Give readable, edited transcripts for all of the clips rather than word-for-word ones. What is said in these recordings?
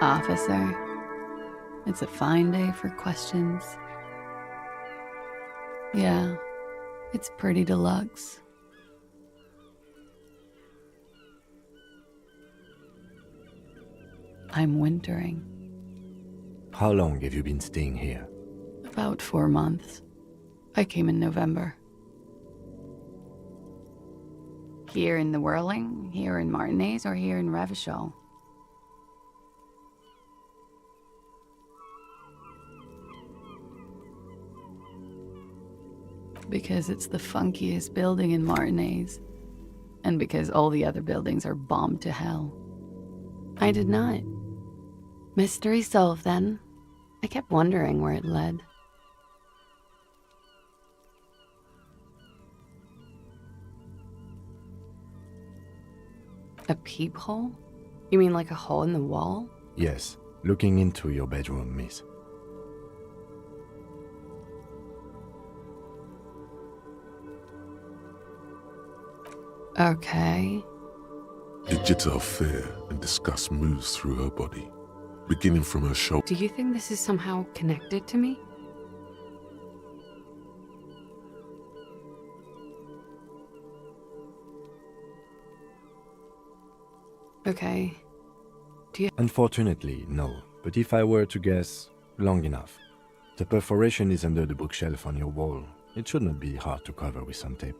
Officer, it's a fine day for questions. Yeah, it's pretty deluxe. I'm wintering. How long have you been staying here? About 4 months. I came in November. Here in the Whirling, here in Martinez, or here in Revachol? Because it's the funkiest building in Martinez. And because all the other buildings are bombed to hell. I did not. Mystery solved then. I kept wondering where it led. A peephole? You mean like a hole in the wall? Yes, looking into your bedroom, miss. Okay. A jitter of fear and disgust moves through her body, beginning from her shoulder. Do you think this is somehow connected to me? Okay. Unfortunately, no. But if I were to guess, long enough. The perforation is under the bookshelf on your wall. It should not be hard to cover with some tape.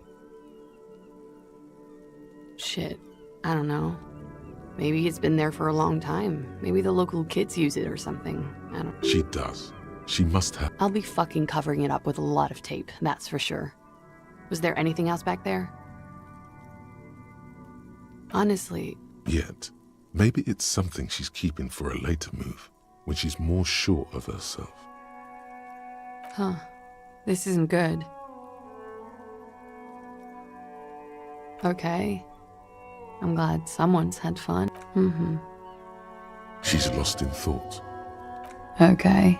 Shit. I don't know. Maybe it's been there for a long time. Maybe the local kids use it or something. I don't... She does. She must have. I'll be fucking covering it up with a lot of tape, that's for sure. Was there anything else back there? Honestly... Yet, maybe it's something she's keeping for a later move, when she's more sure of herself. Huh. This isn't good. Okay. I'm glad someone's had fun. She's lost in thought, Okay.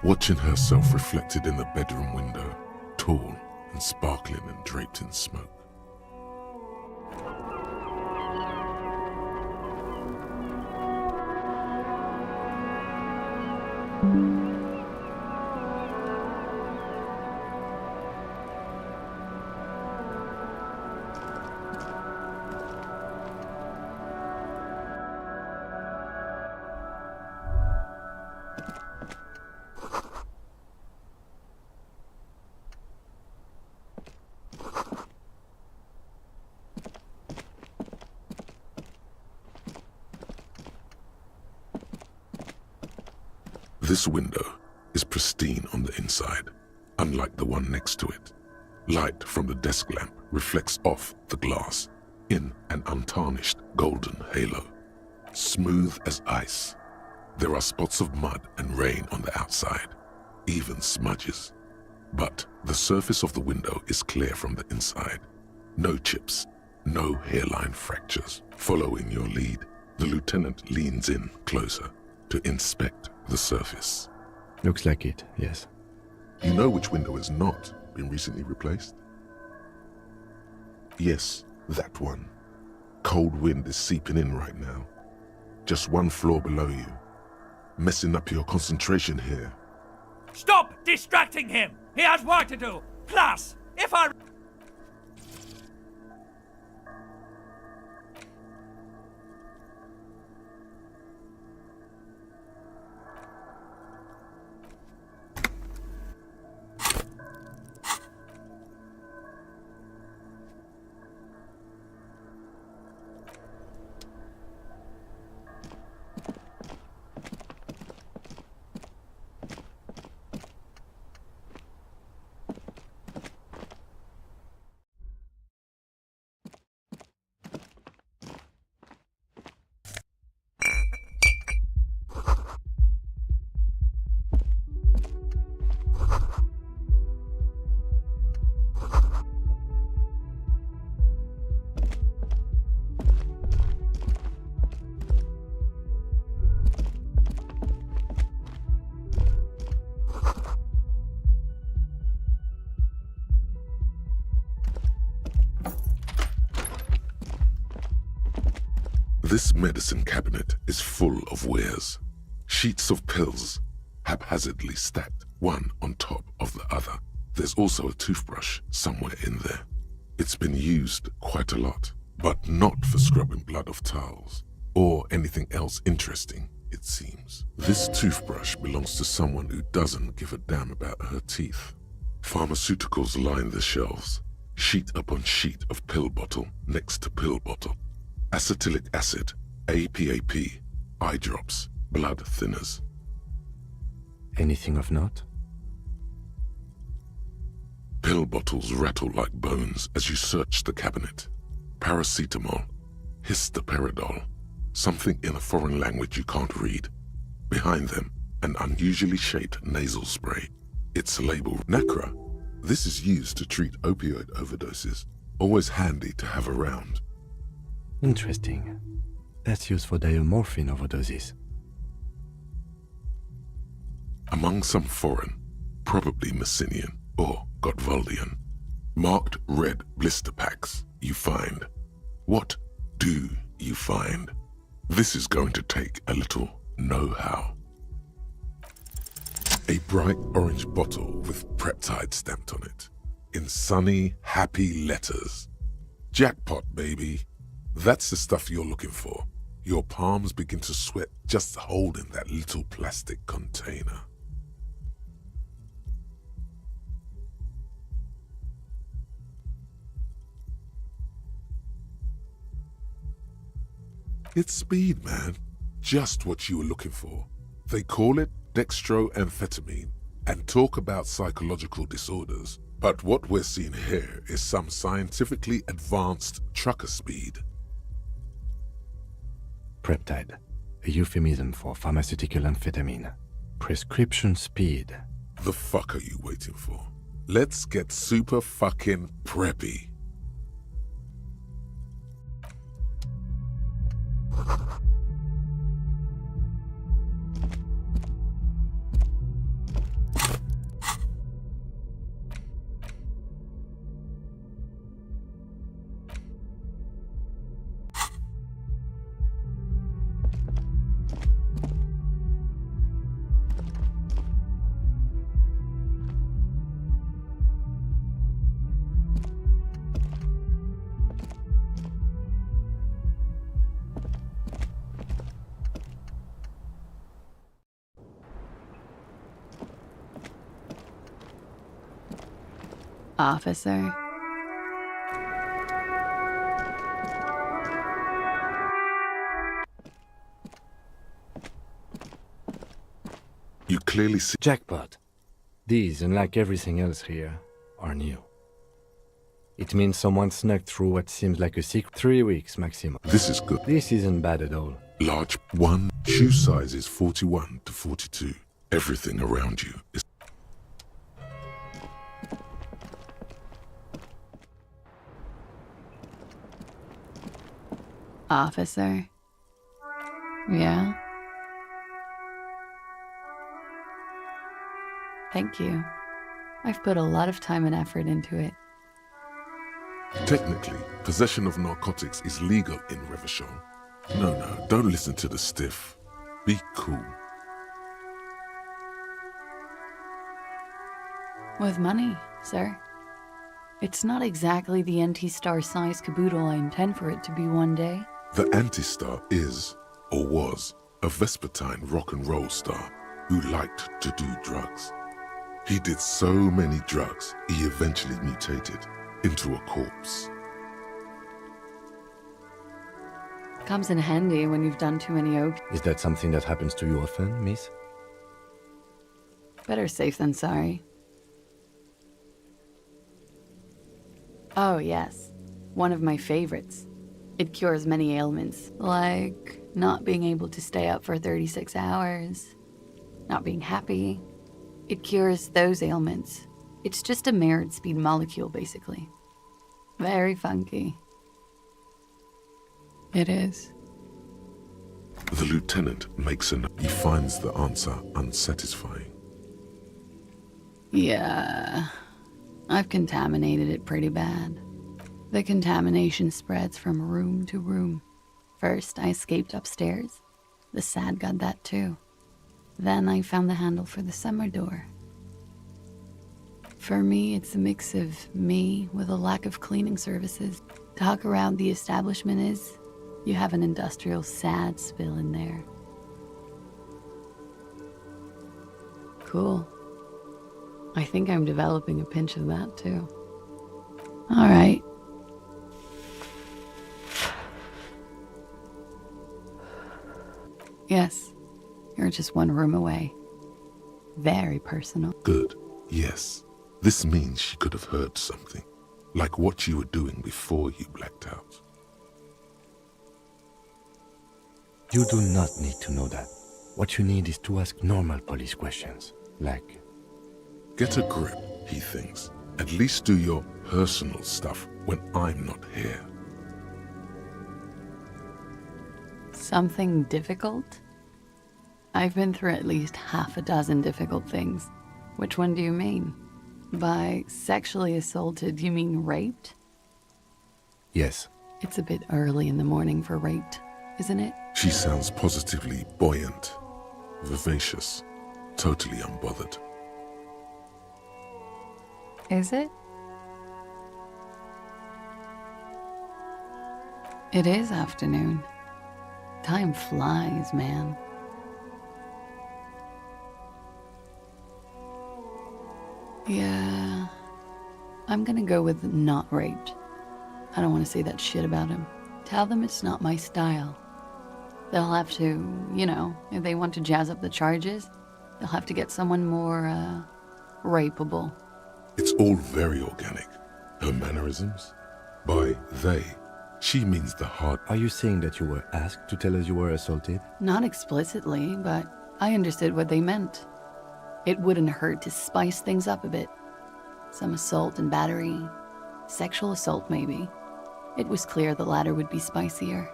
watching herself reflected in the bedroom window, tall and sparkling and draped in smoke. This window is pristine on the inside, unlike the one next to it. Light from the desk lamp reflects off the glass in an untarnished golden halo. Smooth as ice. There are spots of mud and rain on the outside, even smudges. But the surface of the window is clear from the inside. No chips, no hairline fractures. Following your lead, the lieutenant leans in closer to inspect the surface. Looks like it, yes. You know which window has not been recently replaced? Yes, that one. Cold wind is seeping in right now. Just one floor below you. Messing up your concentration here. Stop distracting him! He has work to do! Plus, if I... This medicine cabinet is full of wares. Sheets of pills, haphazardly stacked one on top of the other. There's also a toothbrush somewhere in there. It's been used quite a lot, but not for scrubbing blood off towels or anything else interesting, it seems. This toothbrush belongs to someone who doesn't give a damn about her teeth. Pharmaceuticals line the shelves, sheet upon sheet of pill bottle next to pill bottle. Acetylic acid, APAP, eye drops, blood thinners. Anything of note? Pill bottles rattle like bones as you search the cabinet. Paracetamol, histoparidol, something in a foreign language you can't read. Behind them, an unusually shaped nasal spray. It's labeled Nacra. This is used to treat opioid overdoses. Always handy to have around. Interesting. That's used for diamorphine overdoses. Among some foreign, probably Messinian or Gottwaldian, marked red blister packs you find. What do you find? This is going to take a little know-how. A bright orange bottle with Preptide stamped on it, in sunny, happy letters. Jackpot, baby. That's the stuff you're looking for. Your palms begin to sweat just holding that little plastic container. It's speed, man. Just what you were looking for. They call it dextroamphetamine and talk about psychological disorders. But what we're seeing here is some scientifically advanced trucker speed. Preptide, a euphemism for pharmaceutical amphetamine. Prescription speed. The fuck are you waiting for? Let's get super fucking preppy. Officer. You clearly see. Jackpot. These, unlike everything else here, are new. It means someone snuck through what seems like a secret. 3 weeks maximum. This is good. This isn't bad at all. Large one. Shoe size is 41 to 42. Everything around you is. Officer. Yeah? Thank you. I've put a lot of time and effort into it. Technically, possession of narcotics is legal in Revachol. No, don't listen to the stiff. Be cool. With money, sir. It's not exactly the anti-star size caboodle I intend for it to be one day. The Anti-Star is, or was, a vespertine rock and roll star who liked to do drugs. He did so many drugs, he eventually mutated into a corpse. Comes in handy when you've done too many opiates. Is that something that happens to you often, miss? Better safe than sorry. Oh, yes. One of my favorites. It cures many ailments, like not being able to stay up for 36 hours, not being happy. It cures those ailments. It's just a mirrored speed molecule, basically. Very funky. It is. The lieutenant makes a note. He finds the answer unsatisfying. Yeah. I've contaminated it pretty bad. The contamination spreads from room to room. First, I escaped upstairs. The sad got that too. Then I found the handle for the summer door. For me, it's a mix of me with a lack of cleaning services. Talk around the establishment is, you have an industrial sad spill in there. Cool. I think I'm developing a pinch of that too. All right. Yes, you're just one room away. Very personal. Good. Yes. This means she could have heard something, like what you were doing before you blacked out. You do not need to know that. What you need is to ask normal police questions, like, Get a grip, he thinks. At least do your personal stuff when I'm not here. Something difficult? I've been through at least half a dozen difficult things. Which one do you mean? By sexually assaulted, you mean raped? yes, It's a bit early in the morning for raped, isn't it? She sounds positively buoyant, vivacious, totally unbothered. Is it? It is afternoon. Time flies, man. Yeah, I'm gonna go with not raped. I don't want to say that shit about him. Tell them it's not my style. They'll have to, if they want to jazz up the charges, they'll have to get someone more, rapeable. It's all very organic. Her mannerisms. By they, she means the hard. are you saying that you were asked to tell us you were assaulted? Not explicitly, but I understood what they meant. It wouldn't hurt to spice things up a bit. Some assault and battery. Sexual assault, maybe. It was clear the latter would be spicier.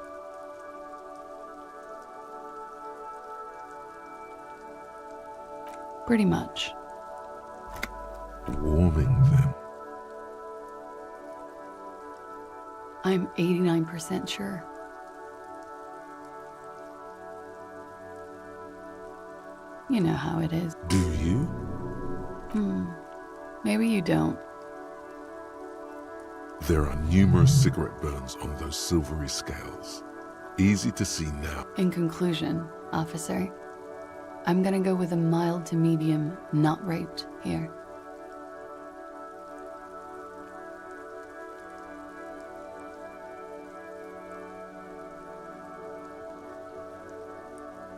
Pretty much. Warming them. I'm 89% sure. You know how it is. Do you? Maybe you don't. There are numerous cigarette burns on those silvery scales. Easy to see now. In conclusion, officer, I'm gonna go with a mild to medium, not raped here.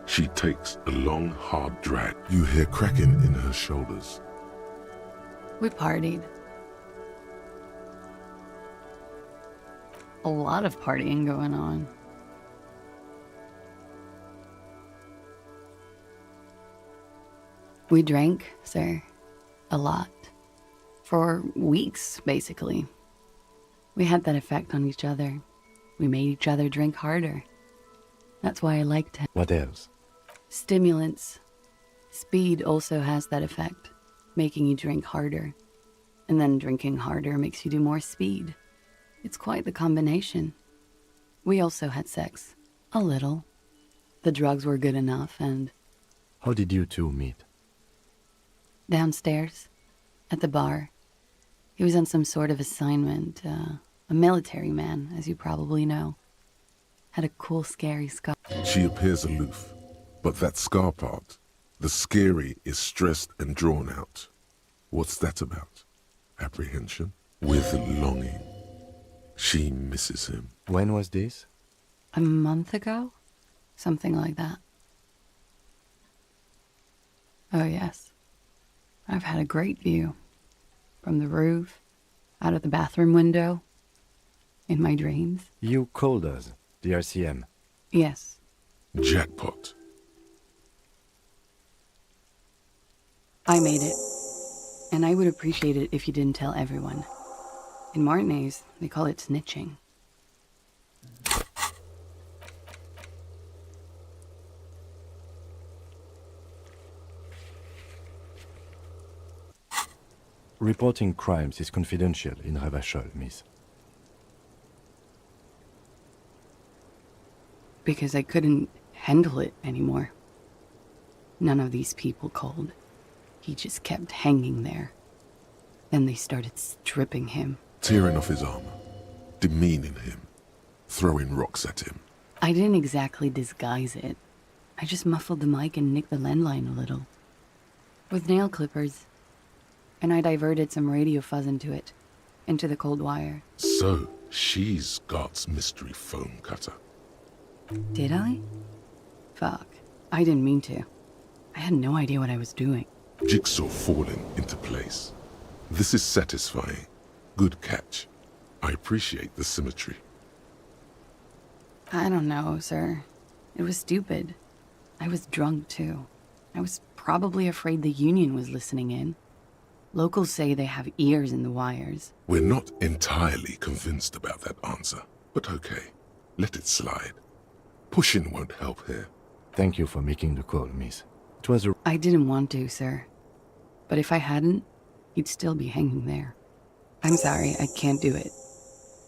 She takes a long, hard drag. You hear cracking in her shoulders. We partied. A lot of partying going on. We drank, sir. A lot. For weeks, basically. We had that effect on each other. We made each other drink harder. That's why I liked him. What else? Stimulants. Speed also has that effect, making you drink harder. And then drinking harder makes you do more speed. It's quite the combination. We also had sex. A little. The drugs were good enough, and How did you two meet? downstairs, at the bar. He was on some sort of assignment, a military man, as you probably know. Had a cool, scary scar. She appears aloof, but that scar part, the scary, is stressed and drawn out. What's that about? Apprehension? With longing. She misses him. When was this? A month ago? Something like that. Oh, yes. I've had a great view. From the roof, out of the bathroom window, in my dreams. You called us, the RCM. Yes. Jackpot. I made it. And I would appreciate it if you didn't tell everyone. In Martinez, they call it snitching. Reporting crimes is confidential in Revachol, miss. because I couldn't handle it anymore. None of these people called. He just kept hanging there. Then they started stripping him. Tearing off his armor, demeaning him, throwing rocks at him. I didn't exactly disguise it. I just muffled the mic and nicked the landline a little. With nail clippers. And I diverted some radio fuzz into it. Into the cold wire. So, she's God's mystery foam cutter. Did I? Fuck. I didn't mean to. I had no idea what I was doing. Jigsaw falling into place. This is satisfying. Good catch. I appreciate the symmetry. I don't know, sir. It was stupid. I was drunk, too. I was probably afraid the Union was listening in. Locals say they have ears in the wires. We're not entirely convinced about that answer, but okay. Let it slide. Pushing won't help here. Thank you for making the call, miss. It was a... I didn't want to, sir. But if I hadn't, he'd still be hanging there. I'm sorry, I can't do it.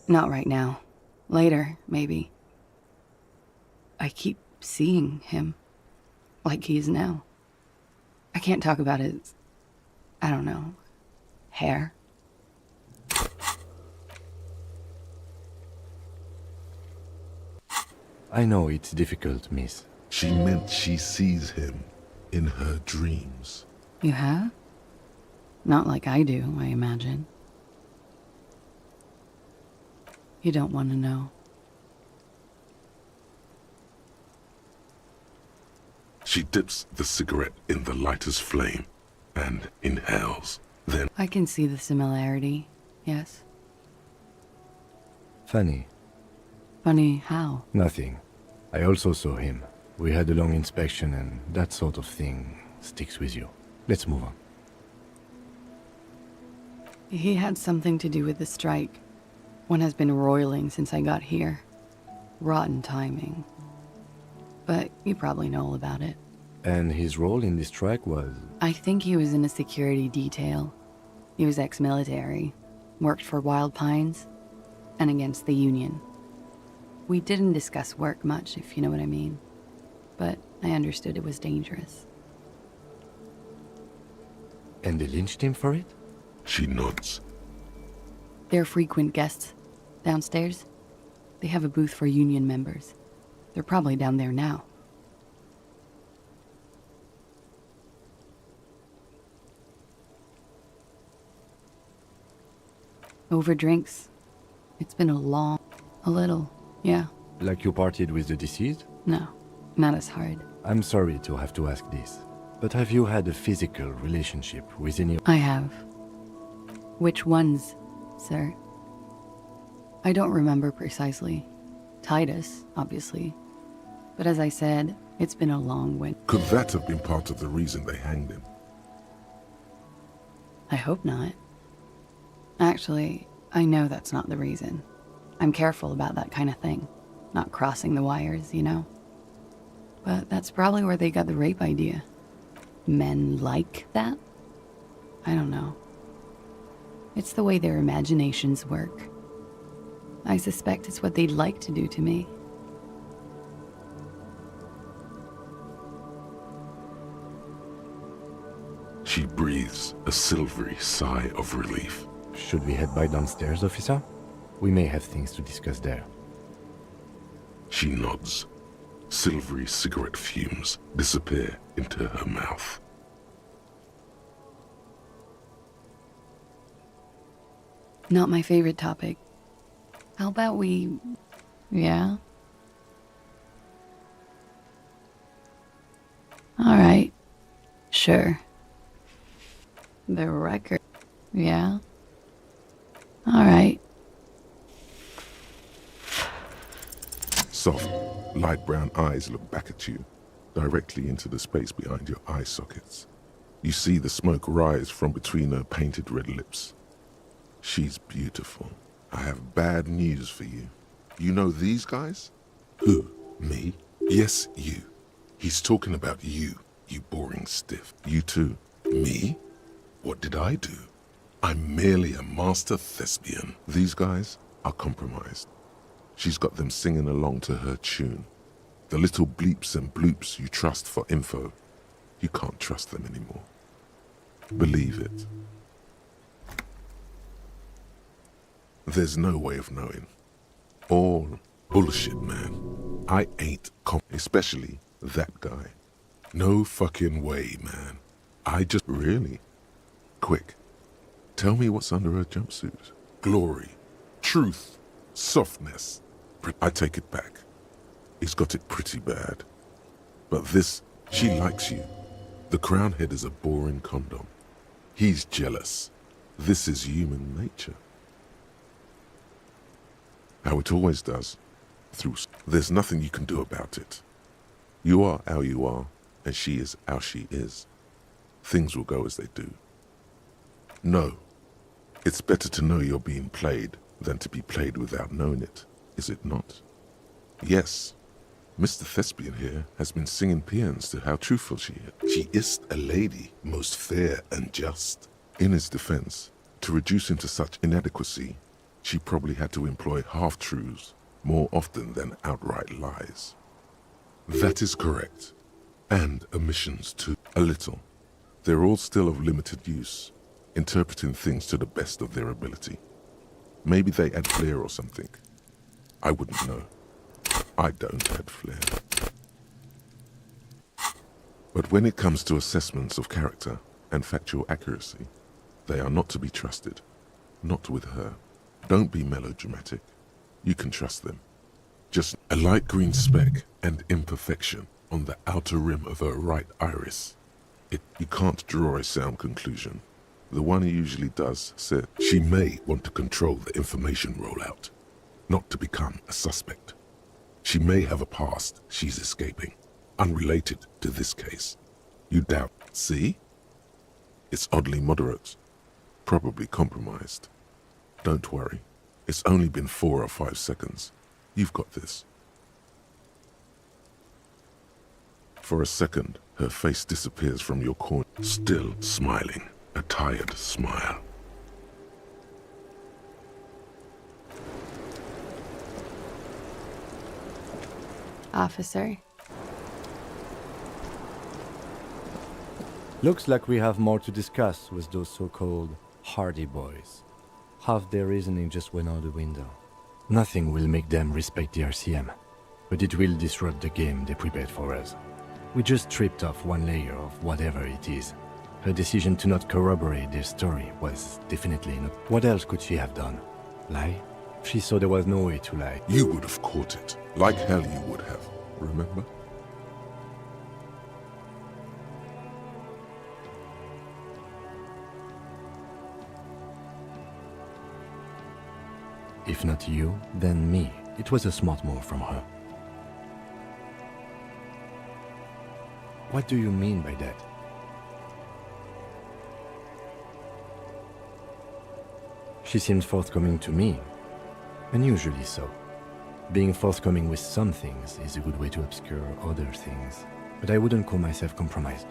Not right now. Later, maybe. I keep seeing him. Like he is now. I can't talk about his... I don't know. Hair. I know it's difficult, miss. She meant she sees him in her dreams. You have? Not like I do, I imagine. You don't want to know. She dips the cigarette in the lighter's flame and inhales. Then I can see the similarity, yes. Funny. Funny how? Nothing. I also saw him. We had a long inspection and that sort of thing sticks with you. Let's move on. He had something to do with the strike. One has been roiling since I got here. Rotten timing. But you probably know all about it. And his role in this strike was... I think he was in a security detail. He was ex-military, worked for Wild Pines, and against the Union. We didn't discuss work much, if you know what I mean. But I understood it was dangerous. And they lynched him for it? she nods. They're frequent guests downstairs. They have a booth for Union members. They're probably down there now. Over drinks. It's been a little, yeah. Like you partied with the deceased? No, not as hard. I'm sorry to have to ask this, but have you had a physical relationship with any... I have. Which ones, sir? I don't remember precisely. Titus, obviously. But as I said, it's been a long winter. Could that have been part of the reason they hanged him? I hope not. Actually, I know that's not the reason. I'm careful about that kind of thing. Not crossing the wires, you know? But that's probably where they got the rape idea. Men like that? I don't know. It's the way their imaginations work. I suspect it's what they'd like to do to me. She breathes a silvery sigh of relief. Should we head by downstairs, officer? We may have things to discuss there. She nods. Silvery cigarette fumes disappear into her mouth. Not my favorite topic. How about we... Yeah? All right. Sure. The record. Yeah? All right. Soft, light brown eyes look back at you, directly into the space behind your eye sockets. You see the smoke rise from between her painted red lips. She's beautiful. I have bad news for you. You know these guys? Who? Me? Yes, you. He's talking about you, you boring stiff. You too. Me? What did I do? I'm merely a master thespian. These guys are compromised. She's got them singing along to her tune. The little bleeps and bloops you trust for info, you can't trust them anymore. Believe it. There's no way of knowing. All bullshit, man. I ain't especially that guy. No fucking way, man. I just really... Quick, tell me what's under her jumpsuit. Glory, truth, softness. I take it back. He's got it pretty bad. But this, she likes you. The crown head is a boring condom. He's jealous. This is human nature. How it always does. There's nothing you can do about it. You are how you are, and she is how she is. Things will go as they do. No. It's better to know you're being played than to be played without knowing it, is it not? Yes. Mr. Thespian here has been singing paeans to how truthful she is. She is a lady, most fair and just. In his defense, to reduce him to such inadequacy, she probably had to employ half-truths more often than outright lies. That is correct. And omissions too. A little. They're all still of limited use, interpreting things to the best of their ability. Maybe they add flair or something. I wouldn't know. I don't add flair. But when it comes to assessments of character and factual accuracy, they are not to be trusted. Not with her. Don't be melodramatic. You can trust them. Just a light green speck and imperfection on the outer rim of her right iris. You can't draw a sound conclusion. The one he usually does said she may want to control the information rollout, not to become a suspect. She may have a past she's escaping, unrelated to this case. You doubt. See? It's oddly moderate, probably compromised. Don't worry. It's only been 4 or 5 seconds. You've got this. For a second, her face disappears from your corner, still smiling, a tired smile. Officer, Looks like we have more to discuss with those so-called Hardy boys. Half their reasoning just went out the window. Nothing will make them respect the RCM, but it will disrupt the game they prepared for us. We just stripped off one layer of whatever it is. Her decision to not corroborate their story was definitely not... What else could she have done? Lie? She saw there was no way to lie. You would have caught it, like hell you would have, remember? If not you, then me. It was a smart move from her. What do you mean by that? She seemed forthcoming to me. Unusually so. Being forthcoming with some things is a good way to obscure other things. But I wouldn't call myself compromised.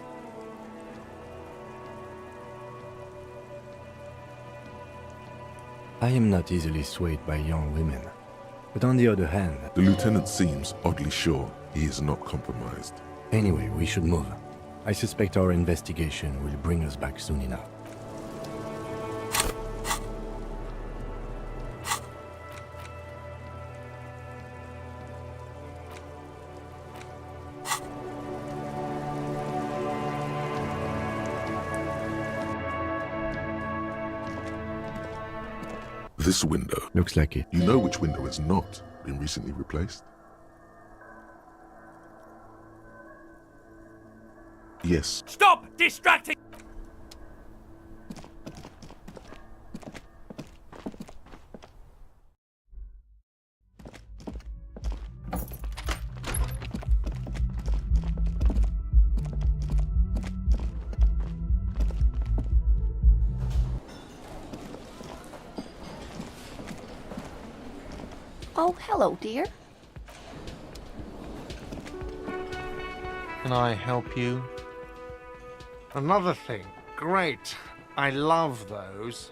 I am not easily swayed by young women. But on the other hand... The lieutenant seems oddly sure he is not compromised. Anyway, we should move. I suspect our investigation will bring us back soon enough. This window. Looks like it. You know which window has not been recently replaced? Yes. Stop distracting! oh, hello, dear. Can I help you? Another thing. Great. I love those.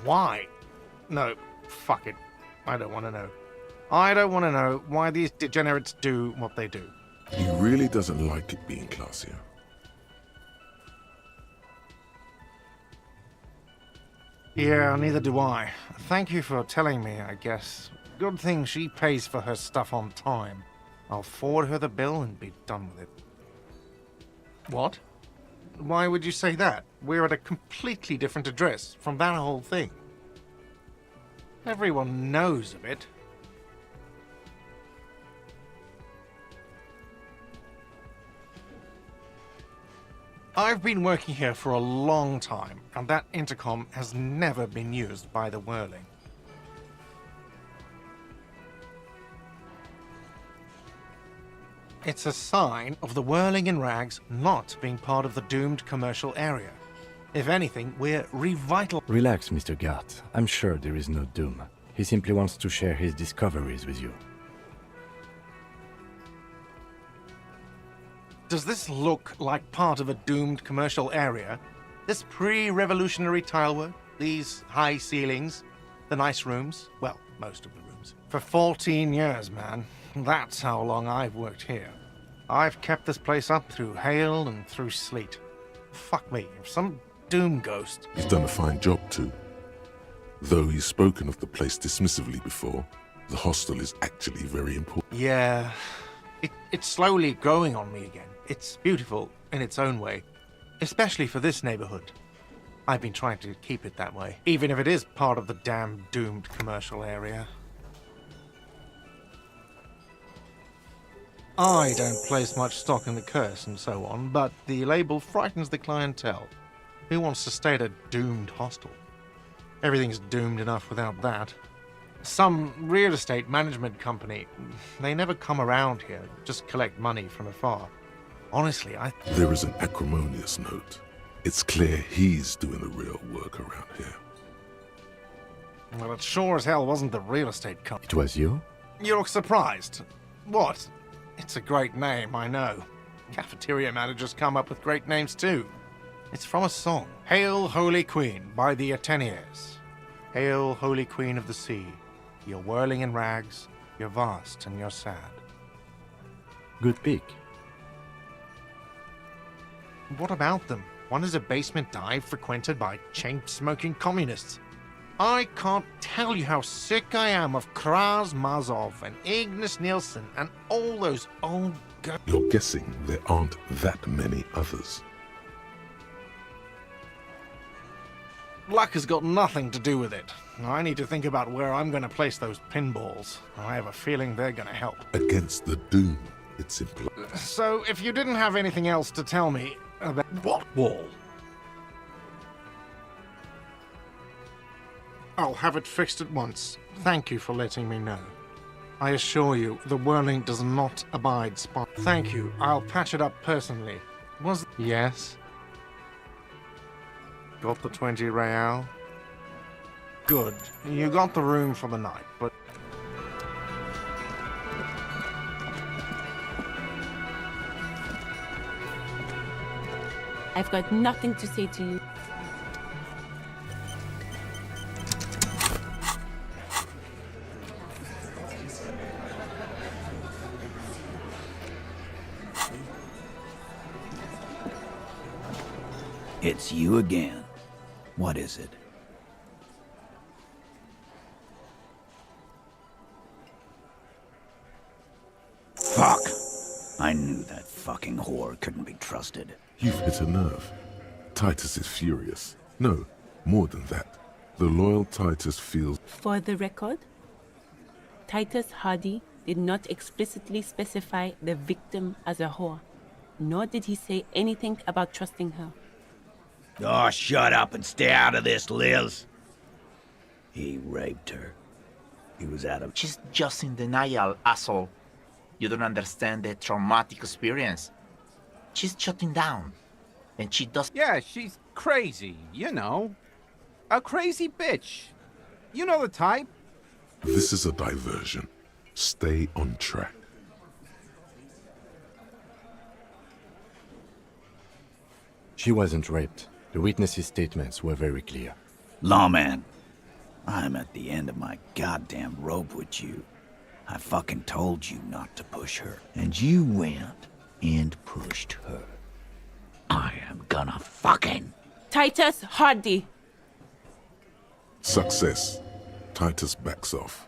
Why? No, fuck it. I don't want to know. I don't want to know why these degenerates do what they do. He really doesn't like it being classier. Yeah, neither do I. Thank you for telling me, I guess. Good thing she pays for her stuff on time. I'll forward her the bill and be done with it. What? Why would you say that? We're at a completely different address from that whole thing. Everyone knows of it. I've been working here for a long time, and that intercom has never been used by the Whirling. It's a sign of the Whirling in Rags not being part of the doomed commercial area. If anything, we're Relax, Mr. Gart. I'm sure there is no doom. He simply wants to share his discoveries with you. Does this look like part of a doomed commercial area? This pre-revolutionary tilework, these high ceilings, the nice rooms, well, most of the rooms. For 14 years, man. That's how long I've worked here. I've kept this place up through hail and through sleet. Fuck me, if some doom ghost... He's done a fine job too. Though he's spoken of the place dismissively before, the hostel is actually very important. Yeah, it's slowly growing on me again. It's beautiful in its own way, especially for this neighborhood. I've been trying to keep it that way, even if it is part of the damn doomed commercial area. I don't place much stock in the curse and so on, but the label frightens the clientele. Who wants to stay at a doomed hostel? Everything's doomed enough without that. Some real estate management company, they never come around here, just collect money from afar. Honestly, There is an acrimonious note. It's clear he's doing the real work around here. Well, it sure as hell wasn't the real estate company. It was you? You look surprised. What? It's a great name, I know. Cafeteria managers come up with great names too. It's from a song. Hail, Holy Queen, by the Ateniers. Hail, Holy Queen of the Sea. You're whirling in rags, you're vast and you're sad. Good pick. What about them? One is a basement dive frequented by chain-smoking communists. I can't tell you how sick I am of Kraz Mazov and Ignis Nielsen and all those old guys. You're guessing there aren't that many others. Luck has got nothing to do with it. I need to think about where I'm going to place those pinballs. I have a feeling they're going to help. Against the doom, it's implied. So, if you didn't have anything else to tell me about... What wall? I'll have it fixed at once. Thank you for letting me know. I assure you, the Whirling does not abide spot. Thank you. I'll patch it up personally. Was... Yes? Got the 20 real? Good. You got the room for the night, but... I've got nothing to say to you. It's you again. What is it? Fuck! I knew that fucking whore couldn't be trusted. You've hit a nerve. Titus is furious. No, more than that. The loyal Titus feels... For the record, Titus Hardy did not explicitly specify the victim as a whore, nor did he say anything about trusting her. Oh, shut up and stay out of this, Liz. He raped her. He was out of... She's just in denial, asshole. You don't understand the traumatic experience. She's shutting down. And she does... Yeah, she's crazy, you know. A crazy bitch. You know the type. This is a diversion. Stay on track. She wasn't raped. The witnesses' statements were very clear. Lawman, I'm at the end of my goddamn rope with you. I fucking told you not to push her. And you went and pushed her. I am gonna fucking... Titus Hardy. Success. Titus backs off.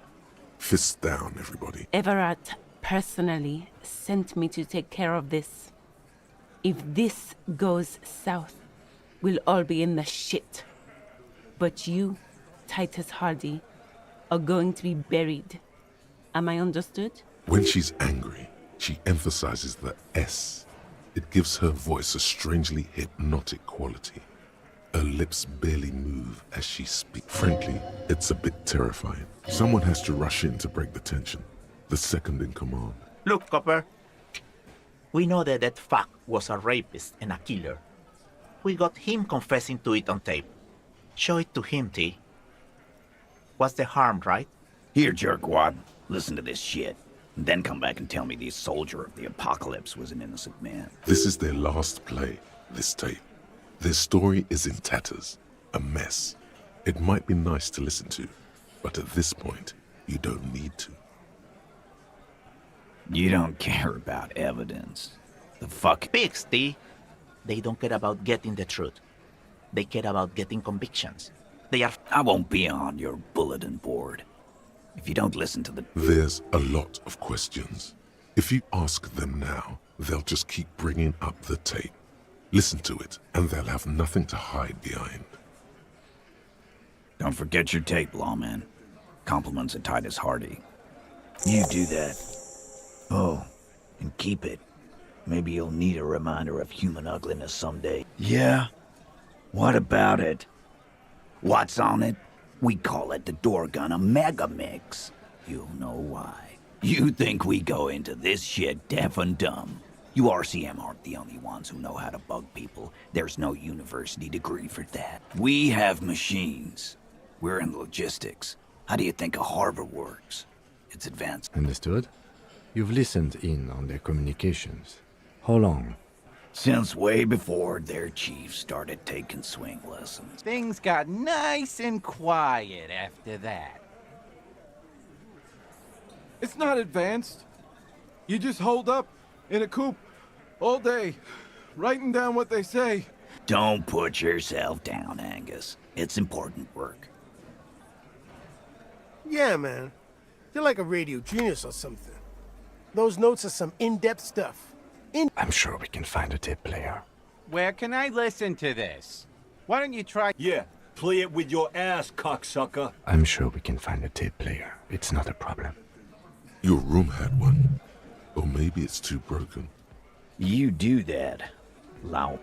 Fists down, everybody. Everett personally sent me to take care of this. If this goes south, we'll all be in the shit. But you, Titus Hardy, are going to be buried. Am I understood? When she's angry, she emphasizes the S. It gives her voice a strangely hypnotic quality. Her lips barely move as she speaks. Frankly, it's a bit terrifying. Someone has to rush in to break the tension. The second in command. Look, Copper. We know that that fuck was a rapist and a killer. We got him confessing to it on tape. Show it to him, T. What's the harm, right? Here, jerkwad. Listen to this shit. And then come back and tell me this soldier of the apocalypse was an innocent man. This is their last play, this tape. Their story is in tatters, a mess. It might be nice to listen to, but at this point, you don't need to. You don't care about evidence. The fuck... Pigs, T. They don't care about getting the truth. They care about getting convictions. They are... I won't be on your bulletin board. If you don't listen to the... There's a lot of questions. If you ask them now, they'll just keep bringing up the tape. Listen to it, and they'll have nothing to hide behind. Don't forget your tape, lawman. Compliments of Titus Hardy. You do that. Oh, and keep it. Maybe you'll need a reminder of human ugliness someday. Yeah? What about it? What's on it? We call it the door gun a mega mix. You'll know why. You think we go into this shit deaf and dumb. You RCM aren't the only ones who know how to bug people. There's no university degree for that. We have machines. We're in logistics. How do you think a harbor works? It's advanced. Understood? You've listened in on their communications. How long? Since way before their chief started taking swing lessons. Things got nice and quiet after that. It's not advanced. You just hold up in a coop all day, writing down what they say. Don't put yourself down, Angus. It's important work. Yeah, man. You're like a radio genius or something. Those notes are some in-depth stuff. I'm sure we can find a tape player. Where can I listen to this? Why don't you try... Yeah, play it with your ass, cocksucker. I'm sure we can find a tape player. It's not a problem. Your room had one. Or maybe it's too broken. You do that, Lau.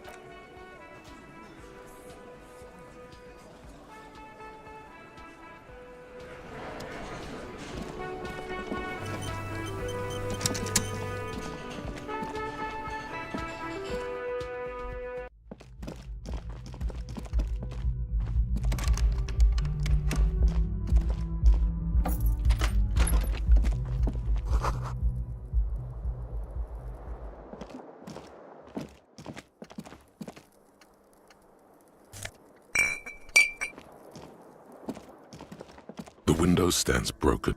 The window stands broken.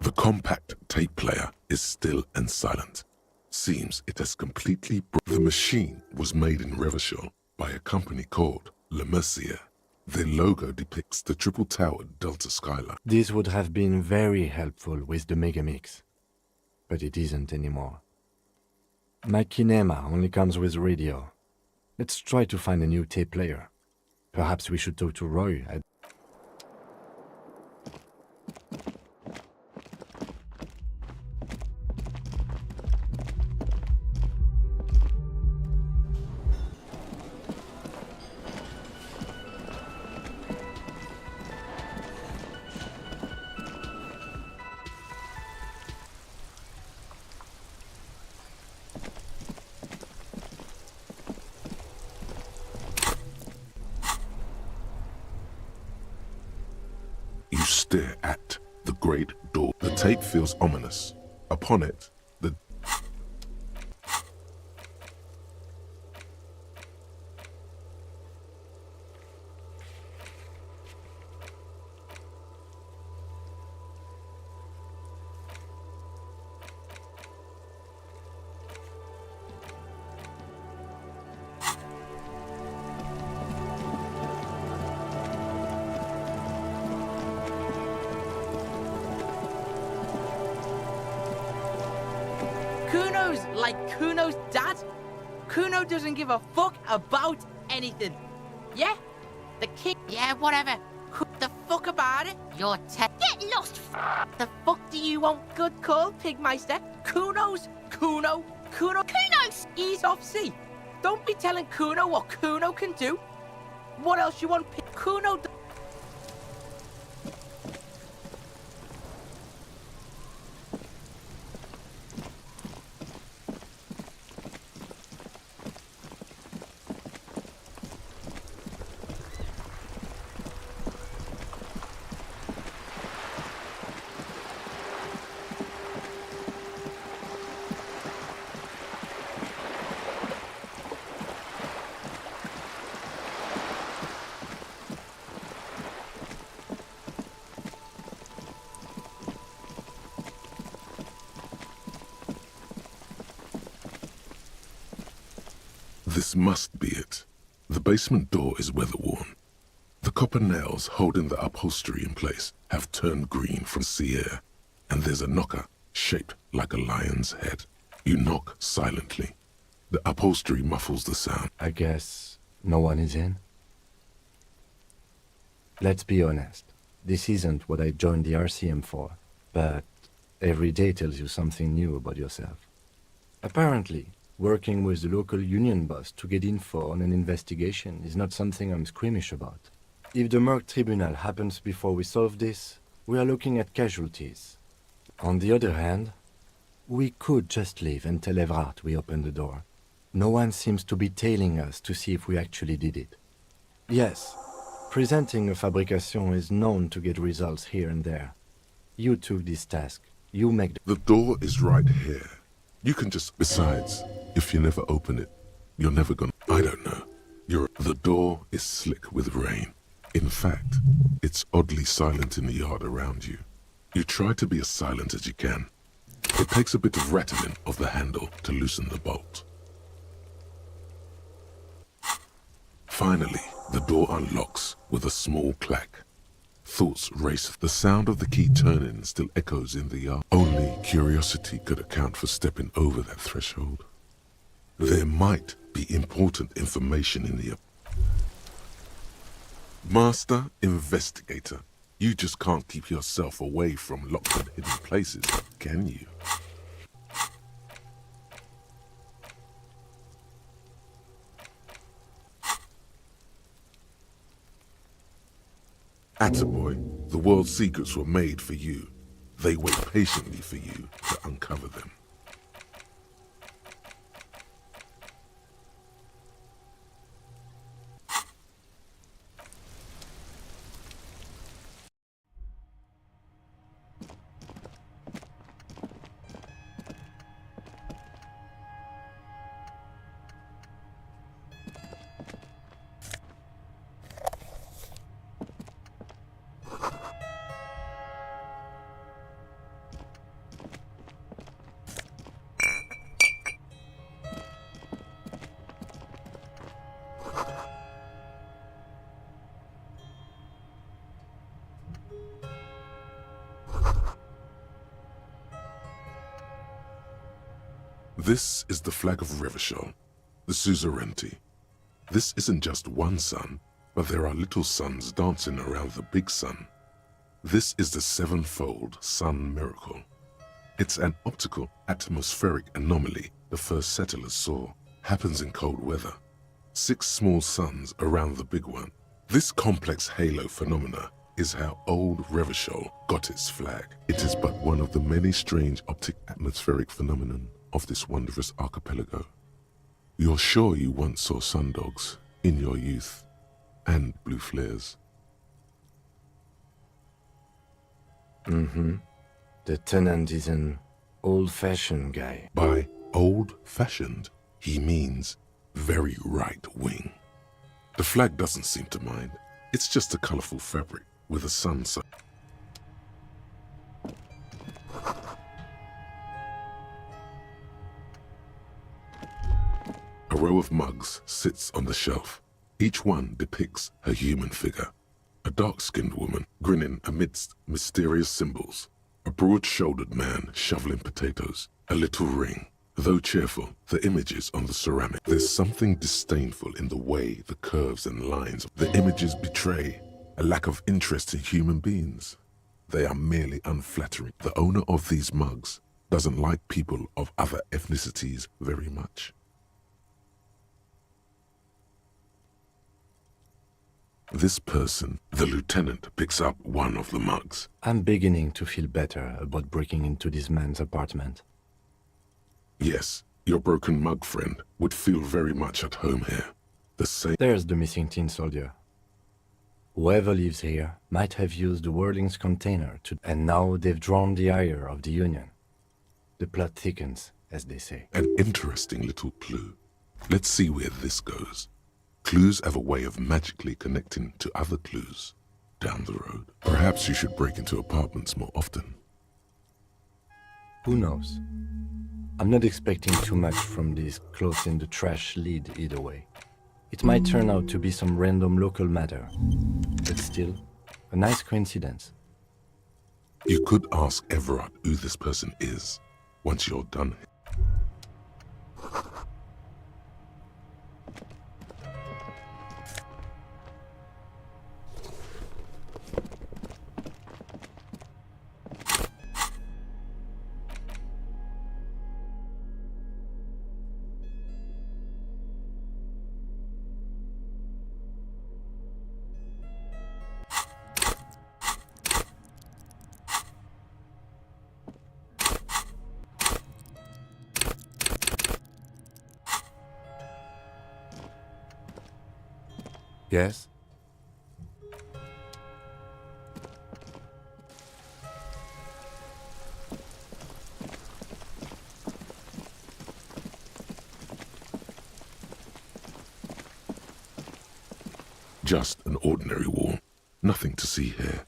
The compact tape player is still and silent. Seems it has completely The machine was made in Revachol by a company called Le Mercier. Their logo depicts the triple-towered Delta skyline. This would have been very helpful with the Megamix, but it isn't anymore. My Kinema only comes with radio. Let's try to find a new tape player. Perhaps we should talk to Roy at... stare at the great door. The tape feels ominous. Upon it, the Kuno's like Kuno's dad. Kuno doesn't give a fuck about anything. Yeah? The king. Yeah, whatever. Who the fuck about it? You're Get lost. The fuck do you want? Good call, Pigmeister. Kuno's. Kuno. Kuno's. He's off sea. Don't be telling Kuno what Kuno can do. What else you want? Kuno. This must be it. The basement door is weather-worn. The copper nails holding the upholstery in place have turned green from sea air, and there's a knocker shaped like a lion's head. You knock silently. The upholstery muffles the sound. I guess no one is in? Let's be honest. This isn't what I joined the RCM for, but every day tells you something new about yourself. Apparently, working with the local union boss to get info on an investigation is not something I'm squeamish about. If the Merc Tribunal happens before we solve this, we are looking at casualties. On the other hand, we could just leave and tell Evrart we opened the door. No one seems to be tailing us to see if we actually did it. Yes, presenting a fabrication is known to get results here and there. You took this task. You make the door is right here. You can just... Besides, if you never open it, you're never gonna... I don't know. The door is slick with rain. In fact, it's oddly silent in the yard around you. You try to be as silent as you can. It takes a bit of rattling of the handle to loosen the bolt. Finally, the door unlocks with a small clack. Thoughts race. The sound of the key turning still echoes in the yard. Only curiosity could account for stepping over that threshold. There might be important information in the... Master Investigator, you just can't keep yourself away from locked and hidden places, can you? Attaboy, the world's secrets were made for you. They wait patiently for you to uncover them. This is the flag of Revachol, the suzerainty. This isn't just one sun, but there are little suns dancing around the big sun. This is the sevenfold sun miracle. It's an optical atmospheric anomaly the first settlers saw. Happens in cold weather. 6 small suns around the big one. This complex halo phenomena is how old Revachol got its flag. It is but one of the many strange optic atmospheric phenomenon of this wondrous archipelago. You're sure you once saw sundogs in your youth, and blue flares. Mm-hmm. The tenant is an old-fashioned guy. By old-fashioned, he means very right-wing. The flag doesn't seem to mind. It's just a colorful fabric with a sun sign. A row of mugs sits on the shelf. Each one depicts a human figure. A dark-skinned woman grinning amidst mysterious symbols. A broad-shouldered man shoveling potatoes. A little ring. Though cheerful, the images on the ceramic. There's something disdainful in the way the curves and lines of the images betray a lack of interest in human beings. They are merely unflattering. The owner of these mugs doesn't like people of other ethnicities very much. This person, the lieutenant, picks up one of the mugs. I'm beginning to feel better about breaking into this man's apartment. Yes, your broken mug friend would feel very much at home here. The same. There's the missing tin soldier. Whoever lives here might have used the Whirling's container to... And now they've drawn the ire of the Union. The plot thickens, as they say. An interesting little clue. Let's see where this goes. Clues have a way of magically connecting to other clues down the road. Perhaps you should break into apartments more often. Who knows? I'm not expecting too much from this close in the trash lead either way. It might turn out to be some random local matter, but still, a nice coincidence. You could ask Everard who this person is once you're done. Yes? Just an ordinary wall. Nothing to see here.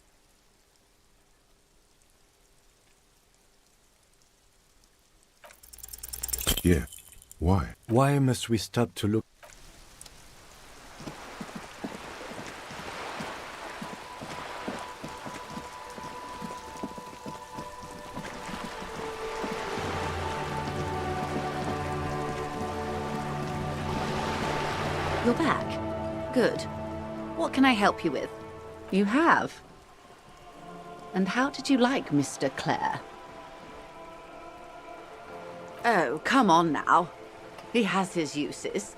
Yeah. Why? Why must we stop to look? You're back. Good. What can I help you with? You have. And how did you like Mr. Clare? Oh, come on now. He has his uses.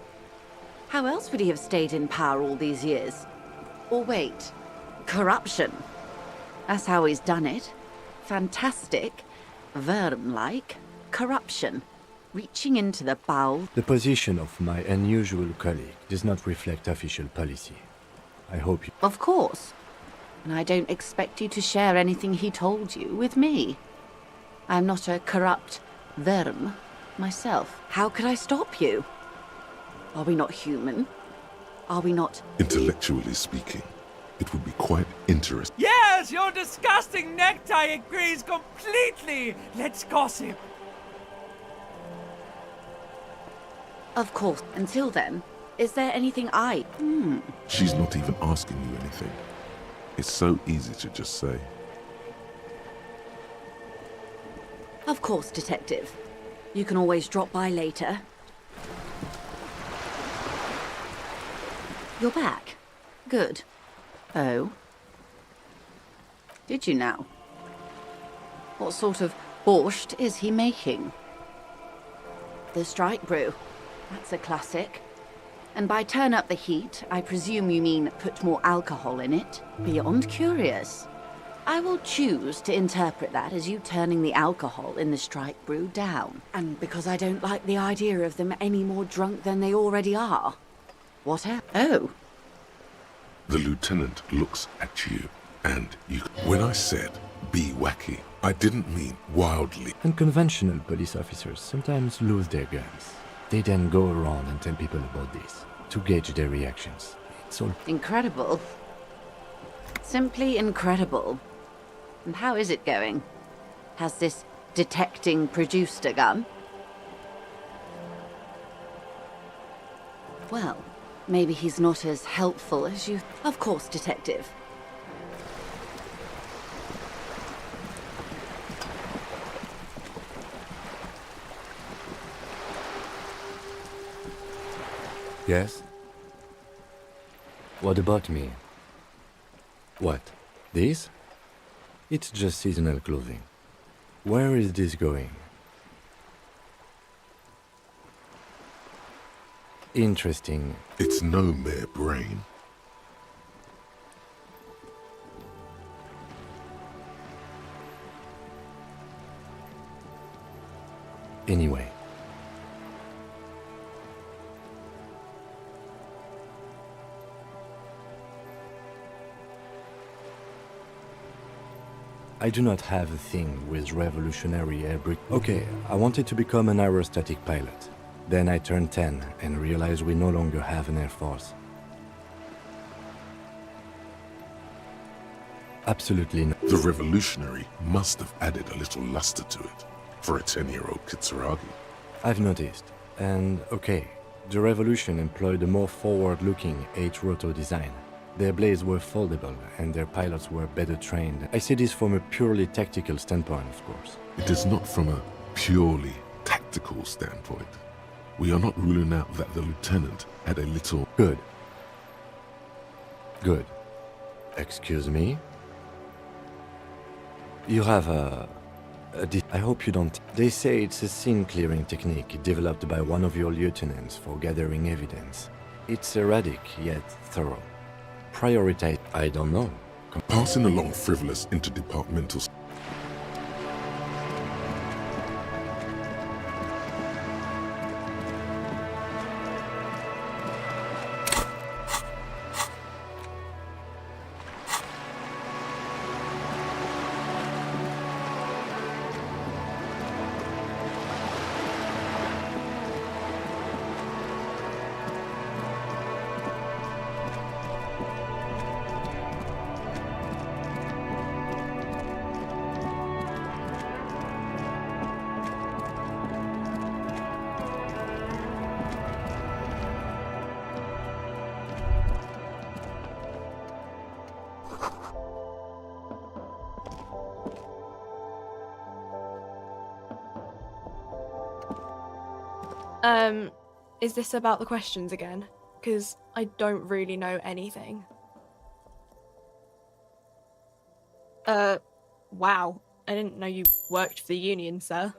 How else would he have stayed in power all these years? Or wait, corruption. That's how he's done it. Fantastic, Verne-like corruption. Reaching into the bowels. The position of my unusual colleague does not reflect official policy. I hope you... Of course. And I don't expect you to share anything he told you with me. I'm not a corrupt Verne myself. How could I stop you? Are we not human? Are we not... Intellectually speaking, it would be quite interesting. Yes, your disgusting necktie agrees completely. Let's gossip. Of course. Until then, is there anything I... She's not even asking you anything. It's so easy to just say. Of course, Detective. You can always drop by later. You're back. Good. Oh. Did you now? What sort of borscht is he making? The strike brew. That's a classic. And by turn up the heat, I presume you mean put more alcohol in it? Beyond curious. I will choose to interpret that as you turning the alcohol in the strike brew down. And because I don't like the idea of them any more drunk than they already are. What else? Oh. The lieutenant looks at you, and you... When I said be wacky. I didn't mean wildly. Unconventional police officers sometimes lose their guns. They then go around and tell people about this, to gauge their reactions. It's all Incredible. Simply incredible. And how is it going? Has this detecting produced a gun? Well, maybe he's not as helpful as you... Of course, Detective. Yes? What about me? What? This? It's just seasonal clothing. Where is this going? Interesting. It's no mere brain. Anyway. I do not have a thing with revolutionary air brick. Okay, I wanted to become an aerostatic pilot. Then I turned 10 and realized we no longer have an air force. Absolutely not. The revolutionary must have added a little luster to it for a 10-year-old Kitsuragi. I've noticed. And okay, the revolution employed a more forward-looking H-rotor design. Their blades were foldable and their pilots were better trained. I see this from a purely tactical standpoint, of course. It is not from a purely tactical standpoint. We are not ruling out that the lieutenant had a little... Good. Good. Excuse me? You have I hope you don't... They say it's a scene-clearing technique developed by one of your lieutenants for gathering evidence. It's erratic, yet thorough. Prioritize... I don't know. Passing along frivolous interdepartmental... Is this about the questions again? Because I don't really know anything. Wow. I didn't know you worked for the Union, sir.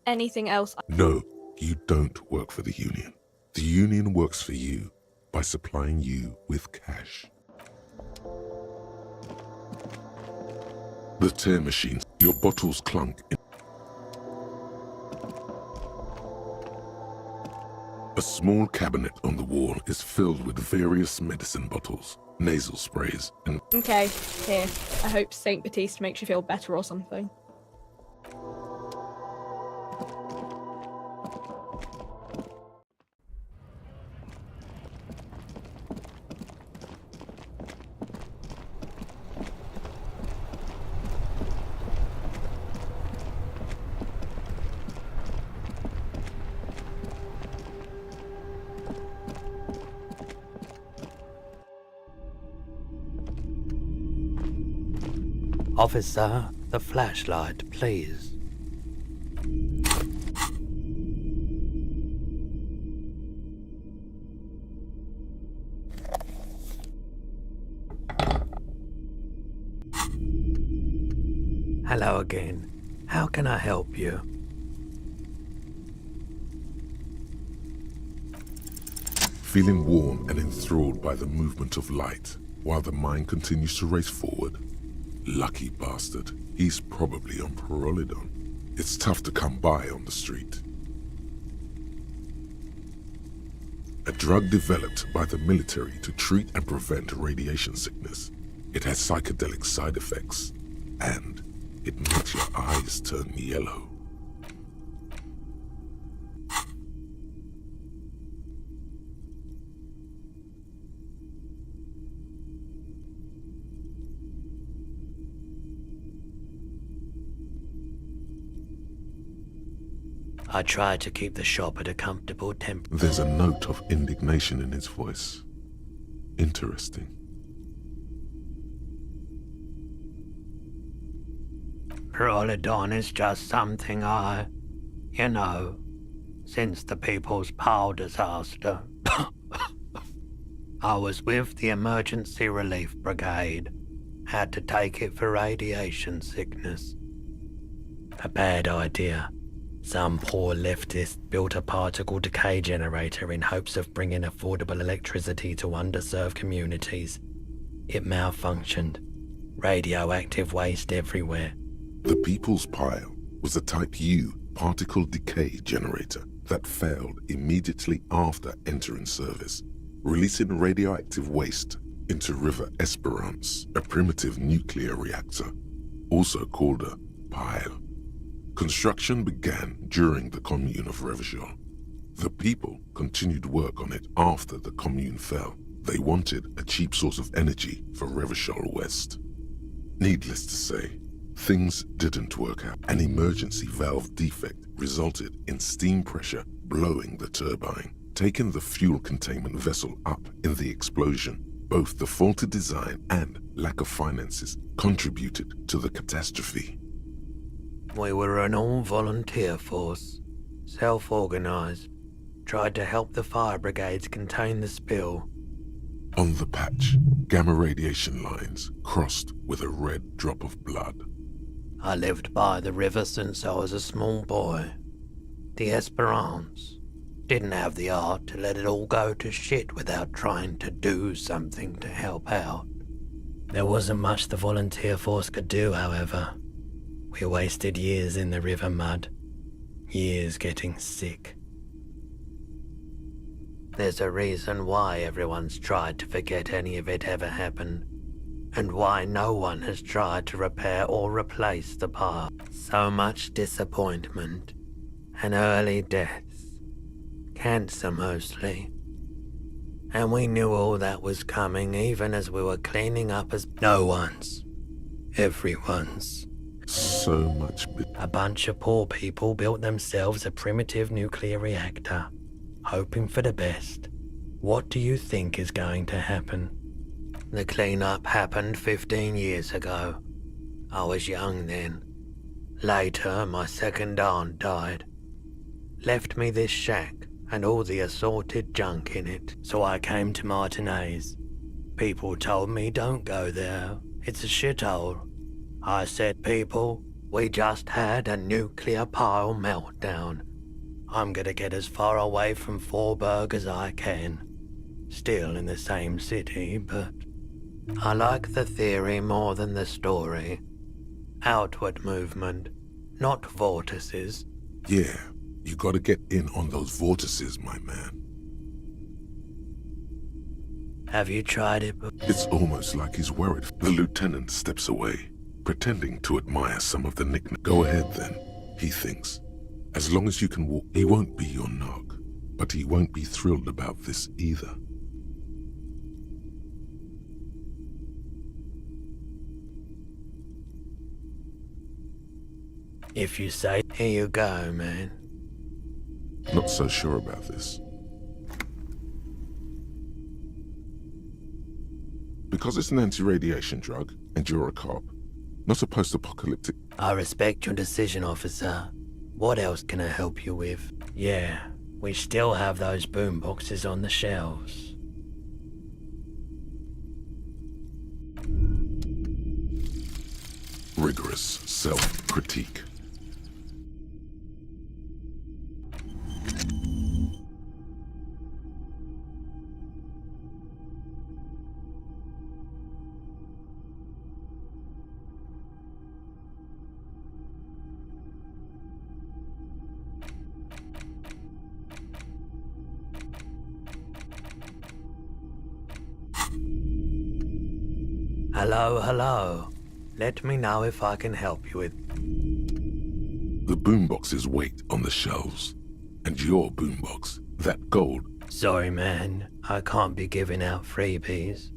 Anything else? No, you don't work for the Union. The Union works for you by supplying you with cash. The tear machines, your bottles clunk in. A small cabinet on the wall is filled with various medicine bottles, nasal sprays, and... Okay, here. I hope Saint Baptiste makes you feel better or something. Officer, the flashlight, please. Hello again. How can I help you? Feeling warm and enthralled by the movement of light, while the mind continues to race forward. Lucky bastard. He's probably on Parolidon. It's tough to come by on the street. A drug developed by the military to treat and prevent radiation sickness. It has psychedelic side effects, and it makes your eyes turn yellow. I try to keep the shop at a comfortable temp. There's a note of indignation in his voice. Interesting. Rolodon is just something since the People's Power disaster. I was with the Emergency Relief Brigade. Had to take it for radiation sickness. A bad idea. Some poor leftist built a particle decay generator in hopes of bringing affordable electricity to underserved communities. It malfunctioned. Radioactive waste everywhere. The People's Pile was a Type U particle decay generator that failed immediately after entering service, releasing radioactive waste into River Esperance, a primitive nuclear reactor, also called a pile. Construction began during the Commune of Revachol. The people continued work on it after the Commune fell. They wanted a cheap source of energy for Revachol West. Needless to say, things didn't work out. An emergency valve defect resulted in steam pressure blowing the turbine, taking the fuel containment vessel up in the explosion. Both the faulty design and lack of finances contributed to the catastrophe. We were an all-volunteer force, self-organized, tried to help the fire brigades contain the spill. On the patch, gamma radiation lines crossed with a red drop of blood. I lived by the river since I was a small boy. The Esperance didn't have the art to let it all go to shit without trying to do something to help out. There wasn't much the volunteer force could do, however. We wasted years in the river mud, years getting sick. There's a reason why everyone's tried to forget any of it ever happened, and why no one has tried to repair or replace the past. So much disappointment and early deaths, cancer mostly. And we knew all that was coming even as we were cleaning up as no one's, everyone's. So much. A bunch of poor people built themselves a primitive nuclear reactor, hoping for the best. What do you think is going to happen? The cleanup happened 15 years ago. I was young then. Later, my second aunt died. Left me this shack and all the assorted junk in it, so I came to Martinez. People told me don't go there, it's a shithole. I said, people, we just had a nuclear pile meltdown. I'm gonna get as far away from Forburg as I can. Still in the same city, but I like the theory more than the story. Outward movement, not vortices. Yeah, you gotta get in on those vortices, my man. Have you tried it? It's almost like he's worried. The lieutenant steps away, pretending to admire some of the nicknames. Go ahead then, he thinks. As long as you can walk, he won't be your nog, but he won't be thrilled about this either. If you say, here you go, man. Not so sure about this. Because it's an anti-radiation drug, and you're a cop, not a post-apocalyptic... I respect your decision, officer. What else can I help you with? Yeah, we still have those boomboxes on the shelves. Rigorous self-critique. Hello, hello. Let me know if I can help you with... The boomboxes wait on the shelves. And your boombox, that gold... Sorry, man. I can't be giving out freebies.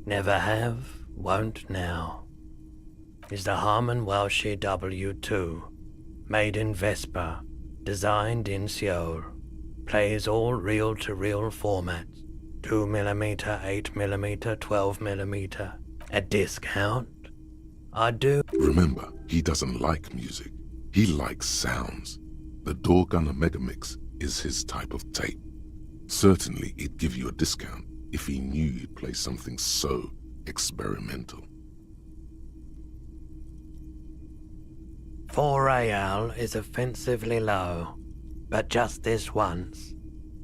Never have, won't now. Is the Harman Welsh W2. Made in Vespa. Designed in Seoul. Plays all reel-to-reel formats. 2mm, 8mm, 12mm. At discount? I do... Remember, he doesn't like music. He likes sounds. The Doorgunner Megamix is his type of tape. Certainly, he'd give you a discount if he knew you'd play something so experimental. 4 real is offensively low, but just this once.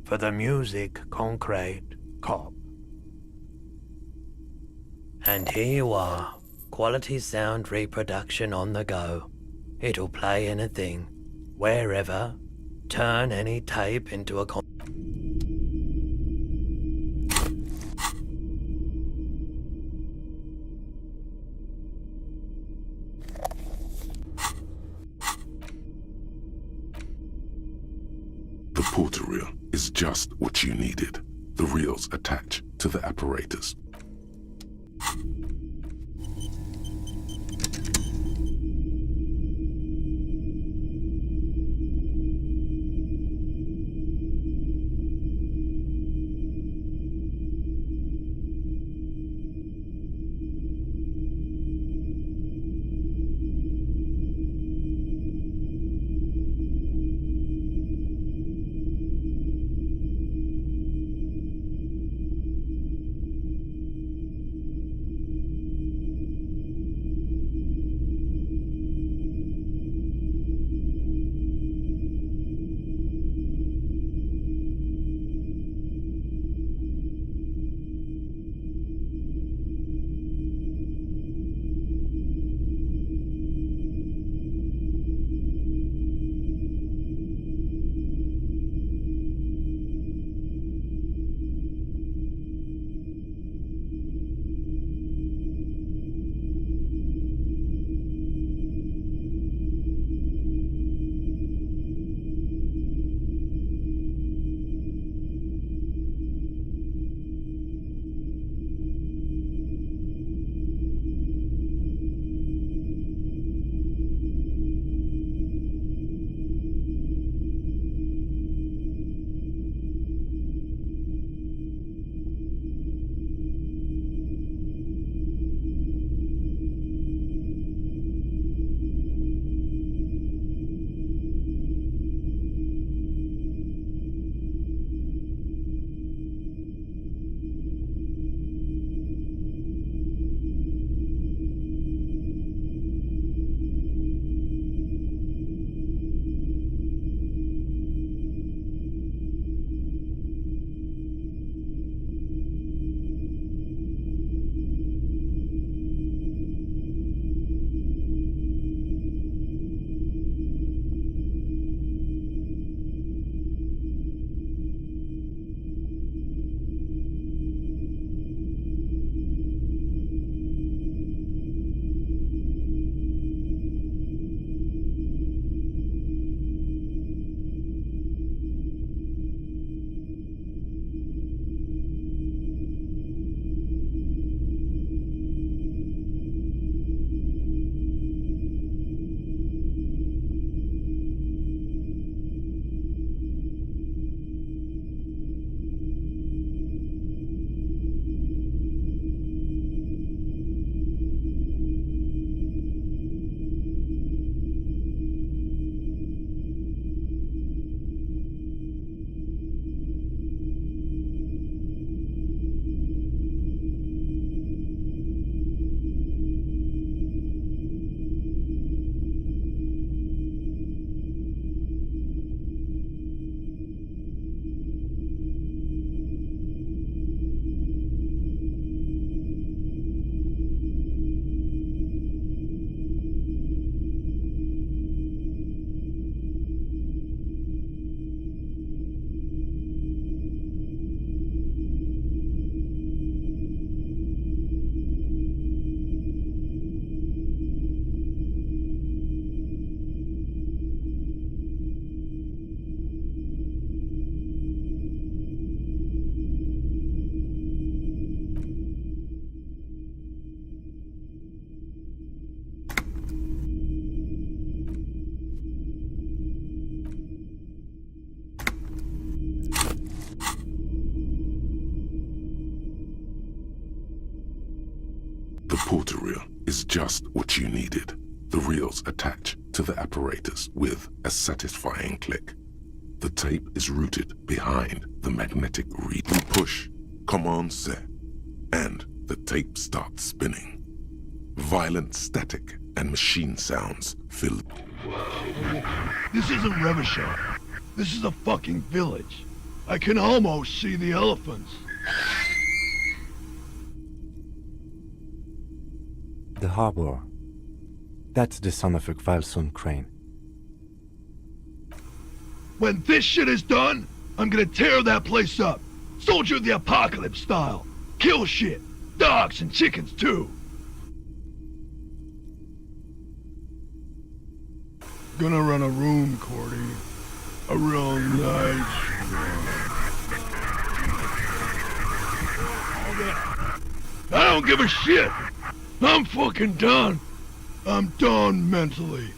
For the music, concrete, cop. And here you are, quality sound reproduction on the go. It'll play anything, wherever, turn any tape into a... The porter reel is just what you needed. The reels attach to the apparatus. porter reel is just what you needed. The reels attach to the apparatus with a satisfying click. The tape is routed behind the magnetic reed. You push Command Z, and the tape starts spinning. Violent static and machine sounds fill. This isn't Revachol. This is a fucking village. I can almost see the elephants. The harbor. That's the son of a Kvalson crane. When this shit is done, I'm gonna tear that place up. Soldier of the Apocalypse style. Kill shit. Dogs and chickens too. Gonna run a room, Cordy. A real nice room. I don't give a shit. I'm fucking done. I'm done mentally.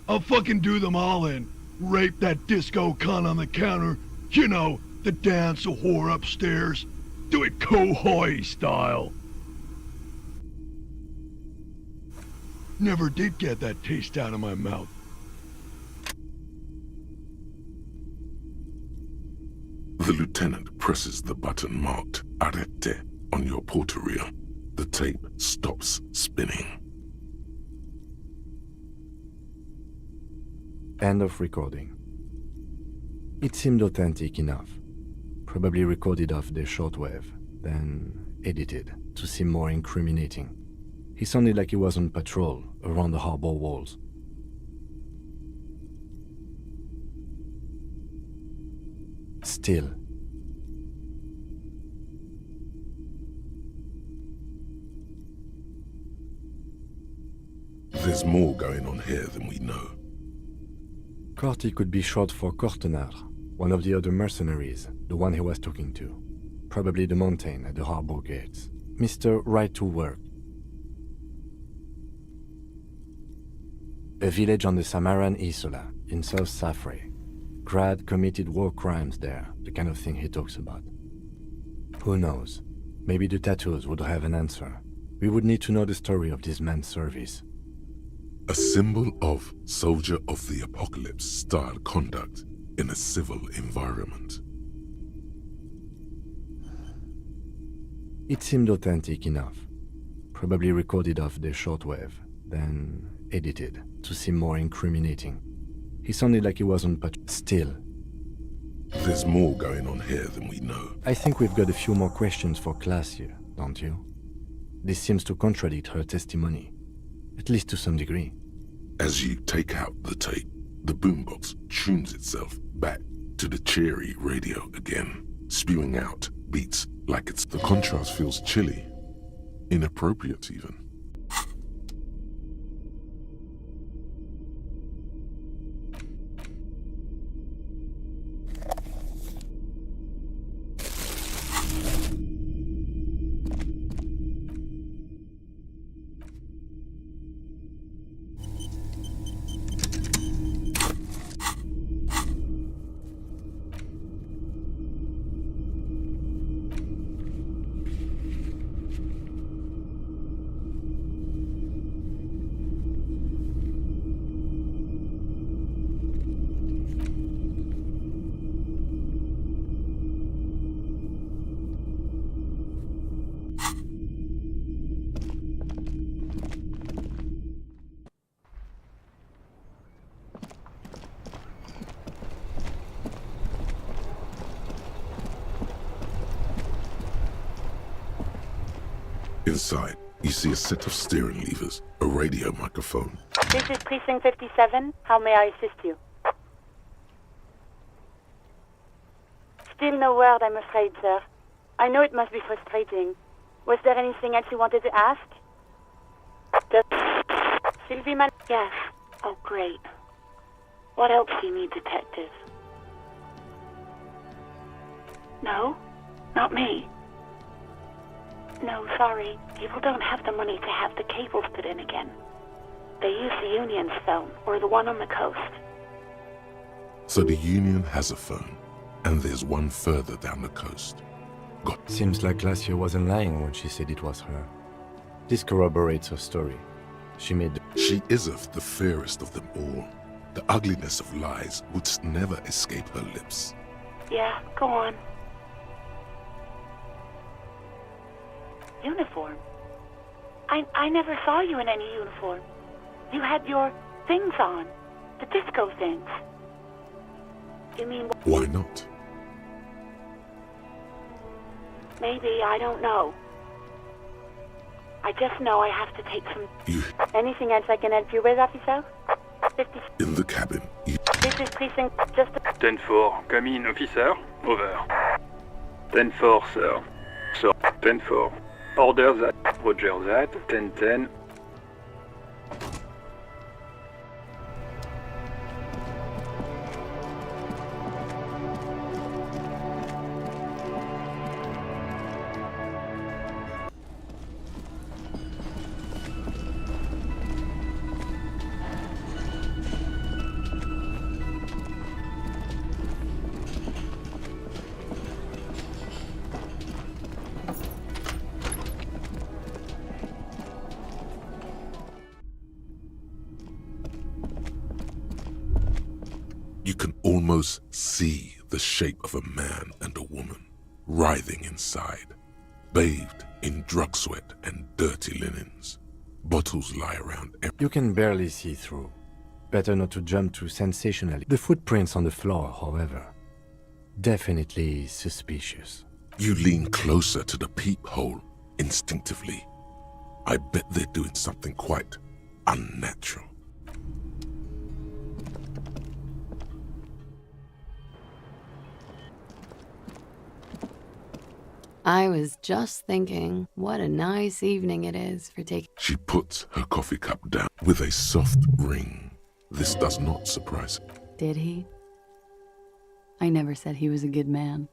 I'll fucking do them all in. Rape that disco cunt on the counter. You know, the dance a whore upstairs. Do it Kohoi style. Never did get that taste out of my mouth. The lieutenant presses the button marked Arrete on your porter reel. The tape stops spinning. End of recording. It seemed authentic enough. Probably recorded off the shortwave, then edited to seem more incriminating. He sounded like he was on patrol around the harbor walls. Still. There's more going on here than we know. Corty could be short for Cortenard, one of the other mercenaries, the one he was talking to. Probably the mountain at the harbor gates. Mr. Right to Work. A village on the Samaran Isola, in South Safre. Grad committed war crimes there, the kind of thing he talks about. Who knows? Maybe the tattoos would have an answer. We would need to know the story of this man's service. A symbol of soldier of the apocalypse style conduct in a civil environment. It seemed authentic enough. Probably recorded off the shortwave, then edited to seem more incriminating. He sounded like he was on patrol. Still. There's more going on here than we know. I think we've got a few more questions for class here, don't you? This seems to contradict her testimony, at least to some degree. As you take out the tape, the boombox tunes itself back to the cheery radio again, spewing out beats like it's... The contrast feels chilly, inappropriate even. Inside, you see a set of steering levers, a radio microphone. This is Precinct 57. How may I assist you? Still no word, I'm afraid, sir. I know it must be frustrating. Was there anything else you wanted to ask? Sylvie Man... Yes. Oh, great. What else do you need, detective? No? Not me. No, sorry. People don't have the money to have the cables put in again. They use the Union's phone, or the one on the coast. So the Union has a phone, and there's one further down the coast. Seems like Glacier wasn't lying when she said it was her. This corroborates her story. She made... She iseth the fairest of them all. The ugliness of lies would never escape her lips. Yeah, go on. Uniform? I never saw you in any uniform. You had your things on. The disco things. You mean... Why not? Maybe, I don't know. I just know I have to take some... Anything else I can help you with, officer? 50... In the cabin. This is precinct... Just... 10-4, come in, officer. Over. 10-4, sir. Sir, 10-4. Order that. Roger that. 10-10. You can almost see the shape of a man and a woman writhing inside, bathed in drug sweat and dirty linens. Bottles lie around You can barely see through. Better not to jump too sensationally. The footprints on the floor, however, definitely suspicious. You lean closer to the peephole instinctively. I bet they're doing something quite unnatural. I was just thinking, what a nice evening it is for taking... She puts her coffee cup down with a soft ring. This does not surprise me. Did he? I never said he was a good man,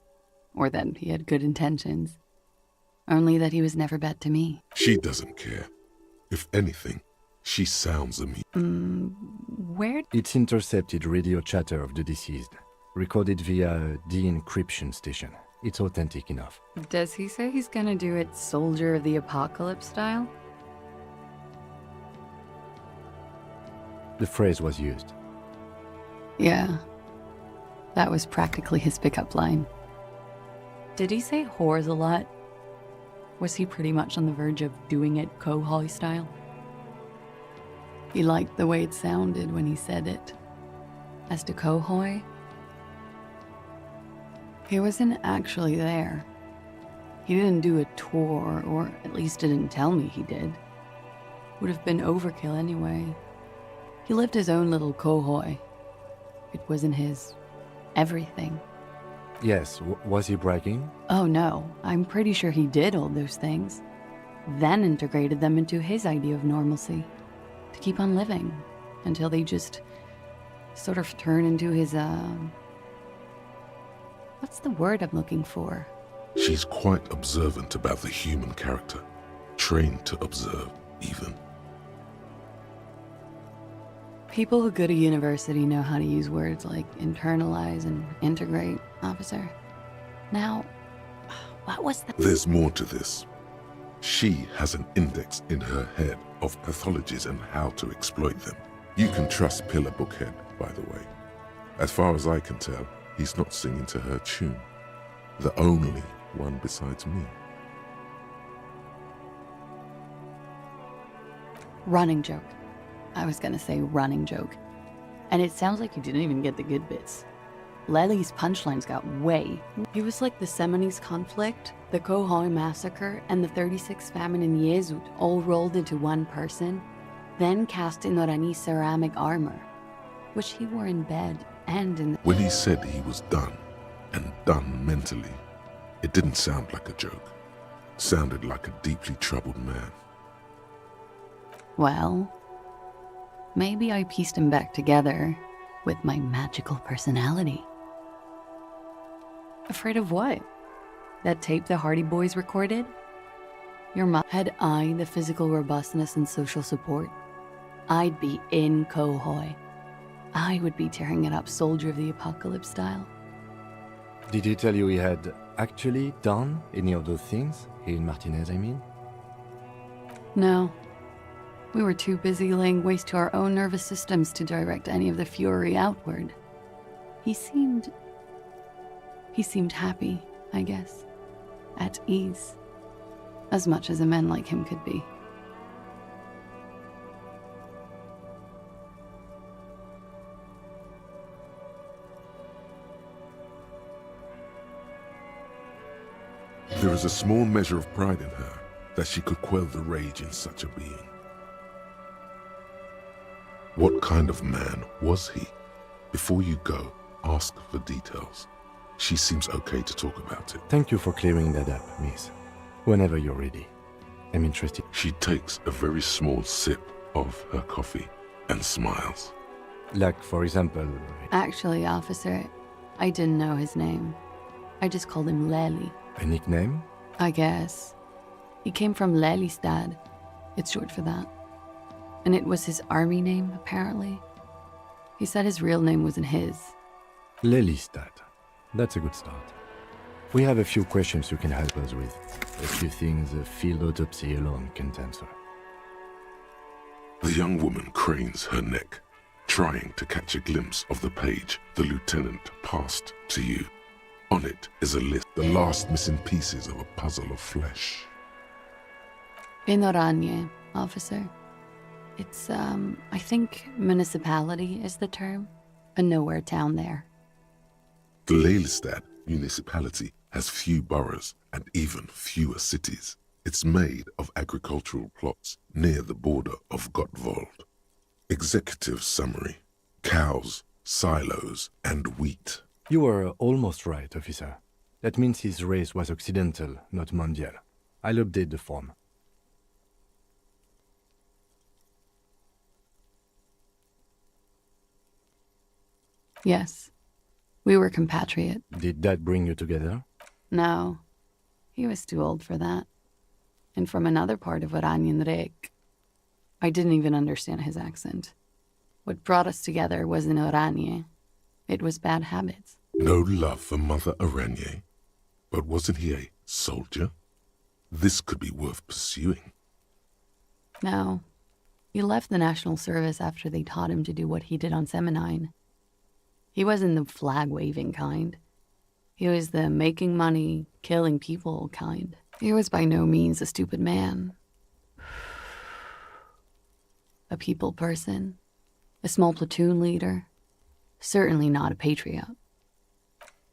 or that he had good intentions. Only that he was never bad to me. She doesn't care. If anything, she sounds amused. Where? It's intercepted radio chatter of the deceased, recorded via de-encryption station. It's authentic enough. Does he say he's gonna do it Soldier of the Apocalypse style? The phrase was used. Yeah. That was practically his pickup line. Did he say whores a lot? Was he pretty much on the verge of doing it Kohoi style? He liked the way it sounded when he said it. As to Kohoi, he wasn't actually there. He didn't do a tour, or at least didn't tell me he did. Would have been overkill anyway. He lived his own little Kohoi. It wasn't his everything. Yes, was he bragging? Oh no, I'm pretty sure he did all those things. Then integrated them into his idea of normalcy. To keep on living. Until they just sort of turn into his, what's the word I'm looking for? She's quite observant about the human character. Trained to observe, even. People who go to university know how to use words like internalize and integrate, officer. Now, what was the... There's more to this. She has an index in her head of pathologies and how to exploit them. You can trust Pillar Bookhead, by the way. As far as I can tell, he's not singing to her tune. The only one besides me. Running joke. I was gonna say running joke. And it sounds like you didn't even get the good bits. Lely's punchlines got way. He was like the Seminoles conflict, the Kohoi massacre, and the 36 famine in Yezud all rolled into one person, then cast in Orani's ceramic armor, which he wore in bed and in... When he said he was done, and done mentally, it didn't sound like a joke. Sounded like a deeply troubled man. Well, maybe I pieced him back together with my magical personality. Afraid of what? That tape the Hardy Boys recorded? Your mom had I the physical robustness and social support, I'd be in Kohoi. I would be tearing it up Soldier of the Apocalypse style. Did he tell you he had actually done any of those things? Here in Martinez, I mean? No. We were too busy laying waste to our own nervous systems to direct any of the fury outward. He seemed happy, I guess. At ease. As much as a man like him could be. There is a small measure of pride in her that she could quell the rage in such a being. What kind of man was he? Before you go, ask for details. She seems okay to talk about it. Thank you for clearing that up, miss. Whenever you're ready. I'm interested. She takes a very small sip of her coffee and smiles. Like, for example... Actually, officer, I didn't know his name. I just called him Lely. A nickname? I guess. He came from Lelystad. It's short for that. And it was his army name, apparently. He said his real name wasn't his. Lelystad. That's a good start. We have a few questions you can help us with. A few things a field autopsy alone can't answer. The young woman cranes her neck, trying to catch a glimpse of the page the lieutenant passed to you. On it is a list, the last missing pieces of a puzzle of flesh. In Oranje, officer. It's, I think municipality is the term. A nowhere town there. The Lelystad municipality has few boroughs and even fewer cities. It's made of agricultural plots near the border of Gottwald. Executive summary: cows, silos, and wheat. You were almost right, officer. That means his race was occidental, not mondial. I'll update the form. Yes. We were compatriot. Did that bring you together? No. He was too old for that. And from another part of Oranjenrek. I didn't even understand his accent. What brought us together wasn't Oranje. It was bad habits. No love for Mother Oranje. But wasn't he a soldier? This could be worth pursuing. No. He left the National Service after they taught him to do what he did on Seminine. He wasn't the flag-waving kind. He was the making money, killing people kind. He was by no means a stupid man. A people person. A small platoon leader. Certainly not a patriot.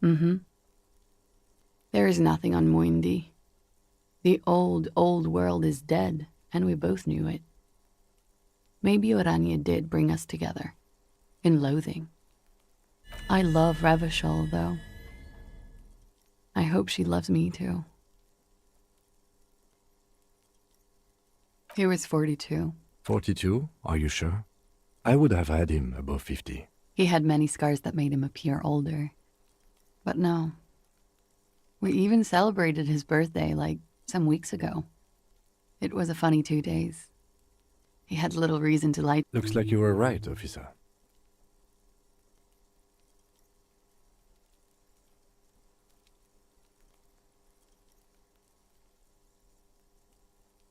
There is nothing on Muindi. The old world is dead, and we both knew it. Maybe Oranje did bring us together. In loathing. I love Revachol, though. I hope she loves me, too. He was 42. 42? Are you sure? I would have had him above 50. He had many scars that made him appear older. But no. We even celebrated his birthday, like, some weeks ago. It was a funny 2 days. He had little reason to lie. Looks like you were right, officer.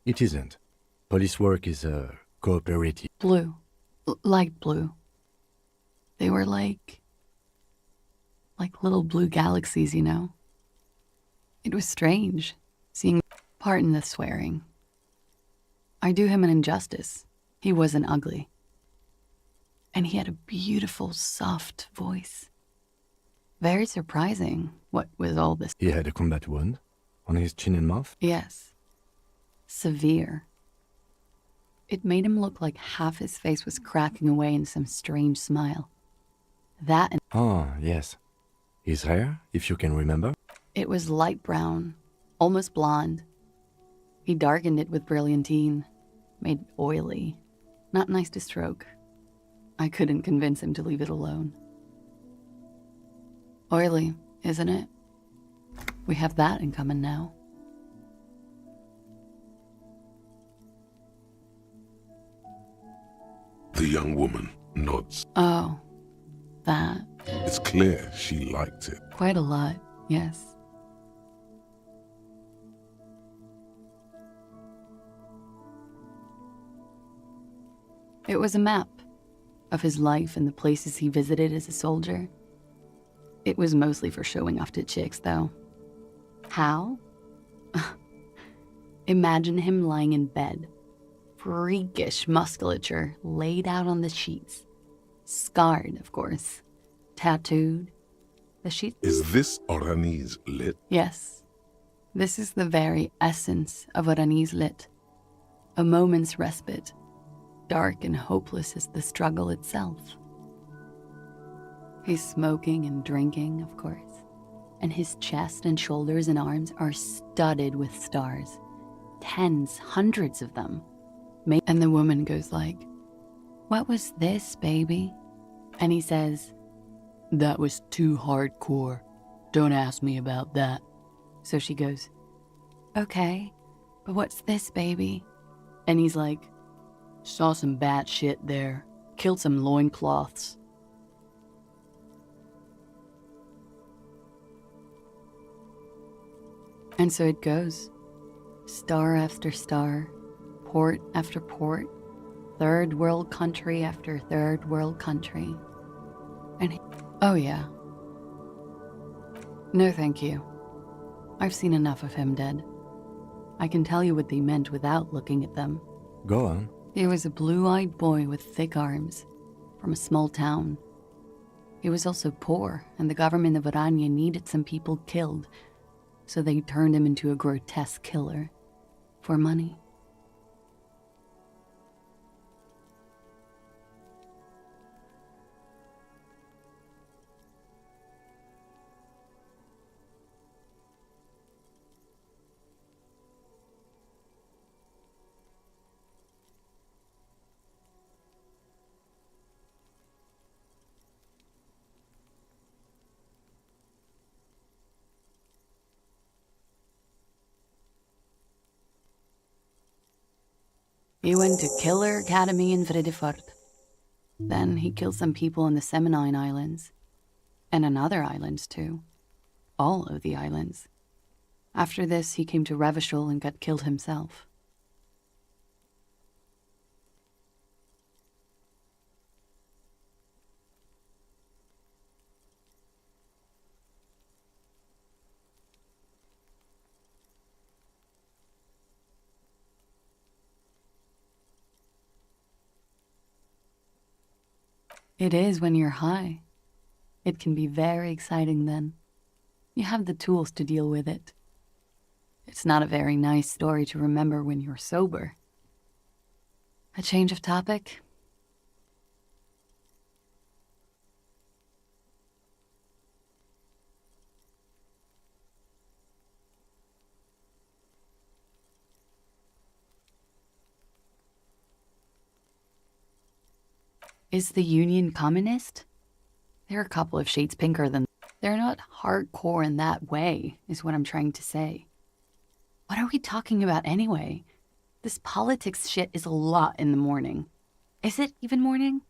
It isn't. Police work is cooperative. Blue. Light blue. They were like little blue galaxies, you know? It was strange, seeing... Pardon the swearing. I do him an injustice. He wasn't ugly. And he had a beautiful, soft voice. Very surprising, what with all this... He had a combat wound on his chin and mouth? Yes. Severe. It made him look like half his face was cracking away in some strange smile. That and... Ah, yes. His hair, if you can remember? It was light brown, almost blonde. He darkened it with brilliantine, made oily. Not nice to stroke. I couldn't convince him to leave it alone. Oily, isn't it? We have that in common now. The young woman nods. Oh, that. It's clear she liked it. Quite a lot, yes. It was a map of his life and the places he visited as a soldier. It was mostly for showing off to chicks, though. How? Imagine him lying in bed, freakish musculature laid out on the sheets. Scarred, of course. Tattooed. The sheets. Is this Orani's lit? Yes. This is the very essence of Orani's lit. A moment's respite, dark and hopeless as the struggle itself. He's smoking and drinking, of course, and his chest and shoulders and arms are studded with stars. Tens, hundreds of them. And the woman goes like, "What was this, baby?" And he says, "That was too hardcore. Don't ask me about that." So she goes, "Okay, but what's this, baby?" And he's like, "Saw some bat shit there. Killed some loincloths." And so it goes. Star after star, port after port, third world country after third world country. And oh yeah. No thank you. I've seen enough of him dead. I can tell you what they meant without looking at them. Go on. He was a blue-eyed boy with thick arms, from a small town. He was also poor, and the government of Orania needed some people killed, so they turned him into a grotesque killer. For money. He went to Killer Academy in Vredefort. Then he killed some people in the Seminine Islands. And on other islands, too. All of the islands. After this, he came to Revachol and got killed himself. It is when you're high. It can be very exciting then. You have the tools to deal with it. It's not a very nice story to remember when you're sober. A change of topic? Is the Union communist? They're a couple of shades pinker than... They're not hardcore in that way, is what I'm trying to say. What are we talking about anyway? This politics shit is a lot in the morning. Is it even morning?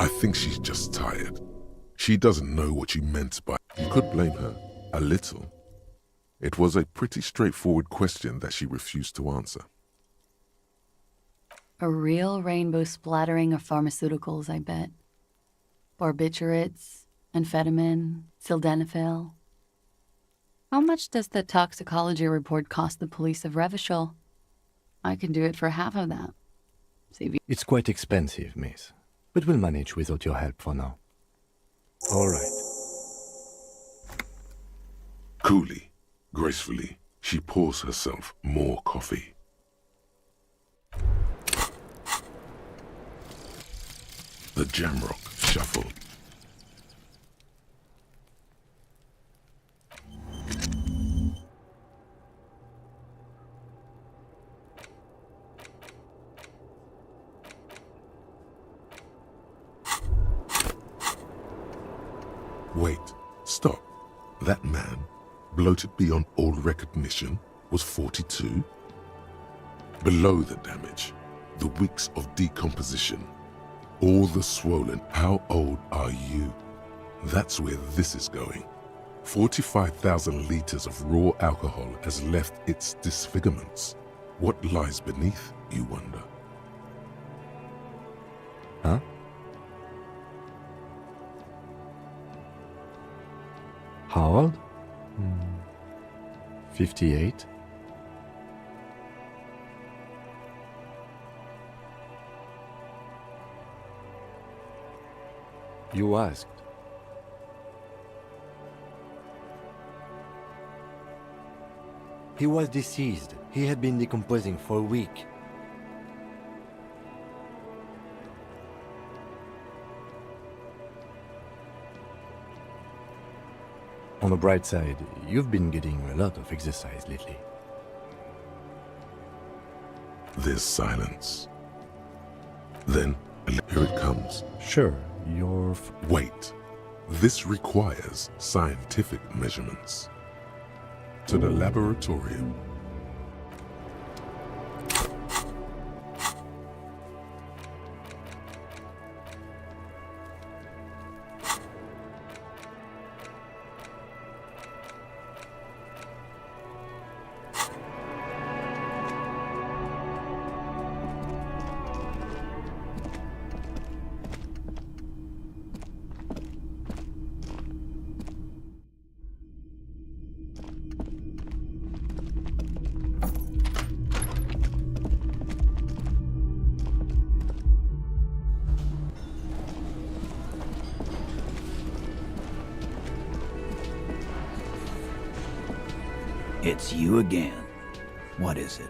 I think she's just tired. She doesn't know what you meant by... You could blame her, a little. It was a pretty straightforward question that she refused to answer. A real rainbow splattering of pharmaceuticals, I bet. Barbiturates, amphetamine, sildenafil. How much does the toxicology report cost the police of Revachol? I can do it for half of that. It's quite expensive, miss. But we'll manage without your help for now. All right. Coolly, gracefully, she pours herself more coffee. The Jamrock shuffle. Wait, stop. That man, bloated beyond all recognition, was 42? Below the damage, the weeks of decomposition, all the swollen. How old are you? That's where this is going. 45,000 liters of raw alcohol has left its disfigurements. What lies beneath, you wonder? Huh? How old? 58. You asked. He was deceased. He had been decomposing for a week. On the bright side, you've been getting a lot of exercise lately. There's silence. Then, here it comes. Sure, you're... Wait. This requires scientific measurements. To the laboratorium. It's you again. What is it?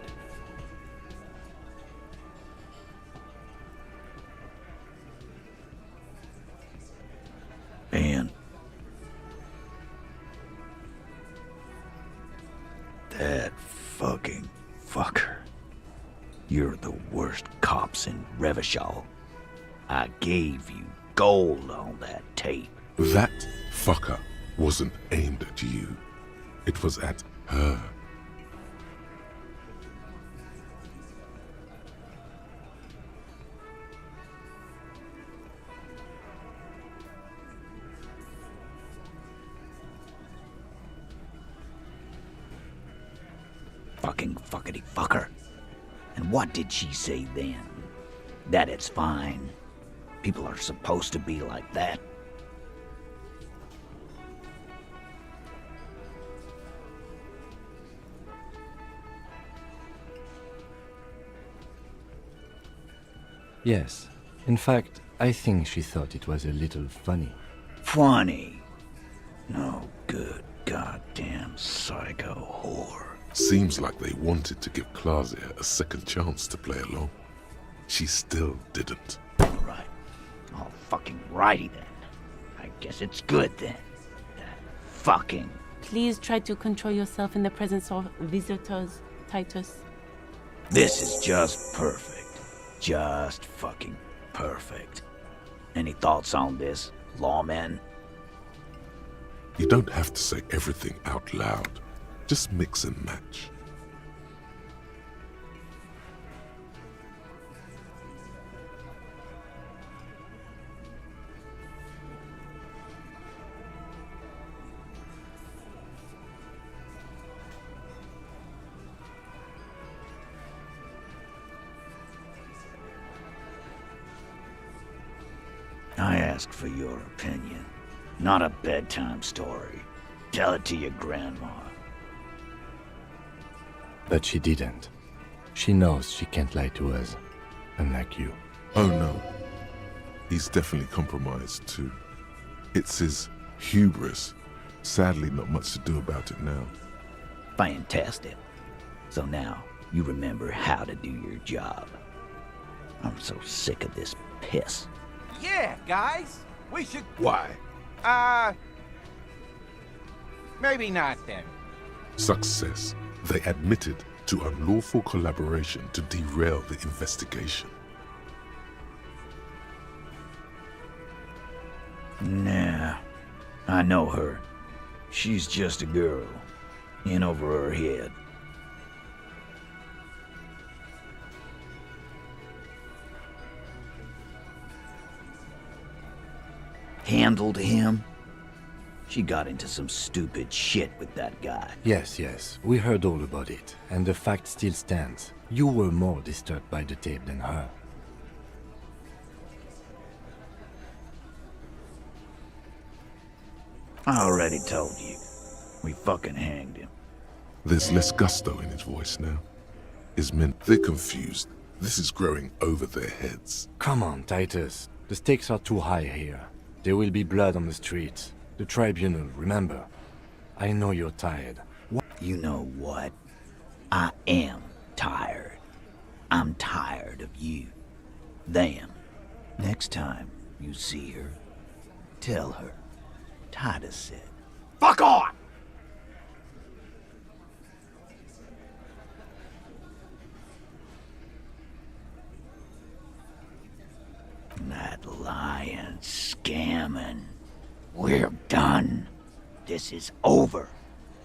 Ben. That fucking fucker. You're the worst cops in Revachol. I gave you gold on that tape. That fucker wasn't aimed at you. It was at her. Fucking fuckity fucker. And what did she say then? That it's fine. People are supposed to be like that. Yes. In fact, I think she thought it was a little funny. Funny? No good goddamn psycho whore. Seems like they wanted to give Claudia a second chance to play along. She still didn't. Right. All fucking righty then. I guess it's good then. That fucking... Please try to control yourself in the presence of visitors, Titus. This is just perfect. Just fucking perfect. Any thoughts on this, lawman? You don't have to say everything out loud. Just mix and match. I ask for your opinion, not a bedtime story. Tell it to your grandma. But she didn't. She knows she can't lie to us, unlike you. Oh no. He's definitely compromised too. It's his hubris. Sadly, not much to do about it now. Fantastic. So now, you remember how to do your job. I'm so sick of this piss. Yeah, guys, we should... Why? Maybe not then. Success. They admitted to unlawful collaboration to derail the investigation. Nah, I know her. She's just a girl. In over her head. handled him? She got into some stupid shit with that guy. Yes, we heard all about it, and the fact still stands. You were more disturbed by the tape than her. I already told you. We fucking hanged him. There's less gusto in his voice now. His men, they're confused. This is growing over their heads. Come on, Titus. The stakes are too high here. There will be blood on the streets. The tribunal, remember. I know you're tired. You know what? I am tired. I'm tired of you. Them. Next time you see her, tell her Titus said, "Fuck on!" That lying, scamming. We're done. This is over.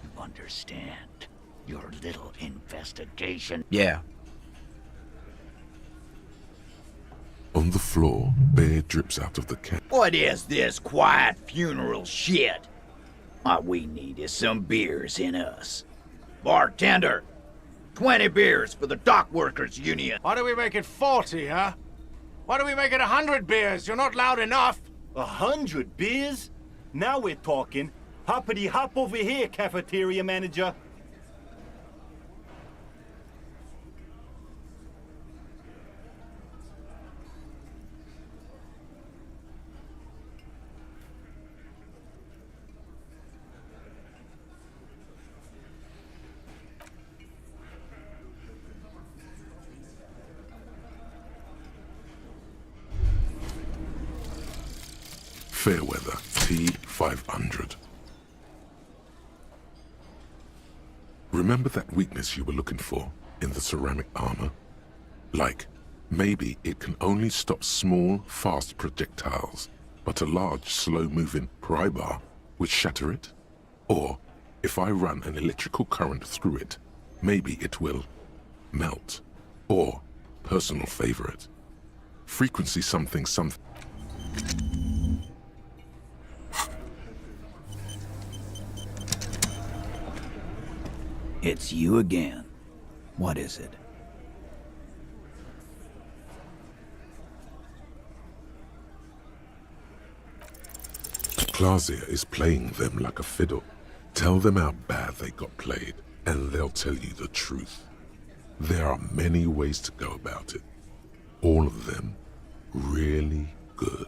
You understand? Your little investigation. Yeah. On the floor, beer drips out of the can. What is this quiet funeral shit? What we need is some beers in us. Bartender, 20 beers for the Dock Workers Union. Why do we make it 40, huh? Why do we make it 100 beers? You're not loud enough. 100 beers? Now we're talking. Hoppity hop over here, cafeteria manager. Fairweather T500. Remember that weakness you were looking for in the ceramic armor? Like, maybe it can only stop small, fast projectiles, but a large, slow-moving pry bar would shatter it? Or, if I run an electrical current through it, maybe it will melt. Or, personal favorite, frequency something something. It's you again. What is it? Clausia is playing them like a fiddle. Tell them how bad they got played, and they'll tell you the truth. There are many ways to go about it. All of them really good.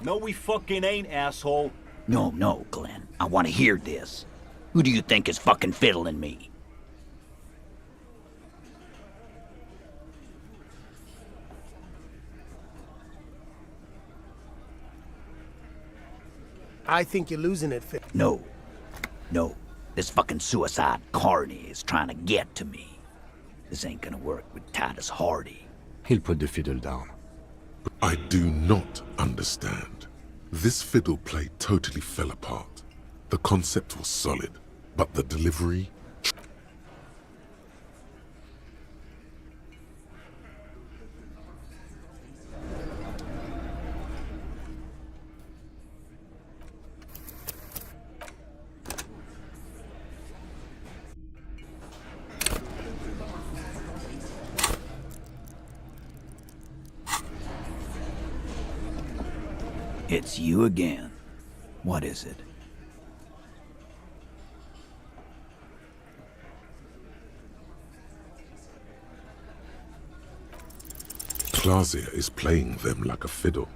No, we fucking ain't, asshole. No, Glenn. I want to hear this. Who do you think is fucking fiddling me? I think you're losing it, Phil. No. This fucking suicide carny is trying to get to me. This ain't gonna work with Titus Hardy. He'll put the fiddle down. I do not understand. This fiddle play totally fell apart. The concept was solid, but the delivery... It's you again. What is it? Clausia is playing them like a fiddle.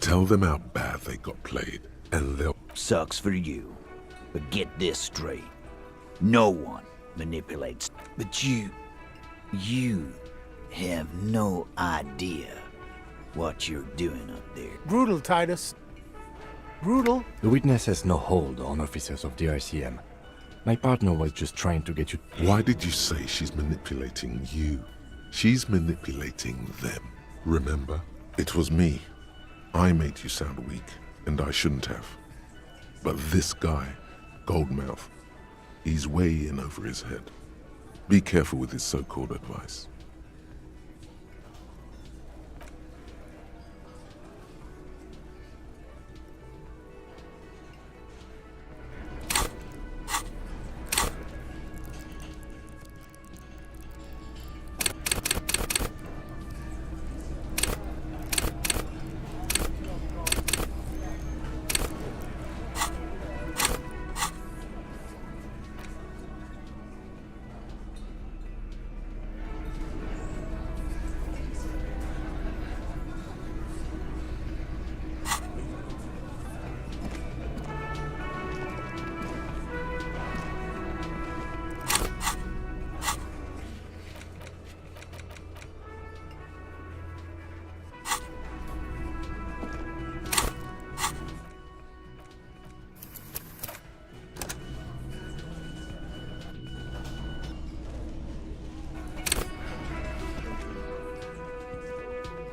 Tell them how bad they got played, and they'll... Sucks for you. But get this straight. No one manipulates. But you have no idea what you're doing up there. Brutal, Titus. Brutal. The witness has no hold on officers of the RCM. My partner was just trying to get you... Why did you say she's manipulating you? She's manipulating them. Remember? It was me. I made you sound weak, and I shouldn't have. But this guy, Goldmouth, he's way in over his head. Be careful with his so-called advice.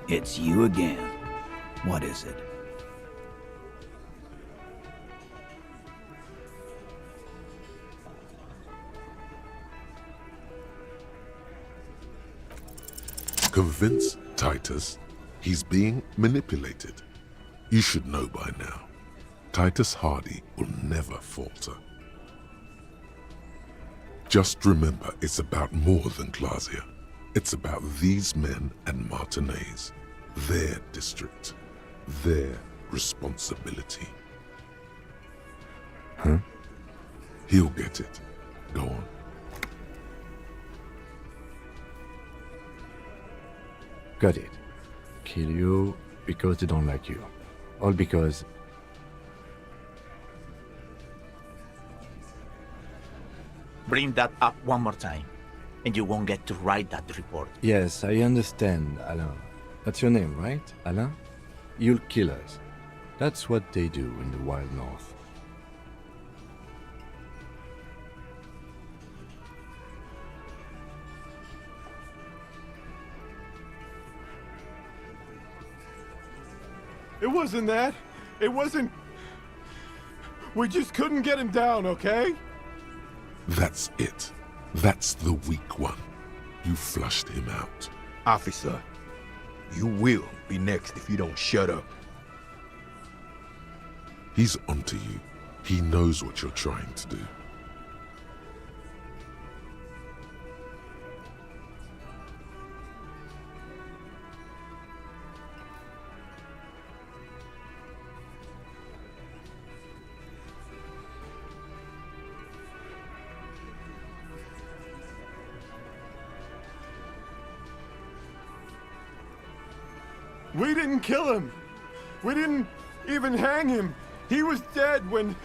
It's you again. What is it? Convince Titus he's being manipulated. You should know by now. Titus Hardy will never falter. Just remember, it's about more than Glacia. It's about these men and Martinez, their district, their responsibility. Huh? He'll get it. Go on. Got it. Kill you because they don't like you. All because... Bring that up one more time, and you won't get to write that report. Yes, I understand, Alain. That's your name, right, Alain? You'll kill us. That's what they do in the Wild North. It wasn't that. It wasn't... We just couldn't get him down, okay? That's it. That's the weak one. You flushed him out. Officer, you will be next if you don't shut up. He's onto you. He knows what you're trying to do. We didn't kill him. We didn't even hang him. He was dead when...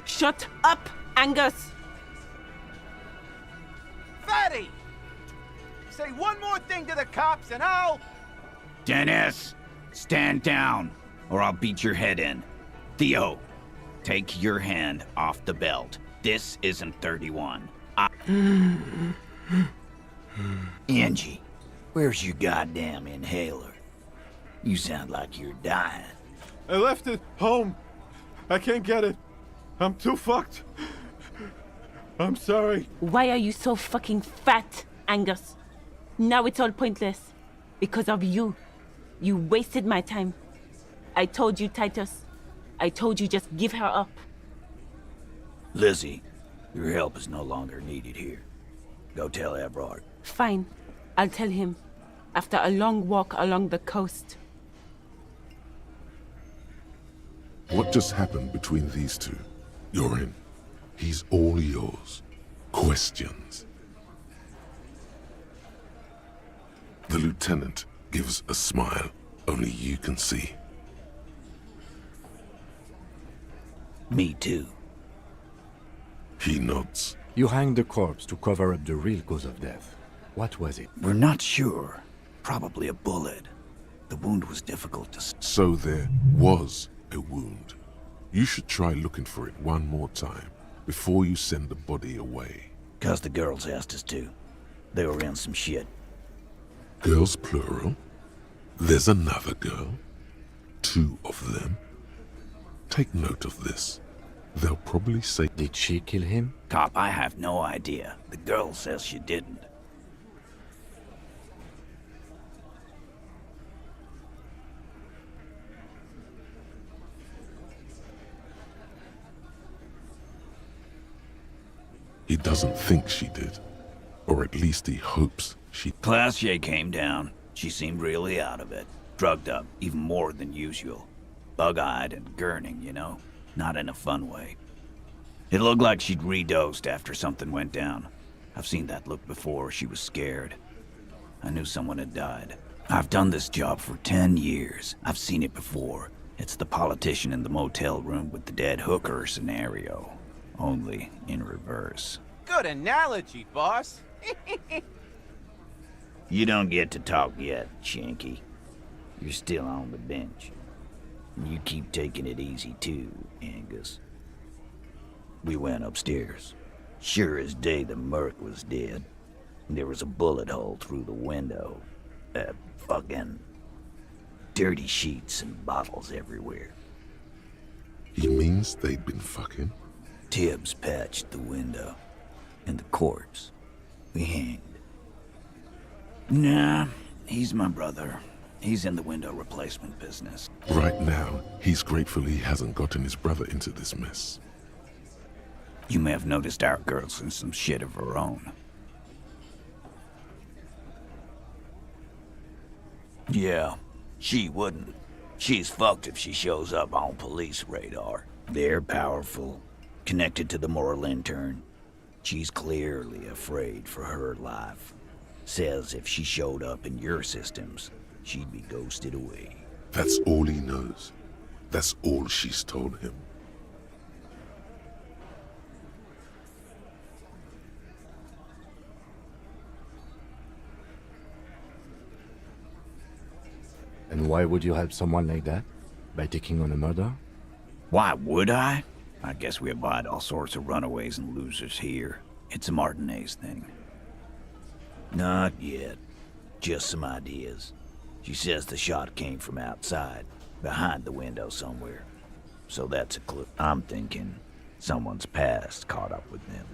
Shut up, Angus! Fatty! Say one more thing to the cops and I'll... Dennis, stand down, or I'll beat your head in. Theo, take your hand off the belt. This isn't 31. Angie, where's your goddamn inhaler? You sound like you're dying. I left it home. I can't get it. I'm too fucked. I'm sorry. Why are you so fucking fat, Angus? Now it's all pointless. Because of you. You wasted my time. I told you, Titus. I told you just give her up. Lizzie, your help is no longer needed here. Go tell Evrard. Fine. I'll tell him. After a long walk along the coast. What just happened between these two? You're in. He's all yours. Questions. The lieutenant gives a smile only you can see. Me too. He nods. You hanged the corpse to cover up the real cause of death. What was it? We're not sure. Probably a bullet. The wound was difficult to... So there was a wound. You should try looking for it one more time before you send the body away. 'Cause the girls asked us to. They were in some shit. Girls plural? There's another girl? 2 of them? Take note of this. They'll probably say, Did she kill him? Cop, I have no idea. The girl says she didn't. he doesn't think she did. Or at least he hopes she... Classier came down. She seemed really out of it. Drugged up, even more than usual. Bug-eyed and gurning, you know? Not in a fun way. It looked like she'd redosed after something went down. I've seen that look before. She was scared. I knew someone had died. I've done this job for 10 years. I've seen it before. It's the politician in the motel room with the dead hooker scenario. Only in reverse. Good analogy, boss. You don't get to talk yet, Shanky. You're still on the bench. You keep taking it easy too, Angus. We went upstairs. Sure as day the merc was dead. There was a bullet hole through the window. Fucking dirty sheets and bottles everywhere. He means they'd been fucking? Tibbs patched the window. And the corpse. We hanged. Nah, he's my brother. He's in the window replacement business. Right now, he's grateful he hasn't gotten his brother into this mess. You may have noticed our girl's in some shit of her own. Yeah, she wouldn't. She's fucked if she shows up on police radar. They're powerful, connected to the moral intern. She's clearly afraid for her life. Says if she showed up in your systems, she'd be ghosted away. That's all he knows. That's all she's told him. And why would you help someone like that? By taking on a murder? Why would I? I guess we abide all sorts of runaways and losers here. It's a Martinez thing. Not yet. Just some ideas. She says the shot came from outside, behind the window somewhere. So that's a clue. I'm thinking someone's past caught up with them.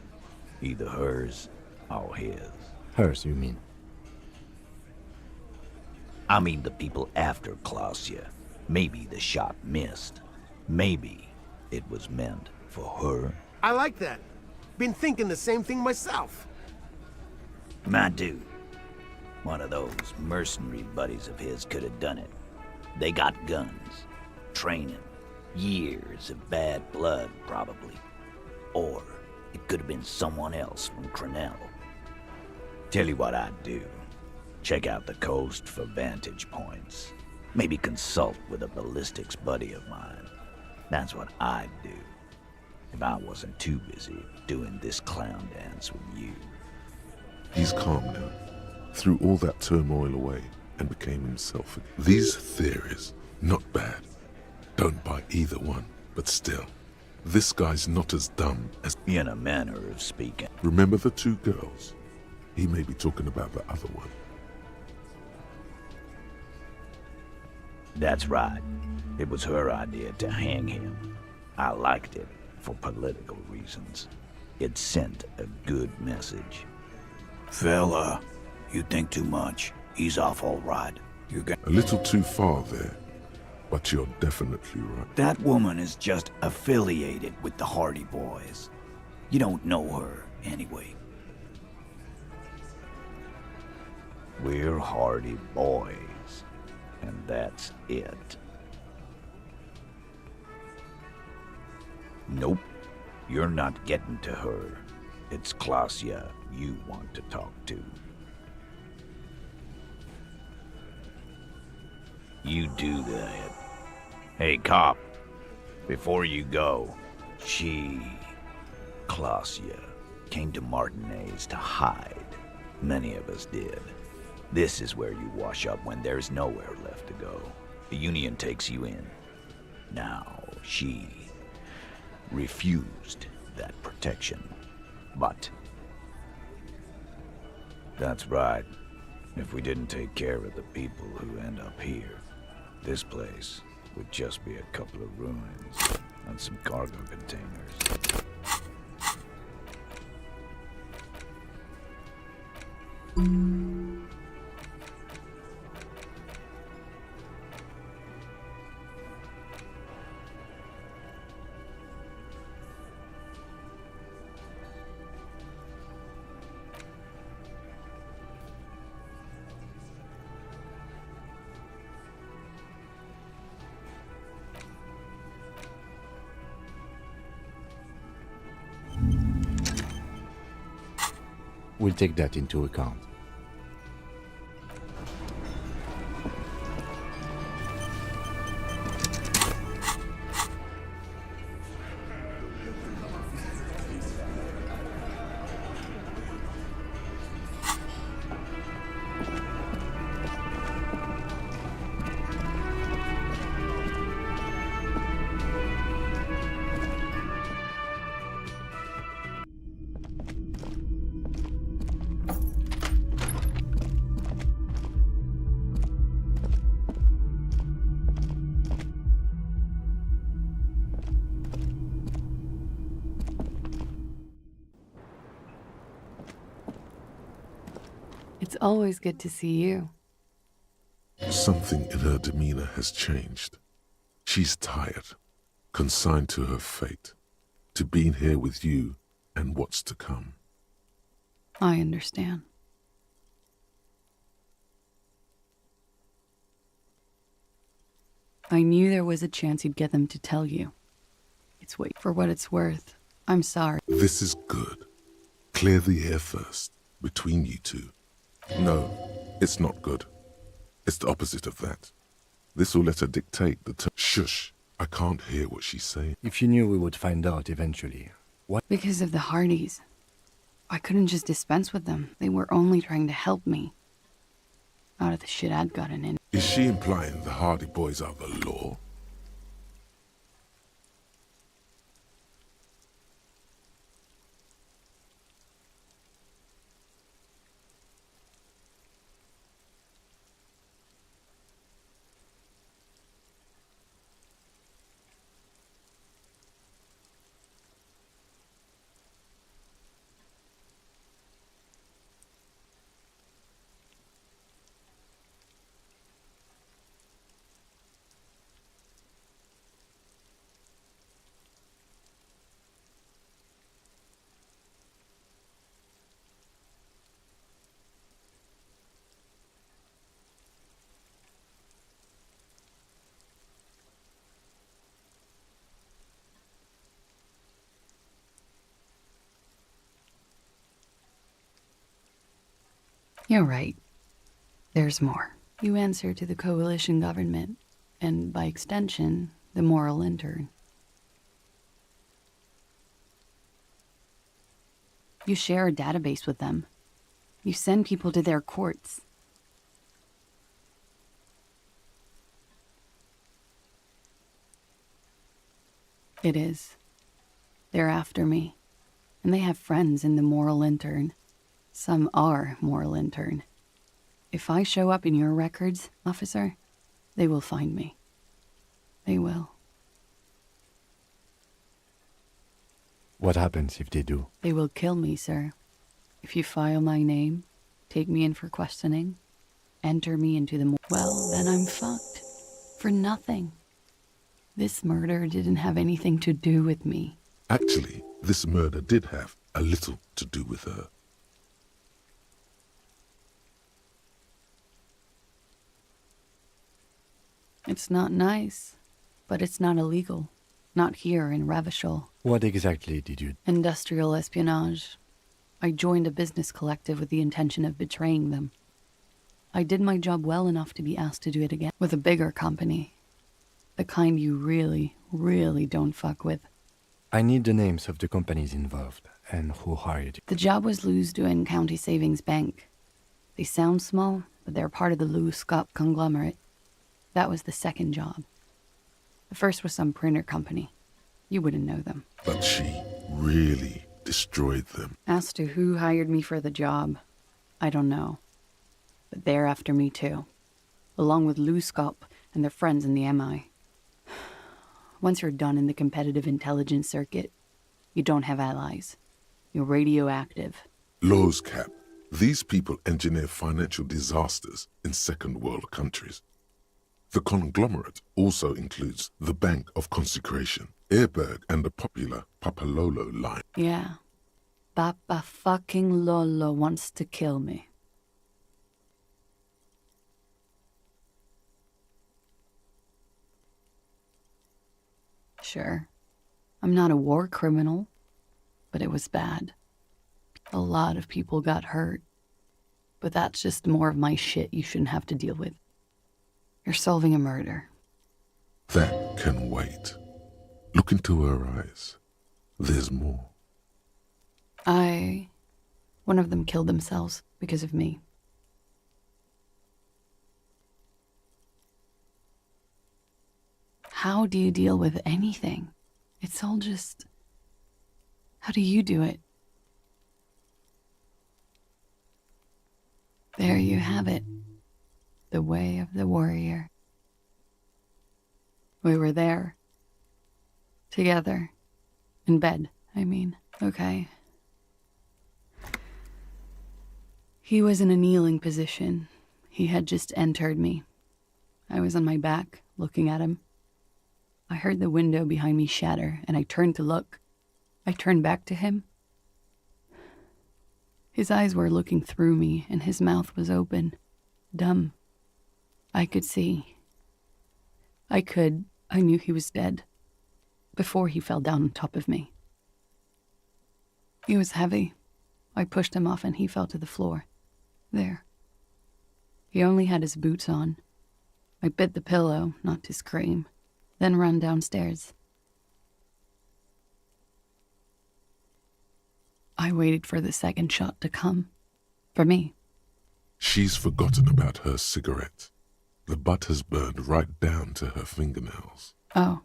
Either hers or his. Hers, you mean? I mean the people after Clausia. Maybe the shot missed. Maybe it was meant for her. I like that. Been thinking the same thing myself. My dude. One of those mercenary buddies of his could have done it. They got guns, training, years of bad blood, probably. Or it could have been someone else from Crenell. Tell you what I'd do. Check out the coast for vantage points. Maybe consult with a ballistics buddy of mine. That's what I'd do. If I wasn't too busy doing this clown dance with you. He's calm now. Threw all that turmoil away and became himself. These theories, not bad. Don't buy either one, but still, this guy's not as dumb as... In a manner of speaking. Remember the two girls? He may be talking about the other one. That's right. It was her idea to hang him. I liked it for political reasons. It sent a good message. Fella, you think too much. He's off all right. A little too far there, but you're definitely right. That woman is just affiliated with the Hardy Boys. You don't know her anyway. We're Hardy Boys, and that's it. Nope, you're not getting to her. It's Clausia you want to talk to. You do that. Hey, cop, before you go, Clausia, came to Martinez to hide. Many of us did. This is where you wash up when there's nowhere left to go. The Union takes you in. Now, she refused that protection. But that's right. If we didn't take care of the people who end up here, this place would just be a couple of ruins. on some cargo containers. We'll take that into account. It's always good to see you. Something in her demeanor has changed. She's tired, consigned to her fate, to being here with you and what's to come. I understand. I knew there was a chance you'd get them to tell you. It's wait for what it's worth. I'm sorry. This is good. Clear the air first, between you two. No, it's not good. It's the opposite of that. This will let her dictate the term. Shush, I can't hear what she's saying. If you knew we would find out eventually, what? Because of the Hardys. I couldn't just dispense with them. They were only trying to help me. Out of the shit I'd gotten in. Is she implying the Hardy Boys are the law? You're right. There's more. You answer to the coalition government, and by extension, the moral intern. You share a database with them. You send people to their courts. It is. They're after me, and they have friends in the moral intern. Some are moral intern. If I show up in your records, officer, they will find me. They will. What happens if they do? They will kill me, sir. If you file my name, take me in for questioning, enter me into the well, then I'm fucked. For nothing. This murder didn't have anything to do with me. Actually, this murder did have a little to do with her. It's not nice, but it's not illegal. Not here in Ravishal. What exactly did you... Industrial espionage. I joined a business collective with the intention of betraying them. I did my job well enough to be asked to do it again with a bigger company. The kind you really, really don't fuck with. I need the names of the companies involved and who hired you. The job was Lou's County Savings Bank. They sound small, but they're part of the Lou Scott conglomerate. That was the second job. The first was some printer company. You wouldn't know them. But she really destroyed them. As to who hired me for the job, I don't know. But they're after me too. Along with Lou Scott and their friends in the MI. Once you're done in the competitive intelligence circuit, you don't have allies. You're radioactive. Laws Cap. These people engineer financial disasters in second world countries. The conglomerate also includes the Bank of Consecration, Airberg, and the popular Papalolo line. Yeah. Papa fucking Lolo wants to kill me. Sure, I'm not a war criminal, but it was bad. A lot of people got hurt. But that's just more of my shit you shouldn't have to deal with. You're solving a murder. That can wait. Look into her eyes. There's more. One of them killed themselves because of me. How do you deal with anything? It's all just... How do you do it? There you have it. The way of the warrior. We were there. Together. In bed, I mean. Okay. He was in a kneeling position. He had just entered me. I was on my back, looking at him. I heard the window behind me shatter, and I turned to look. I turned back to him. His eyes were looking through me, and his mouth was open. Dumb. I could see. I knew he was dead. Before he fell down on top of me. He was heavy. I pushed him off and he fell to the floor. There. He only had his boots on. I bit the pillow, not to scream, then ran downstairs. I waited for the second shot to come. For me. She's forgotten about her cigarette. The butt has burned right down to her fingernails. Oh.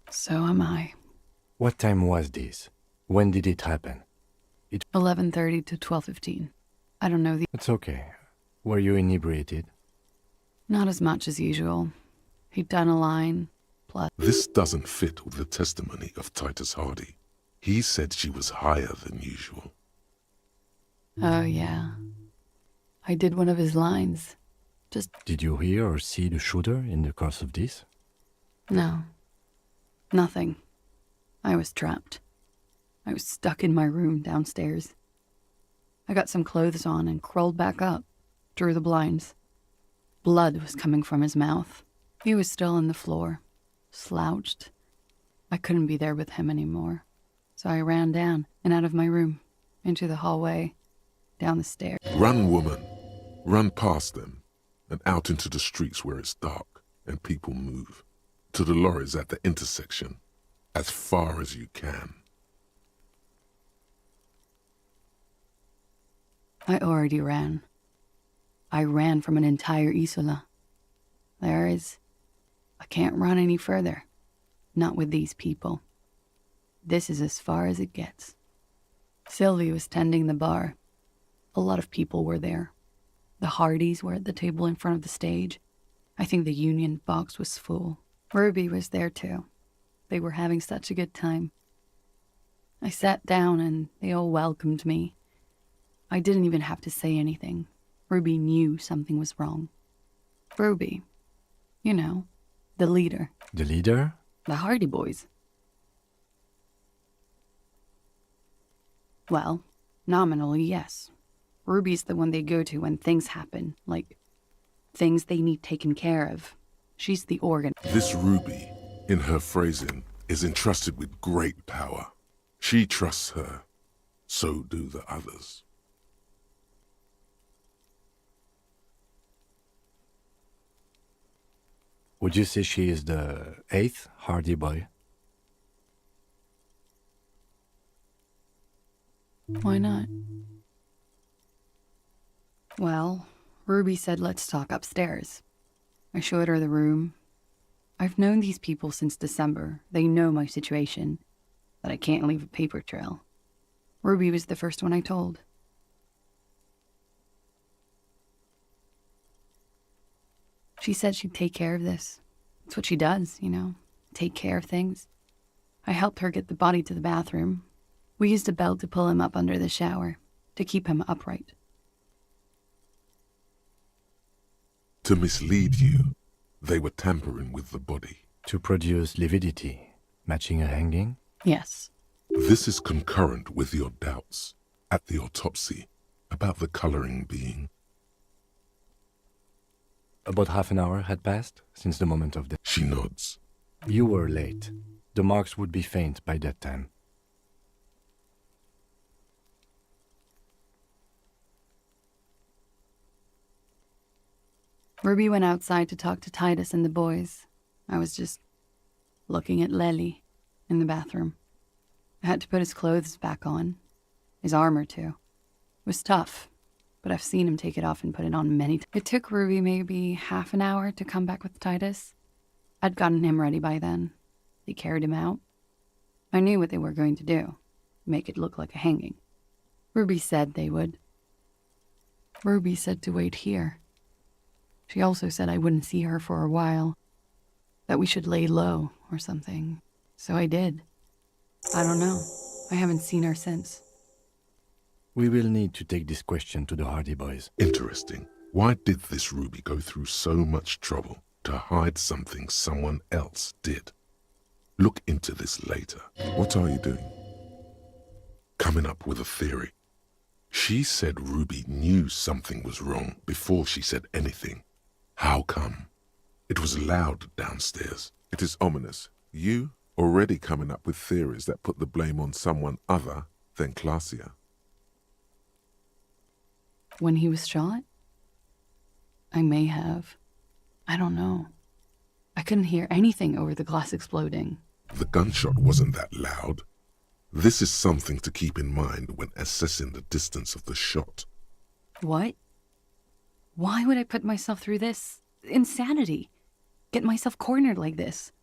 So am I. What time was this? When did it happen? 11:30 to 12:15. I don't know the... It's okay. Were you inebriated? Not as much as usual. He'd done a line, plus... This doesn't fit with the testimony of Titus Hardy. He said she was higher than usual. Oh, yeah. I did one of his lines. Just... Did you hear or see the shooter in the course of this? No. Nothing. I was trapped. I was stuck in my room downstairs. I got some clothes on and crawled back up, drew the blinds. Blood was coming from his mouth. He was still on the floor, slouched. I couldn't be there with him anymore. So I ran down and out of my room, into the hallway, down the stairs. Run, woman. Run past them and out into the streets where it's dark and people move. To the lorries at the intersection, as far as you can. I already ran. I ran from an entire Isola. I can't run any further. Not with these people. This is as far as it gets. Sylvie was tending the bar. A lot of people were there. The Hardys were at the table in front of the stage. I think the Union box was full. Ruby was there too. They were having such a good time. I sat down and they all welcomed me. I didn't even have to say anything. Ruby knew something was wrong. Ruby. You know, the leader. The leader? The Hardy Boys. Well, nominally, yes. Ruby's the one they go to when things happen, like things they need taken care of. She's the organ. This Ruby, in her phrasing, is entrusted with great power. She trusts her. So do the others. Would you say she is the 8th Hardy Boy? Why not? Well, Ruby said let's talk upstairs. I showed her the room. I've known these people since December. They know my situation, that I can't leave a paper trail. Ruby was the first one I told. She said she'd take care of this. It's what she does, you know, take care of things. I helped her get the body to the bathroom. We used a belt to pull him up under the shower, to keep him upright. To mislead you, they were tampering with the body. To produce lividity, matching a hanging? Yes. This is concurrent with your doubts at the autopsy about the coloring being. About half an hour had passed since the moment of death. She nods. You were late. The marks would be faint by that time. Ruby went outside to talk to Titus and the boys. I was just looking at Lely in the bathroom. I had to put his clothes back on. His armor, too. It was tough, but I've seen him take it off and put it on many times. It took Ruby maybe half an hour to come back with Titus. I'd gotten him ready by then. They carried him out. I knew what they were going to do. Make it look like a hanging. Ruby said they would. Ruby said to wait here. She also said I wouldn't see her for a while. That we should lay low or something. So I did. I don't know. I haven't seen her since. We will need to take this question to the Hardy Boys. Interesting. Why did this Ruby go through so much trouble to hide something someone else did? Look into this later. What are you doing? Coming up with a theory. She said Ruby knew something was wrong before she said anything. How come? It was loud downstairs. It is ominous. You already coming up with theories that put the blame on someone other than Clausia. When he was shot? I may have. I don't know. I couldn't hear anything over the glass exploding. The gunshot wasn't that loud. This is something to keep in mind when assessing the distance of the shot. What? Why would I put myself through this? Insanity. Get myself cornered like this.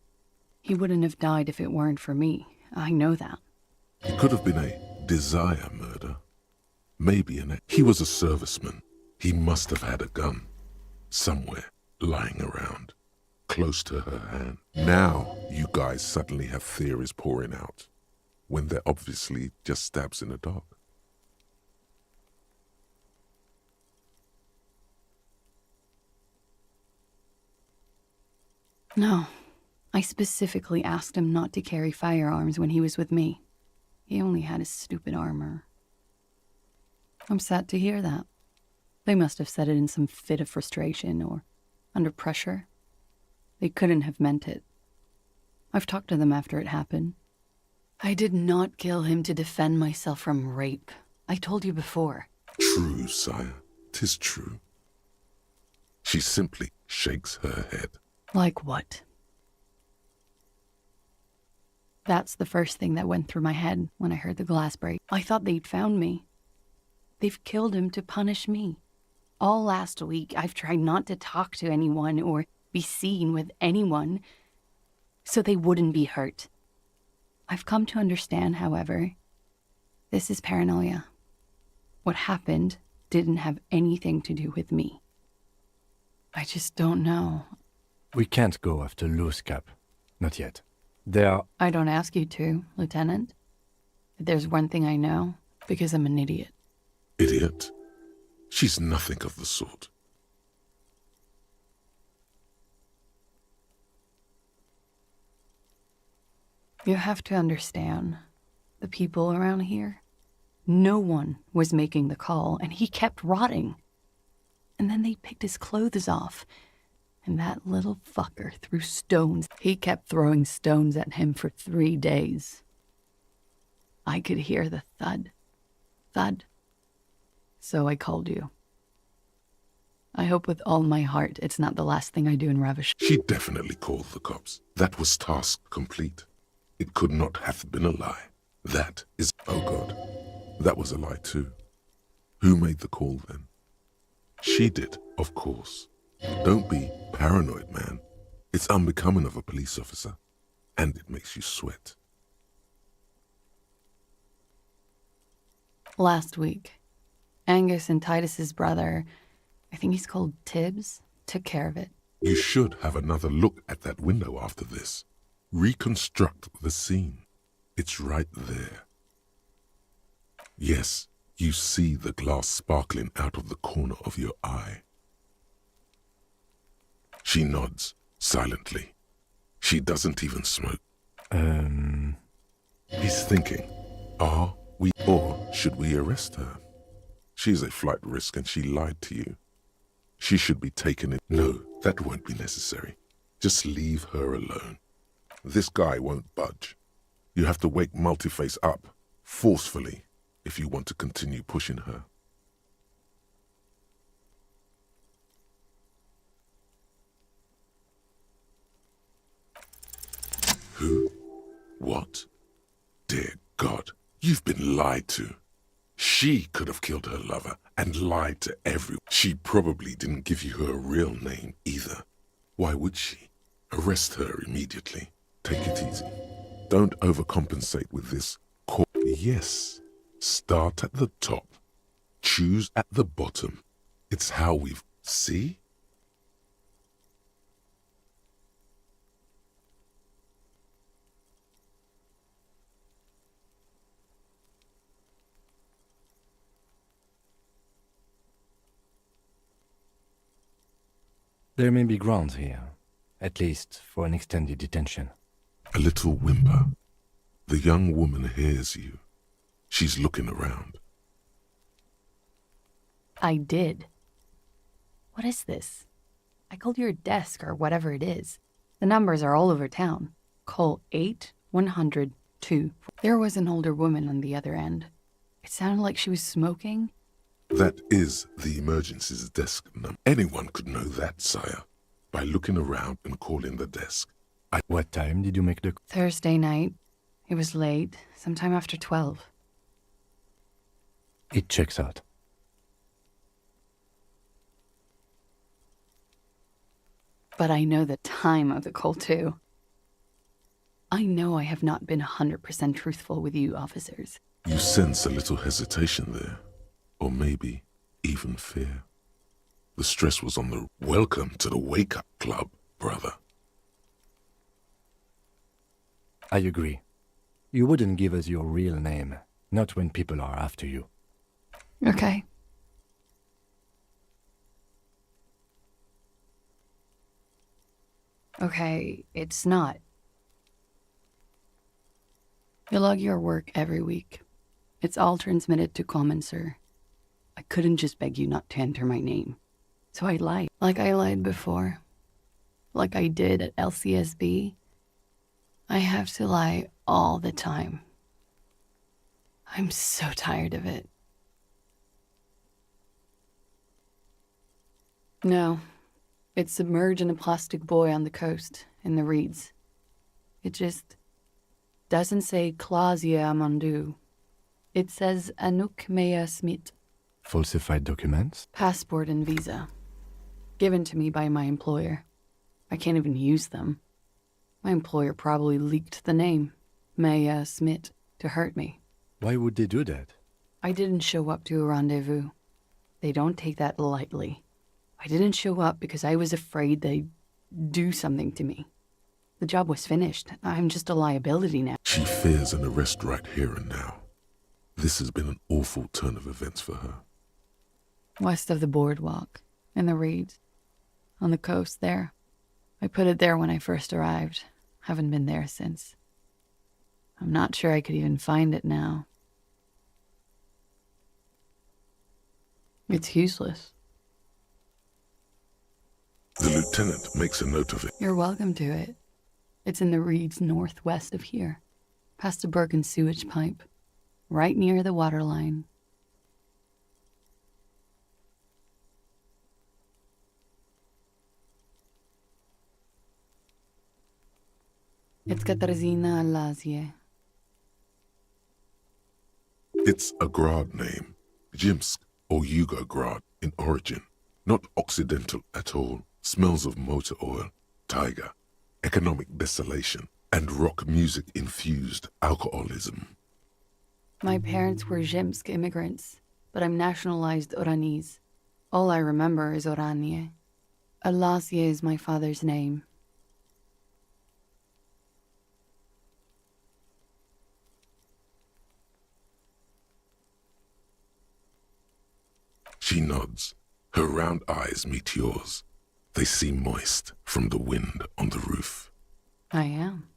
He wouldn't have died if it weren't for me. I know that. It could have been a desire murder. Maybe he was a serviceman. He must have had a gun. Somewhere, lying around. Close to her hand. Now, you guys suddenly have theories pouring out. When they're obviously just stabs in the dark. No. I specifically asked him not to carry firearms when he was with me. He only had his stupid armor. I'm sad to hear that. They must have said it in some fit of frustration or under pressure. They couldn't have meant it. I've talked to them after it happened. I did not kill him to defend myself from rape. I told you before. True, sire. 'Tis true. She simply shakes her head. Like what? That's the first thing that went through my head when I heard the glass break. I thought they'd found me. They've killed him to punish me. All last week, I've tried not to talk to anyone or be seen with anyone so they wouldn't be hurt. I've come to understand, however, this is paranoia. What happened didn't have anything to do with me. I just don't know. We can't go after Loose Cap. Not yet. There are... I don't ask you to, Lieutenant. But there's one thing I know, because I'm an idiot. Idiot? She's nothing of the sort. You have to understand, the people around here, no one was making the call, and he kept rotting. And then they picked his clothes off, and that little fucker threw stones. He kept throwing stones at him for 3 days. I could hear the thud. Thud. So I called you. I hope with all my heart it's not the last thing I do in Ravish. She definitely called the cops. That was task complete. It could not have been a lie. That is... Oh God. That was a lie too. Who made the call then? She did, of course. Don't be paranoid, man. It's unbecoming of a police officer. And it makes you sweat. Last week, Angus and Titus's brother, I think he's called Tibbs, took care of it. You should have another look at that window after this. Reconstruct the scene. It's right there. Yes, you see the glass sparkling out of the corner of your eye. She nods, silently. She doesn't even smoke. He's thinking, are we or should we arrest her? She's a flight risk and she lied to you. She should be taken in. No, that won't be necessary. Just leave her alone. This guy won't budge. You have to wake Multiface up, forcefully, if you want to continue pushing her. Who? What? Dear God, you've been lied to. She could have killed her lover and lied to everyone. She probably didn't give you her real name either. Why would she? Arrest her immediately. Take it easy. Don't overcompensate with this. Yes, start at the top. Choose at the bottom. It's how we've... See? There may be grounds here, at least for an extended detention. A little whimper. The young woman hears you. She's looking around. I did. What is this? I called your desk or whatever it is. The numbers are all over town. Call 8-100-2. There was an older woman on the other end. It sounded like she was smoking. That is the emergencies desk number. Anyone could know that, sire, by looking around and calling the desk. What time did you make the... Thursday night. It was late, sometime after 12. It checks out. But I know the time of the call, too. I know I have not been 100% truthful with you, officers. You sense a little hesitation there. Or maybe even fear. The stress was on the welcome to the wake-up club, brother. I agree. You wouldn't give us your real name, not when people are after you. Okay. Okay, it's not. You log your work every week. It's all transmitted to Common, sir. I couldn't just beg you not to enter my name. So I lied. Like I lied before. Like I did at LCSB. I have to lie all the time. I'm so tired of it. No. It's submerged in a plastic buoy on the coast, in the reeds. It just doesn't say Clausia Amandu. It says Anouk Mea Smith. Falsified documents? Passport and visa. Given to me by my employer. I can't even use them. My employer probably leaked the name, Maya Smith, to hurt me. Why would they do that? I didn't show up to a rendezvous. They don't take that lightly. I didn't show up because I was afraid they'd do something to me. The job was finished. I'm just a liability now. She fears an arrest right here and now. This has been an awful turn of events for her. West of the boardwalk, in the reeds, on the coast there. I put it there when I first arrived. Haven't been there since. I'm not sure I could even find it now. It's useless. The lieutenant makes a note of it. You're welcome to it. It's in the reeds northwest of here, past a broken sewage pipe, right near the waterline. It's Katarzyna Lazie. It's a Grad name, Jimsk or Yugograd in origin, not Occidental at all. Smells of motor oil, tiger, economic desolation, and rock music-infused alcoholism. My parents were Zhimsk immigrants, but I'm nationalized Oranese. All I remember is Oranje. Elysium is my father's name. She nods. Her round eyes meet yours. They seem moist from the wind on the roof. I am.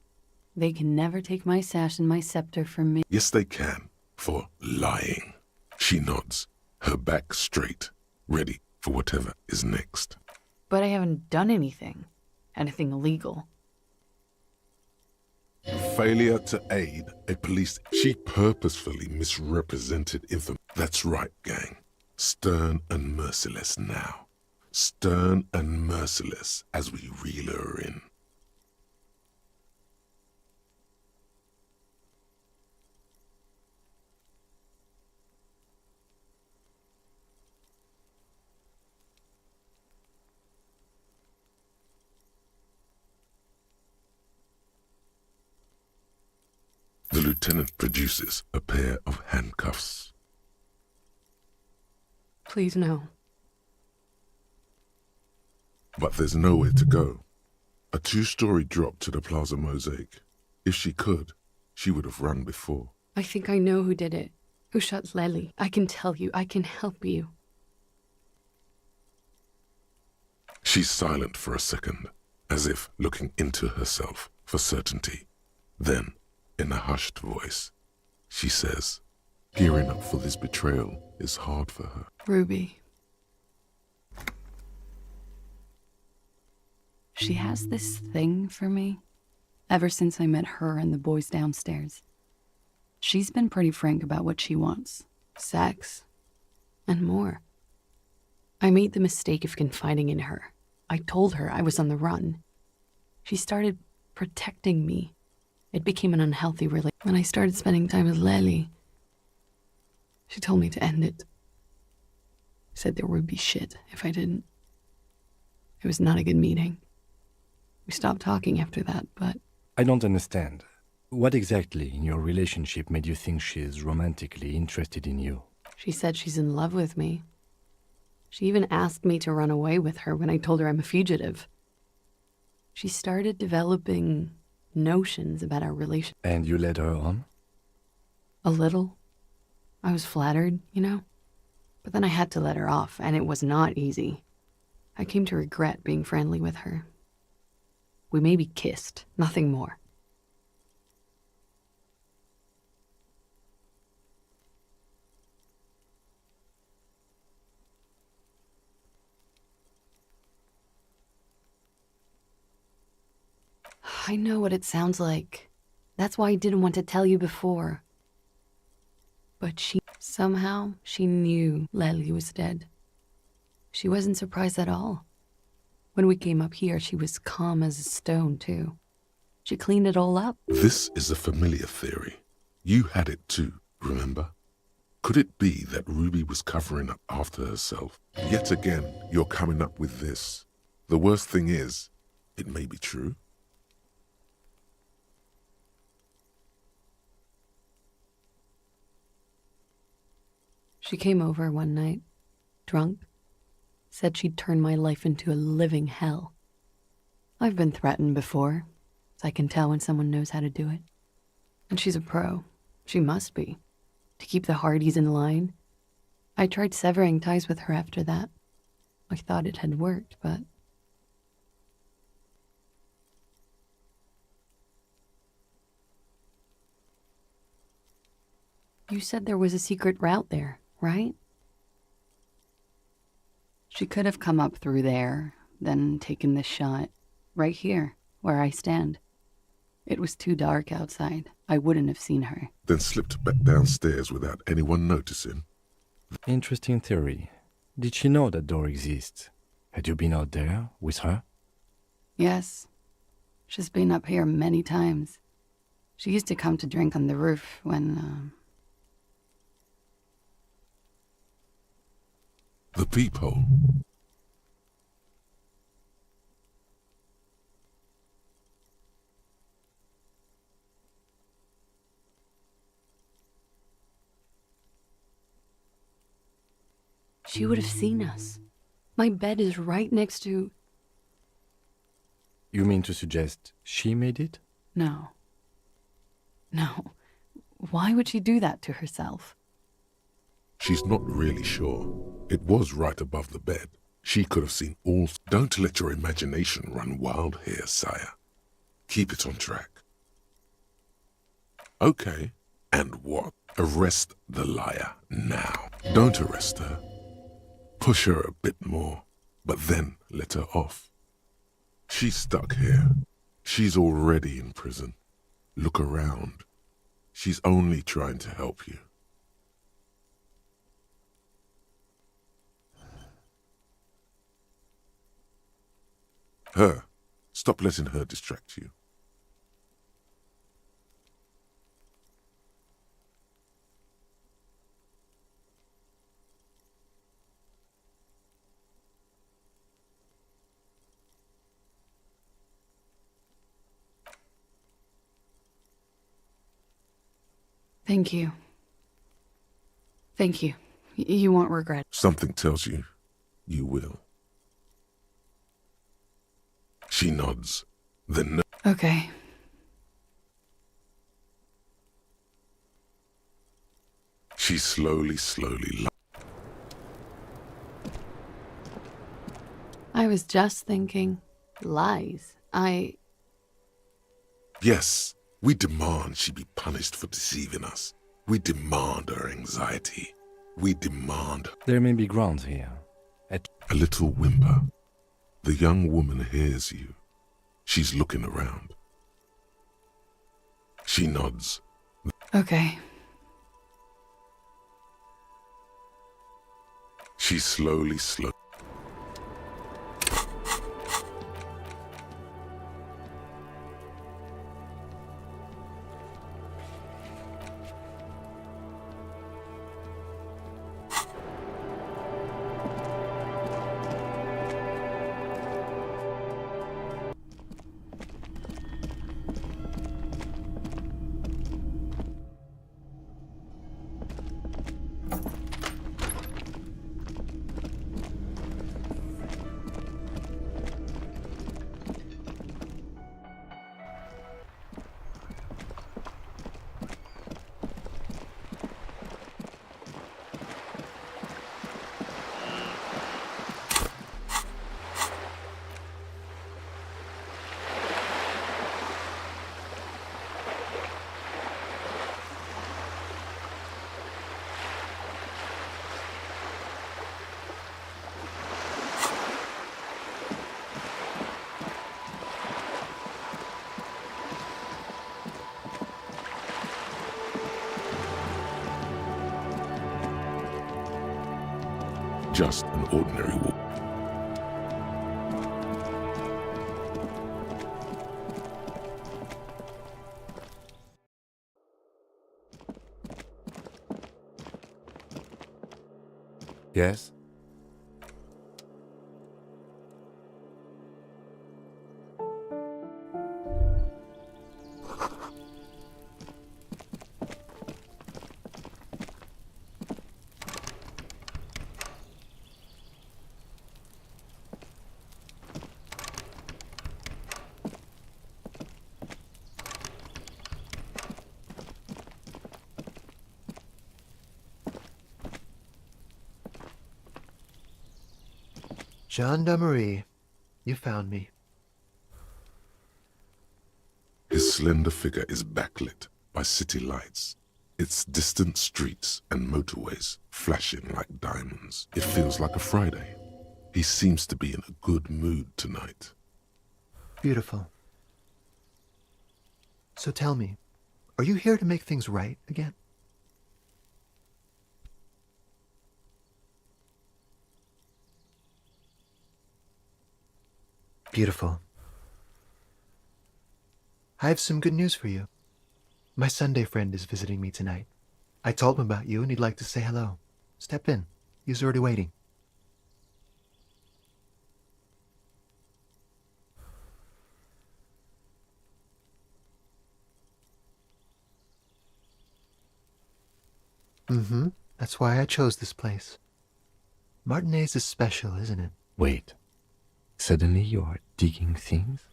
They can never take my sash and my scepter from me. Yes, they can, for lying. She nods, her back straight, ready for whatever is next. But I haven't done anything. Anything illegal. Failure to aid a police... She purposefully misrepresented information. That's right, gang. Stern and merciless now. Stern and merciless as we reel her in. The lieutenant produces a pair of handcuffs. Please, no. But there's nowhere to go. A two-story drop to the Plaza Mosaic. If she could, she would have run before. I think I know who did it. Who shot Lely. I can tell you. I can help you. She's silent for a second, as if looking into herself for certainty. Then, in a hushed voice, she says, gearing up for this betrayal is hard for her. Ruby. She has this thing for me, ever since I met her and the boys downstairs. She's been pretty frank about what she wants. Sex. And more. I made the mistake of confiding in her. I told her I was on the run. She started protecting me. It became an unhealthy relationship. When I started spending time with Lely, she told me to end it. Said there would be shit if I didn't. It was not a good meeting. We stopped talking after that, but... I don't understand. What exactly in your relationship made you think she's romantically interested in you? She said she's in love with me. She even asked me to run away with her when I told her I'm a fugitive. She started developing notions about our relationship. And you led her on? A little. I was flattered, you know? But then I had to let her off, and it was not easy. I came to regret being friendly with her. We maybe kissed, nothing more. I know what it sounds like. That's why I didn't want to tell you before. But somehow, she knew Lely was dead. She wasn't surprised at all. When we came up here, she was calm as a stone, too. She cleaned it all up. This is a familiar theory. You had it too, remember? Could it be that Ruby was covering up after herself? Yet again, you're coming up with this. The worst thing is, it may be true. She came over one night, drunk, said she'd turn my life into a living hell. I've been threatened before, so I can tell when someone knows how to do it. And she's a pro. She must be. To keep the Hardys in line. I tried severing ties with her after that. I thought it had worked, but... You said there was a secret route there, right? She could have come up through there, then taken this shot, right here, where I stand. It was too dark outside. I wouldn't have seen her. Then slipped back downstairs without anyone noticing. Interesting theory. Did she know that door exists? Had you been out there with her? Yes. She's been up here many times. She used to come to drink on the roof when, The peephole. She would have seen us. My bed is right next to... You mean to suggest she made it? No. No. Why would she do that to herself? She's not really sure. It was right above the bed. She could have seen all... Don't let your imagination run wild here, sire. Keep it on track. Okay. And what? Arrest the liar now. Don't arrest her. Push her a bit more, but then let her off. She's stuck here. She's already in prison. Look around. She's only trying to help you. Her. Stop letting her distract you. Thank you. Thank you. You won't regret. Something tells you, you will. She nods, then no. Okay. She slowly I was just thinking, lies. Yes, we demand she be punished for deceiving us. We demand her anxiety. We demand... There may be grounds here. A little whimper. The young woman hears you. She's looking around. She nods. Okay. She slowly... Just an ordinary walk. Yes? Gendarmerie, you found me. His slender figure is backlit by city lights, its distant streets and motorways flashing like diamonds. It feels like a Friday. He seems to be in a good mood tonight. Beautiful. So tell me, are you here to make things right again? Beautiful. I have some good news for you. My Sunday friend is visiting me tonight. I told him about you and he'd like to say hello. Step in. He's already waiting. Mm-hmm. That's why I chose this place. Martinez is special, isn't it? Wait. Suddenly you are digging things?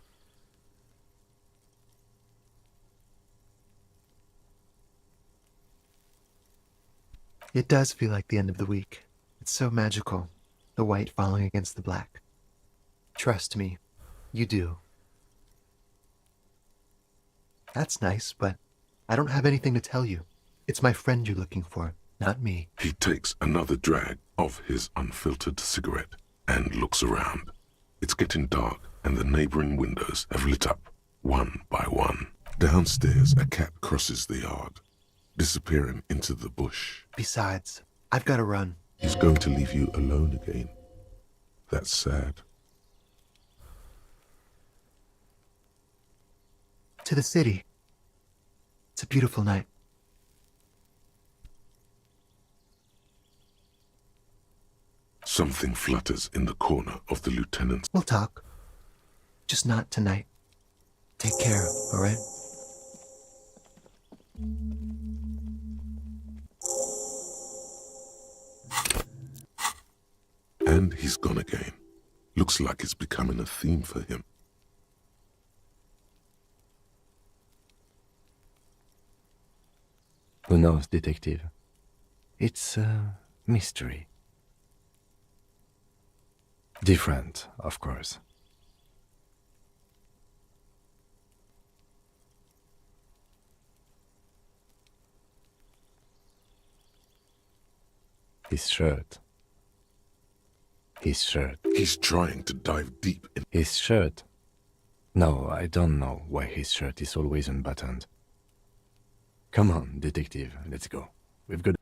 It does feel like the end of the week. It's so magical, the white falling against the black. Trust me, you do. That's nice, but I don't have anything to tell you. It's my friend you're looking for, not me. He takes another drag of his unfiltered cigarette and looks around. It's getting dark, and the neighboring windows have lit up, one by one. Downstairs, a cat crosses the yard, disappearing into the bush. Besides, I've got to run. He's going to leave you alone again. That's sad. To the city. It's a beautiful night. Something flutters in the corner of the lieutenant's. We'll talk. Just not tonight. Take care, all right? And he's gone again. Looks like it's becoming a theme for him. Who knows, detective? It's a mystery. Different, of course. His shirt. His shirt. He's trying to dive deep in. His shirt. No, I don't know why his shirt is always unbuttoned. Come on, detective, let's go. We've got...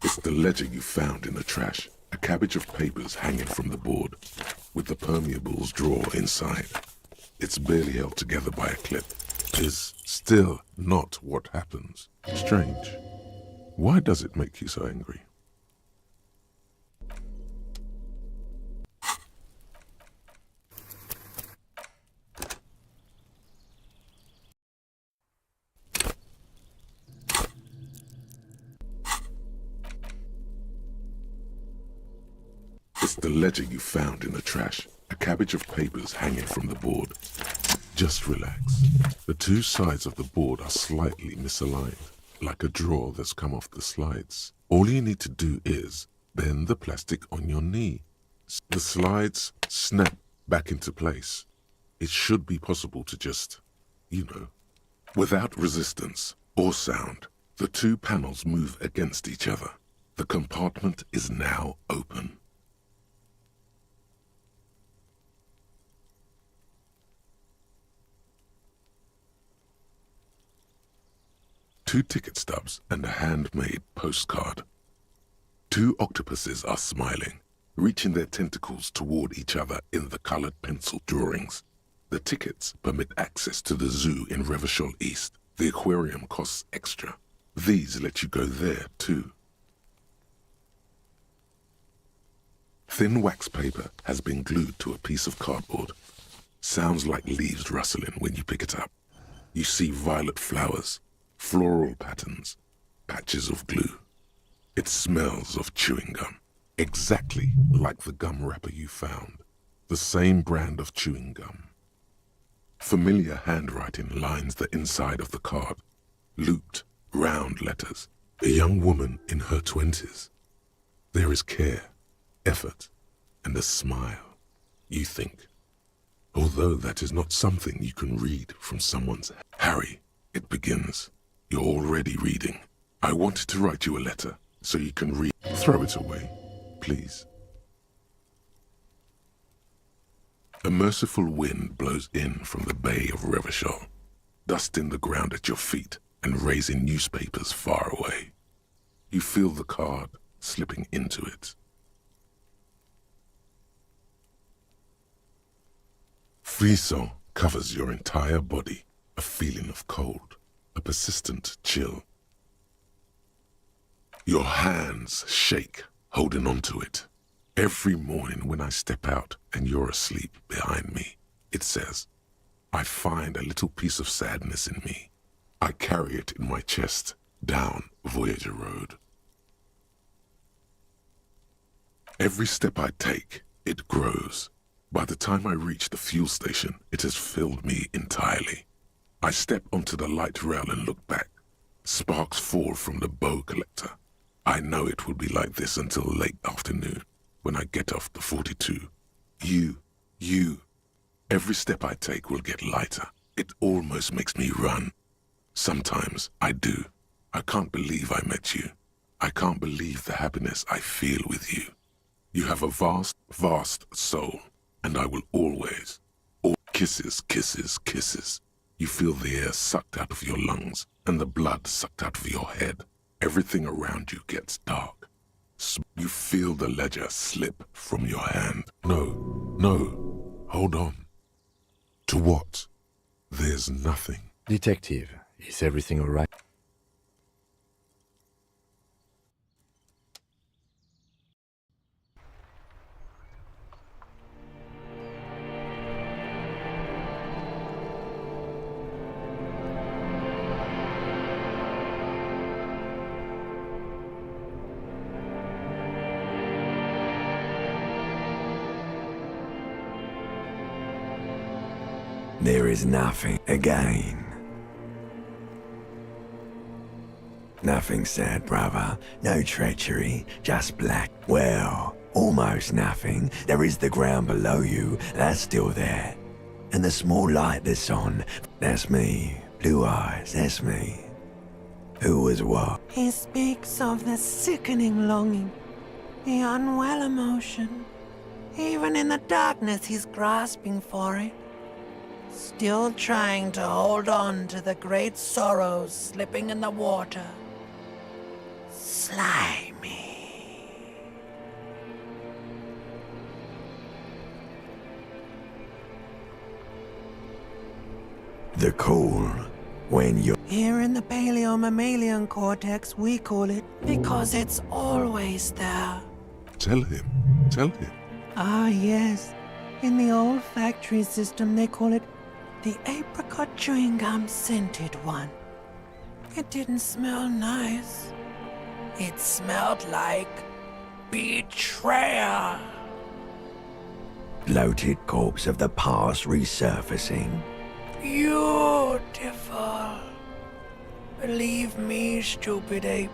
It's the ledger you found in the trash. A cabbage of papers hanging from the board, with the permeables drawer inside. It's barely held together by a clip. Is still not what happens. Strange. Why does it make you so angry? It's the ledger you found in the trash. A cabbage of papers hanging from the board. Just relax. The two sides of the board are slightly misaligned, like a drawer that's come off the slides. All you need to do is bend the plastic on your knee. The slides snap back into place. It should be possible to just, without resistance or sound. The two panels move against each other. The compartment is now open. Two ticket stubs and a handmade postcard. Two octopuses are smiling, reaching their tentacles toward each other in the colored pencil drawings. The tickets permit access to the zoo in Revachol East. The aquarium costs extra. These let you go there, too. Thin wax paper has been glued to a piece of cardboard. Sounds like leaves rustling when you pick it up. You see violet flowers, floral patterns, patches of glue. It smells of chewing gum, exactly like the gum wrapper you found. The same brand of chewing gum. Familiar handwriting lines the inside of the card, looped round letters. A young woman in her 20s. There is care, effort, and a smile. You think, although that is not something you can read from someone's... Harry, it begins. You're already reading. I wanted to write you a letter so you can read. Throw it away, please. A merciful wind blows in from the Bay of Revachol, dusting the ground at your feet and raising newspapers far away. You feel the card slipping into it. Frisson covers your entire body, a feeling of cold, a persistent chill. Your hands shake, holding onto it. Every morning when I step out and you're asleep behind me, it says, I find a little piece of sadness in me. I carry it in my chest down Voyager Road. Every step I take, it grows. By the time I reach the fuel station, it has filled me entirely. I step onto the light rail and look back. Sparks fall from the bow collector. I know it will be like this until late afternoon, when I get off the 42. You. Every step I take will get lighter. It almost makes me run. Sometimes I do. I can't believe I met you. I can't believe the happiness I feel with you. You have a vast, vast soul, and I will always. Kisses, kisses, kisses. You feel the air sucked out of your lungs and the blood sucked out of your head. Everything around you gets dark. You feel the ledger slip from your hand. No, hold on. To what? There's nothing. Detective, is everything all right? There is nothing again. Nothing sad, brother. No treachery, just black. Well, almost nothing. There is the ground below you, that's still there. And the small light that's on, that's me. Blue eyes, that's me. Who was what? He speaks of the sickening longing, the unwell emotion. Even in the darkness, he's grasping for it. Still trying to hold on to the great sorrows slipping in the water. Slimy. The cool, when you're... Here in the paleo-mammalian cortex, we call it because it's always there. Tell him. Ah, yes. In the olfactory system, they call it the apricot chewing gum scented one. It didn't smell nice. It smelled like betrayal. Bloated corpse of the past resurfacing. Beautiful. Believe me, stupid ape,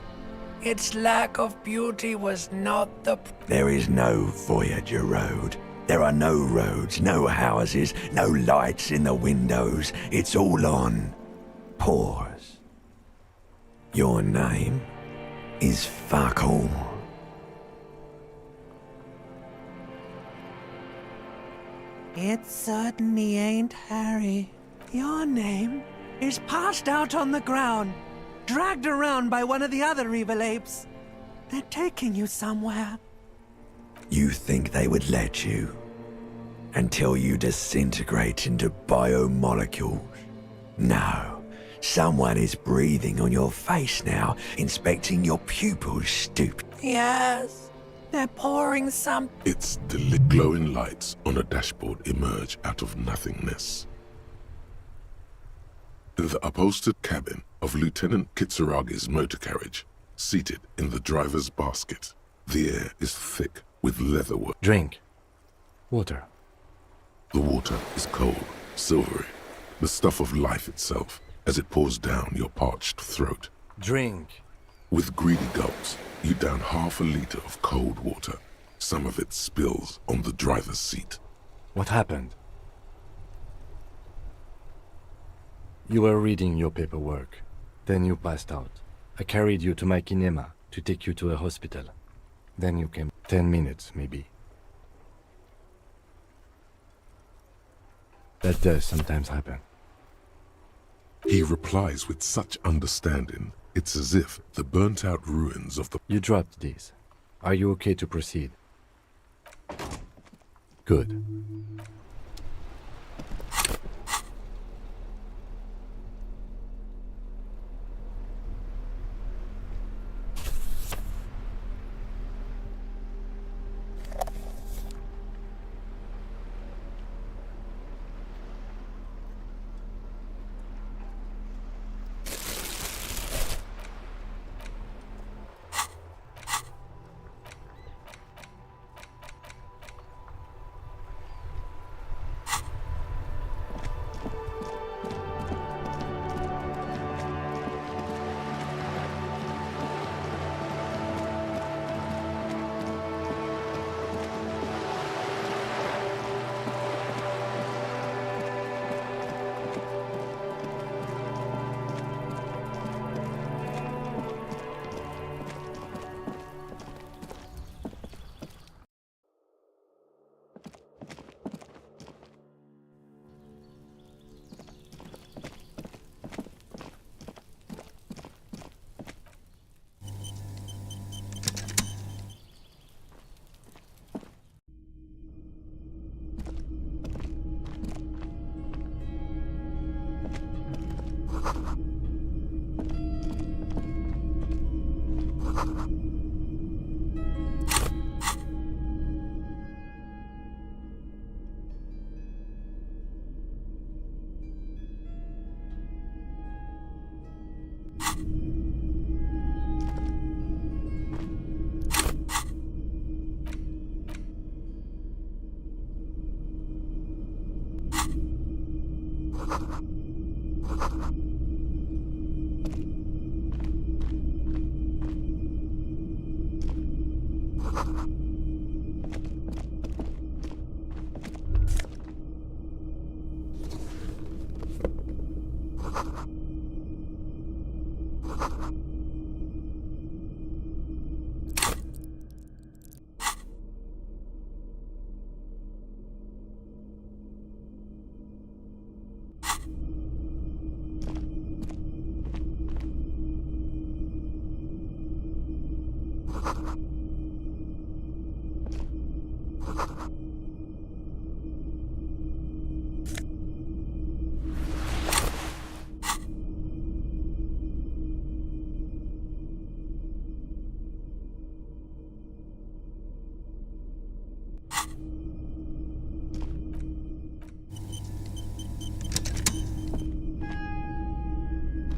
its lack of beauty was not the... There is no Voyager Road. There are no roads, no houses, no lights in the windows. It's all on pause. Your name is fuck all. It certainly ain't Harry. Your name is passed out on the ground, dragged around by one of the other evil apes. They're taking you somewhere. You think they would let you? Until you disintegrate into biomolecules? No. Someone is breathing on your face now, inspecting your pupils, stupid. Yes, they're pouring some... It's the glowing lights on a dashboard emerge out of nothingness. In the upholstered cabin of Lieutenant Kitsuragi's motor carriage, seated in the driver's basket, the air is thick with leatherwork. Drink. Water. The water is cold, silvery, the stuff of life itself, as it pours down your parched throat, Drink. With greedy gulps, you down half a liter of cold water. Some of it spills on the driver's seat. What happened? You were reading your paperwork. Then you passed out. I carried you to my kinema to take you to a hospital. Then you came 10 minutes, maybe. That does sometimes happen. He replies with such understanding, it's as if the burnt-out ruins of the... You dropped these. Are you okay to proceed? Good.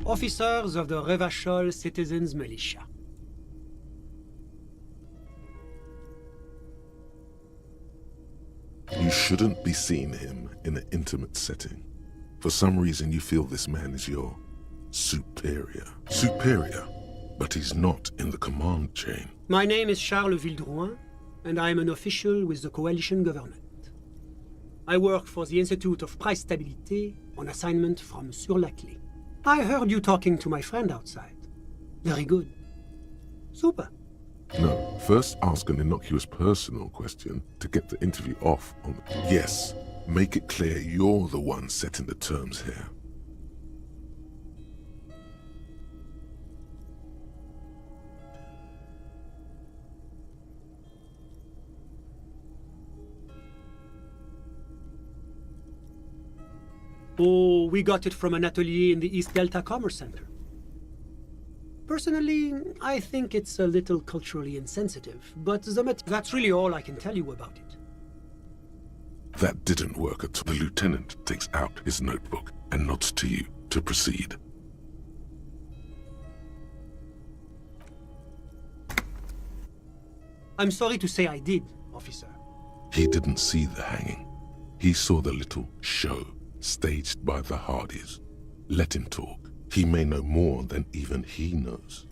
Officers of the Revachol Citizens Militia. You shouldn't be seeing him in an intimate setting. For some reason you feel this man is your superior. Superior, but he's not in the command chain. My name is Charles Vildrouin, and I am an official with the coalition government. I work for the Institute of Price Stabilité on assignment from Sur la Clé. I heard you talking to my friend outside. Very good. Super. No, first ask an innocuous personal question to get the interview off on... Yes, make it clear you're the one setting the terms here. Oh, we got it from an atelier in the East Delta Commerce Center. Personally, I think it's a little culturally insensitive, but that's really all I can tell you about it. That didn't work at all. The lieutenant takes out his notebook and nods to you to proceed. I'm sorry to say I did, officer. He didn't see the hanging. He saw the little show staged by the Hardys. Let him talk. He may know more than even he knows.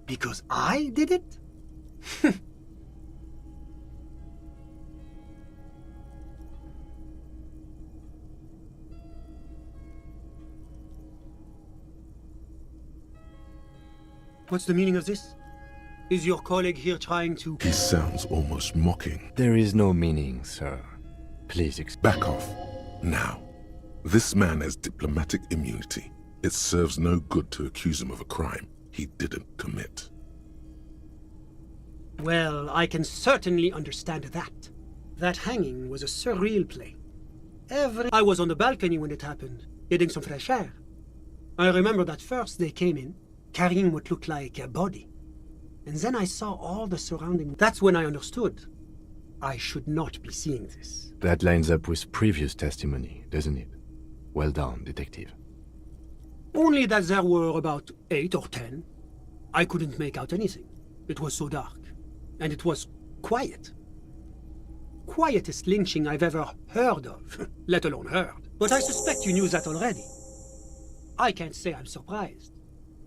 Because I did it? What's the meaning of this? Is your colleague here trying to... He sounds almost mocking. There is no meaning, sir. Please back off. Now. This man has diplomatic immunity. It serves no good to accuse him of a crime he didn't commit. Well, I can certainly understand that. That hanging was a surreal play. I was on the balcony when it happened, getting some fresh air. I remember that first they came in, carrying what looked like a body. And then I saw all the surrounding... That's when I understood. I should not be seeing this. That lines up with previous testimony, doesn't it? Well done, detective. Only that there were about 8 or 10. I couldn't make out anything. It was so dark. And it was quiet. Quietest lynching I've ever heard of, let alone heard. But I suspect you knew that already. I can't say I'm surprised.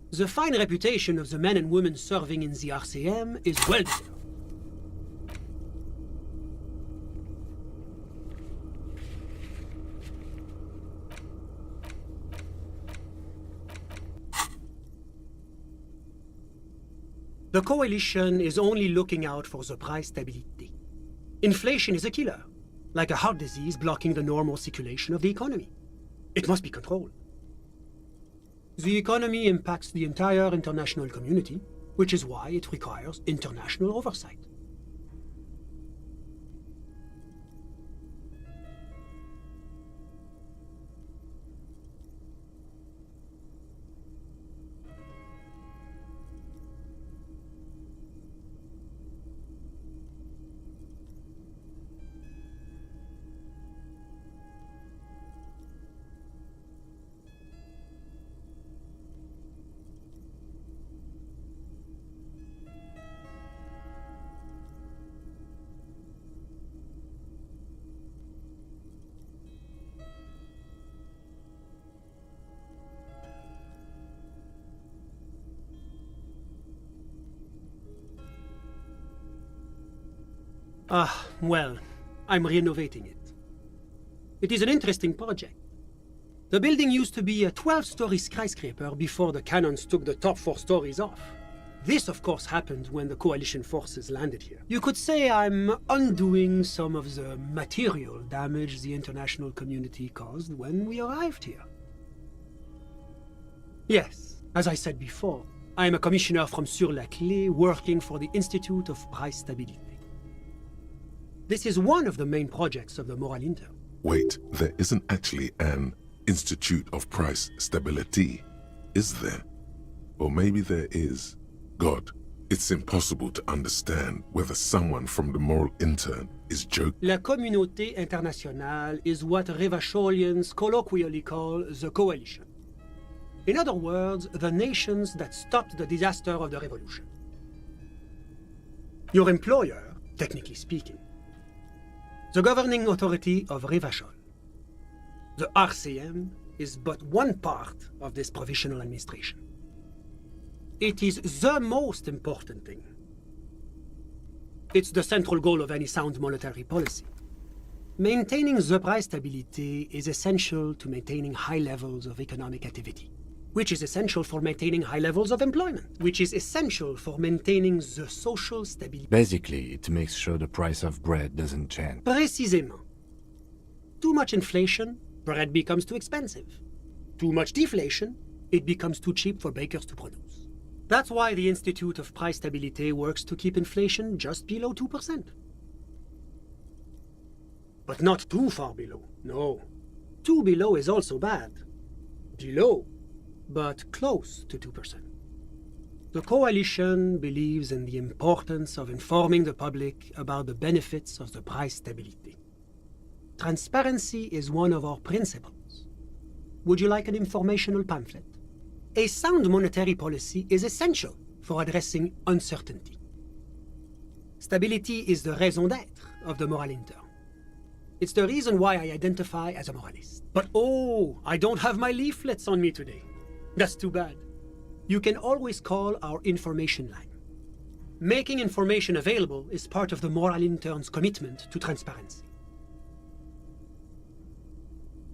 The fine reputation of the men and women serving in the RCM is well deserved. The Coalition is only looking out for the price stability. Inflation is a killer, like a heart disease blocking the normal circulation of the economy. It must be controlled. The economy impacts the entire international community, which is why it requires international oversight. Well, I'm renovating it. It is an interesting project. The building used to be a 12-story skyscraper before the cannons took the top 4 stories off. This, of course, happened when the Coalition forces landed here. You could say I'm undoing some of the material damage the international community caused when we arrived here. Yes, as I said before, I'm a commissioner from Sur-la-Clé working for the Institute of Price Stabilité. This is one of the main projects of the Moral Inter. Wait, there isn't actually an Institute of Price Stability, is there? Or maybe there is. God, it's impossible to understand whether someone from the Moral Intern is joking. La Communauté Internationale is what Revacholians colloquially call the Coalition. In other words, the nations that stopped the disaster of the revolution. Your employer, technically speaking, the governing authority of Revachol. The RCM is but one part of this provisional administration. It is the most important thing. It's the central goal of any sound monetary policy. Maintaining the price stability is essential to maintaining high levels of economic activity, which is essential for maintaining high levels of employment, which is essential for maintaining the social stability. Basically, it makes sure the price of bread doesn't change. Précisément. Too much inflation, bread becomes too expensive. Too much deflation, it becomes too cheap for bakers to produce. That's why the Institute of Price Stabilité works to keep inflation just below 2%. But not too far below, no. Too below is also bad. Below, but close to 2%. The Coalition believes in the importance of informing the public about the benefits of the price stability. Transparency is one of our principles. Would you like an informational pamphlet? A sound monetary policy is essential for addressing uncertainty. Stability is the raison d'être of the Moral Inter. It's the reason why I identify as a moralist. But oh, I don't have my leaflets on me today. That's too bad. You can always call our information line. Making information available is part of the Moral Intern's commitment to transparency.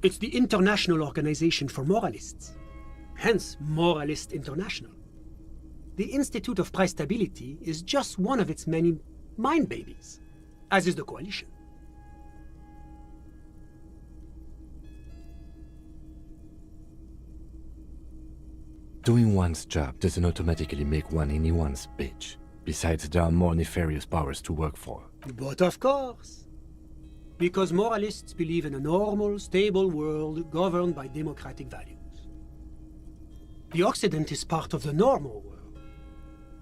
It's the International Organization for Moralists, hence Moralist International. The Institute of Price Stability is just one of its many mind babies, as is the Coalition. Doing one's job doesn't automatically make one anyone's bitch. Besides, there are more nefarious powers to work for. But of course. Because moralists believe in a normal, stable world governed by democratic values. The Occident is part of the normal world.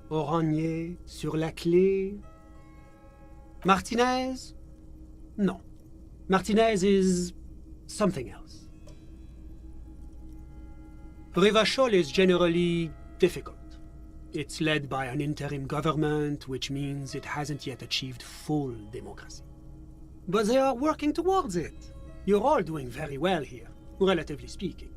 Oranje, sur la clé. Martinez? No. Martinez is something else. Revachol is generally difficult. It's led by an interim government, which means it hasn't yet achieved full democracy. But they are working towards it. You're all doing very well here, relatively speaking.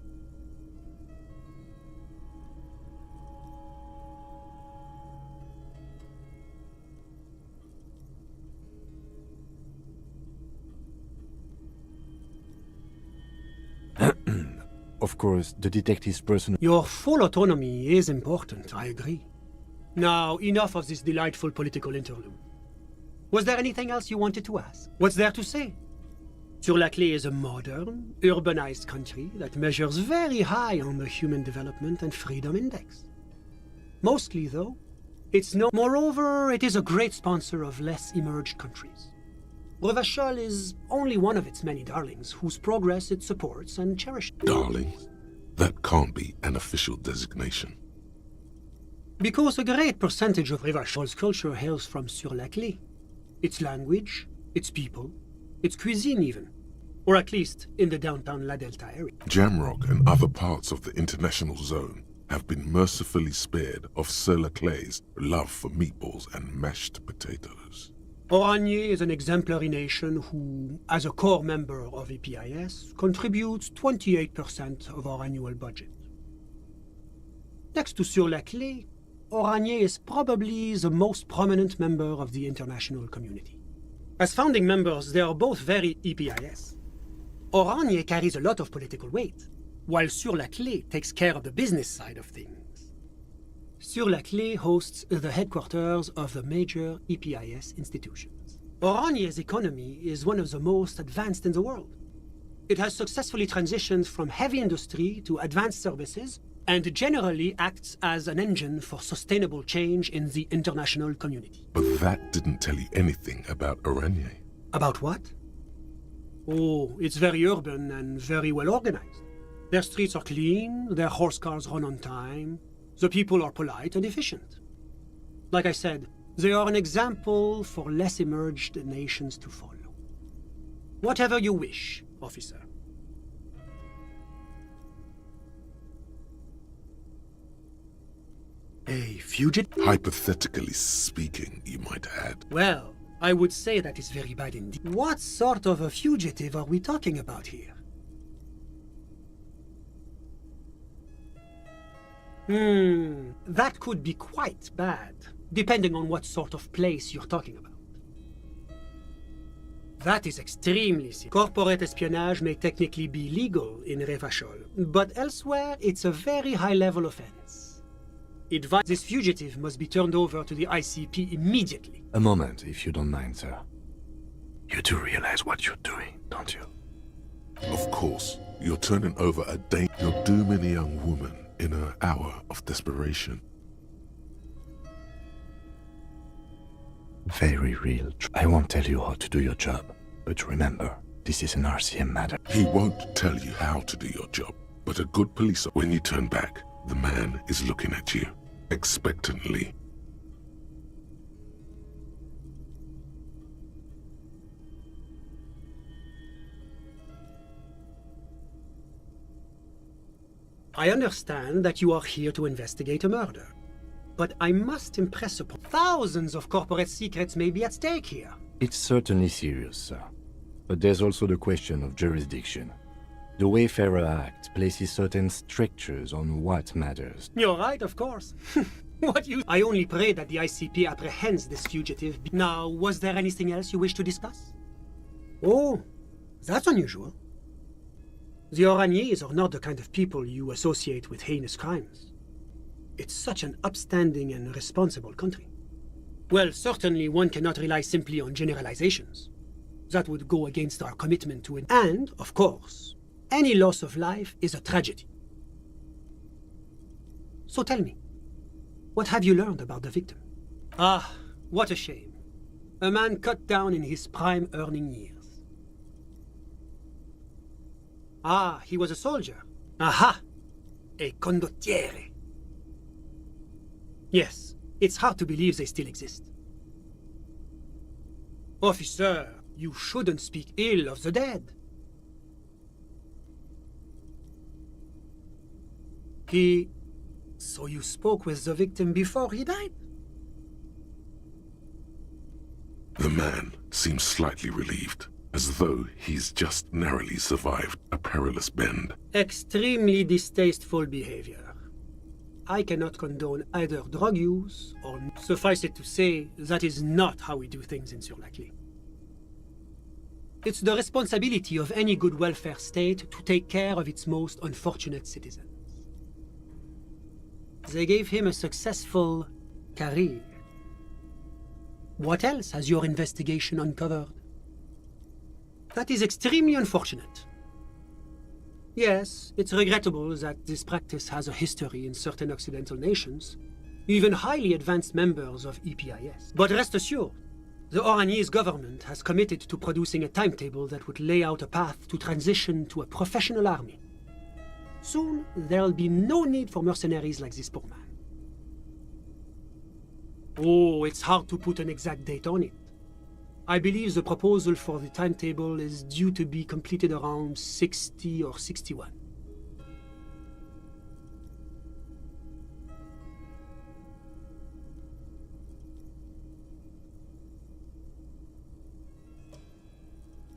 Of course, the detective's personal... Your full autonomy is important, I agree. Now, enough of this delightful political interlude. Was there anything else you wanted to ask? What's there to say? Sur-la-Clé is a modern, urbanized country that measures very high on the Human Development and Freedom Index. Mostly, though, it's no... Moreover, it is a great sponsor of less emerged countries. Revachol is only one of its many darlings whose progress it supports and cherishes. Darlings? That can't be an official designation. Because a great percentage of Revachol's culture hails from Sur-la-Clé. Its language, its people, its cuisine even. Or at least in the downtown La Delta area. Jamrock and other parts of the international zone have been mercifully spared of Sur-la-Clé's love for meatballs and mashed potatoes. Oranje is an exemplary nation who, as a core member of EPIS, contributes 28% of our annual budget. Next to Sur-la-Clé, Oranje is probably the most prominent member of the international community. As founding members, they are both very EPIS. Oranje carries a lot of political weight, while Sur-la-Clé takes care of the business side of things. Sur-la-Clé hosts the headquarters of the major EPIS institutions. Oranje's economy is one of the most advanced in the world. It has successfully transitioned from heavy industry to advanced services and generally acts as an engine for sustainable change in the international community. But that didn't tell you anything about Oranje. About what? Oh, it's very urban and very well organized. Their streets are clean, their horse cars run on time, the people are polite and efficient. Like I said, they are an example for less emerged nations to follow. Whatever you wish, officer. A fugitive? Hypothetically speaking, you might add. Well, I would say that is very bad indeed. What sort of a fugitive are we talking about here? That could be quite bad, depending on what sort of place you're talking about. That is extremely serious. Corporate espionage may technically be legal in Revachol, but elsewhere it's a very high-level offense. This fugitive must be turned over to the ICP immediately. A moment, if you don't mind, sir. You do realize what you're doing, don't you? Of course, you're turning over you're dooming a young woman in her hour of desperation. Very real. I won't tell you how to do your job, but remember, this is an RCM matter. He won't tell you how to do your job, but a good police, when you turn back, the man is looking at you, expectantly. I understand that you are here to investigate a murder, but I must impress upon thousands of corporate secrets may be at stake here. It's certainly serious, sir. But there's also the question of jurisdiction. The Wayfarer Act places certain strictures on what matters. You're right, of course. What you... I only pray that the ICP apprehends this fugitive. Now, was there anything else you wish to discuss? Oh, that's unusual. The Oraniers are not the kind of people you associate with heinous crimes. It's such an upstanding and responsible country. Well, certainly one cannot rely simply on generalizations. That would go against our commitment to it. And, of course, any loss of life is a tragedy. So tell me, what have you learned about the victim? Ah, what a shame. A man cut down in his prime earning years. Ah, he was a soldier. Aha! A condottiere. Yes, it's hard to believe they still exist. Officer, you shouldn't speak ill of the dead. So you spoke with the victim before he died? The man seems slightly relieved, as though he's just narrowly survived a perilous bend. Extremely distasteful behavior. I cannot condone either drug use or... Suffice it to say, that is not how we do things in Sur-la-Clé. It's the responsibility of any good welfare state to take care of its most unfortunate citizens. They gave him a successful career. What else has your investigation uncovered? That is extremely unfortunate. Yes, it's regrettable that this practice has a history in certain Occidental nations, even highly advanced members of EPIS. But rest assured, the Oraniers government has committed to producing a timetable that would lay out a path to transition to a professional army. Soon, there'll be no need for mercenaries like this poor man. Oh, it's hard to put an exact date on it. I believe the proposal for the timetable is due to be completed around 60 or 61.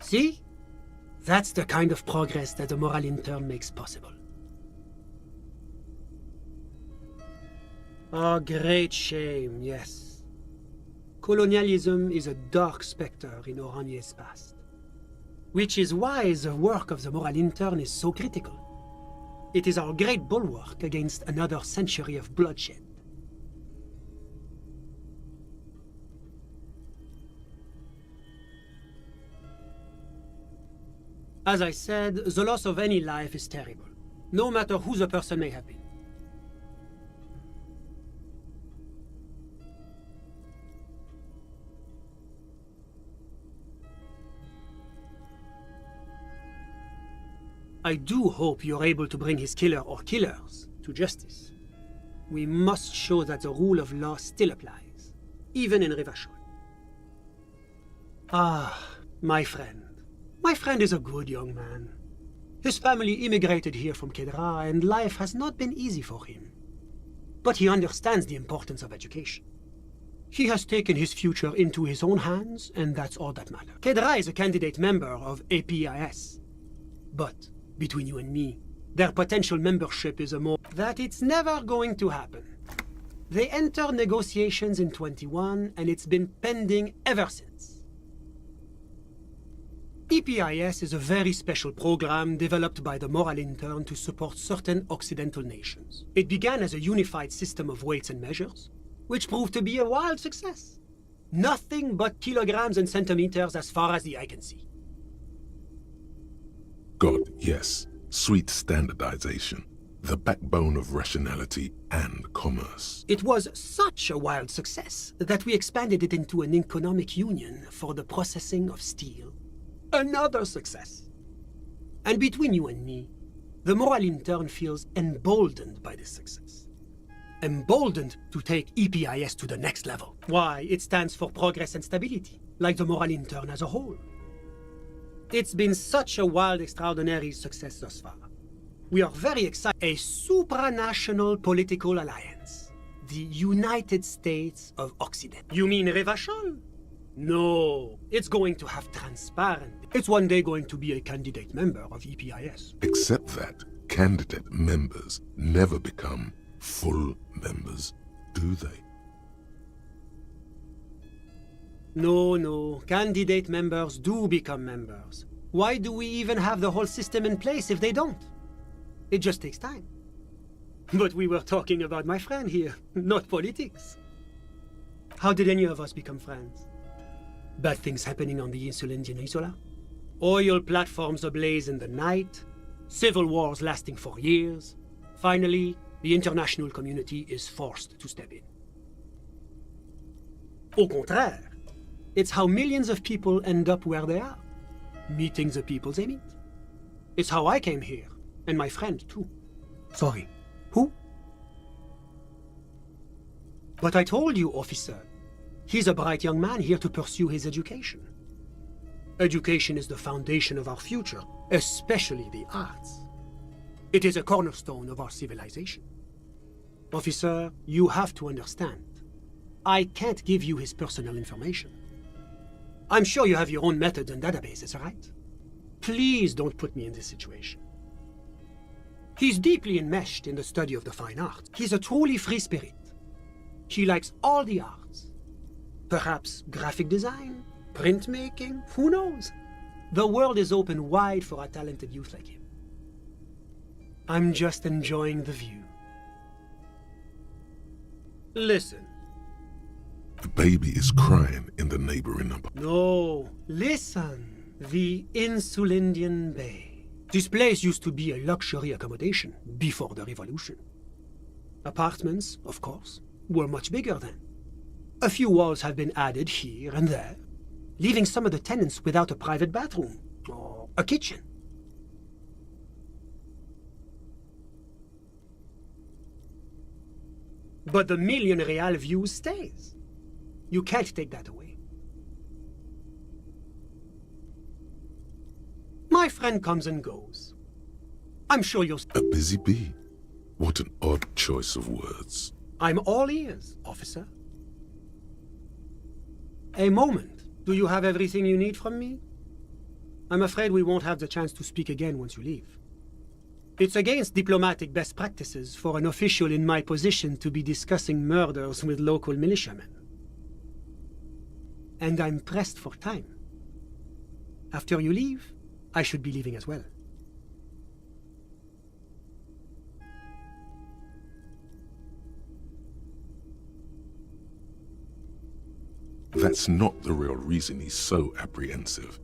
See? That's the kind of progress that the moral intern makes possible. A great shame, yes. Colonialism is a dark specter in Oranier's past. Which is why the work of the moral intern is so critical. It is our great bulwark against another century of bloodshed. As I said, the loss of any life is terrible, no matter who the person may have been. I do hope you're able to bring his killer or killers to justice. We must show that the rule of law still applies, even in Rivachol. Ah, my friend. My friend is a good young man. His family immigrated here from Kedra, and life has not been easy for him. But he understands the importance of education. He has taken his future into his own hands, and that's all that matters. Kedra is a candidate member of APIS. But, between you and me, their potential membership is that it's never going to happen. They entered negotiations in 21, and it's been pending ever since. EPIS is a very special program developed by the moral intern to support certain Occidental nations. It began as a unified system of weights and measures, which proved to be a wild success. Nothing but kilograms and centimeters as far as the eye can see. God, yes, sweet standardization, the backbone of rationality and commerce. It was such a wild success that we expanded it into an economic union for the processing of steel. Another success. And between you and me, the moral intern feels emboldened by this success. Emboldened to take EPIS to the next level. Why, it stands for progress and stability, like the moral intern as a whole. It's been such a wild, extraordinary success thus far. We are very excited. A supranational political alliance. The United States of Occident. You mean Rivachol? No, it's going to have transparent. It's one day going to be a candidate member of EPIS. Except that candidate members never become full members, do they? No, candidate members do become members. Why do we even have the whole system in place if they don't? It just takes time. But we were talking about my friend here, not politics. How did any of us become friends? Bad things happening on the Insulindian Isola? Oil platforms ablaze in the night? Civil wars lasting for years? Finally, the international community is forced to step in. Au contraire, it's how millions of people end up where they are, meeting the people they meet. It's how I came here, and my friend too. Sorry, who? But I told you, officer, he's a bright young man here to pursue his education. Education is the foundation of our future, especially the arts. It is a cornerstone of our civilization. Officer, you have to understand. I can't give you his personal information. I'm sure you have your own methods and databases, right? Please don't put me in this situation. He's deeply enmeshed in the study of the fine arts. He's a truly free spirit. He likes all the arts. Perhaps graphic design, printmaking, who knows? The world is open wide for a talented youth like him. I'm just enjoying the view. Listen. The baby is crying in the neighboring apartment. No, listen. The Insulindian Bay. This place used to be a luxury accommodation before the revolution. Apartments, of course, were much bigger then. A few walls have been added here and there, leaving some of the tenants without a private bathroom or a kitchen. But the million real view stays. You can't take that away. My friend comes and goes. I'm sure you'll... A busy bee? What an odd choice of words. I'm all ears, officer. A moment. Do you have everything you need from me? I'm afraid we won't have the chance to speak again once you leave. It's against diplomatic best practices for an official in my position to be discussing murders with local militiamen. And I'm pressed for time. After you leave, I should be leaving as well. That's not the real reason he's so apprehensive.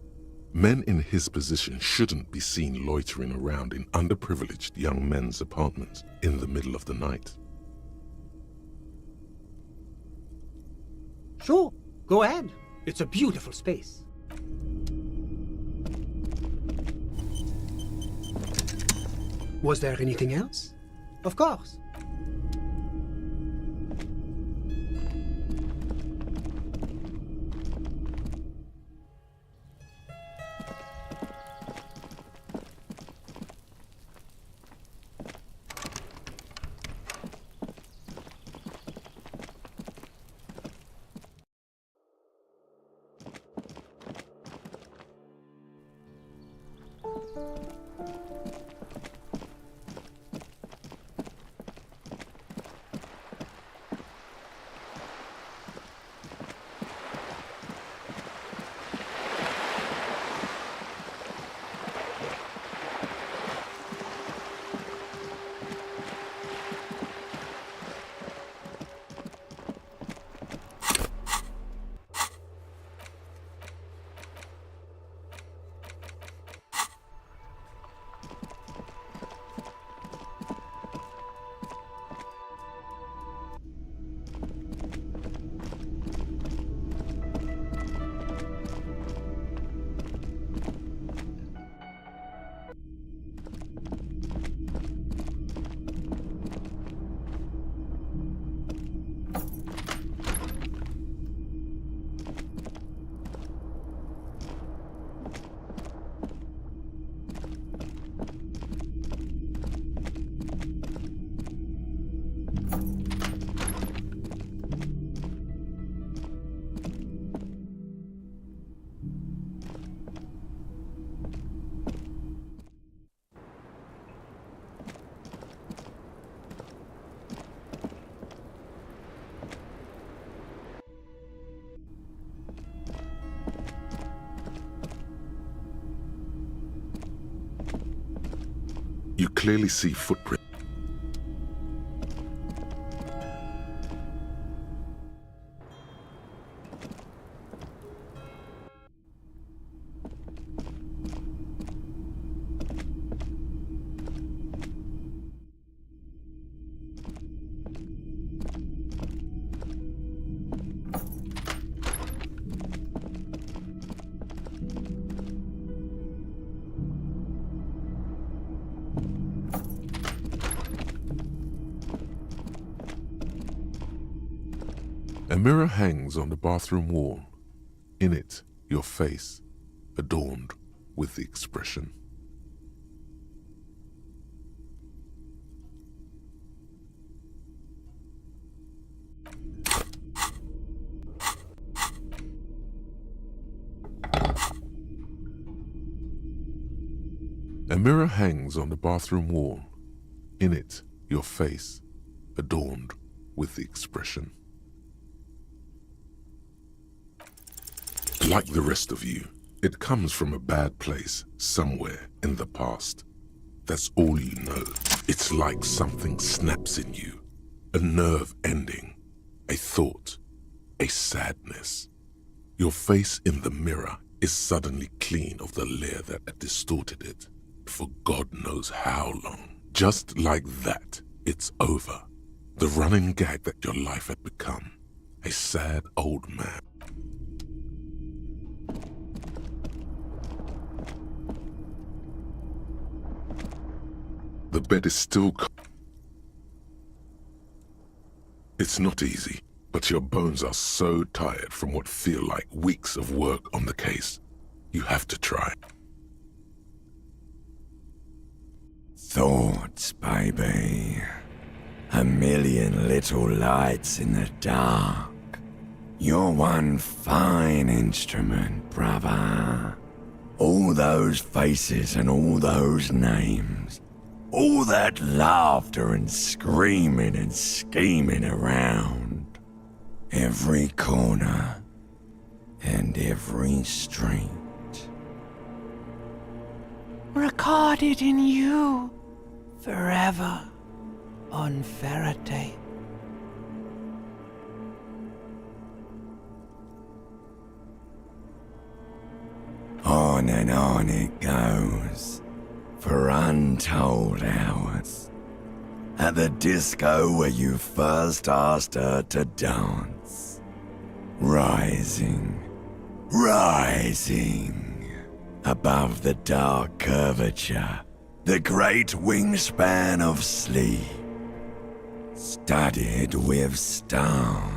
Men in his position shouldn't be seen loitering around in underprivileged young men's apartments in the middle of the night. Sure, go ahead. It's a beautiful space. Was there anything else? Of course. clearly see footprints. A mirror hangs on the bathroom wall. In it, your face, adorned with the expression. A mirror hangs on the bathroom wall. In it, your face, adorned with the expression. Like the rest of you, it comes from a bad place somewhere in the past. That's all you know. It's like something snaps in you. A nerve ending, a thought, a sadness. Your face in the mirror is suddenly clean of the layer that had distorted it for God knows how long. Just like that, it's over. The running gag that your life had become. A sad old man. The bed is still It's not easy, but your bones are so tired from what feel like weeks of work on the case. You have to try. Thoughts, baby. A million little lights in the dark. You're one fine instrument, brother. All those faces and all those names. All that laughter and screaming and scheming around. Every corner and every street. Recorded in you forever on Faraday. On and on it goes, for untold hours. At the disco where you first asked her to dance. Rising, rising, above the dark curvature, the great wingspan of sleep, studded with stars.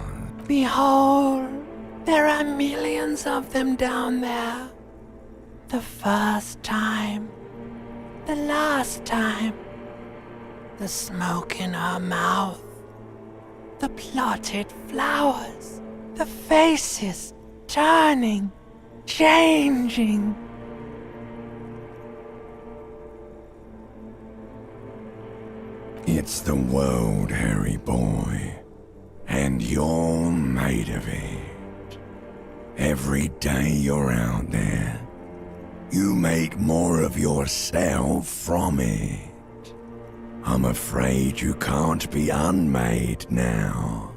Behold, there are millions of them down there. The first time, the last time, the smoke in her mouth, the plotted flowers, the faces turning, changing. It's the world, Harry boy, and you're made of it. Every day you're out there, you make more of yourself from it. I'm afraid you can't be unmade now.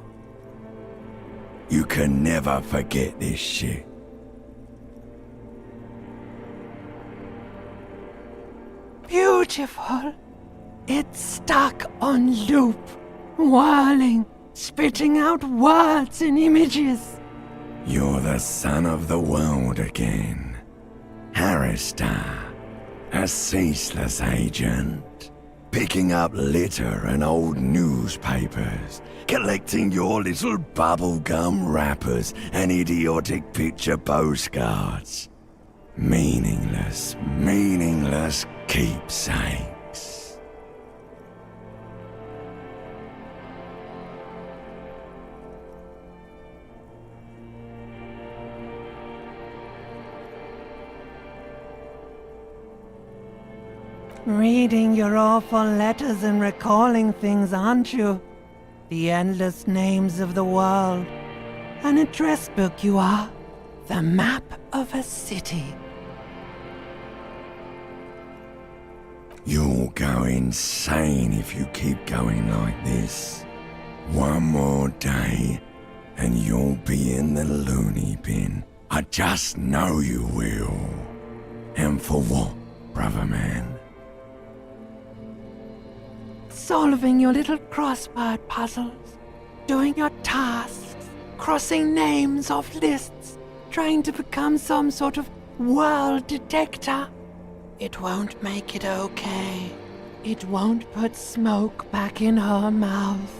You can never forget this shit. Beautiful. It's stuck on loop, whirling, spitting out words and images. You're the son of the world again. Harrister, a ceaseless agent, picking up litter and old newspapers, collecting your little bubblegum wrappers and idiotic picture postcards. Meaningless, meaningless keepsakes. Reading your awful letters and recalling things, aren't you? The endless names of the world. An address book you are. The map of a city. You'll go insane if you keep going like this. One more day, and you'll be in the loony bin. I just know you will. And for what, brother man? Solving your little crossword puzzles, doing your tasks, crossing names off lists, trying to become some sort of world detector. It won't make it okay. It won't put smoke back in her mouth.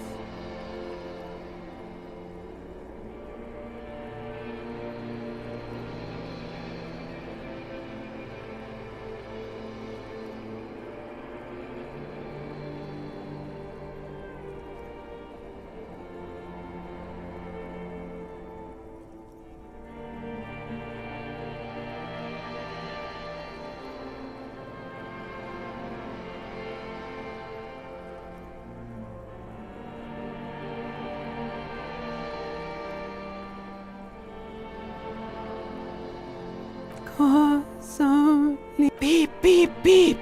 Beep, beep, beep!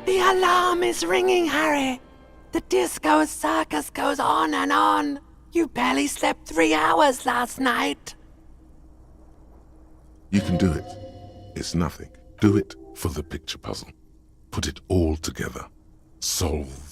The alarm is ringing, Harry! The disco circus goes on and on! You barely slept 3 hours last night! You can do it. It's nothing. Do it for the picture puzzle. Put it all together. Solve.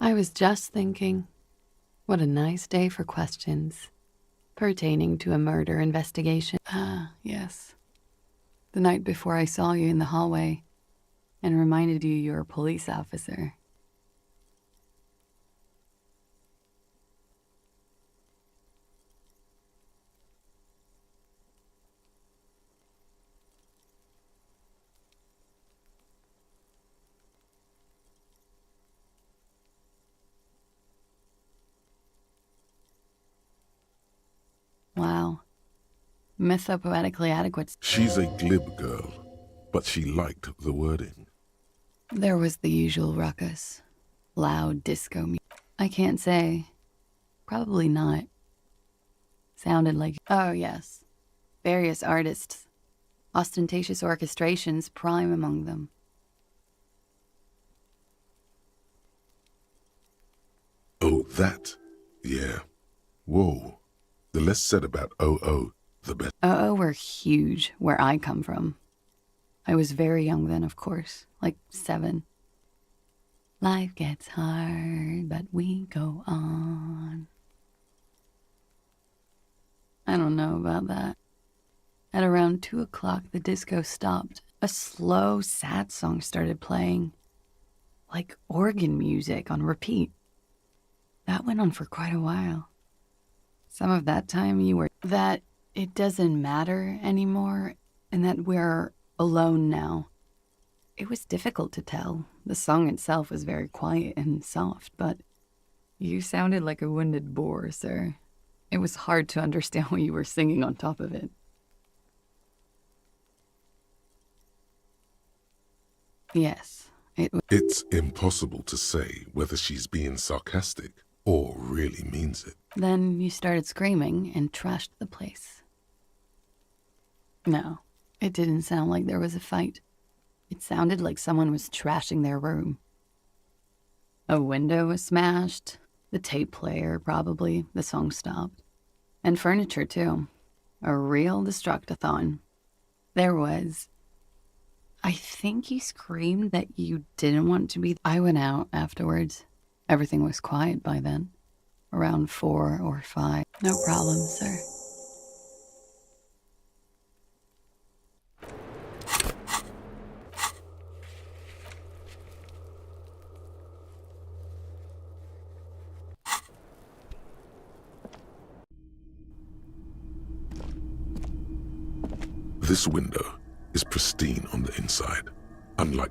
I was just thinking, what a nice day for questions pertaining to a murder investigation. Ah, yes. The night before I saw you in the hallway and reminded you you're a police officer. Wow. Mythopoetically adequate. She's a glib girl, but she liked the wording. There was the usual ruckus. Loud disco music. I can't say. Probably not. Sounded like... Oh, yes. Various artists. Ostentatious orchestrations prime among them. Oh, that? Yeah. Whoa. The less said about OO, the better. OO were huge where I come from. I was very young then, of course. Like 7. Life gets hard, but we go on. I don't know about that. At around 2 o'clock, the disco stopped. A slow, sad song started playing. Like organ music on repeat. That went on for quite a while. Some of that time you were... That it doesn't matter anymore, and that we're alone now. It was difficult to tell. The song itself was very quiet and soft, but you sounded like a wounded boar, sir. It was hard to understand what you were singing on top of it. Yes, It's impossible to say whether she's being sarcastic or really means it. Then you started screaming and trashed the place. No, it didn't sound like there was a fight. It sounded like someone was trashing their room. A window was smashed, the tape player probably, the song stopped. And furniture too. A real destructathon. There was... I think you screamed that you didn't want to be... I went out afterwards. Everything was quiet by then. Around 4 or 5. No problem, sir. This window is pristine on the inside, unlike...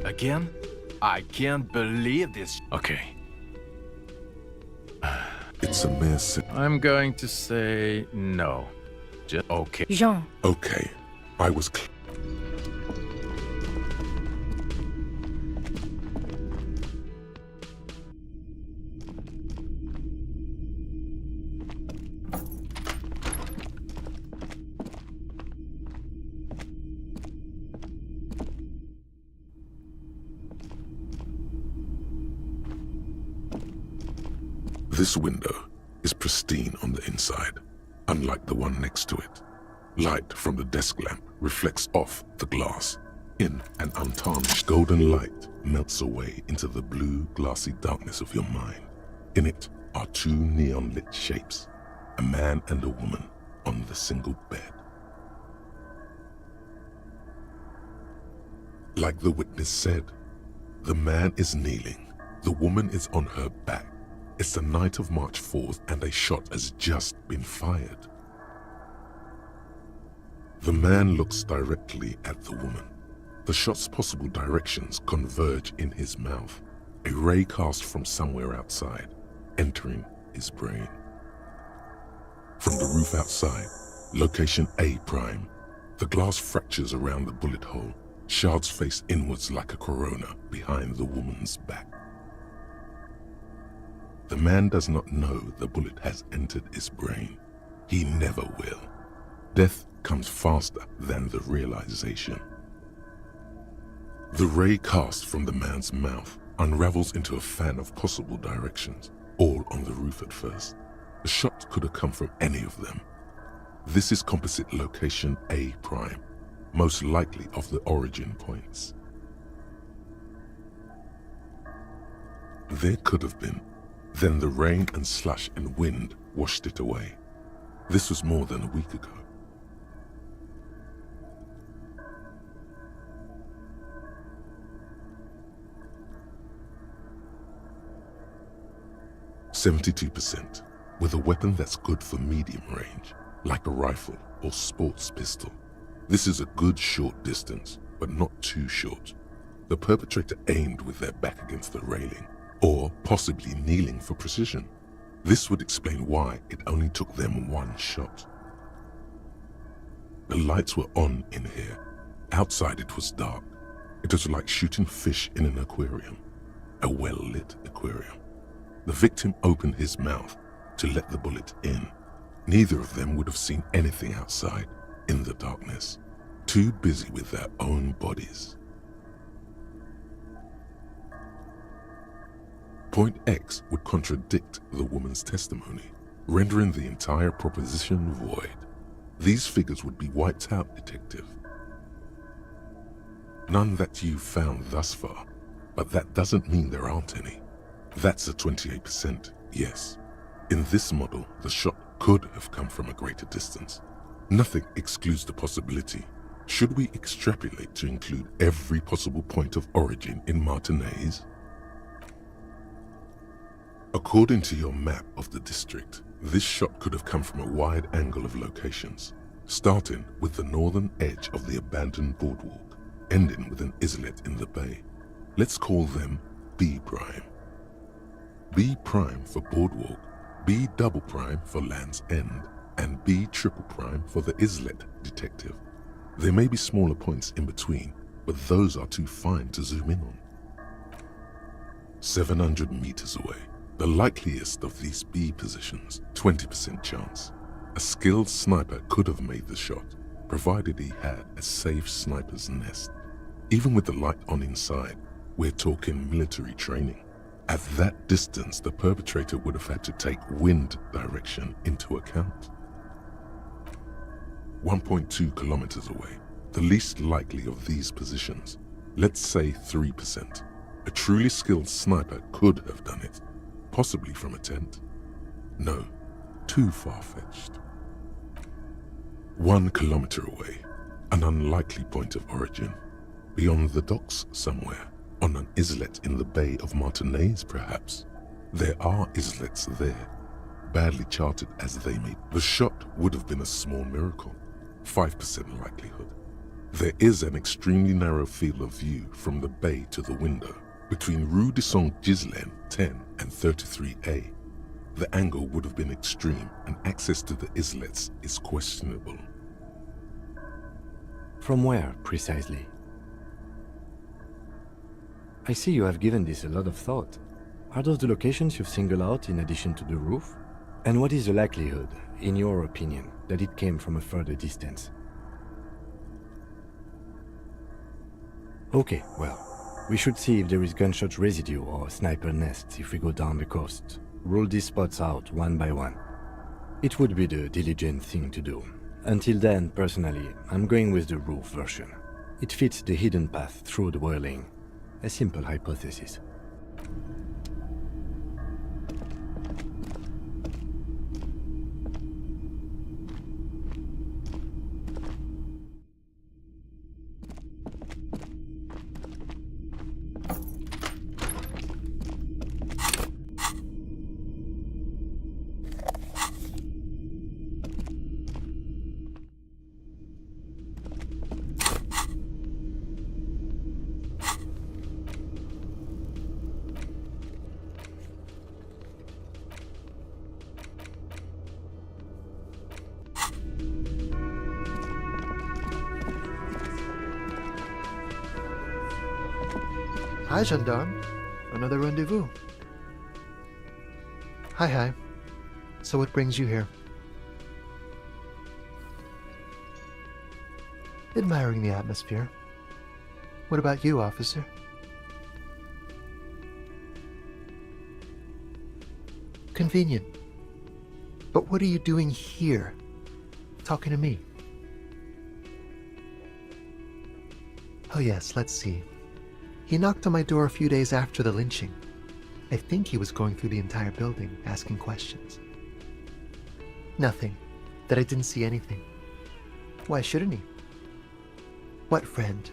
Again? I can't believe this. Okay. It's a mere... I'm going to say no. Just okay. Jean. Okay, I was... This window is pristine on the inside, unlike the one next to it. Light from the desk lamp reflects off the glass. In an untarnished golden light melts away into the blue, glassy darkness of your mind. In it are 2 neon-lit shapes, a man and a woman on the single bed. Like the witness said, the man is kneeling, the woman is on her back. It's the night of March 4th and a shot has just been fired. The man looks directly at the woman. The shot's possible directions converge in his mouth, a ray cast from somewhere outside, entering his brain. From the roof outside, location A prime, the glass fractures around the bullet hole, shards face inwards like a corona behind the woman's back. The man does not know the bullet has entered his brain. He never will. Death comes faster than the realization. The ray cast from the man's mouth unravels into a fan of possible directions, all on the roof at first. The shot could have come from any of them. This is composite location A prime, most likely of the origin points. There could have been. Then the rain and slush and wind washed it away. This was more than a week ago. %. With a weapon that's good for medium range, like a rifle or sports pistol. This is a good short distance, but not too short. The perpetrator aimed with their back against the railing, or possibly kneeling for precision. This would explain why it only took them one shot. The lights were on in here. Outside it was dark. It was like shooting fish in an aquarium, a well-lit aquarium. The victim opened his mouth to let the bullet in. Neither of them would have seen anything outside in the darkness, too busy with their own bodies. Point X would contradict the woman's testimony, rendering the entire proposition void. These figures would be wiped out, detective. None that you've found thus far, but that doesn't mean there aren't any. That's a 28%, yes. In this model, the shot could have come from a greater distance. Nothing excludes the possibility. Should we extrapolate to include every possible point of origin in Martinez? According to your map of the district, this shot could have come from a wide angle of locations, starting with the northern edge of the abandoned boardwalk, ending with an islet in the bay. Let's call them B prime. B prime for boardwalk, B double prime for Land's End, and B triple prime for the islet, detective. There may be smaller points in between, but those are too fine to zoom in on. 700 meters away. The likeliest of these B positions, 20% chance. A skilled sniper could have made the shot, provided he had a safe sniper's nest. Even with the light on inside, we're talking military training. At that distance, the perpetrator would have had to take wind direction into account. 1.2 kilometers away, the least likely of these positions, let's say 3%. A truly skilled sniper could have done it, possibly from a tent. No, too far-fetched. 1 kilometer away, an unlikely point of origin, beyond the docks somewhere. On an islet in the Bay of Martinez, perhaps. There are islets there, badly charted as they may. The shot would have been a small miracle, 5% likelihood. There is an extremely narrow field of view from the bay to the window, between Rue de Saint-Ghislain 10 and 33A. The angle would have been extreme, and access to the islets is questionable. From where, precisely? I see you have given this a lot of thought. Are those the locations you've singled out in addition to the roof? And what is the likelihood, in your opinion, that it came from a further distance? Okay, well, we should see if there is gunshot residue or sniper nests if we go down the coast. Rule these spots out one by one. It would be the diligent thing to do. Until then, personally, I'm going with the roof version. It fits the hidden path through the whirling. A simple hypothesis. Hi, gendarme. Another rendezvous. Hi. So what brings you here? Admiring the atmosphere. What about you, officer? Convenient. But what are you doing here? Talking to me? Oh yes, let's see. He knocked on my door a few days after the lynching. I think he was going through the entire building, asking questions. Nothing. That I didn't see anything. Why shouldn't he? What friend?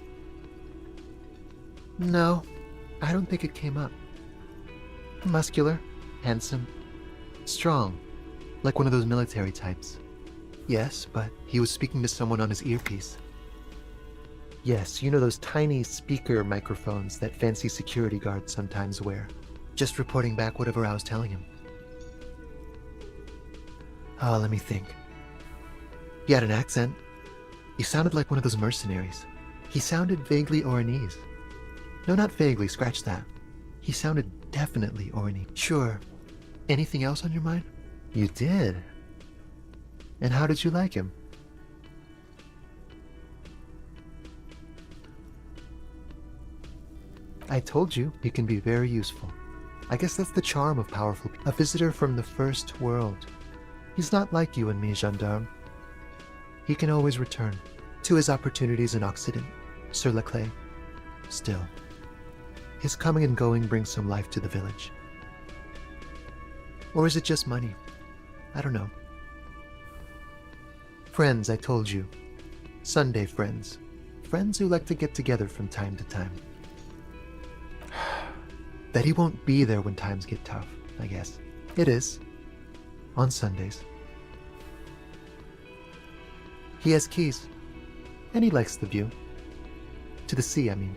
No, I don't think it came up. Muscular, handsome, strong, like one of those military types. Yes, but he was speaking to someone on his earpiece. Yes, you know those tiny speaker microphones that fancy security guards sometimes wear. Just reporting back whatever I was telling him. Oh, let me think. He had an accent. He sounded like one of those mercenaries. He sounded vaguely Oranese. No, not vaguely, scratch that. He sounded definitely Oranese. Sure. Anything else on your mind? You did? And how did you like him? I told you, he can be very useful. I guess that's the charm of powerful people. A visitor from the first world. He's not like you and me, gendarme. He can always return to his opportunities in Occident, sur la clé. Still, his coming and going brings some life to the village. Or is it just money? I don't know. Friends, I told you. Sunday friends. Friends who like to get together from time to time. That he won't be there when times get tough, I guess. It is. On Sundays. He has keys. And he likes the view. To the sea, I mean.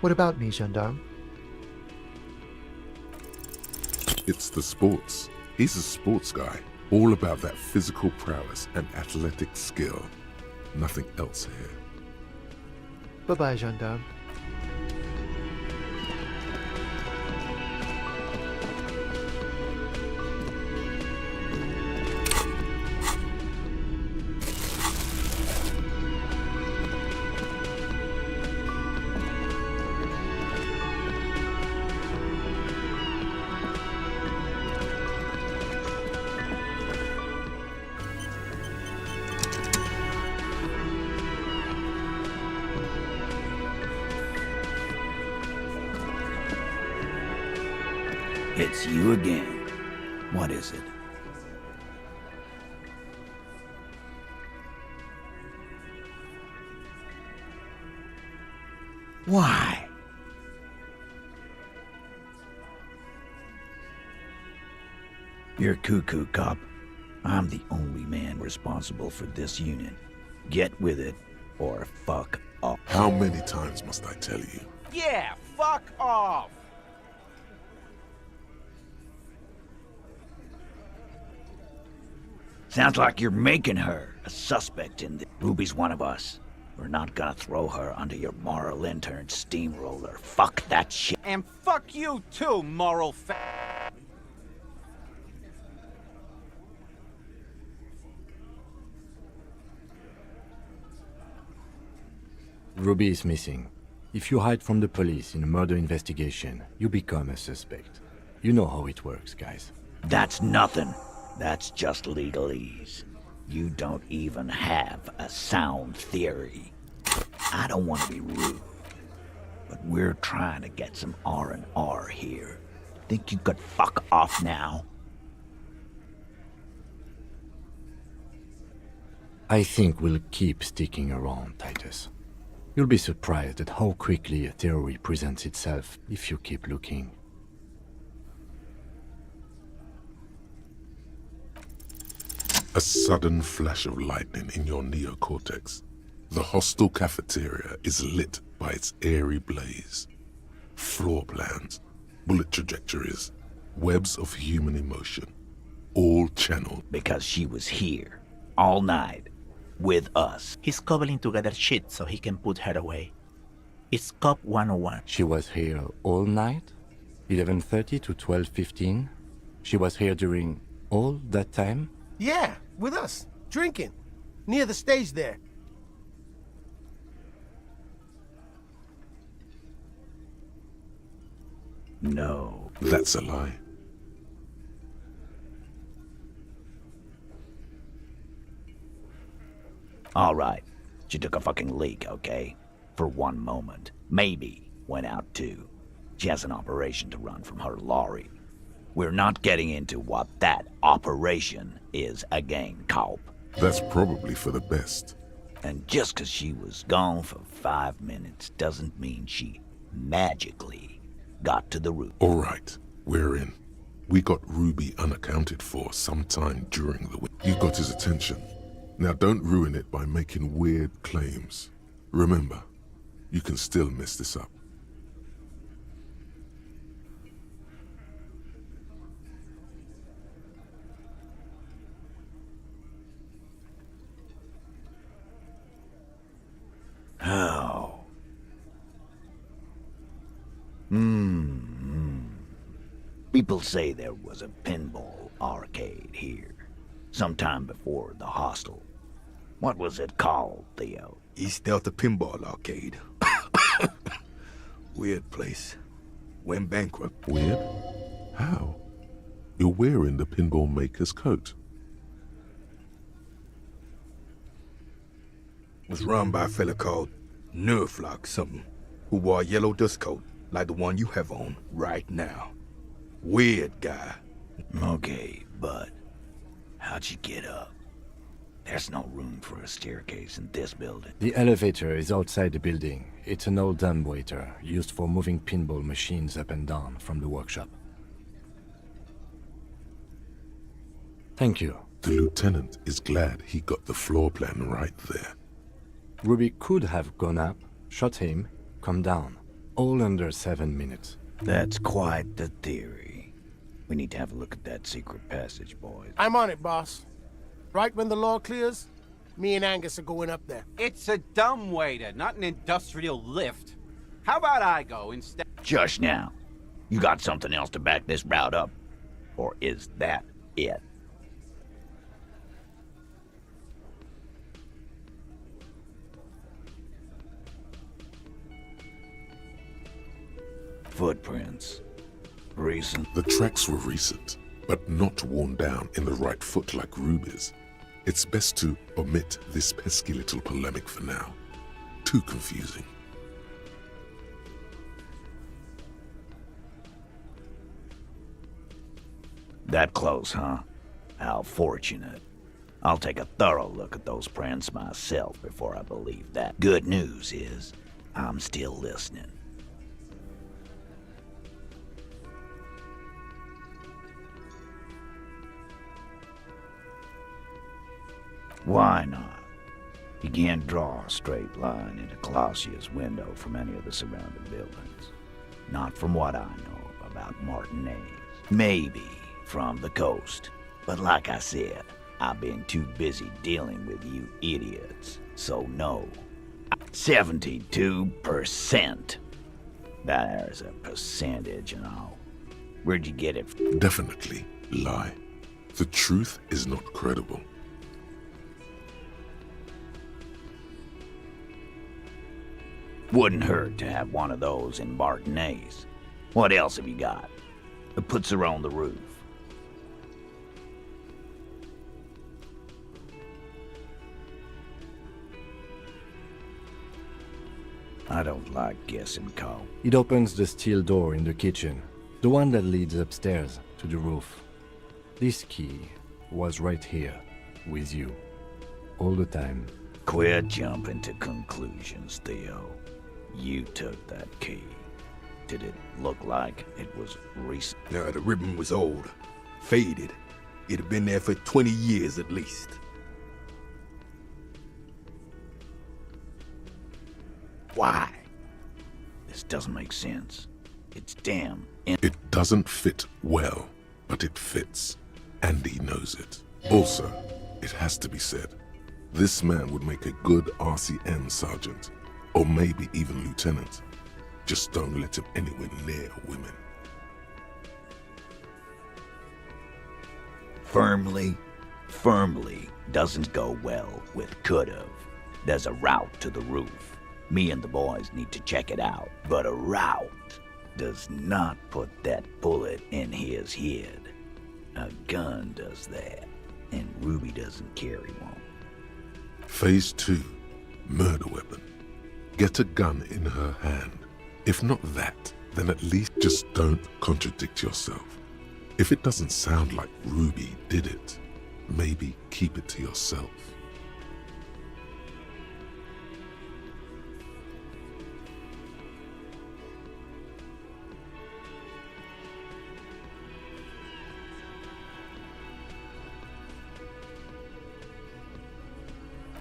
What about me, gendarme? It's the sports. He's a sports guy. All about that physical prowess and athletic skill. Nothing else here. Bye-bye, gendarme. It's you again. What is it? Why? You're cuckoo, cop. I'm the only man responsible for this unit. Get with it, or fuck off. How many times must I tell you? Yeah, fuck off! Sounds like you're making her a suspect in this. Ruby's one of us. We're not gonna throw her under your moral intern steamroller. Fuck that shit. And fuck you too, moral Ruby is missing. If you hide from the police in a murder investigation, you become a suspect. You know how it works, guys. That's nothing. That's just legalese. You don't even have a sound theory. I don't want to be rude, but we're trying to get some R&R here. Think you could fuck off now? I think we'll keep sticking around, Titus. You'll be surprised at how quickly a theory presents itself if you keep looking. A sudden flash of lightning in your neocortex. The hostel cafeteria is lit by its airy blaze. Floor plans, bullet trajectories, webs of human emotion, all channeled. Because she was here, all night, with us. He's cobbling together shit so he can put her away. It's Cop 101. She was here all night? 11:30 to 12:15? She was here during all that time? Yeah, with us. Drinking. Near the stage there. No. That's a lie. All right. She took a fucking leak, okay? For one moment. Maybe went out too. She has an operation to run from her lorry. We're not getting into what that operation is again, Cop. That's probably for the best. And just 'cause she was gone for 5 minutes doesn't mean she magically got to the root. All right, we're in. We got Ruby unaccounted for sometime during the week. You got his attention. Now don't ruin it by making weird claims. Remember, you can still mess this up. How? People say there was a pinball arcade here, sometime before the hostel. What was it called, Theo? East Delta Pinball Arcade. Weird place. Went bankrupt. Weird? How? You're wearing the pinball maker's coat. Was run by a fella called Nerflock something, who wore a yellow dust coat like the one you have on right now. Weird guy. Okay, but how'd you get up? There's no room for a staircase in this building. The elevator is outside the building. It's an old dumbwaiter used for moving pinball machines up and down from the workshop. Thank you. The lieutenant is glad he got the floor plan right there. Ruby could have gone up, shot him, come down. All under 7 minutes. That's quite the theory. We need to have a look at that secret passage, boys. I'm on it, boss. Right when the law clears, me and Angus are going up there. It's a dumbwaiter, not an industrial lift. How about I go instead? Just now. You got something else to back this route up? Or is that it? Footprints. Recent. The tracks were recent, but not worn down in the right foot like Ruby's. It's best to omit this pesky little polemic for now. Too confusing. That close, huh? How fortunate. I'll take a thorough look at those prints myself before I believe that. Good news is, I'm still listening. Why not? You can't draw a straight line into Clausia's window from any of the surrounding buildings. Not from what I know about Martinez. Maybe from the coast. But like I said, I've been too busy dealing with you idiots. So no. 72%. There's a percentage and all. Where'd you get it from? Definitely lie. The truth is not credible. Wouldn't hurt to have one of those in Martinez. What else have you got? That puts her on the roof. I don't like guessing, Cole. It opens the steel door in the kitchen, the one that leads upstairs to the roof. This key was right here, with you, all the time. Quit jumping to conclusions, Theo. You took that key. Did it look like it was recent? No, the ribbon was old, faded. It'd have been there for 20 years at least. Why? This doesn't make sense. It's damn... It doesn't fit well, but it fits. And he knows it. Also, it has to be said, this man would make a good RCM sergeant, or maybe even lieutenant. Just don't let him anywhere near women. Firmly firmly doesn't go well with could've. There's a route to the roof. Me and the boys need to check it out. But a route does not put that bullet in his head. A gun does that, and Ruby doesn't carry one. Phase 2. Murder weapon. Get a gun in her hand. If not that, then at least just don't contradict yourself. If it doesn't sound like Ruby did it, maybe keep it to yourself.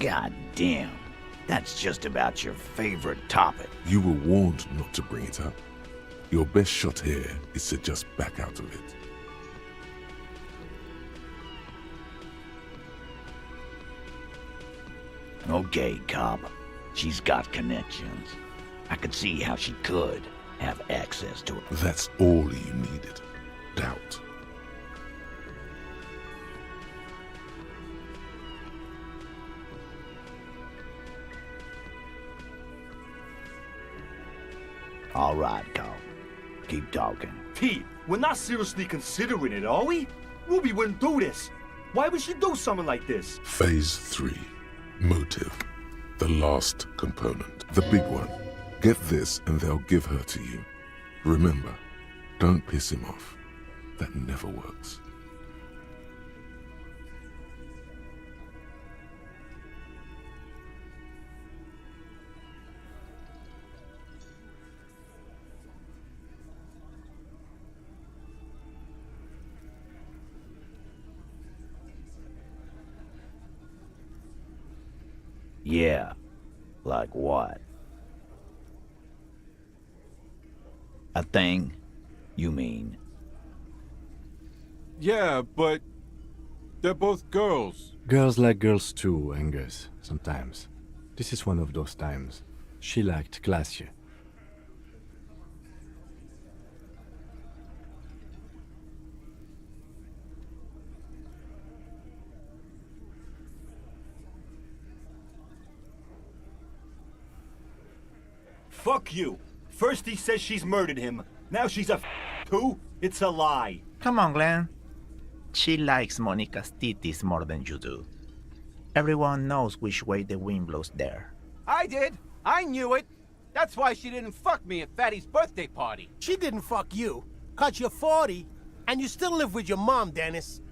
God damn, that's just about your favorite topic. You were warned not to bring it up. Your best shot here is to just back out of it. Okay, cop. She's got connections. I could see how she could have access to it. That's all you needed. Doubt. All right, cop. Keep talking. Pete, we're not seriously considering it, are we? Ruby wouldn't do this. Why would she do something like this? Phase 3. Motive. The last component. The big one. Get this and they'll give her to you. Remember, don't piss him off. That never works. Yeah. Like what? A thing? You mean? Yeah, but they're both girls. Girls like girls too, Angus, sometimes. This is one of those times. She liked classier. Fuck you. First he says she's murdered him. Now she's a too? It's a lie. Come on, Glenn. She likes Monica's titties more than you do. Everyone knows which way the wind blows there. I did. I knew it. That's why she didn't fuck me at Fatty's birthday party. She didn't fuck you, 'cause you're 40, and you still live with your mom, Dennis.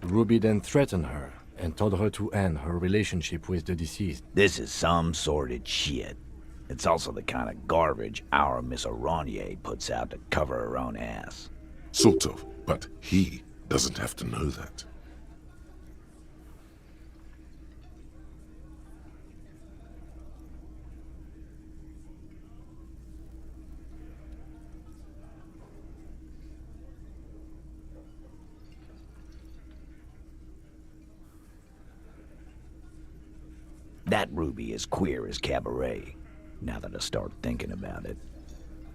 Ruby then threatened her and told her to end her relationship with the deceased. This is some sordid shit. It's also the kind of garbage our Miss Aronier puts out to cover her own ass. Sort of, but he doesn't have to know that. That Ruby is queer as cabaret, now that I start thinking about it.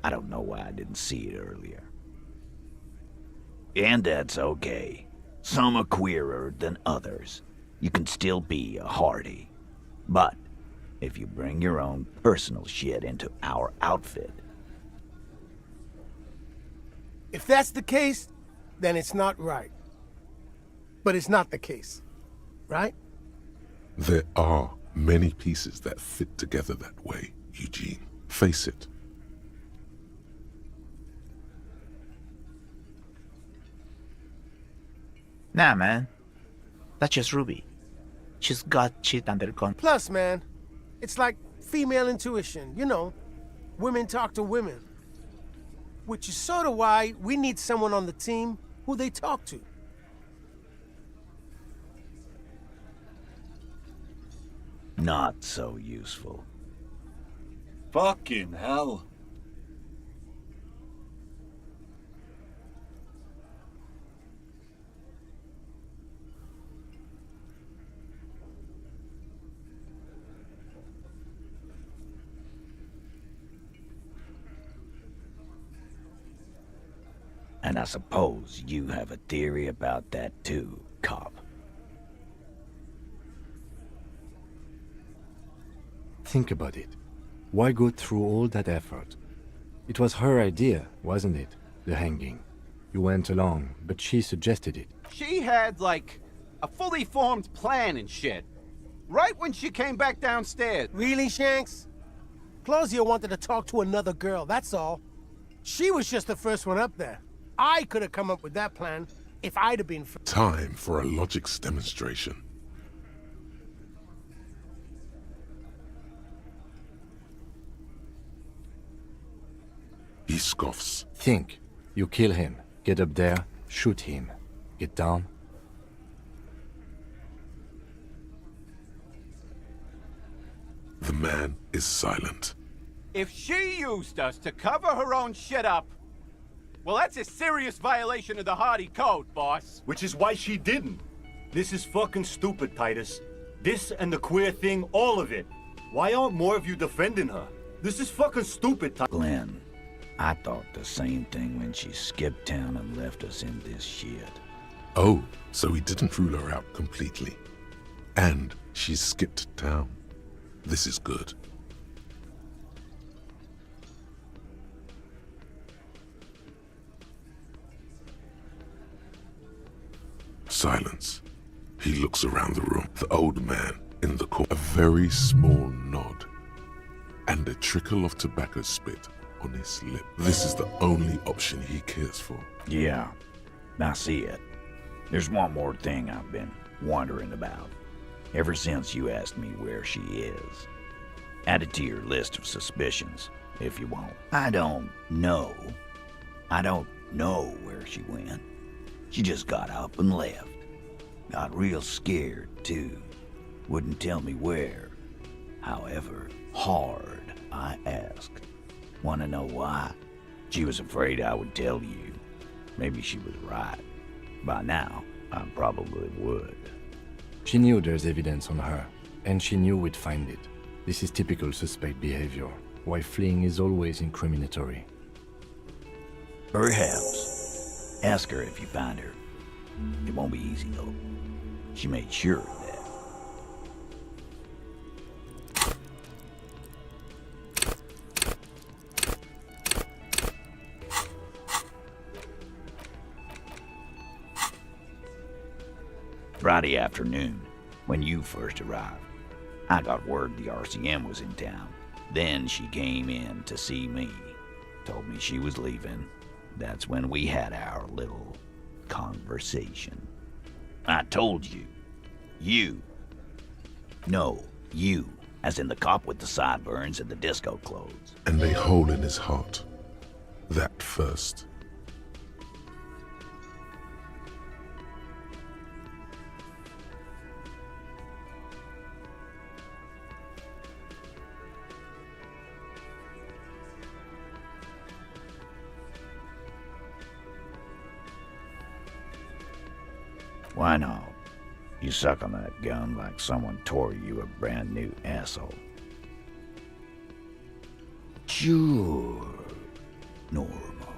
I don't know why I didn't see it earlier. And that's okay. Some are queerer than others. You can still be a Hardy. But if you bring your own personal shit into our outfit... If that's the case, then it's not right. But it's not the case, right? There are many pieces that fit together that way, Eugene. Face it. Nah, man. That's just Ruby. She's got shit under control. Plus, man, it's like female intuition, you know. Women talk to women. Which is sort of why we need someone on the team who they talk to. Not so useful. Fucking hell. And I suppose you have a theory about that too, cop. Think about it. Why go through all that effort? It was her idea, wasn't it? The hanging. You went along, but she suggested it. She had, like, a fully formed plan and shit. Right when she came back downstairs. Really, Shanks? Claudia wanted to talk to another girl, that's all. She was just the first one up there. I could have come up with that plan if I'd have been... Time for a logics demonstration. He scoffs. Think. You kill him. Get up there. Shoot him. Get down. The man is silent. If she used us to cover her own shit up, well, that's a serious violation of the Hardy Code, boss. Which is why she didn't. This is fucking stupid, Titus. This and the queer thing, all of it. Why aren't more of you defending her? This is fucking stupid, Titus. Glenn, I thought the same thing when she skipped town and left us in this shit. Oh, so he didn't rule her out completely. And she skipped town. This is good. Silence. He looks around the room. The old man in the corner. A very small nod. And a trickle of tobacco spit on his lip. This is the only option he cares for. Yeah, I see it. There's one more thing I've been wondering about. Ever since you asked me where she is. Add it to your list of suspicions, if you want. I don't know where she went. She just got up and left. Got real scared, too. Wouldn't tell me where. However hard I asked. Wanna know why? She was afraid I would tell you. Maybe she was right. By now, I probably would. She knew there's evidence on her, and she knew we'd find it. This is typical suspect behavior, why fleeing is always incriminatory. Perhaps. Ask her if you find her. It won't be easy, though. She made sure of that. Friday afternoon, when you first arrived, I got word the RCM was in town. Then she came in to see me. Told me she was leaving. That's when we had our little conversation. I told you. You, as in the cop with the sideburns and the disco clothes. And a hole in his heart. That first. Why not? You suck on that gun like someone tore you a brand new asshole. Sure. Normal.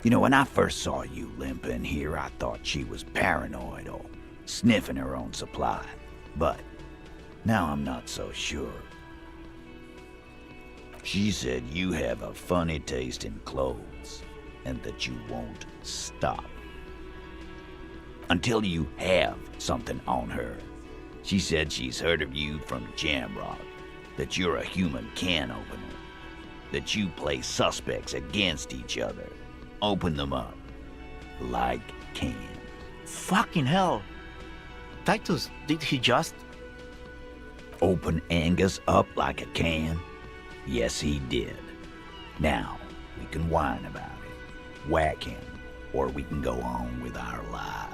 You know, when I first saw you limping here, I thought she was paranoid or sniffing her own supply. But now I'm not so sure. She said you have a funny taste in clothes and that you won't stop. Until you have something on her. She said she's heard of you from Jamrock, that you're a human can opener, that you play suspects against each other, open them up like cans. Fucking hell. Titus, did he just... Open Angus up like a can? Yes, he did. Now, we can whine about it, whack him, or we can go on with our lives.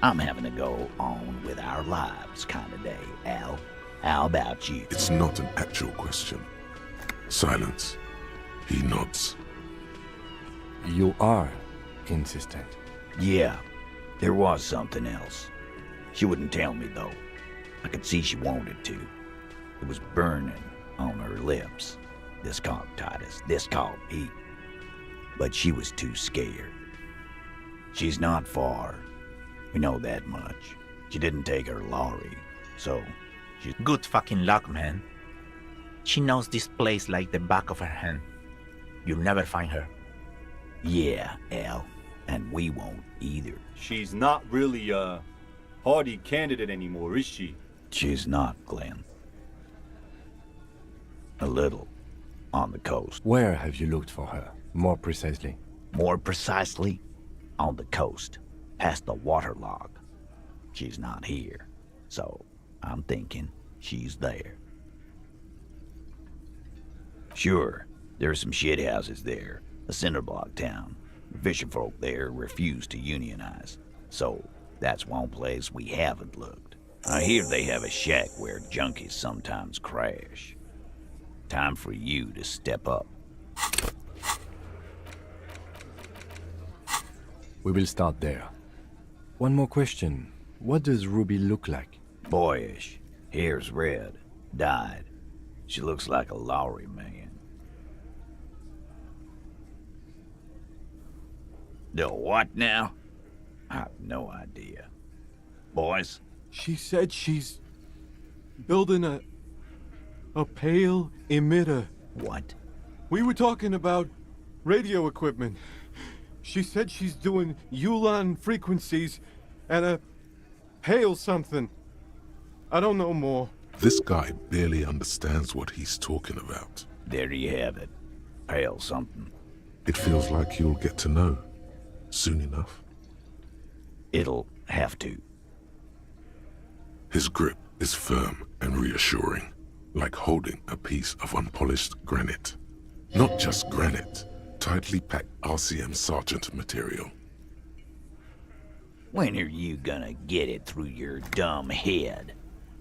I'm having to go on with our lives kind of day, Al. How about you? It's not an actual question. Silence. He nods. You are insistent. Yeah, there was something else. She wouldn't tell me, though. I could see she wanted to. It was burning on her lips. This called Titus, this called Pete. But she was too scared. She's not far. We know that much. She didn't take her lorry, so she's... Good fucking luck, man. She knows this place like the back of her hand. You'll never find her. Yeah, Al. And we won't either. She's not really a hardy candidate anymore, is she? She's not, Glenn. A little. On the coast. Where have you looked for her, more precisely? More precisely, on the coast, past the waterlog. She's not here, so I'm thinking she's there. Sure, there's some shithouses there, a cinderblock town. Fisherfolk there refuse to unionize, so that's one place we haven't looked. I hear they have a shack where junkies sometimes crash. Time for you to step up. We will start there. One more question. What does Ruby look like? Boyish. Hair's red. Dyed. She looks like a Lowry man. The what now? I have no idea. Boys? She said she's building a pale emitter. What? We were talking about radio equipment. She said she's doing Ulan frequencies and a pale something. I don't know more. This guy barely understands what he's talking about. There you have it. Pale something. It feels like you'll get to know soon enough. It'll have to. His grip is firm and reassuring, like holding a piece of unpolished granite. Not just granite, tightly packed RCM Sergeant material. When are you gonna get it through your dumb head?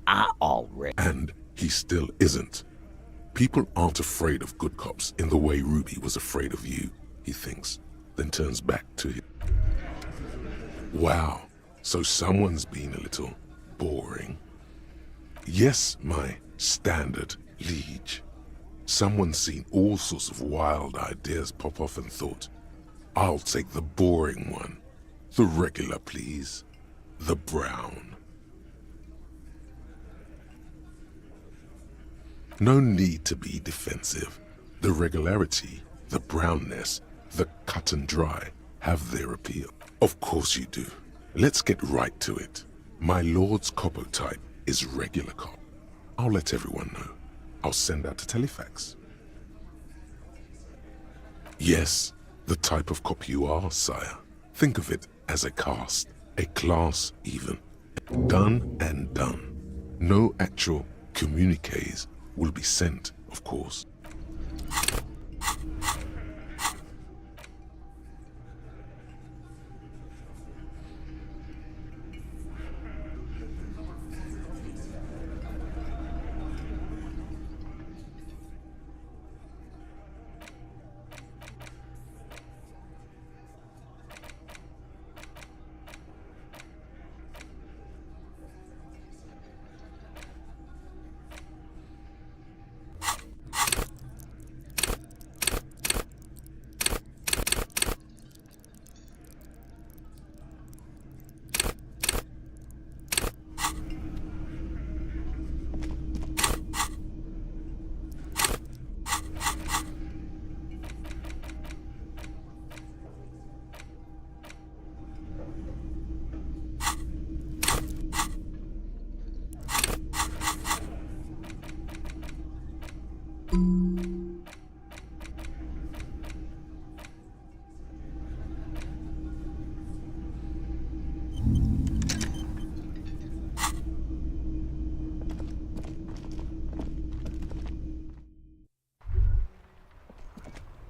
I already... And he still isn't. People aren't afraid of good cops in the way Ruby was afraid of you, he thinks, then turns back to him. Wow, so someone's been a little boring. Yes, my standard liege. Someone's seen all sorts of wild ideas pop off and thought, I'll take the boring one. The regular, please. The brown. No need to be defensive. The regularity, the brownness, the cut and dry have their appeal. Of course you do. Let's get right to it. My lord's coppo type is regular cop. I'll let everyone know. I'll send out a telefax. Yes, the type of cop you are, sire. Think of it as a caste, a class even. Done and done. No actual communiques will be sent, of course.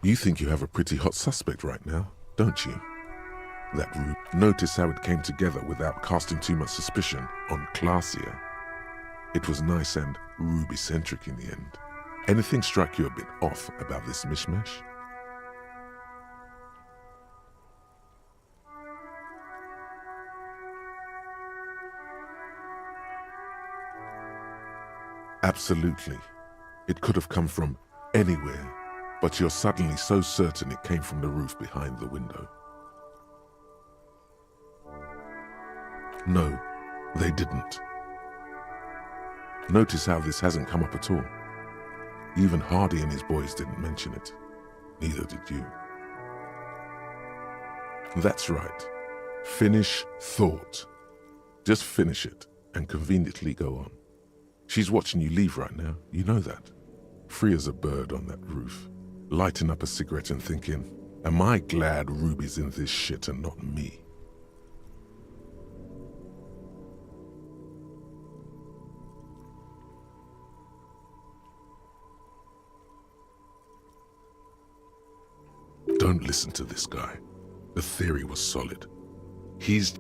You think you have a pretty hot suspect right now, don't you? That room. Notice how it came together without casting too much suspicion on Clasia. It was nice and Ruby-centric in the end. Anything struck you a bit off about this mishmash? Absolutely. It could have come from anywhere, but you're suddenly so certain it came from the roof behind the window. No, they didn't. Notice how this hasn't come up at all. Even Hardy and his boys didn't mention it. Neither did you. That's right. Finish thought. Just finish it and conveniently go on. She's watching you leave right now, you know that. Free as a bird on that roof, lighting up a cigarette and thinking, am I glad Ruby's in this shit and not me? Don't listen to this guy. The theory was solid. He's...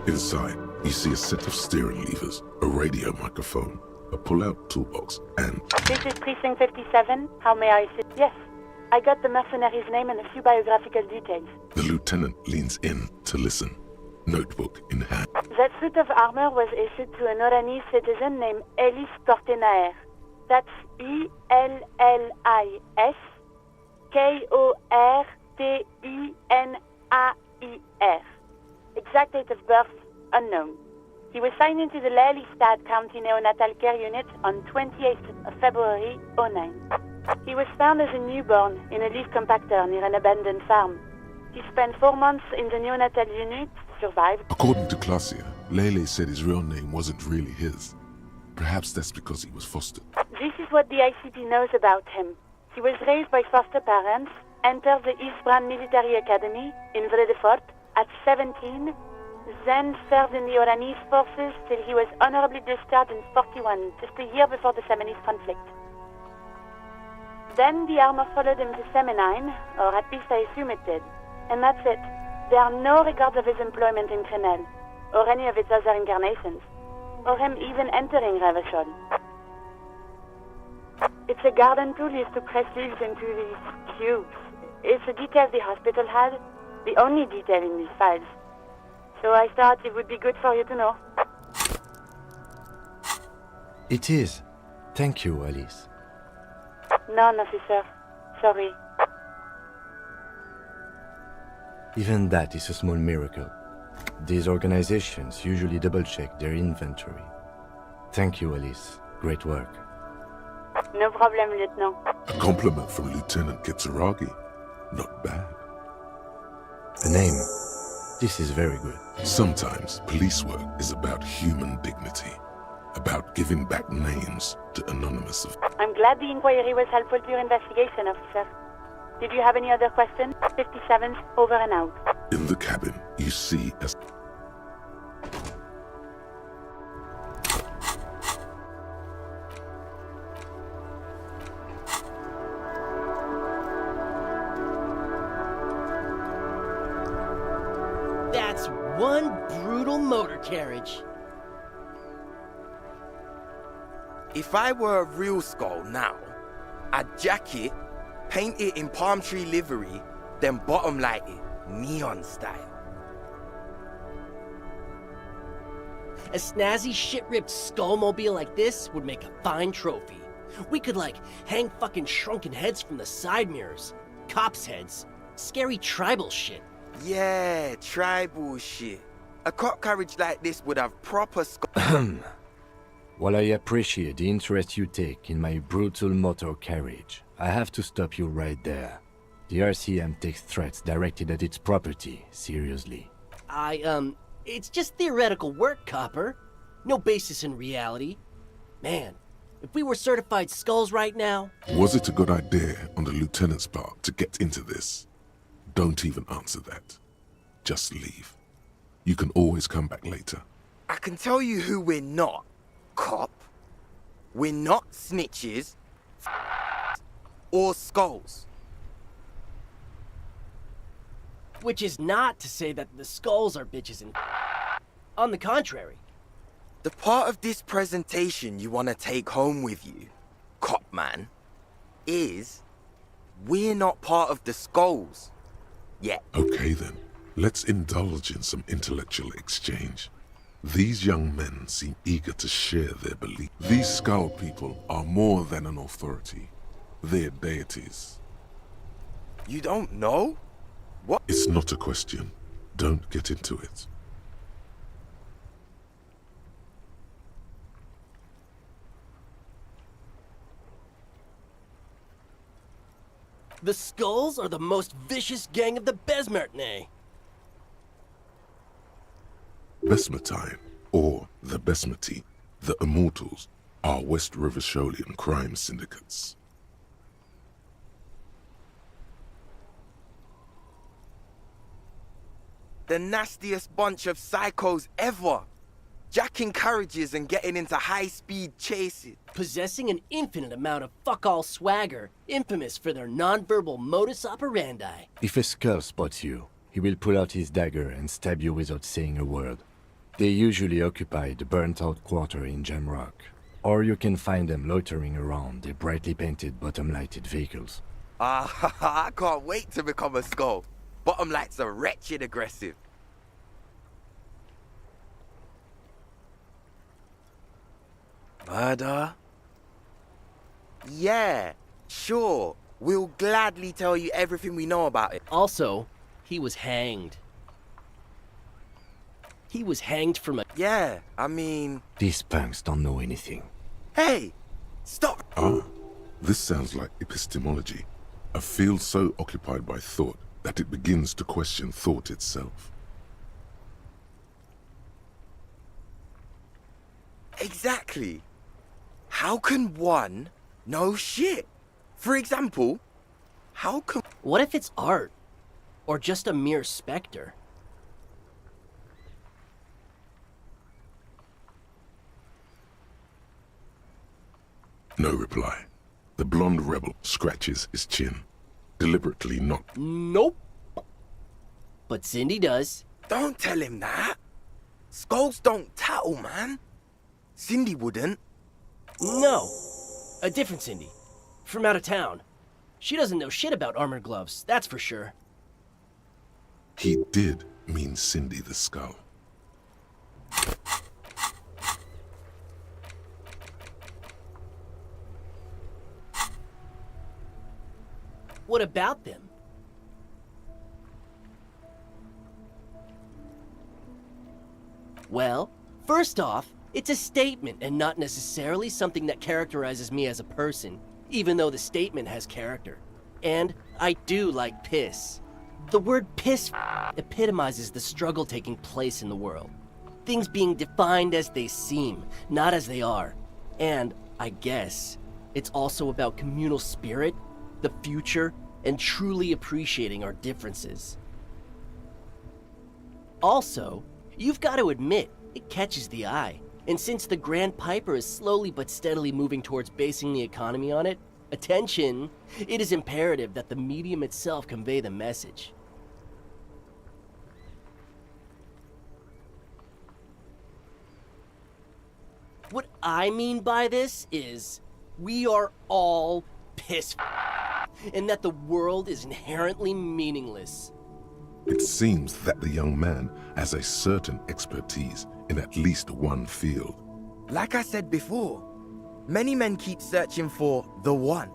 Inside, you see a set of steering levers, a radio microphone, a pull-out toolbox, and... This is Precinct 57. How may I assist? Yes. I got the mercenary's name and a few biographical details. The lieutenant leans in to listen, notebook in hand. That suit of armor was issued to an Oranese citizen named Ellis Kortenaer. That's E-L-L-I-S K-O-R-T-E-N-A-I-R. Exact date of birth, unknown. He was signed into the Lelystad County Neonatal Care Unit on 28th of February, 09. He was found as a newborn in a leaf compactor near an abandoned farm. He spent 4 months in the neonatal unit, survived. According to Klasia, Lele said his real name wasn't really his. Perhaps that's because he was fostered. This is what the ICP knows about him. He was raised by foster parents, entered the Eastbrand Military Academy in Vredefort at 17, then served in the Oranese forces till he was honorably discharged in 41, just a year before the Seminese conflict. Then the armor followed him to Seminine, or at least I assume it did. And that's it. There are no records of his employment in Crenel, or any of its other incarnations, or him even entering Revachol. It's a garden tool used to press leaves into these cubes. It's a detail the hospital had, the only detail in these files. So I thought it would be good for you to know. It is. Thank you, Alice. None, officer. Sorry. Even that is a small miracle. These organizations usually double-check their inventory. Thank you, Alice. Great work. No problem, Lieutenant. A compliment from Lieutenant Kitsuragi. Not bad. A name. This is very good. Sometimes police work is about human dignity, about giving back names to anonymous. I'm glad the inquiry was helpful to your investigation, officer. Did you have any other questions? 57's over and out. In the cabin, you see a... That's one brutal motor carriage. If I were a real skull now, I'd jack it, paint it in palm tree livery, then bottom light it, neon style. A snazzy shit-ripped skullmobile like this would make a fine trophy. We could, like, hang fucking shrunken heads from the side mirrors. Cops' heads. Scary tribal shit. Yeah, tribal shit. A cop carriage like this would have proper skull... While I appreciate the interest you take in my brutal motor carriage, I have to stop you right there. The RCM takes threats directed at its property seriously. It's just theoretical work, Copper. No basis in reality. Man, if we were certified skulls right now... Was it a good idea on the lieutenant's part to get into this? Don't even answer that. Just leave. You can always come back later. I can tell you who we're not, cop. We're not snitches or skulls. Which is not to say that the skulls are bitches and... On the contrary. The part of this presentation you want to take home with you, cop man, is we're not part of the Skulls yet. Okay then, let's indulge in some intellectual exchange. These young men seem eager to share their belief. These Skull people are more than an authority. They're deities. You don't know? What? It's not a question. Don't get into it. The Skulls are the most vicious gang of the Besmertne. Besmatine, or the Besmati, the Immortals, are West Rivisholian crime syndicates. The nastiest bunch of psychos ever. Jacking carriages and getting into high-speed chases. Possessing an infinite amount of fuck-all swagger, infamous for their non-verbal modus operandi. If a skull spots you, he will pull out his dagger and stab you without saying a word. They usually occupy the burnt-out quarter in Jamrock. Or you can find them loitering around their brightly painted bottom-lighted vehicles. I can't wait to become a Skull. Bottom lights are wretched aggressive. Murder? Yeah, sure. We'll gladly tell you everything we know about it. Also, he was hanged. He was hanged from a... Yeah, I mean... These punks don't know anything. Hey! Stop! Ah, this sounds like epistemology. A field so occupied by thought that it begins to question thought itself. Exactly. How can one know shit? For example, how can... What if it's art? Or just a mere specter? No reply. The blonde rebel scratches his chin, deliberately not. Nope. But Cindy does. Don't tell him that. Skulls don't tattle, man. Cindy wouldn't. No. A different Cindy. From out of town. She doesn't know shit about armored gloves, that's for sure. He did mean Cindy the Skull. What about them? Well, first off, it's a statement and not necessarily something that characterizes me as a person, even though the statement has character. And I do like piss. The word piss epitomizes the struggle taking place in the world. Things being defined as they seem, not as they are. And, I guess, it's also about communal spirit, the future, and truly appreciating our differences. Also, you've got to admit, it catches the eye. And since the Grand Piper is slowly but steadily moving towards basing the economy on it, attention, it is imperative that the medium itself convey the message. What I mean by this is, we are all pissed, and that the world is inherently meaningless. It seems that the young man has a certain expertise in at least one field. Like I said before, many men keep searching for the one,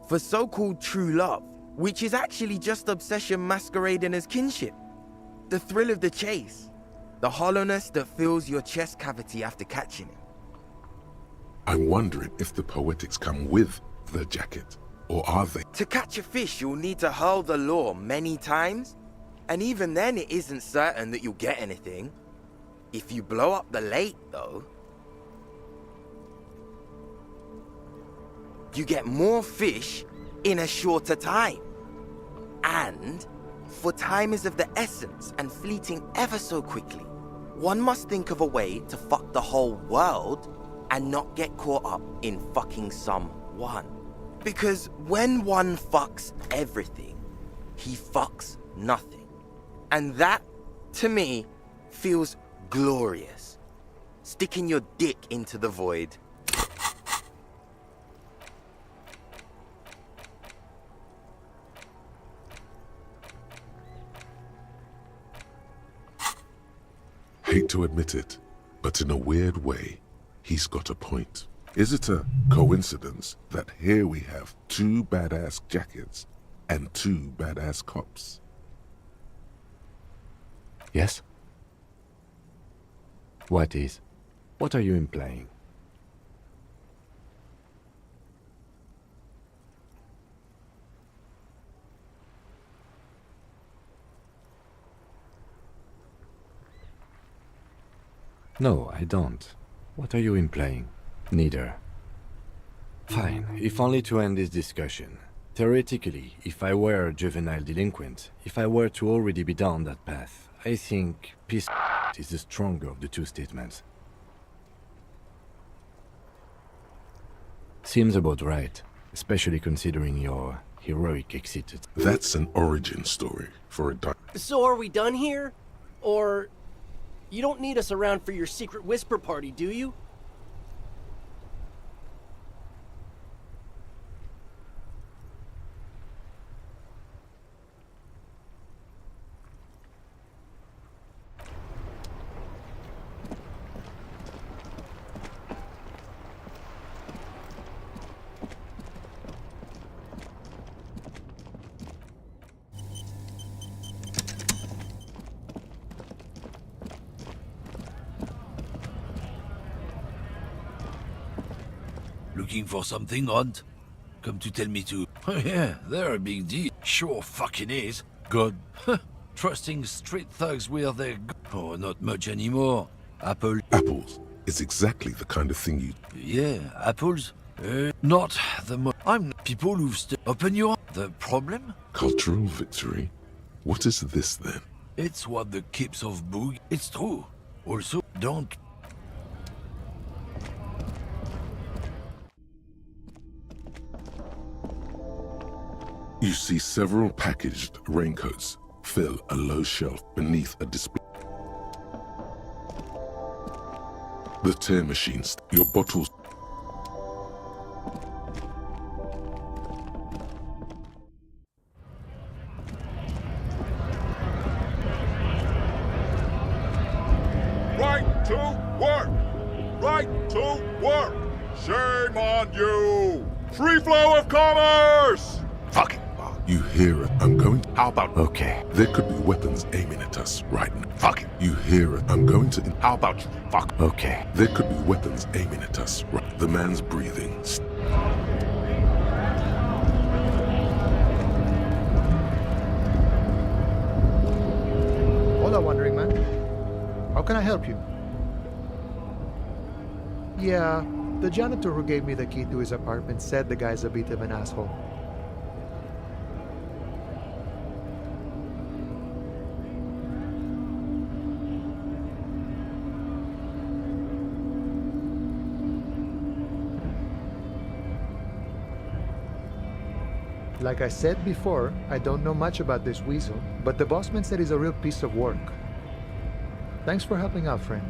for so-called true love, which is actually just obsession masquerading as kinship. The thrill of the chase, the hollowness that fills your chest cavity after catching it. I'm wondering if the poetics come with the jacket, or are they? To catch a fish, you'll need to hurl the lure many times, and even then it isn't certain that you'll get anything. If you blow up the lake, though, you get more fish in a shorter time. And, for time is of the essence and fleeting ever so quickly, one must think of a way to fuck the whole world and not get caught up in fucking someone. Because when one fucks everything, he fucks nothing. And that, to me, feels Glorious. Sticking your dick into the void. Hate to admit it, but in a weird way, he's got a point. Is it a coincidence that here we have 2 badass jackets and 2 badass cops? Yes? What is? What are you implying? No, I don't. What are you implying? Neither. Fine, if only to end this discussion. Theoretically, if I were a juvenile delinquent, if I were to already be down that path, I think peace is the stronger of the two statements. Seems about right, especially considering your heroic exit. That's an origin story for a So are we done here? Or you don't need us around for your secret whisper party, do you? Looking for something odd? Come to tell me to... Oh yeah, they're a big deal. Sure fucking is. God. Trusting street thugs with their... Oh, not much anymore. Apples. It's exactly the kind of thing you... Yeah, apples. Not the I'm people who've open your... The problem? Cultural victory? What is this then? It's what the keeps of Boog... It's true. Also, don't... You see several packaged raincoats fill a low shelf beneath a display. The tear machines, your bottles. Right to work! Right to work! Shame on you! Free flow of commerce! Fuck it. You hear it. I'm going. How about? Okay. There could be weapons aiming at us right now. Fuck it. You hear it. I'm going to. How about you? Fuck. Okay. There could be weapons aiming at us. Right. The man's breathing. Hola, Wandering Man. How can I help you? Yeah, the janitor who gave me the key to his apartment said the guy's a bit of an asshole. Like I said before, I don't know much about this weasel, but the bossman said he's a real piece of work. Thanks for helping out, friend.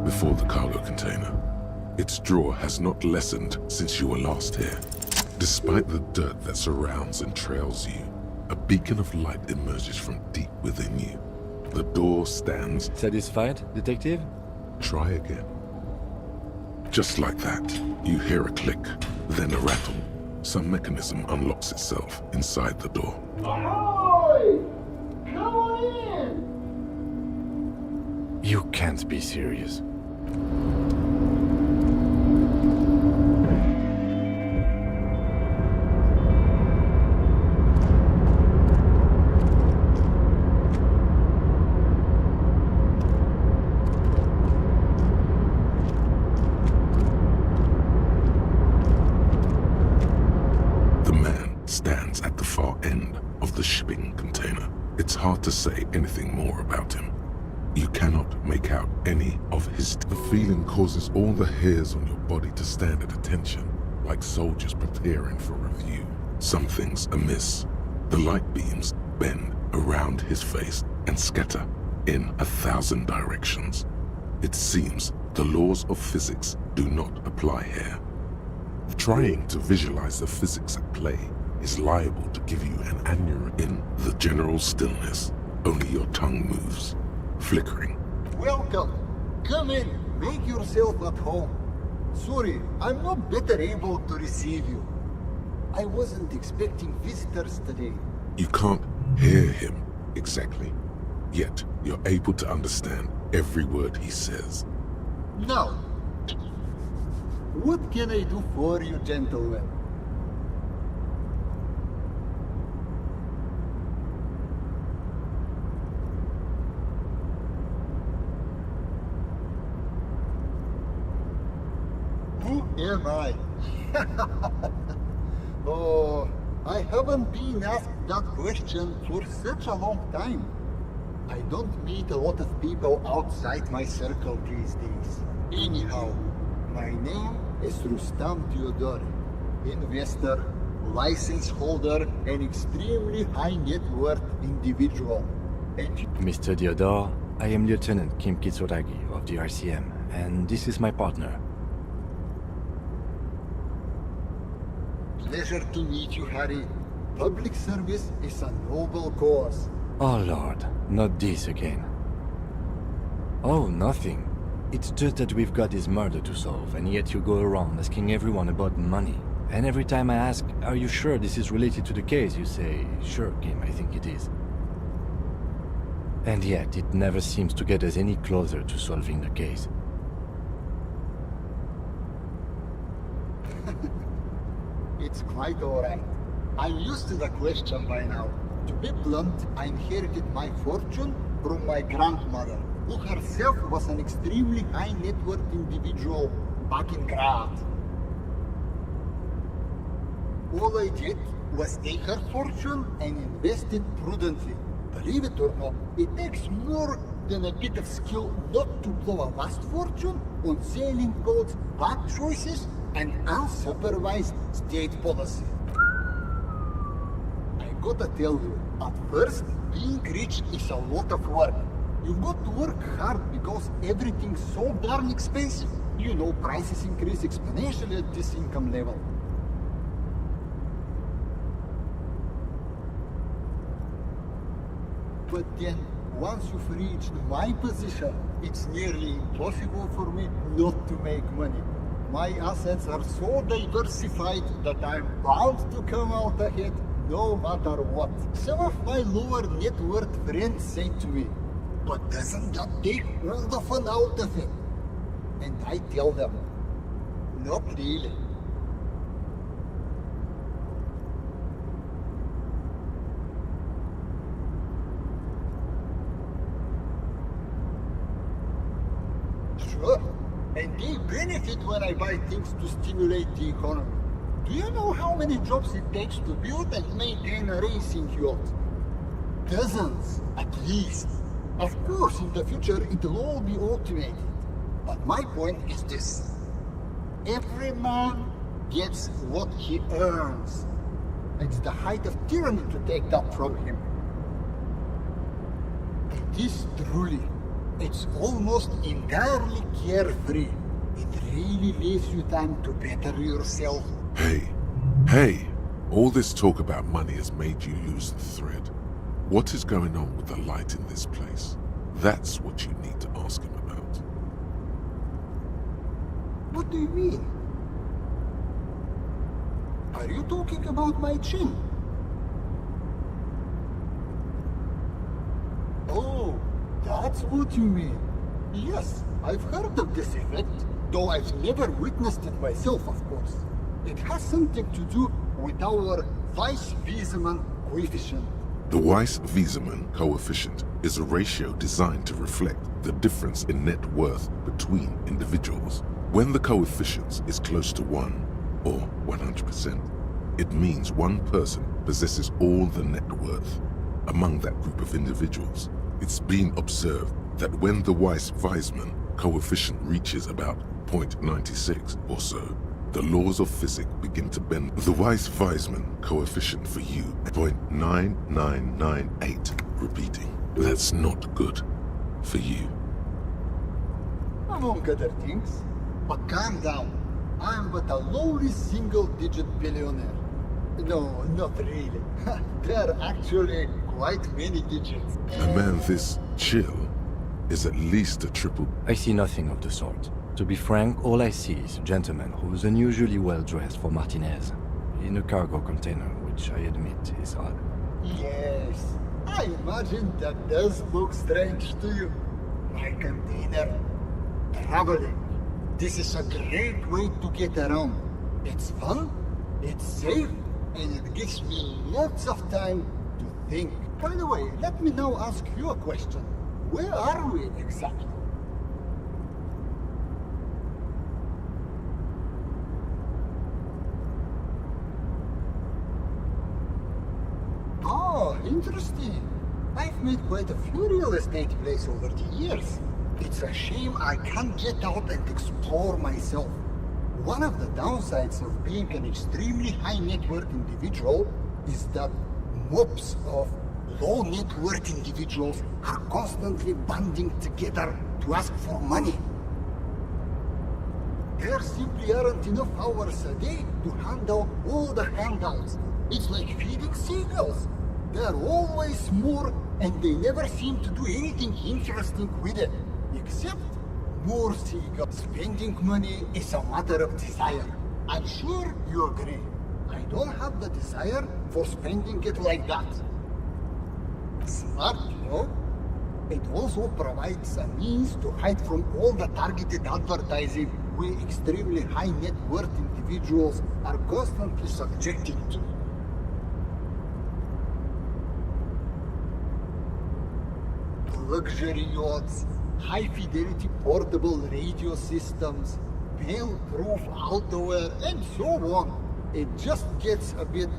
Before the cargo container. Its drawer has not lessened since you were last here. Despite the dirt that surrounds and trails you, a beacon of light emerges from deep within you. The door stands... Satisfied, detective? Try again. Just like that, you hear a click, then a rattle. Some mechanism unlocks itself inside the door. Ahoy! Come on in! You can't be serious. of the shipping container. It's hard to say anything more about him. You cannot make out any of his... The feeling causes all the hairs on your body to stand at attention, like soldiers preparing for review. Something's amiss. The light beams bend around his face and scatter in 1,000 directions. It seems the laws of physics do not apply here. Trying to visualize the physics at play is liable to give you an aneurysm. In the general stillness, only your tongue moves, flickering. Welcome. Come in. Make yourself at home. Sorry, I'm not better able to receive you. I wasn't expecting visitors today. You can't hear him exactly, yet you're able to understand every word he says. Now, what can I do for you, gentlemen? Who am I? Oh, I haven't been asked that question for such a long time. I don't meet a lot of people outside my circle these days. Anyhow, my name is Rustam Theodore, investor, license holder, and extremely high net worth individual. And Mr. Theodore, I am Lieutenant Kim Kitsuragi of the RCM, and this is my partner. Pleasure to meet you, Harry. Public service is a noble cause. Oh Lord, not this again. Oh, nothing. It's just that we've got this murder to solve, and yet you go around asking everyone about money. And every time I ask, are you sure this is related to the case, you say, sure, Kim, I think it is. And yet, it never seems to get us any closer to solving the case. It's quite alright. I'm used to the question by now. To be blunt, I inherited my fortune from my grandmother, who herself was an extremely high net worth individual back in Grad. All I did was take her fortune and invest it prudently. Believe it or not, it takes more than a bit of skill not to blow a vast fortune on sailing boats, bad choices, and unsupervised state policy. I gotta tell you, at first, being rich is a lot of work. You've got to work hard because everything's so darn expensive. You know, prices increase exponentially at this income level. But then, once you've reached my position, it's nearly impossible for me not to make money. My assets are so diversified that I'm bound to come out ahead no matter what. Some of my lower net worth friends say to me, but doesn't that take all the fun out of it? And I tell them, not really. Sure, and they benefit when I buy things to stimulate the economy. Do you know how many jobs it takes to build and maintain a racing yacht? Dozens, at least. Of course, in the future, it'll all be automated. But my point is this. Every man gets what he earns. It's the height of tyranny to take that from him. It is truly, it's almost entirely carefree. It really leaves you time to better yourself. Hey, all this talk about money has made you lose the thread. What is going on with the light in this place? That's what you need to ask him about. What do you mean? Are you talking about my chin? Oh, that's what you mean. Yes, I've heard of this effect, though I've never witnessed it myself, of course. It has something to do with our Weiss-Wiesemann coefficient. The Weiss-Wiesemann coefficient is a ratio designed to reflect the difference in net worth between individuals. When the coefficient is close to 1, or 100%, it means one person possesses all the net worth. Among that group of individuals, it's been observed that when the Weiss-Weismann coefficient reaches about 0.96 or so, the laws of physics begin to bend. The Weiss-Weismann coefficient for you, 0.9998. Repeating, that's not good for you. Among other things. But calm down. I am but a lowly single-digit billionaire. No, not really. There are actually quite many digits. A man this chill is at least a triple. I see nothing of the sort. To be frank, all I see is a gentleman who is unusually well dressed for Martinez, in a cargo container, which I admit is odd. Yes, I imagine that does look strange to you. My container. Traveling. This is a great way to get around. It's fun, it's safe, and it gives me lots of time to think. By the way, let me now ask you a question. Where are we exactly? Oh, interesting. I've made quite a few real estate plays over the years. It's a shame I can't get out and explore myself. One of the downsides of being an extremely high net worth individual is that mobs of low net worth individuals are constantly banding together to ask for money. There simply aren't enough hours a day to hand out all the handouts. It's like feeding seagulls. There are always more, and they never seem to do anything interesting with it. Except more seagulls. Spending money is a matter of desire. I'm sure you agree. I don't have the desire for spending it like that. Smart, you know? It also provides a means to hide from all the targeted advertising we extremely high net worth individuals are constantly subjected to. Luxury yachts, high-fidelity portable radio systems, fail-proof outerwear, and so on. It just gets a bit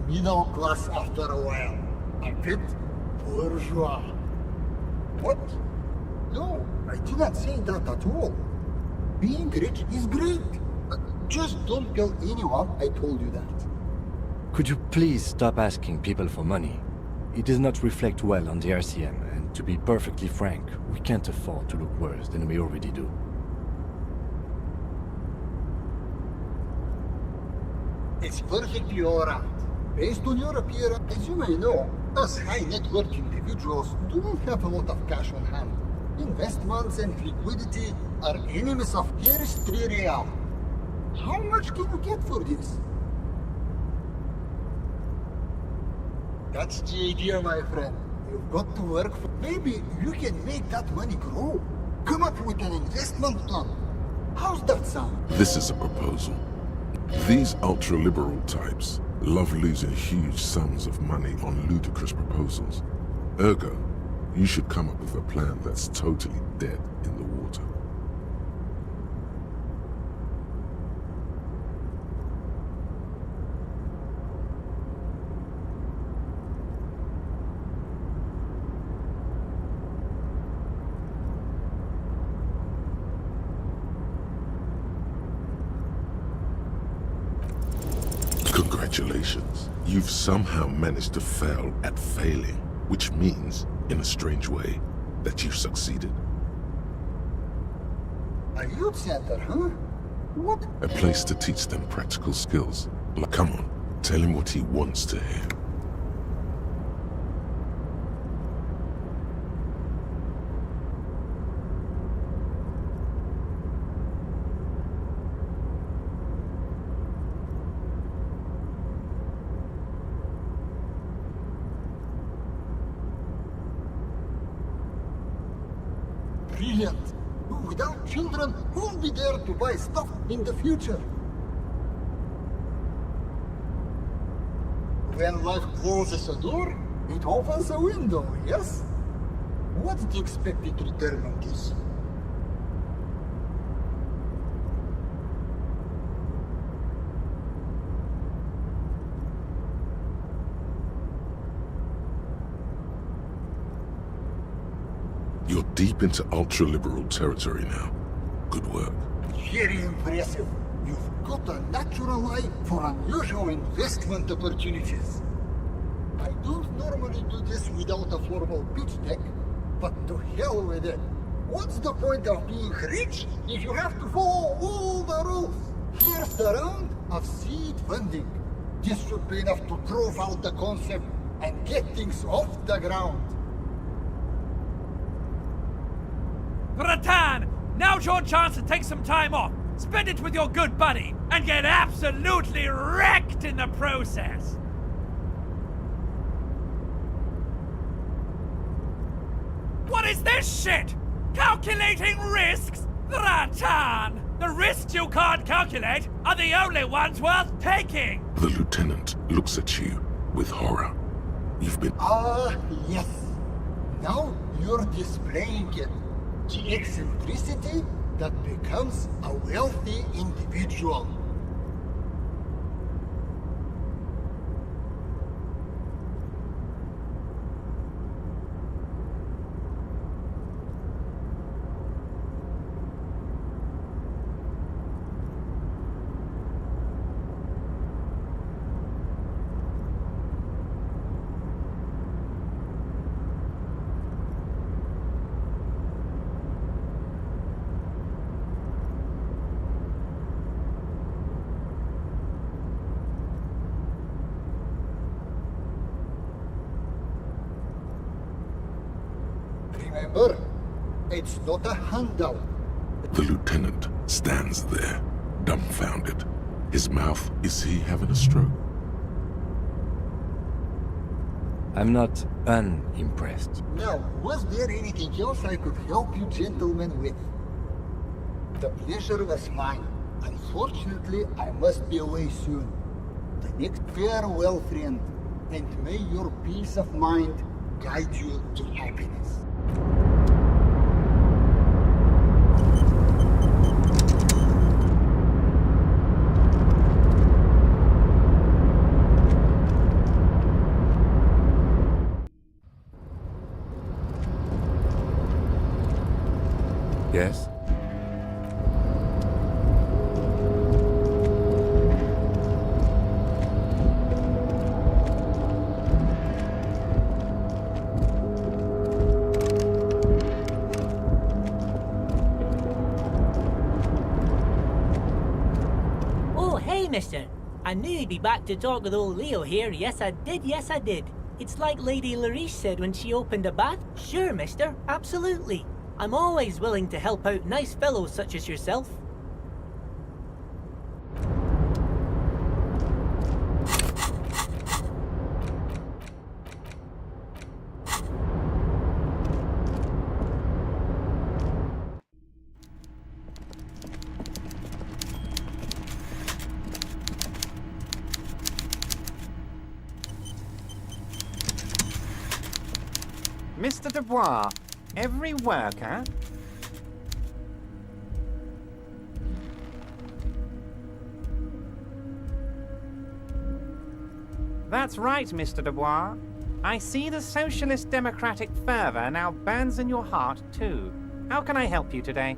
middle class after a while. A bit bourgeois. What? No, I did not say that at all. Being rich is great. Just don't tell anyone I told you that. Could you please stop asking people for money? It does not reflect well on the RCM, and to be perfectly frank, we can't afford to look worse than we already do. It's perfectly alright. Based on your appearance, as you may know, us high net worth individuals do not have a lot of cash on hand. Investments and liquidity are enemies of terrestrial reality. How much can you get for this? That's the idea, my friend. You've got to work for... Maybe you can make that money grow. Come up with an investment plan. How's that sound? This is a proposal. These ultra-liberal types love losing huge sums of money on ludicrous proposals. Ergo, you should come up with a plan that's totally dead in the water. Congratulations. You've somehow managed to fail at failing, which means, in a strange way, that you've succeeded. A youth center, huh? What? A place to teach them practical skills. Like, come on, tell him what he wants to hear. Brilliant. Without children, who'll be there to buy stuff in the future? When life closes a door, it opens a window, yes? What's the expected return on this? You're deep into ultra-liberal territory now. Good work. Very impressive. You've got a natural eye for unusual investment opportunities. I don't normally do this without a formal pitch deck, but to hell with it. What's the point of being rich if you have to follow all the rules? Here's the round of seed funding. This should be enough to prove out the concept and get things off the ground. Bratan, now's your chance to take some time off. Spend it with your good buddy and get absolutely wrecked in the process. What is this shit? Calculating risks? Bratan! The risks you can't calculate are the only ones worth taking! The lieutenant looks at you with horror. You've been... Yes. Now you're displaying it. The eccentricity that becomes a wealthy individual. Remember, it's not a handout. The lieutenant stands there, dumbfounded. His mouth, is he having a stroke? I'm not unimpressed. Now, was there anything else I could help you gentlemen with? The pleasure was mine. Unfortunately, I must be away soon. The next farewell, friend, and may your peace of mind guide you to happiness. Yes? Oh, hey, mister. I knew you'd be back to talk with old Leo here. Yes, I did. Yes, I did. It's like Lady Larice said when she opened a bath. Sure, mister. Absolutely. I'm always willing to help out nice fellows such as yourself. Mr. Dubois, every worker... That's right, Mr. Dubois. I see the socialist democratic fervor now burns in your heart, too. How can I help you today?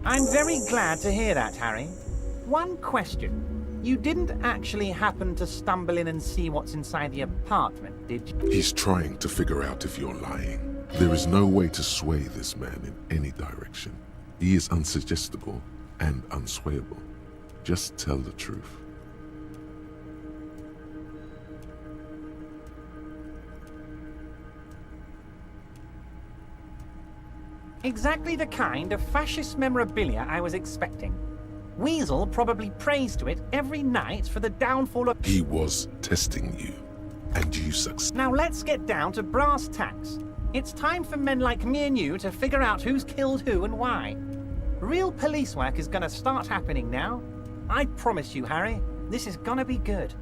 I'm very glad to hear that, Harry. One question. You didn't actually happen to stumble in and see what's inside the apartment, did you? He's trying to figure out if you're lying. There is no way to sway this man in any direction. He is unsuggestible and unswayable. Just tell the truth. Exactly the kind of fascist memorabilia I was expecting. Weasel probably prays to it every night for the downfall of... He was testing you, and you succeeded. Now let's get down to brass tacks. It's time for men like me and you to figure out who's killed who and why. Real police work is gonna start happening now. I promise you, Harry, this is gonna be good.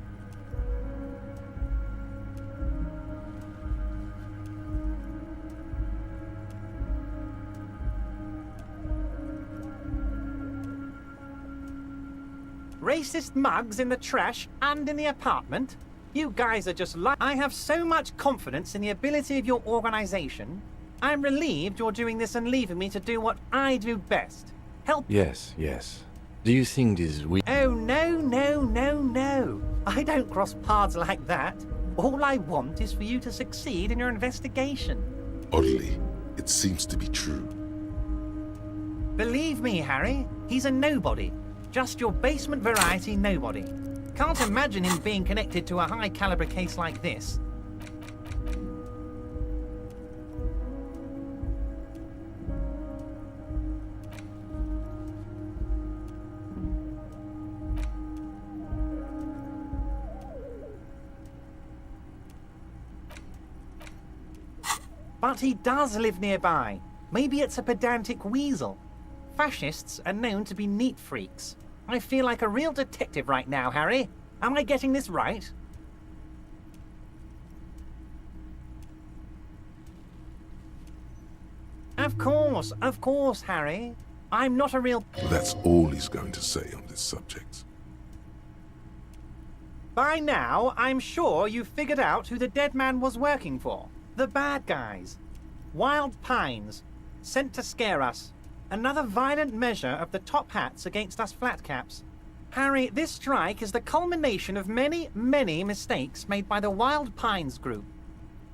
Racist mugs in the trash and in the apartment? You guys are just I have so much confidence in the ability of your organization. I'm relieved you're doing this and leaving me to do what I do best. Help. Yes, yes. Do you think this Oh, no. I don't cross paths like that. All I want is for you to succeed in your investigation. Oddly, it seems to be true. Believe me, Harry, he's a nobody. Just your basement variety nobody. Can't imagine him being connected to a high-caliber case like this. But he does live nearby. Maybe it's a pedantic weasel. Fascists are known to be neat freaks. I feel like a real detective right now, Harry. Am I getting this right? Of course, Harry. I'm not a real... That's all he's going to say on this subject. By now, I'm sure you've figured out who the dead man was working for. The bad guys. Wild Pines. Sent to scare us. Another violent measure of the top hats against us flatcaps. Harry, this strike is the culmination of many, many mistakes made by the Wild Pines group.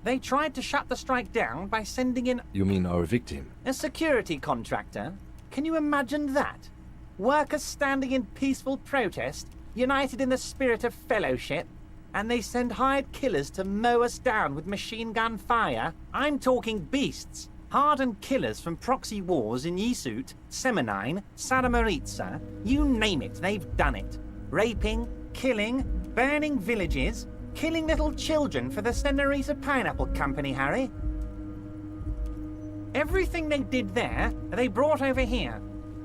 They tried to shut the strike down by sending in... You mean our victim? A security contractor. Can you imagine that? Workers standing in peaceful protest, united in the spirit of fellowship, and they send hired killers to mow us down with machine gun fire. I'm talking beasts. Hardened killers from proxy wars in Yisut, Semenine, Sadamoritsa, you name it, they've done it. Raping, killing, burning villages, killing little children for the Senorita Pineapple Company, Harry. Everything they did there, they brought over here.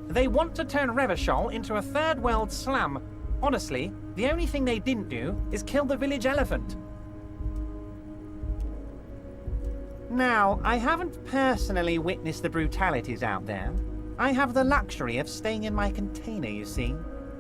They want to turn Revachol into a third world slum. Honestly, the only thing they didn't do is kill the village elephant. Now, I haven't personally witnessed the brutalities out there. I have the luxury of staying in my container, you see.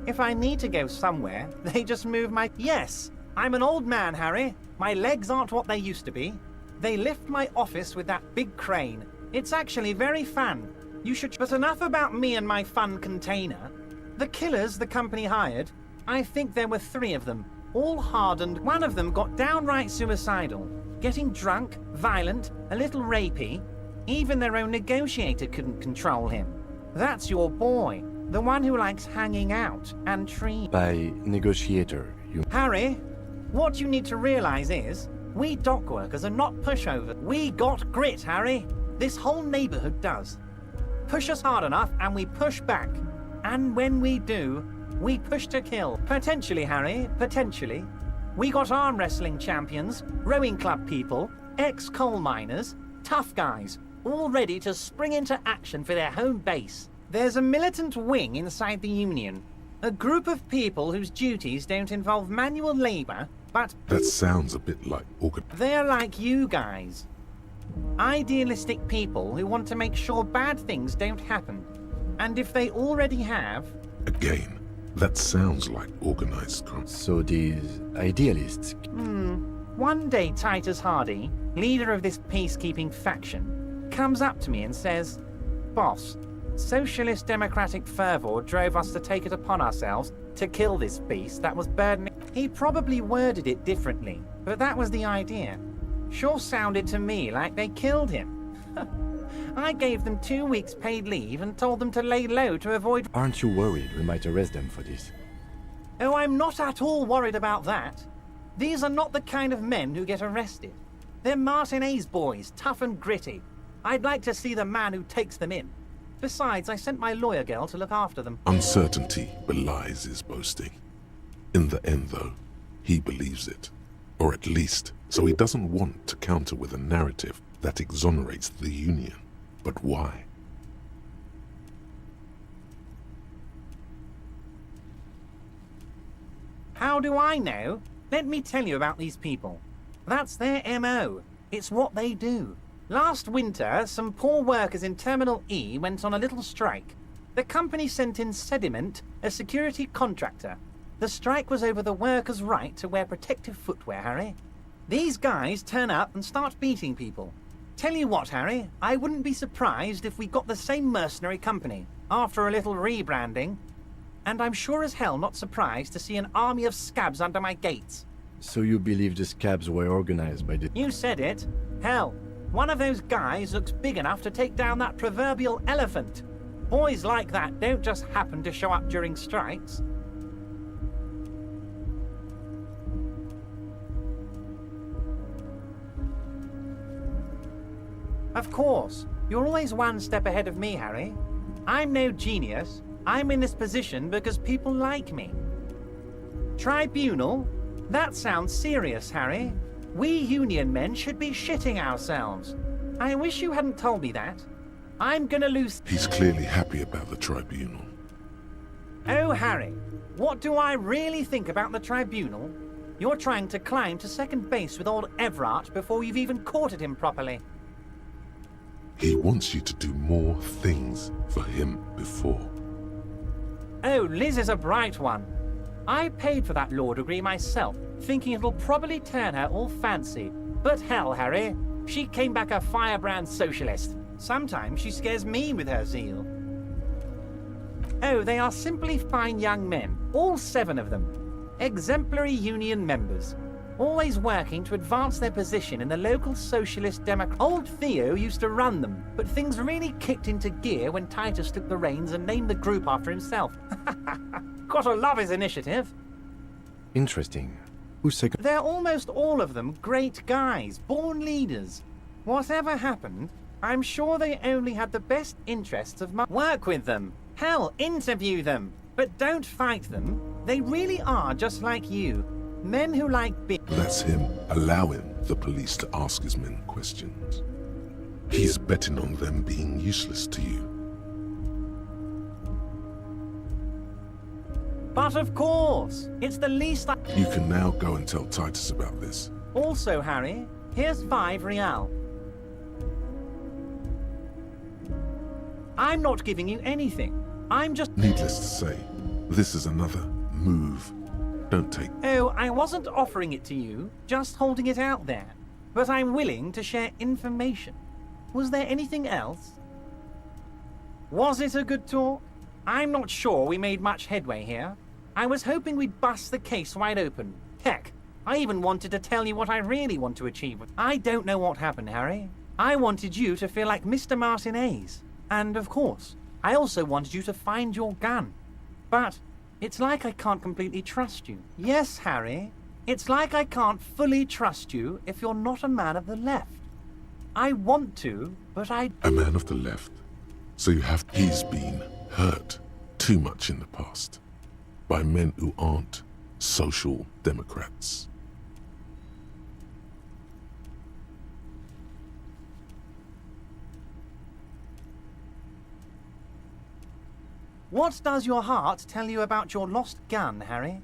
If I need to go somewhere, they just move my... Yes, I'm an old man, Harry. My legs aren't what they used to be. They lift my office with that big crane. It's actually very fun. You should... But enough about me and my fun container. The killers the company hired, I think there were 3 of them, all hardened. One of them got downright suicidal. Getting drunk, violent, a little rapey. Even their own negotiator couldn't control him. That's your boy, the one who likes hanging out and trees. By negotiator, you... Harry, what you need to realize is, we dock workers are not pushovers. We got grit, Harry. This whole neighborhood does. Push us hard enough and we push back. And when we do, we push to kill. Potentially, Harry, potentially. We got arm wrestling champions, rowing club people, ex-coal miners, tough guys, all ready to spring into action for their home base. There's a militant wing inside the Union, a group of people whose duties don't involve manual labor, but... That sounds a bit like... They're like you guys. Idealistic people who want to make sure bad things don't happen. And if they already have... Again, that sounds like organized crime. So these idealists... One day Titus Hardy, leader of this peacekeeping faction, comes up to me and says, "Boss, socialist democratic fervor drove us to take it upon ourselves to kill this beast that was burdening..." He probably worded it differently, but that was the idea. Sure sounded to me like they killed him. I gave them 2 weeks paid leave and told them to lay low to avoid... Aren't you worried we might arrest them for this? Oh, I'm not at all worried about that. These are not the kind of men who get arrested. They're Martinez boys, tough and gritty. I'd like to see the man who takes them in. Besides, I sent my lawyer girl to look after them. Uncertainty belies his boasting. In the end, though, he believes it. Or at least, so he doesn't want to counter with a narrative that exonerates the Union. But why? How do I know? Let me tell you about these people. That's their MO. It's what they do. Last winter, some poor workers in Terminal E went on a little strike. The company sent in Sediment, a security contractor. The strike was over the workers' right to wear protective footwear, Harry. These guys turn up and start beating people. Tell you what, Harry, I wouldn't be surprised if we got the same mercenary company after a little rebranding. And I'm sure as hell not surprised to see an army of scabs under my gates. So you believe the scabs were organized by the... You said it. Hell, one of those guys looks big enough to take down that proverbial elephant. Boys like that don't just happen to show up during strikes. Of course, you're always one step ahead of me, Harry. I'm no genius. I'm in this position because people like me. Tribunal? That sounds serious, Harry. We union men should be shitting ourselves. I wish you hadn't told me that. I'm gonna lose... He's clearly happy about the tribunal. Oh, Harry, what do I really think about the tribunal? You're trying to climb to second base with old Everard before you've even courted him properly. He wants you to do more things for him before. Oh, Liz is a bright one. I paid for that law degree myself, thinking it'll probably turn her all fancy. But hell, Harry, she came back a firebrand socialist. Sometimes she scares me with her zeal. Oh, they are simply fine young men, all 7 of them. Exemplary union members. Always working to advance their position in the local socialist democrat. Old Theo used to run them, but things really kicked into gear when Titus took the reins and named the group after himself. Gotta love his initiative. Interesting. Who's second? They're almost all of them great guys, born leaders. Whatever happened, I'm sure they only had the best interests of my... Work with them. Hell, interview them. But don't fight them. They really are just like you. Men who like That's him allowing the police to ask his men questions. He's betting on them being useless to you. But of course, it's the least I... You can now go and tell Titus about this. Also, Harry, here's 5 real. I'm not giving you anything. I'm just... Needless to say, this is another move. Don't take... Oh, I wasn't offering it to you, just holding it out there. But I'm willing to share information. Was there anything else? Was it a good talk? I'm not sure we made much headway here. I was hoping we'd bust the case wide open. Heck, I even wanted to tell you what I really want to achieve. I don't know what happened, Harry. I wanted you to feel like Mr. Martinez. And of course, I also wanted you to find your gun. But it's like I can't completely trust you. Yes, Harry, it's like I can't fully trust you if you're not a man of the left. I want to, but I... A man of the left. So you have... He's been hurt too much in the past by men who aren't social democrats. What does your heart tell you about your lost gun, Harry?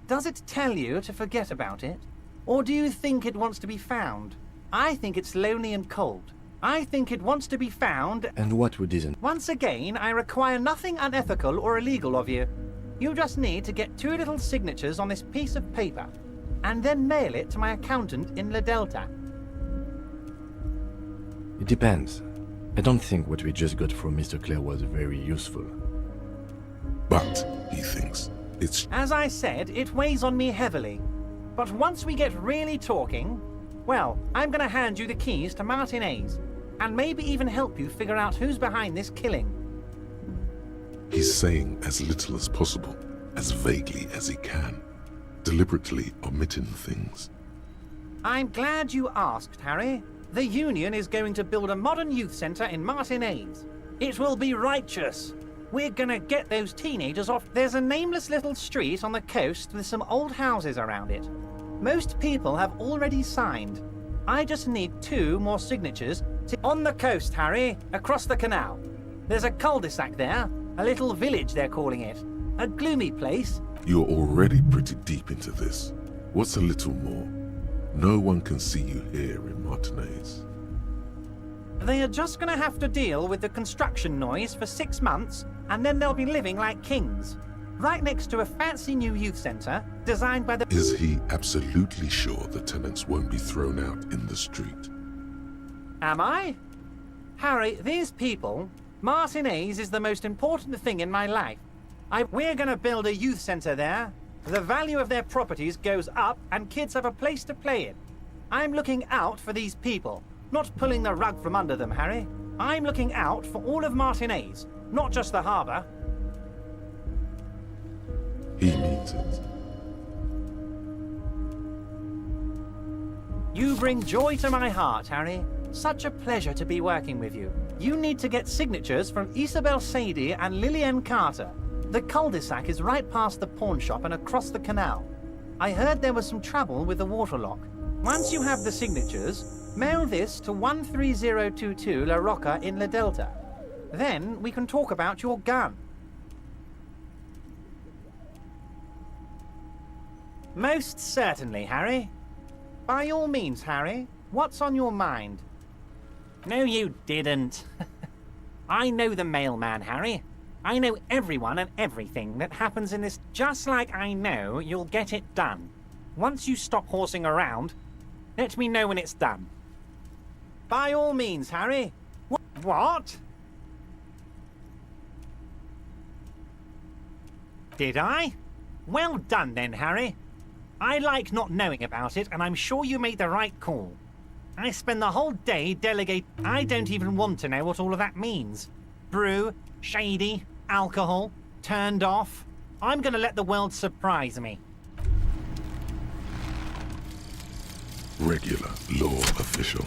Does it tell you to forget about it? Or do you think it wants to be found? I think it's lonely and cold. I think it wants to be found... And what would isn't? Once again, I require nothing unethical or illegal of you. You just need to get 2 little signatures on this piece of paper, and then mail it to my accountant in La Delta. It depends. I don't think what we just got from Mr. Clare was very useful. But, he thinks, it's... As I said, it weighs on me heavily. But once we get really talking, well, I'm gonna hand you the keys to Martinez, and maybe even help you figure out who's behind this killing. He's saying as little as possible, as vaguely as he can, deliberately omitting things. I'm glad you asked, Harry. The Union is going to build a modern youth centre in Martinez. It will be righteous. We're gonna get those teenagers off. There's a nameless little street on the coast with some old houses around it. Most people have already signed. I just need 2 more signatures on the coast, Harry, across the canal. There's a cul-de-sac there, a little village they're calling it. A gloomy place. You're already pretty deep into this. What's a little more? No one can see you here in Martinez. They are just gonna have to deal with the construction noise for 6 months, and then they'll be living like kings. right next to a fancy new youth center designed by the... Is he absolutely sure the tenants won't be thrown out in the street? Am I? Harry, these people, Martinez is the most important thing in my life. We're gonna build a youth center there. The value of their properties goes up and kids have a place to play in. I'm looking out for these people, not pulling the rug from under them, Harry. I'm looking out for all of Martinez, not just the harbor. He means it. You bring joy to my heart, Harry. Such a pleasure to be working with you. You need to get signatures from Isabel Sadie and Lillian Carter. The cul-de-sac is right past the pawn shop and across the canal. I heard there was some trouble with the waterlock. Once you have the signatures, mail this to 13022 La Rocca in La Delta. Then we can talk about your gun. Most certainly, Harry. By all means, Harry. What's on your mind? No, you didn't. I know the mailman, Harry. I know everyone and everything that happens in this, just like I know you'll get it done. Once you stop horsing around, let me know when it's done. By all means, Harry. What? Did I? Well done then, Harry. I like not knowing about it, and I'm sure you made the right call. I spend the whole day delegate. I don't even want to know what all of that means. Brew, shady, alcohol, turned off. I'm gonna let the world surprise me. Regular law official.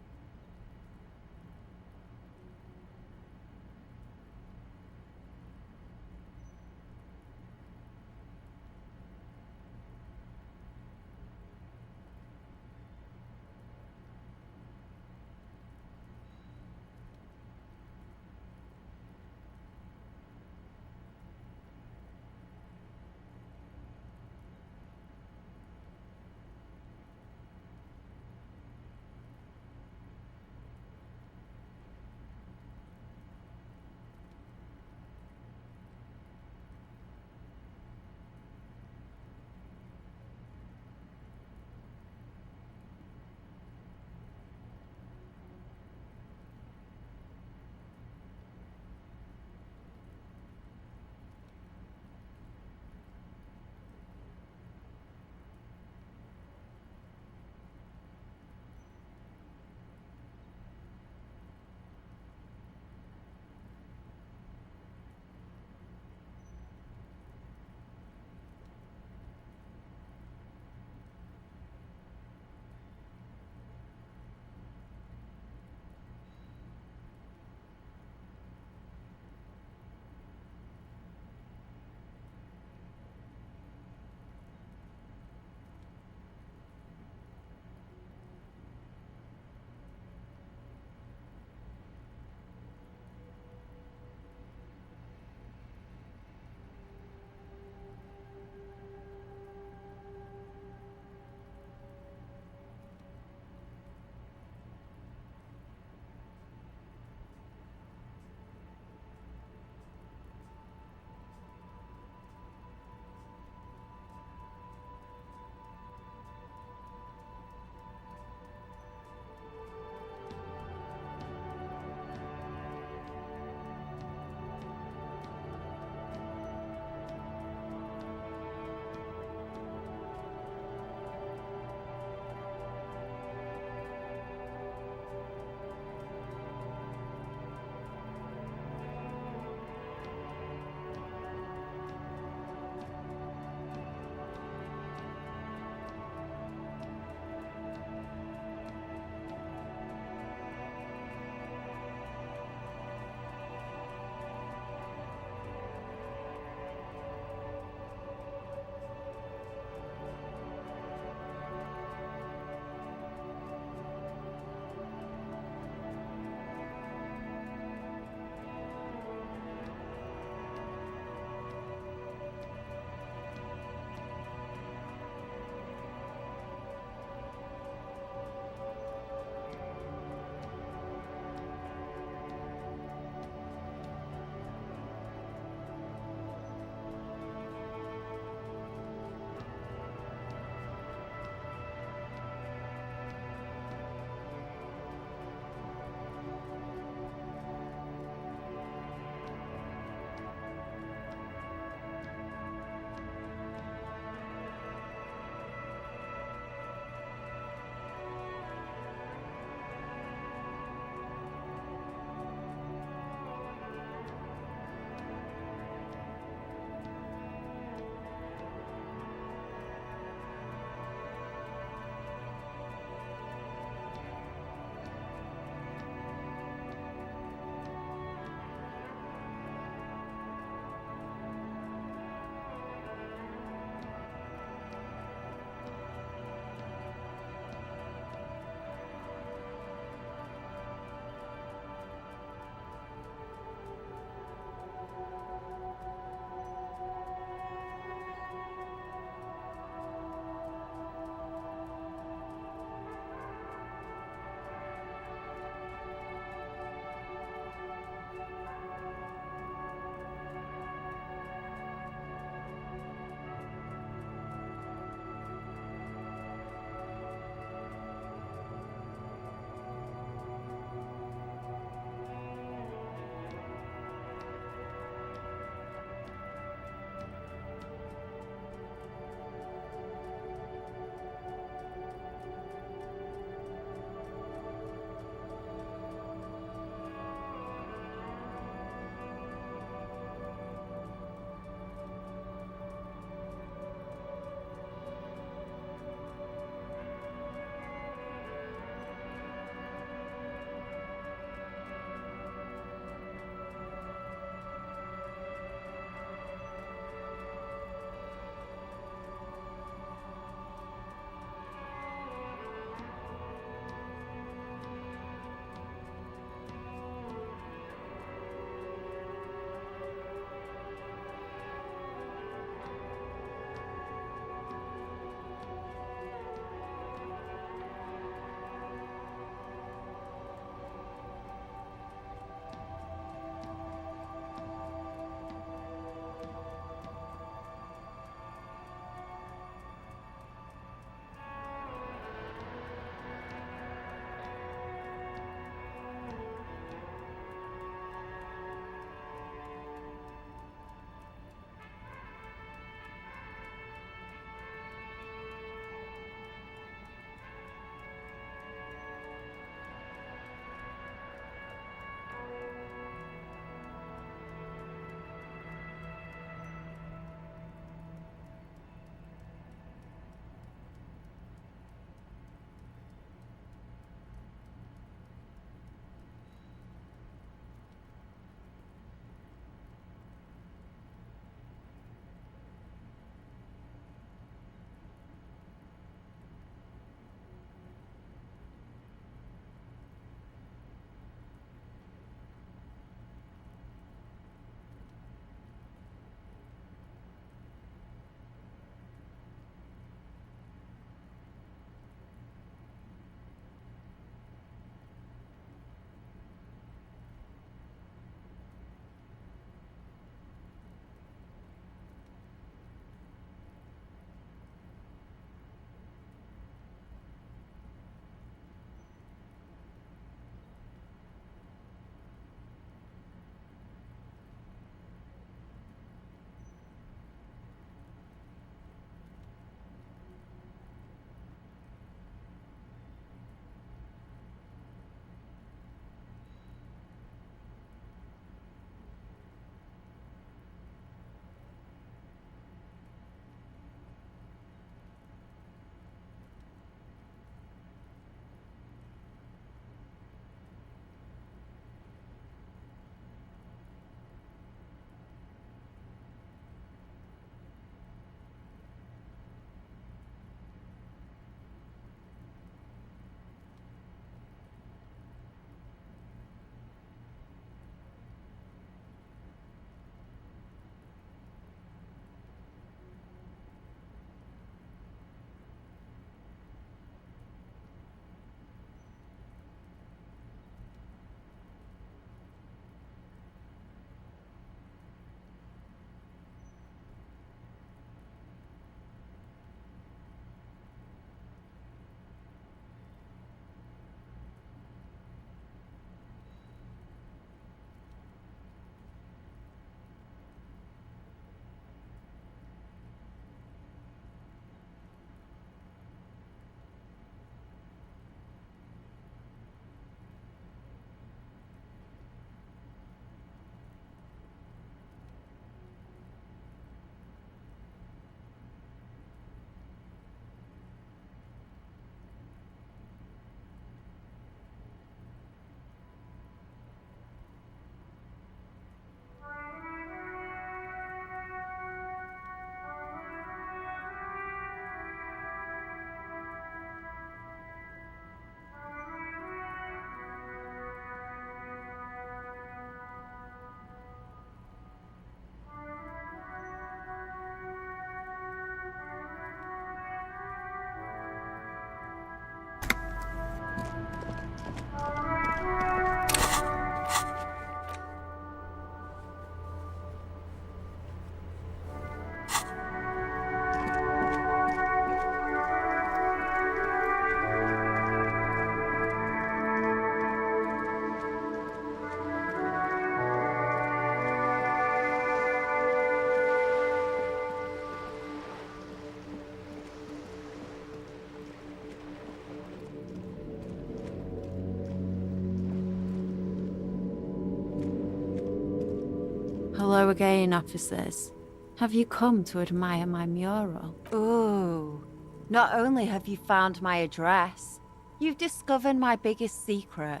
Hello again, officers. Have you come to admire my mural? Ooh. Not only have you found my address, you've discovered my biggest secret.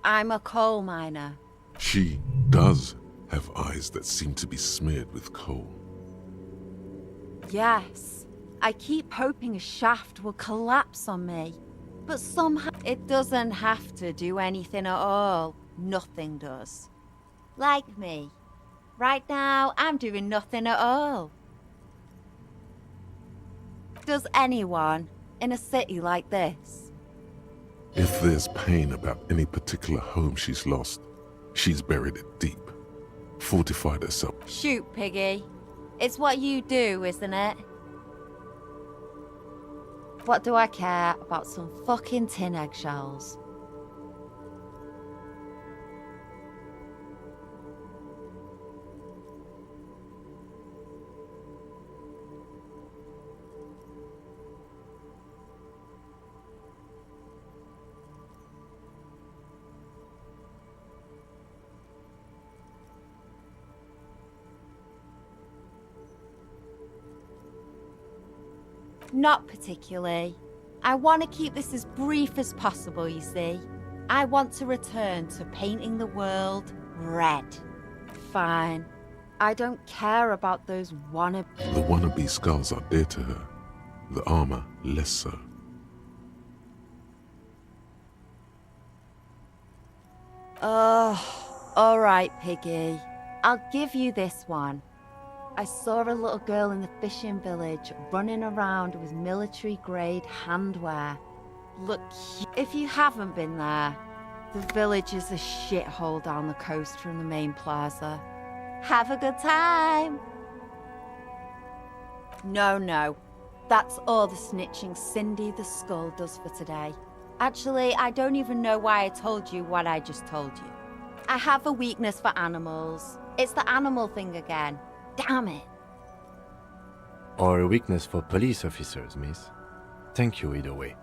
I'm a coal miner. She does have eyes that seem to be smeared with coal. Yes. I keep hoping a shaft will collapse on me. But somehow it doesn't have to do anything at all. Nothing does. Like me. Right now, I'm doing nothing at all. Does anyone in a city like this? If there's pain about any particular home she's lost, she's buried it deep, fortified herself. Shoot, Piggy. It's what you do, isn't it? What do I care about some fucking tin eggshells? Not particularly. I want to keep this as brief as possible, you see. I want to return to painting the world red. Fine. I don't care about those wannabe... The wannabe skulls are dear to her, the armor less so. Alright, Piggy. I'll give you this one. I saw a little girl in the fishing village running around with military-grade handwear. Look, if you haven't been there, the village is a shithole down the coast from the main plaza. Have a good time! No. That's all the snitching Cindy the Skull does for today. Actually, I don't even know why I told you what I just told you. I have a weakness for animals. It's the animal thing again. Damn it. Or a weakness for police officers, miss. Thank you either way.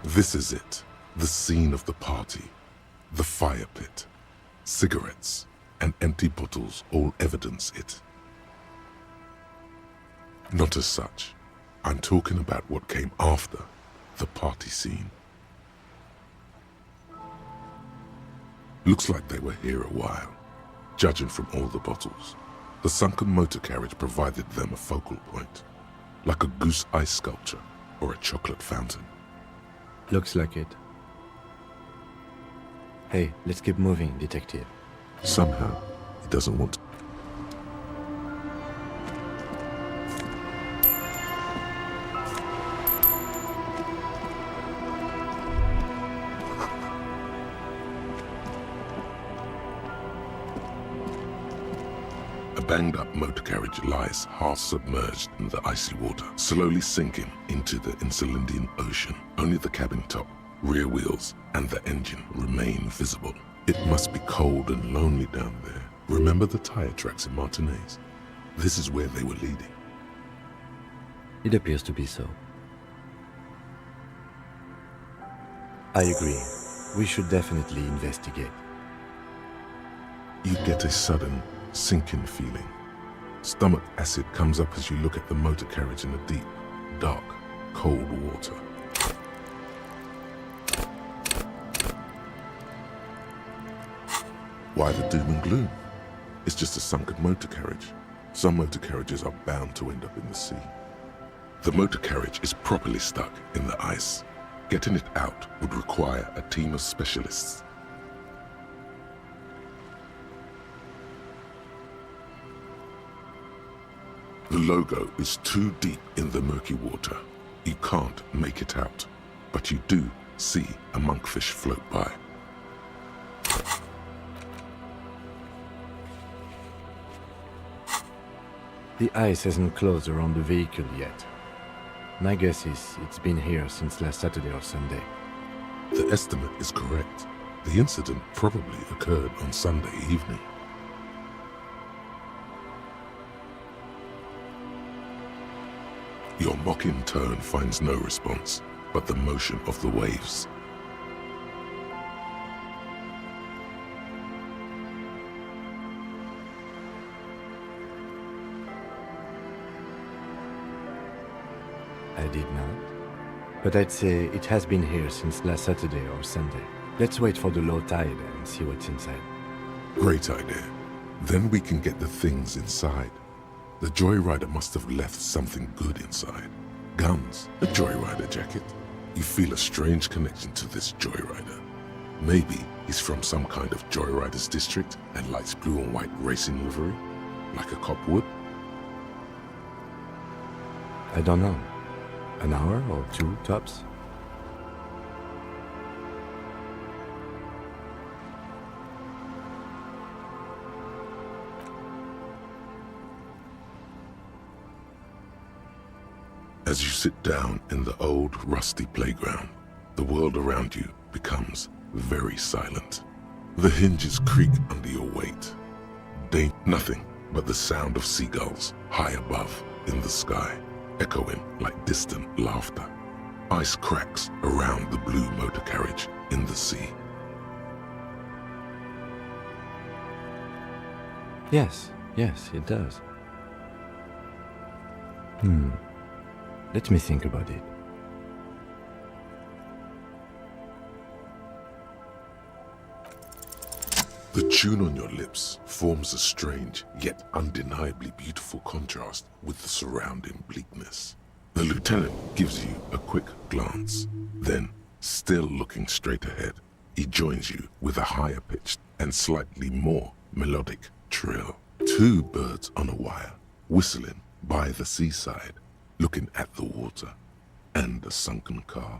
This is it, the scene of the party. The fire pit, cigarettes, and empty bottles all evidence it. Not as such. I'm talking about what came after the party scene. Looks like they were here a while, judging from all the bottles. The sunken motor carriage provided them a focal point, like a goose ice sculpture or a chocolate fountain. Looks like it. Hey, let's keep moving, detective. Somehow, he doesn't want to. A banged-up motor carriage lies half submerged in the icy water, slowly sinking into the Insulindian Ocean. Only the cabin top, rear wheels, and the engine remain visible. It must be cold and lonely down there. Remember the tire tracks in Martinez? This is where they were leading. It appears to be so. I agree. We should definitely investigate. You get a sudden, sinking feeling. Stomach acid comes up as you look at the motor carriage in the deep, dark, cold water. Why the doom and gloom? It's just a sunken motor carriage. Some motor carriages are bound to end up in the sea. The motor carriage is properly stuck in the ice. Getting it out would require a team of specialists. The logo is too deep in the murky water. You can't make it out, but you do see a monkfish float by. The ice hasn't closed around the vehicle yet. My guess is it's been here since last Saturday or Sunday. The estimate is correct. The incident probably occurred on Sunday evening. Your mocking tone finds no response, but the motion of the waves. I did not. But I'd say it has been here since last Saturday or Sunday. Let's wait for the low tide and see what's inside. Great idea. Then we can get the things inside. The Joyrider must have left something good inside. Guns, a Joyrider jacket. You feel a strange connection to this Joyrider. Maybe he's from some kind of Joyriders district and likes blue and white racing livery, like a cop would. I don't know. An hour or two, tops? As you sit down in the old, rusty playground, the world around you becomes very silent. The hinges creak under your weight. Nothing but the sound of seagulls high above in the sky, echoing like distant laughter. Ice cracks around the blue motor carriage in the sea. Yes, it does. Let me think about it. The tune on your lips forms a strange yet undeniably beautiful contrast with the surrounding bleakness. The lieutenant gives you a quick glance. Then, still looking straight ahead, he joins you with a higher pitched and slightly more melodic trill. Two birds on a wire, whistling by the seaside, looking at the water and the sunken car.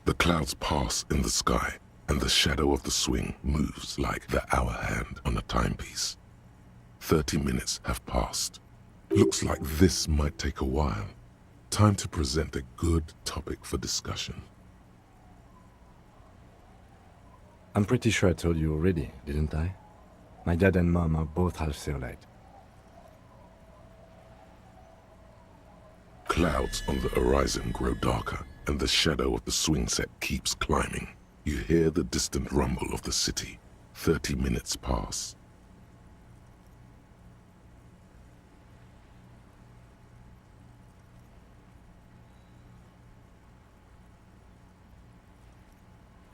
The clouds pass in the sky, and the shadow of the swing moves like the hour hand on a timepiece. 30 minutes have passed. Looks like this might take a while. Time to present a good topic for discussion. I'm pretty sure I told you already, didn't I? My dad and mom are both half Seolite. Clouds on the horizon grow darker, and the shadow of the swing set keeps climbing. You hear the distant rumble of the city. 30 minutes pass.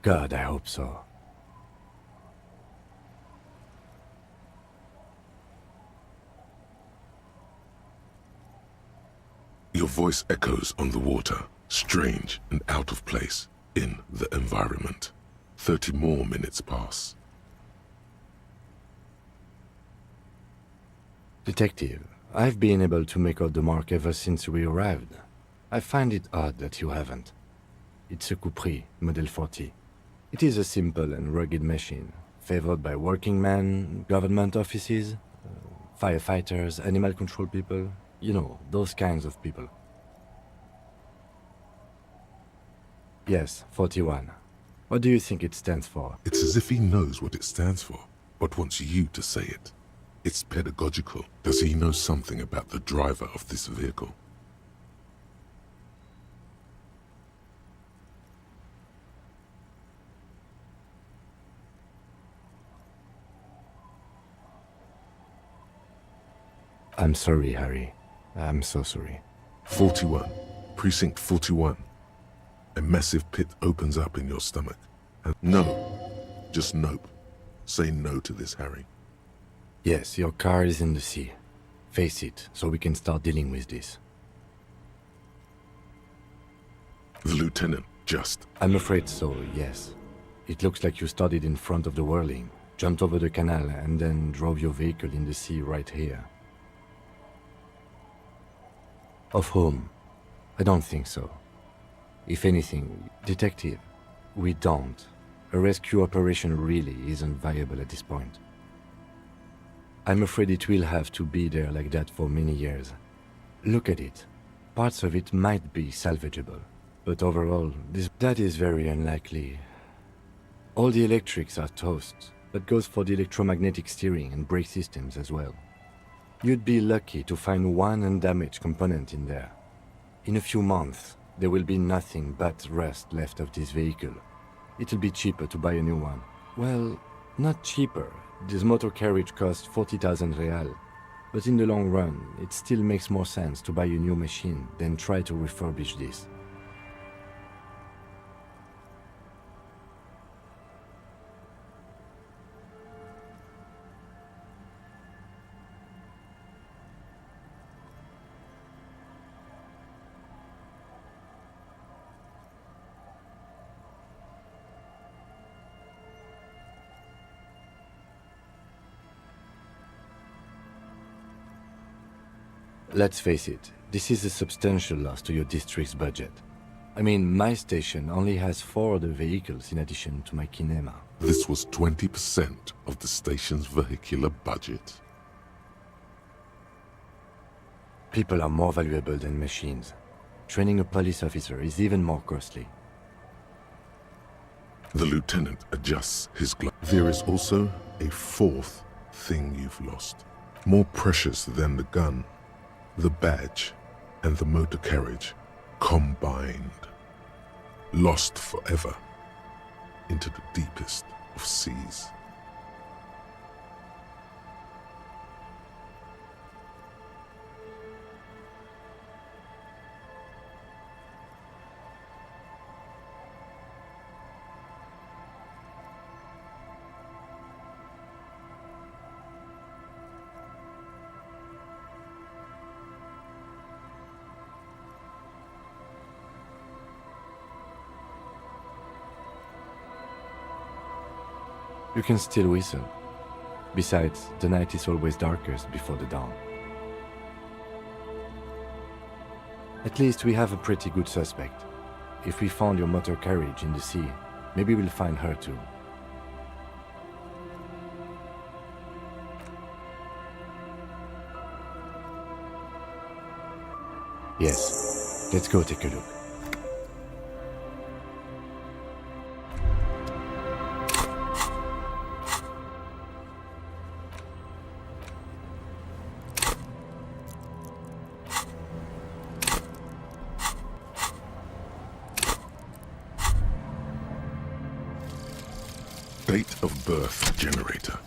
God, I hope so. Your voice echoes on the water, strange and out of place in the environment. 30 more minutes pass. Detective, I've been able to make out the mark ever since we arrived. I find it odd that you haven't. It's a Coupri, Model 40. It is a simple and rugged machine, favored by working men, government offices, firefighters, animal control people, you know, those kinds of people. Yes, 41. What do you think it stands for? It's as if he knows what it stands for, but wants you to say it. It's pedagogical. Does he know something about the driver of this vehicle? I'm sorry, Harry. I'm so sorry. 41. Precinct 41. A massive pit opens up in your stomach. And no. Just nope. Say no to this, Harry. Yes, your car is in the sea. Face it, so we can start dealing with this. The lieutenant just... I'm afraid so, yes. It looks like you started in front of the whirling, jumped over the canal, and then drove your vehicle in the sea right here. Of whom? I don't think so. If anything, detective, we don't. A rescue operation really isn't viable at this point. I'm afraid it will have to be there like that for many years. Look at it. Parts of it might be salvageable, but overall, that is very unlikely. All the electrics are toast. That goes for the electromagnetic steering and brake systems as well. You'd be lucky to find one undamaged component in there. In a few months, there will be nothing but rust left of this vehicle. It'll be cheaper to buy a new one. Well, not cheaper. This motor carriage costs 40,000 real. But in the long run, it still makes more sense to buy a new machine than try to refurbish this. Let's face it, this is a substantial loss to your district's budget. I mean, my station only has 4 other vehicles in addition to my kinema. This was 20% of the station's vehicular budget. People are more valuable than machines. Training a police officer is even more costly. The lieutenant adjusts his glove. There is also a 4th thing you've lost. More precious than the gun, the badge, and the motor carriage combined. Lost forever into the deepest of seas. You can still whistle. Besides, the night is always darkest before the dawn. At least we have a pretty good suspect. If we found your motor carriage in the sea, maybe we'll find her too. Yes, let's go take a look. date of birth generator.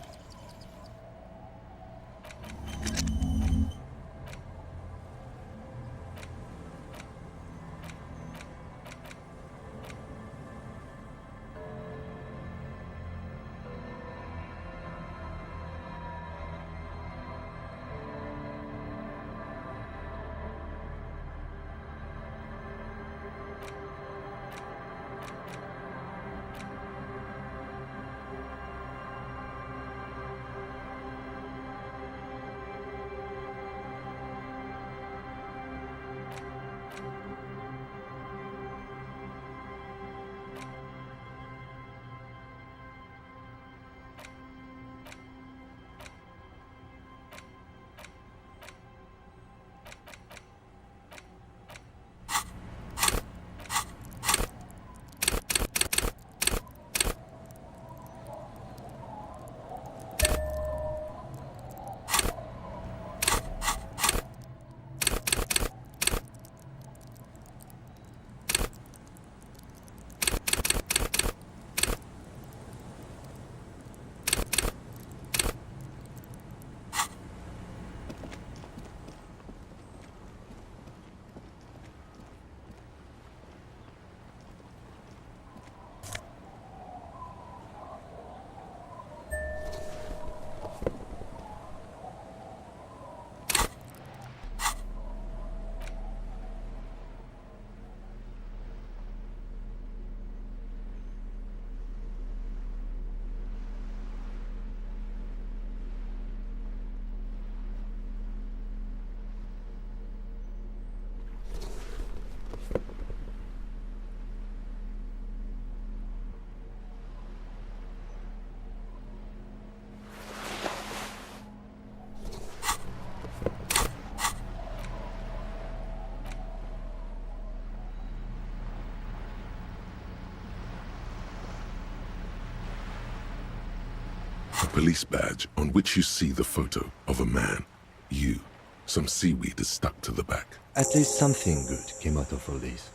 A police badge on which you see the photo of a man. You. Some seaweed is stuck to the back. At least something good came out of all this.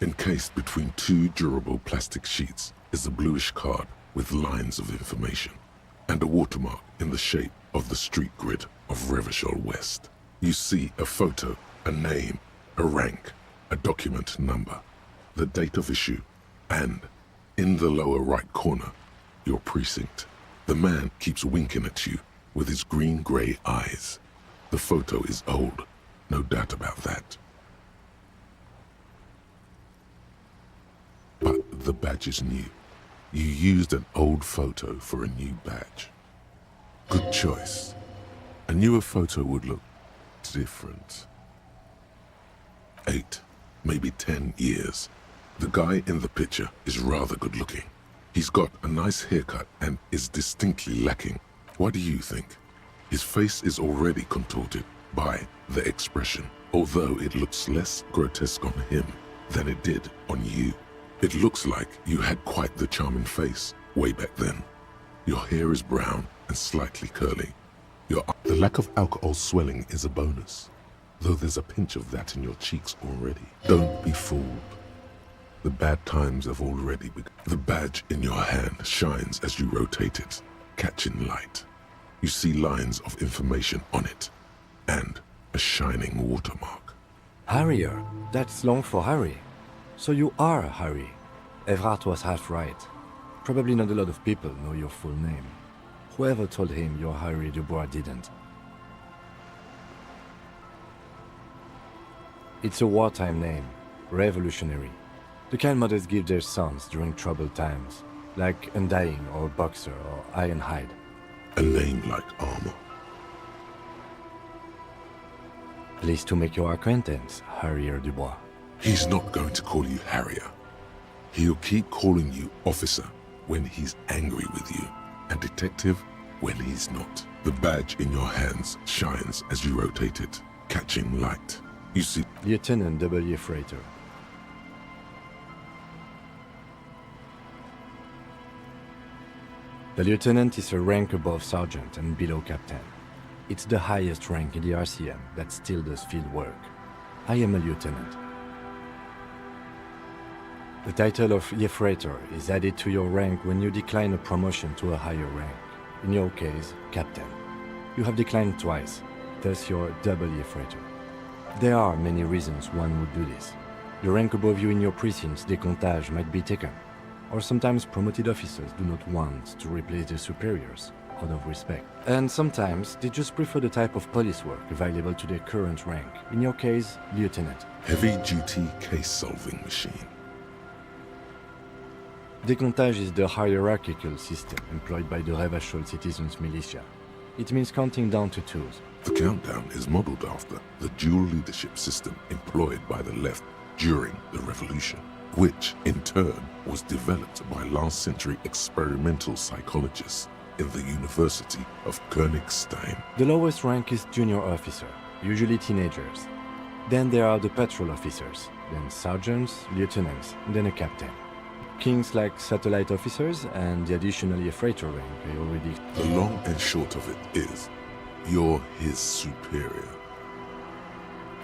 Encased between two durable plastic sheets is a bluish card with lines of information and a watermark in the shape of the street grid of Revachol West. You see a photo, a name, a rank, a document number, the date of issue, and, in the lower right corner, your precinct. The man keeps winking at you with his green-grey eyes. The photo is old, no doubt about that. But the badge is new. You used an old photo for a new badge. Good choice. A newer photo would look different. 8, maybe 10 years. The guy in the picture is rather good looking. He's got a nice haircut and is distinctly lacking. What do you think? His face is already contorted by the expression, although it looks less grotesque on him than it did on you. It looks like you had quite the charming face way back then. Your hair is brown and slightly curly. The lack of alcohol swelling is a bonus, though there's a pinch of that in your cheeks already. Don't be fooled. The bad times have already begun. The badge in your hand shines as you rotate it, catching light. You see lines of information on it, and a shining watermark. Harrier, that's long for Harry. So you are Harry. Evrard was half right. Probably not a lot of people know your full name. Whoever told him you're Harry Dubois didn't. It's a wartime name, revolutionary. The kind mothers give their sons during troubled times, like Undying or Boxer or Ironhide. A name like armor. Pleased to make your acquaintance, Harrier Dubois. He's not going to call you Harrier. He'll keep calling you officer when he's angry with you, and detective when he's not. The badge in your hands shines as you rotate it, catching light. You see... Lieutenant W. Freighter. The lieutenant is a rank above sergeant and below captain. It's the highest rank in the RCM that still does field work. I am a lieutenant. The title of Yefreitor is added to your rank when you decline a promotion to a higher rank. In your case, Captain. You have declined twice, thus you're double Yefreitor. There are many reasons one would do this. The rank above you in your precinct's decontage might be taken, or sometimes promoted officers do not want to replace their superiors, out of respect. And sometimes they just prefer the type of police work available to their current rank, in your case, Lieutenant. Heavy-duty case-solving machine. Decontage is the hierarchical system employed by the Revachol Citizens Militia. It means counting down to twos. The countdown is modeled after the dual leadership system employed by the left during the revolution, which in turn was developed by last century experimental psychologists in the University of Königstein. The lowest rank is junior officer, usually teenagers. Then there are the patrol officers, then sergeants, lieutenants, then a captain. Kings like satellite officers and the additional Yefreitor rank I already... The long and short of it is, you're his superior.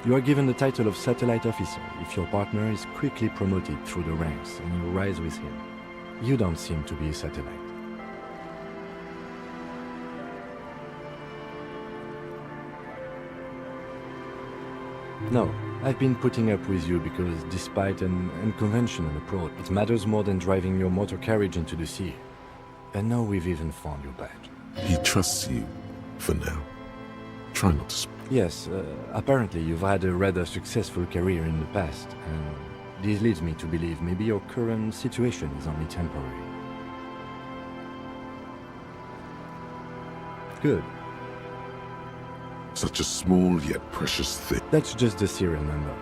You are given the title of satellite officer if your partner is quickly promoted through the ranks and you rise with him. You don't seem to be a satellite. No, I've been putting up with you because despite an unconventional approach, it matters more than driving your motor carriage into the sea. And now we've even found your badge. He trusts you, for now. Try not to... Yes, apparently you've had a rather successful career in the past, and this leads me to believe maybe your current situation is only temporary. Good. Such a small yet precious thing. That's just the serial number.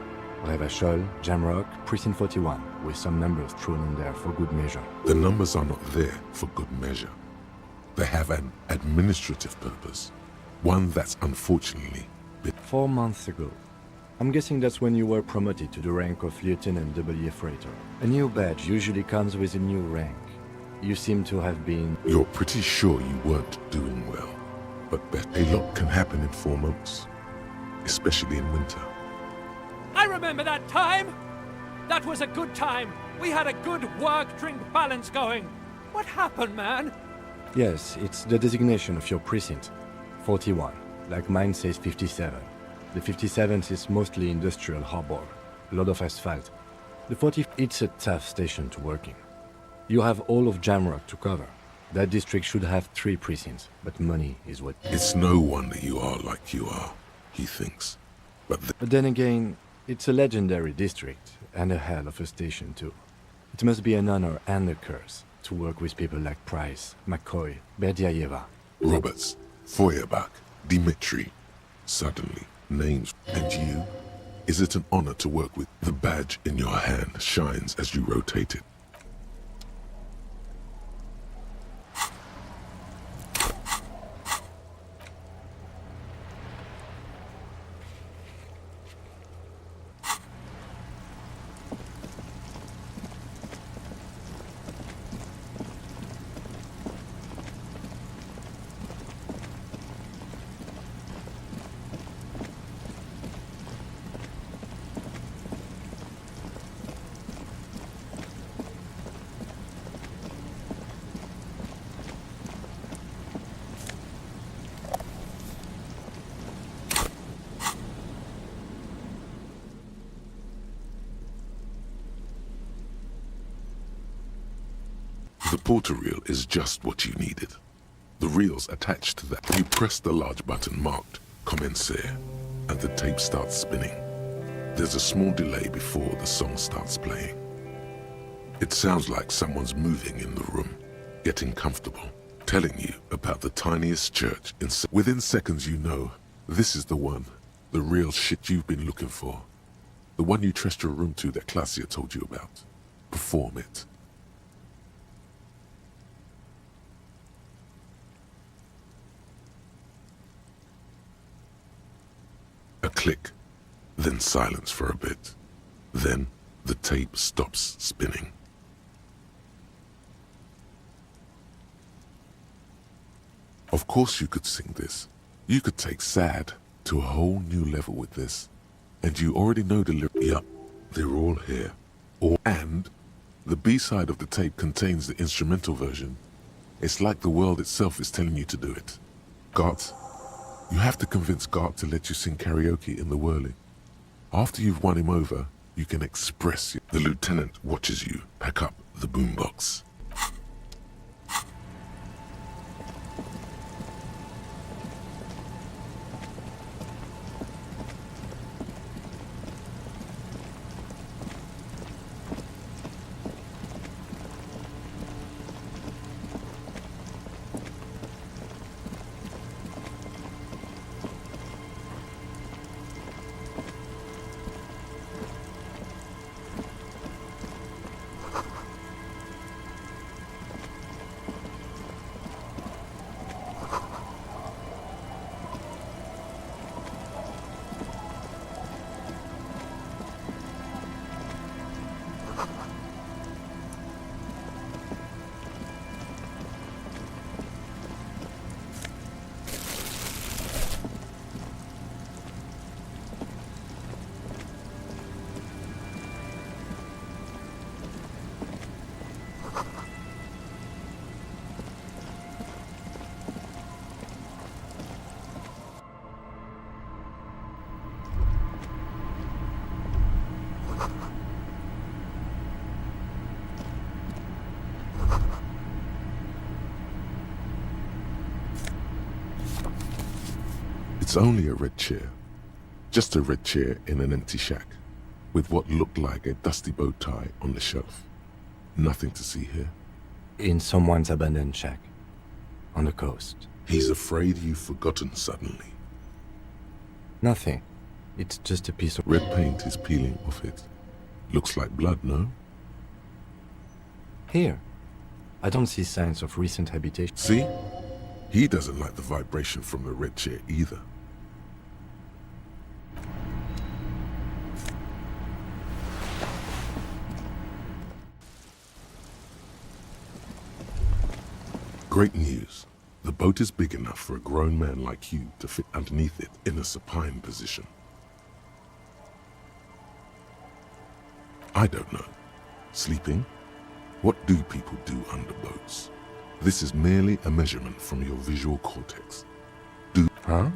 Revachol, Jamrock, Precinct 41, with some numbers thrown in there for good measure. The numbers are not there for good measure. They have an administrative purpose. One that's unfortunately... 4 months ago. I'm guessing that's when you were promoted to the rank of Lieutenant W. Freighter. A new badge usually comes with a new rank. You seem to have been... You're pretty sure you weren't doing well. But a lot can happen in 4 months. Especially in winter. I remember that time! That was a good time. We had a good work-drink balance going. What happened, man? Yes, it's the designation of your precinct. 41. Like mine says 57. The 57th is mostly industrial harbor. A lot of asphalt. The 40th, it's a tough station to work in. You have all of Jamrock to cover. That district should have 3 precincts, but money is what... It's no wonder you are like you are, he thinks. But then again, it's a legendary district, and a hell of a station too. It must be an honor and a curse to work with people like Price, McCoy, Berdiaeva. Roberts, Feuerbach, Dimitri. Suddenly, names. And you? Is it an honor to work with? The badge in your hand shines as you rotate it. The porter reel is just what you needed. The reel's attached to that. You press the large button marked Commencer, and the tape starts spinning. There's a small delay before the song starts playing. It sounds like someone's moving in the room, getting comfortable, telling you about the tiniest church. Within seconds you know, this is the one, the real shit you've been looking for. The one you trust your room to that Klasia told you about. Perform it. A click, then silence for a bit. Then the tape stops spinning. Of course you could sing this. You could take sad to a whole new level with this. And you already know the lyrics. Yup, they're all here. And The B-side of the tape contains the instrumental version. It's like the world itself is telling you to do it. Gart, you have to convince Gart to let you sing karaoke in the whirling. After you've won him over, you can express. The lieutenant watches you pack up the boombox. It's only a red chair. Just a red chair in an empty shack, with what looked like a dusty bow tie on the shelf. Nothing to see here. In someone's abandoned shack. On the coast. He's afraid you've forgotten suddenly. Nothing. It's just a piece of... Red paint is peeling off it. Looks like blood, no? Here. I don't see signs of recent habitation. See? He doesn't like the vibration from the red chair either. Great news. The boat is big enough for a grown man like you to fit underneath it in a supine position. I don't know. Sleeping? What do people do under boats? This is merely a measurement from your visual cortex. Huh?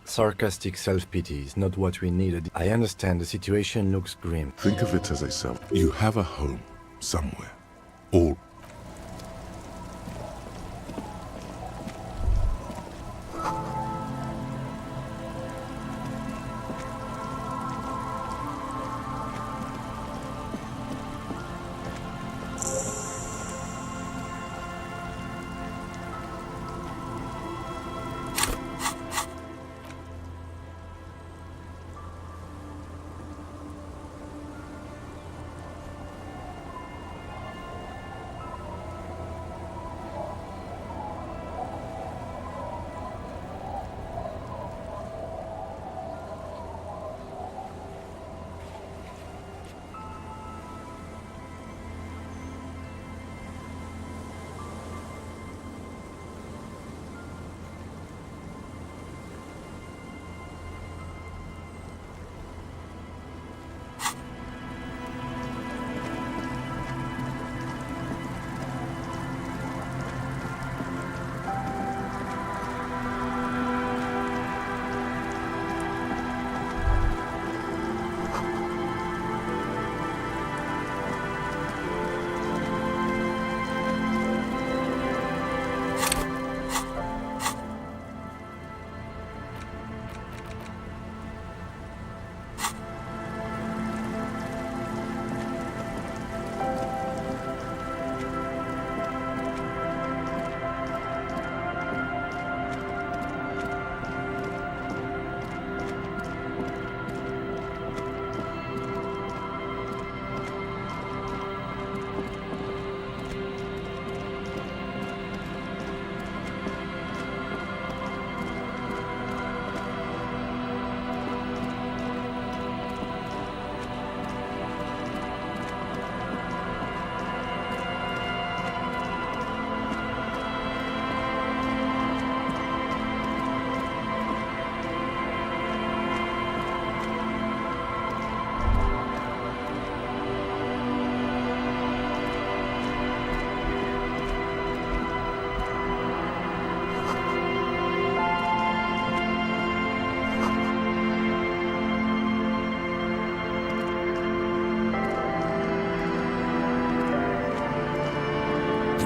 Sarcastic self-pity is not what we needed. I understand the situation looks grim. Think of it as a self. You have a home somewhere. All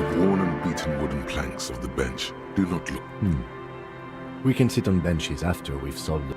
The worn and beaten wooden planks of the bench do not look. We can sit on benches after we've solved the...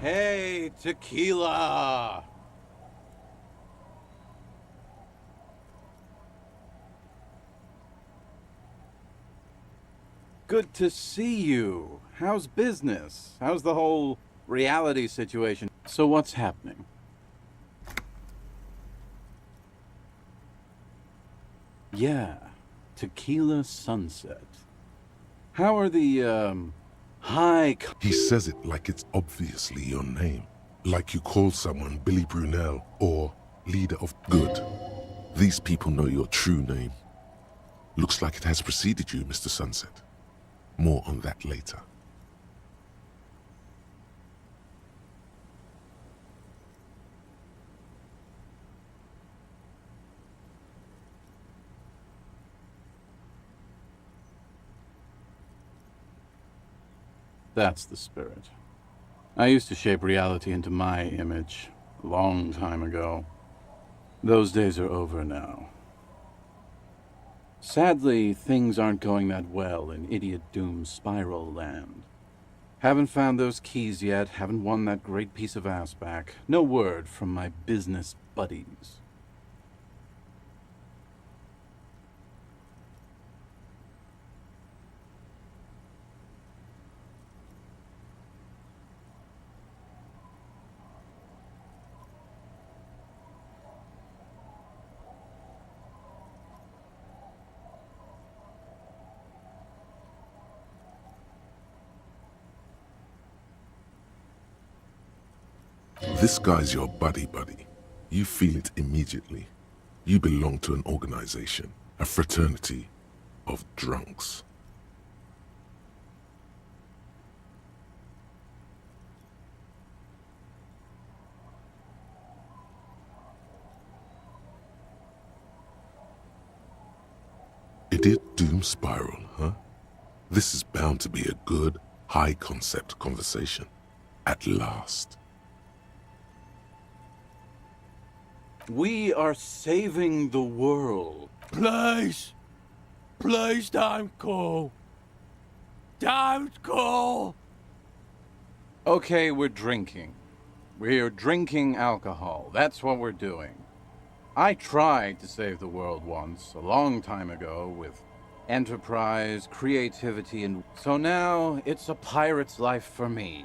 Hey, tequila! Good to see you. How's business? How's the whole reality situation? So what's happening? Yeah, Tequila Sunset. How are the, high... He says it like it's obviously your name. Like you call someone Billy Brunel or Leader of Good. These people know your true name. Looks like it has preceded you, Mr. Sunset. More on that later. That's the spirit. I used to shape reality into my image a long time ago. Those days are over now. Sadly, things aren't going that well in Idiot Doom Spiral Land. Haven't found those keys yet, haven't won that great piece of ass back. No word from my business buddies. This guy's your buddy. You feel it immediately. You belong to an organization, a fraternity of drunks. Idiot Doom Spiral, huh? This is bound to be a good, high-concept conversation. At last. We are saving the world. Please! Please don't go! Don't go! Okay, we're drinking. We're drinking alcohol. That's what we're doing. I tried to save the world once, a long time ago, with enterprise, creativity, and so now it's a pirate's life for me.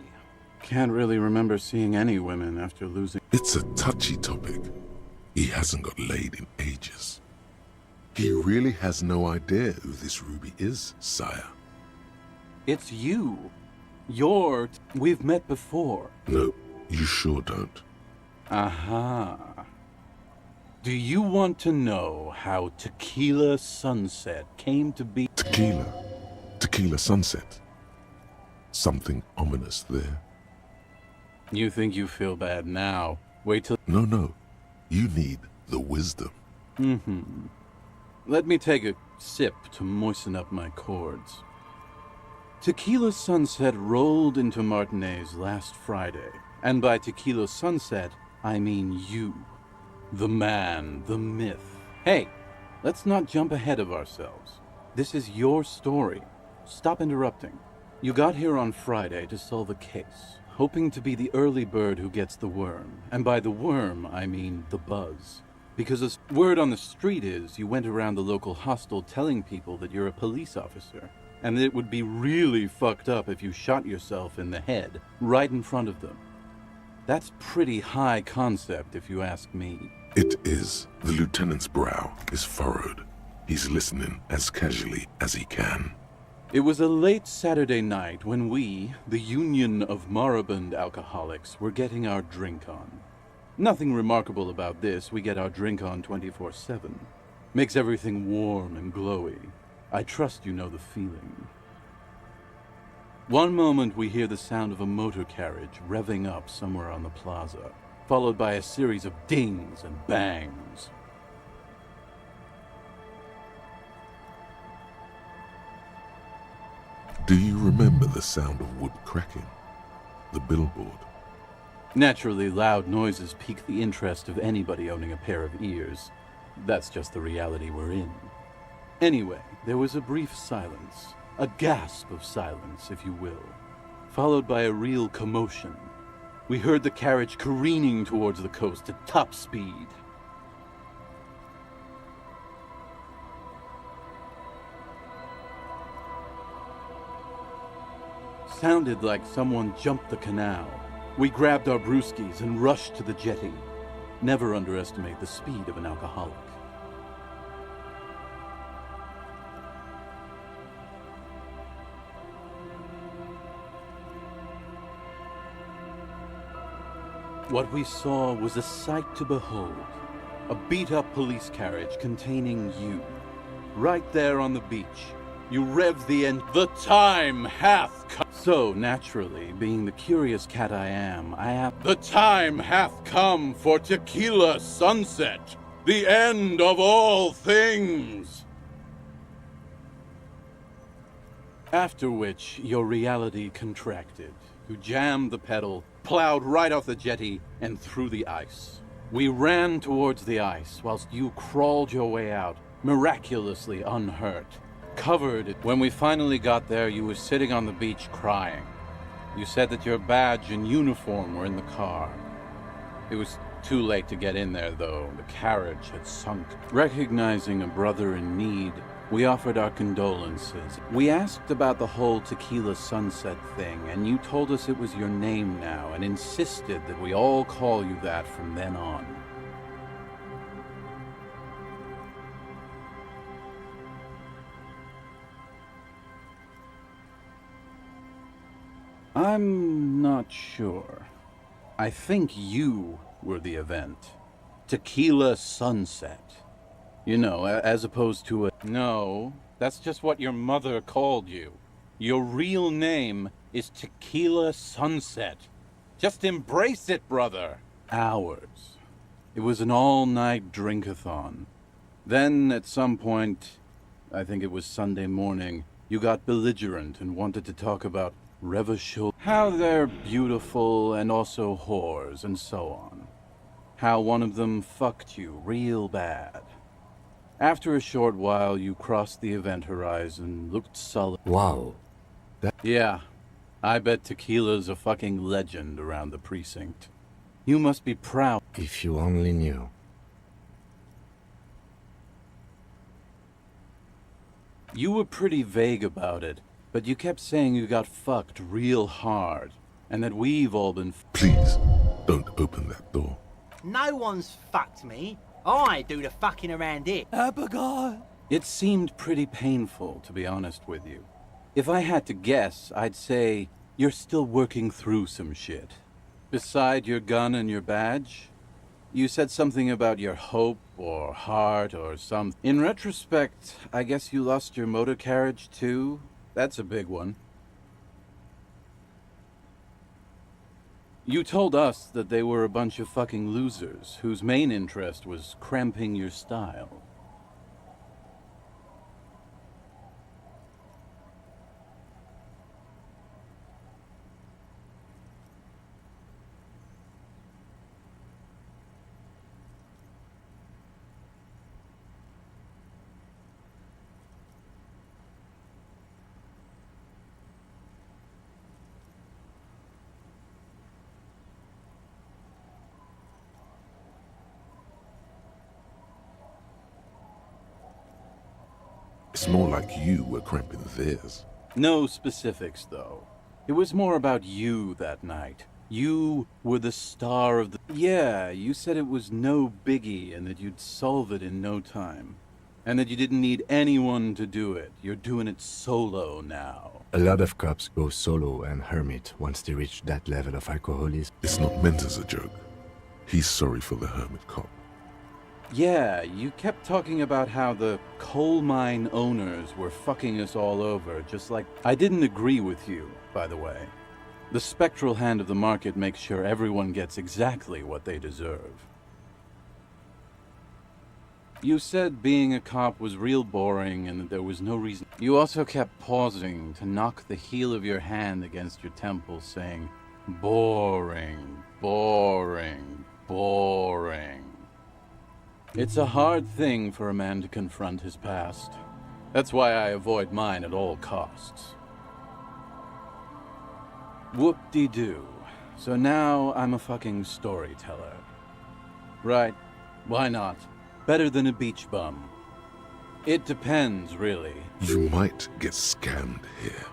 Can't really remember seeing any women after losing. It's a touchy topic. He hasn't got laid in ages. He really has no idea who this Ruby is, sire. It's you. We've met before. No, you sure don't. Aha. Do you want to know how Tequila Sunset came to be? Tequila Sunset. Something ominous there. You think you feel bad now. Wait till... No. You need the wisdom. Let me take a sip to moisten up my chords. Tequila Sunset rolled into Martinez last Friday, and by Tequila Sunset, I mean you. The man, the myth. Hey, let's not jump ahead of ourselves. This is your story. Stop interrupting. You got here on Friday to solve a case, hoping to be the early bird who gets the worm. And by the worm, I mean the buzz. Because the word on the street is you went around the local hostel telling people that you're a police officer, and that it would be really fucked up if you shot yourself in the head right in front of them. That's pretty high concept, if you ask me. It is. The lieutenant's brow is furrowed. He's listening as casually as he can. It was a late Saturday night when we, the Union of Moribund Alcoholics, were getting our drink on. Nothing remarkable about this. We get our drink on 24/7. Makes everything warm and glowy. I trust you know the feeling. One moment we hear the sound of a motor carriage revving up somewhere on the plaza, followed by a series of dings and bangs. Do you remember the sound of wood cracking? The billboard. Naturally, loud noises pique the interest of anybody owning a pair of ears. That's just the reality we're in. Anyway, there was a brief silence, a gasp of silence, if you will, followed by a real commotion. We heard the carriage careening towards the coast at top speed. Sounded like someone jumped the canal. We grabbed our brewskis and rushed to the jetty. Never underestimate the speed of an alcoholic. What we saw was a sight to behold. A beat-up police carriage containing you. Right there on the beach. You rev the end. The time hath come. So, naturally, being the curious cat I am, I have... The time hath come for Tequila Sunset. The end of all things. After which, your reality contracted. You jammed the pedal, plowed right off the jetty, and through the ice. We ran towards the ice, whilst you crawled your way out, miraculously unhurt. Covered. When we finally got there, you were sitting on the beach crying. You said that your badge and uniform were in the car. It was too late to get in there, though. The carriage had sunk. Recognizing a brother in need, we offered our condolences. We asked about the whole Tequila Sunset thing, and you told us it was your name now, and insisted that we all call you that from then on. I'm not sure. I think you were the event. Tequila Sunset. You know, as opposed to a... No, that's just what your mother called you. Your real name is Tequila Sunset. Just embrace it, brother. Hours. It was an all-night drink-a-thon. Then, at some point, I think it was Sunday morning, you got belligerent and wanted to talk about Revachul, how they're beautiful and also whores and so on. How one of them fucked you real bad. After a short while, you crossed the event horizon, looked sullen. Wow. Yeah, I bet Tequila's a fucking legend around the precinct. You must be proud. If you only knew. You were pretty vague about it. But you kept saying you got fucked real hard, and that we've all been... Please, don't open that door. No one's fucked me. I do the fucking around here. Abigail! It seemed pretty painful, to be honest with you. If I had to guess, I'd say you're still working through some shit. Beside your gun and your badge, you said something about your hope or heart or something. In retrospect, I guess you lost your motor carriage too? That's a big one. You told us that they were a bunch of fucking losers whose main interest was cramping your style. It's more like you were cramping theirs. No specifics, though. It was more about you that night. You were the star of the... Yeah, you said it was no biggie and that you'd solve it in no time. And that you didn't need anyone to do it. You're doing it solo now. A lot of cops go solo and hermit once they reach that level of alcoholism. It's not meant as a joke. He's sorry for the hermit cop. Yeah, you kept talking about how the coal mine owners were fucking us all over, just like... I didn't agree with you, by the way. The spectral hand of the market makes sure everyone gets exactly what they deserve. You said being a cop was real boring and that there was no reason... You also kept pausing to knock the heel of your hand against your temple, saying, boring, boring, boring. It's a hard thing for a man to confront his past. That's why I avoid mine at all costs. Whoop-de-doo. So now I'm a fucking storyteller. Right, why not? Better than a beach bum. It depends, really. You might get scammed here.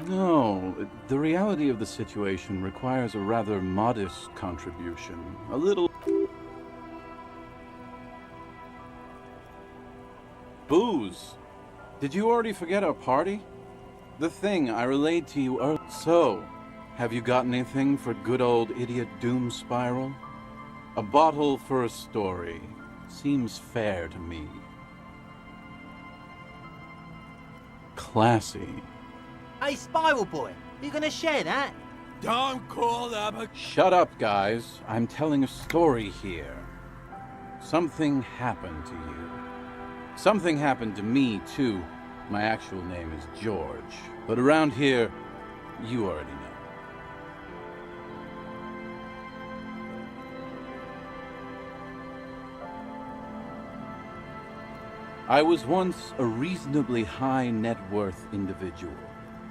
No, the reality of the situation requires a rather modest contribution. A little... Booze! Did you already forget our party? The thing I relayed to you earlier. So, have you got anything for good old idiot Doom Spiral? A bottle for a story. Seems fair to me. Classy. Hey, Spiral Boy, you gonna share that? Don't call them a... Shut up, guys. I'm telling a story here. Something happened to you. Something happened to me, too. My actual name is George. But around here, you already know. I was once a reasonably high net worth individual.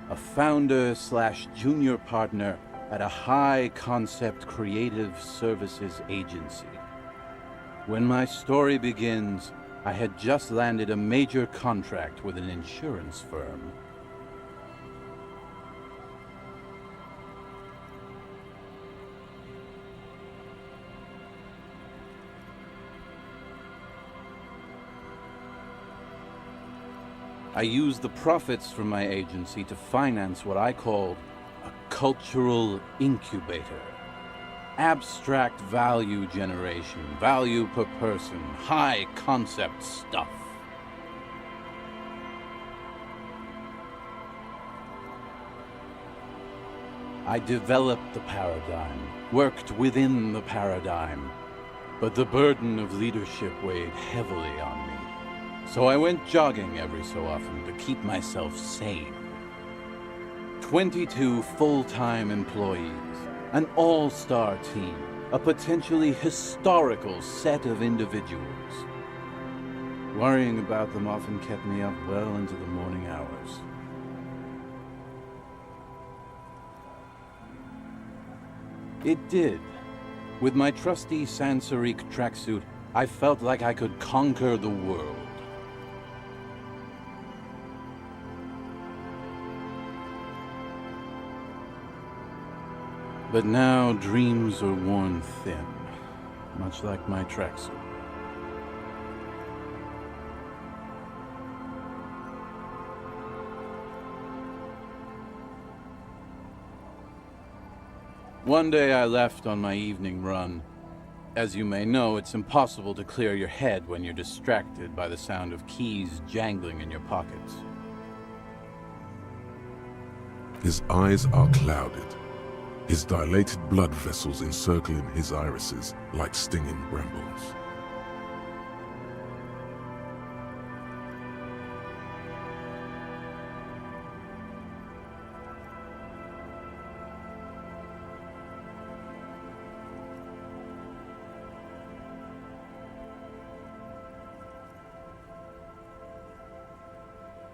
A founder/junior partner at a high-concept creative services agency. When my story begins, I had just landed a major contract with an insurance firm. I used the profits from my agency to finance what I called a cultural incubator. Abstract value generation, value per person, high concept stuff. I developed the paradigm, worked within the paradigm, but the burden of leadership weighed heavily on me. So I went jogging every so often to keep myself sane. 22 full-time employees, an all-star team, a potentially historical set of individuals. Worrying about them often kept me up well into the morning hours. It did. With my trusty Sansarique tracksuit, I felt like I could conquer the world. But now dreams are worn thin, much like my tracksuit. One day I left on my evening run. As you may know, it's impossible to clear your head when you're distracted by the sound of keys jangling in your pockets. His eyes are clouded. his dilated blood vessels encircling his irises like stinging brambles.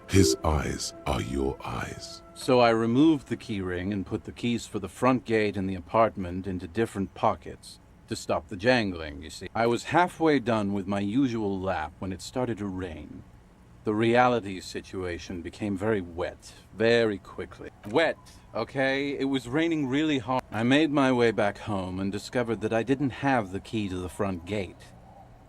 His eyes are your eyes. So I removed the keyring and put the keys for the front gate and the apartment into different pockets to stop the jangling, you see. I was halfway done with my usual lap when it started to rain. The reality situation became very wet, very quickly. Wet, okay? It was raining really hard. I made my way back home and discovered that I didn't have the key to the front gate.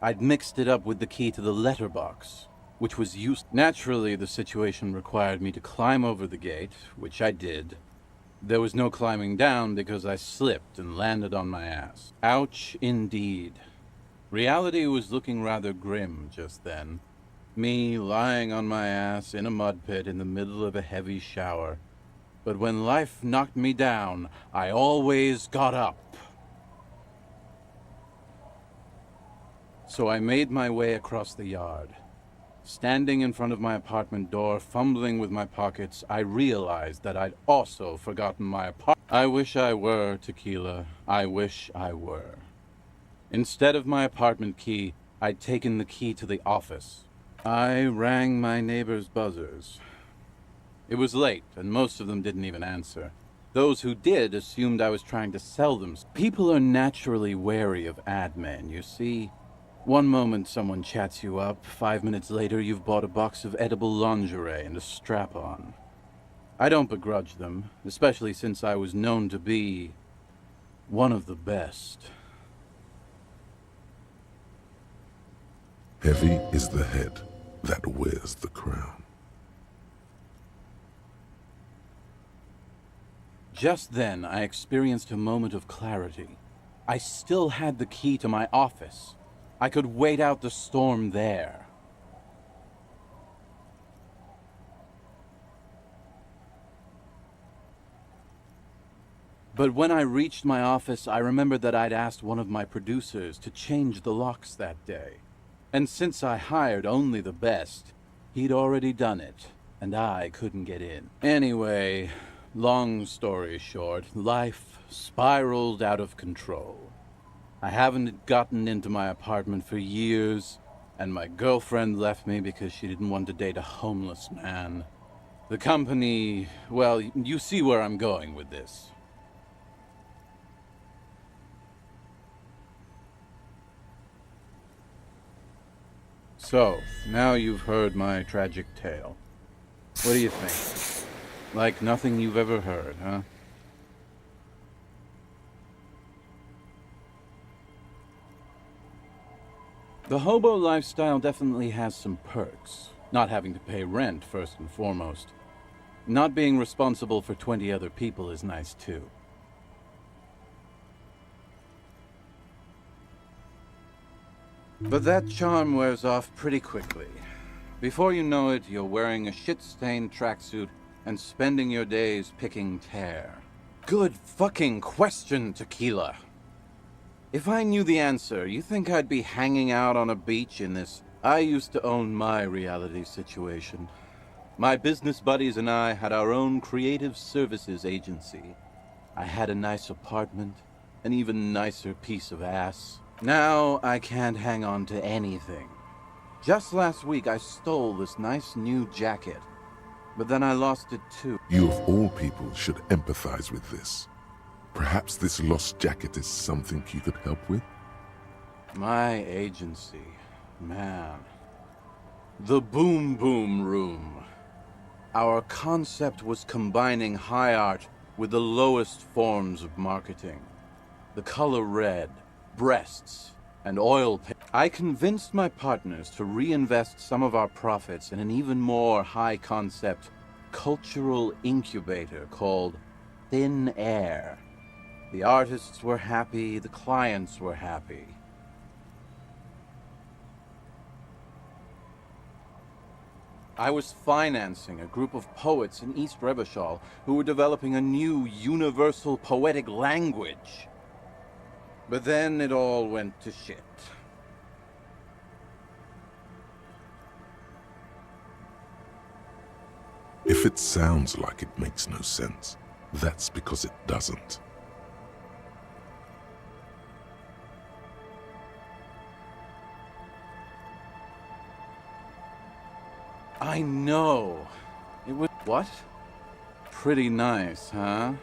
I'd mixed it up with the key to the letterbox, which was used. Naturally, the situation required me to climb over the gate, which I did. There was no climbing down because I slipped and landed on my ass. Ouch, indeed. Reality was looking rather grim just then. Me lying on my ass in a mud pit in the middle of a heavy shower. But when life knocked me down, I always got up. So I made my way across the yard. Standing in front of my apartment door, fumbling with my pockets, I realized that I'd also forgotten my apartment. I wish I were, Tequila. I wish I were. Instead of my apartment key, I'd taken the key to the office. I rang my neighbors' buzzers. It was late, and most of them didn't even answer. Those who did assumed I was trying to sell them. People are naturally wary of ad men, you see. One moment someone chats you up, 5 minutes later you've bought a box of edible lingerie and a strap-on. I don't begrudge them, especially since I was known to be one of the best. Heavy is the head that wears the crown. Just then, I experienced a moment of clarity. I still had the key to my office. I could wait out the storm there. But when I reached my office, I remembered that I'd asked one of my producers to change the locks that day. And since I hired only the best, he'd already done it, and I couldn't get in. Anyway, long story short, life spiraled out of control. I haven't gotten into my apartment for years, and my girlfriend left me because she didn't want to date a homeless man. The company, well, you see where I'm going with this. So, now you've heard my tragic tale. What do you think? Like nothing you've ever heard, huh? The hobo lifestyle definitely has some perks. Not having to pay rent, first and foremost. Not being responsible for 20 other people is nice, too. But that charm wears off pretty quickly. Before you know it, you're wearing a shit-stained tracksuit and spending your days picking tear. Good fucking question, Tequila. If I knew the answer, you think I'd be hanging out on a beach in this? I used to own my reality situation. My business buddies and I had our own creative services agency. I had a nice apartment, an even nicer piece of ass. Now I can't hang on to anything. Just last week I stole this nice new jacket, but then I lost it too. You of all people should empathize with this. Perhaps this lost jacket is something you could help with? My agency, man. The Boom Boom Room. Our concept was combining high art with the lowest forms of marketing. The color red, breasts, and oil paint. I convinced my partners to reinvest some of our profits in an even more high-concept cultural incubator called Thin Air. The artists were happy, the clients were happy. I was financing a group of poets in East Rebishal who were developing a new universal poetic language. But then it all went to shit. If it sounds like it makes no sense, that's because it doesn't. I know. It was... What? Pretty nice, huh?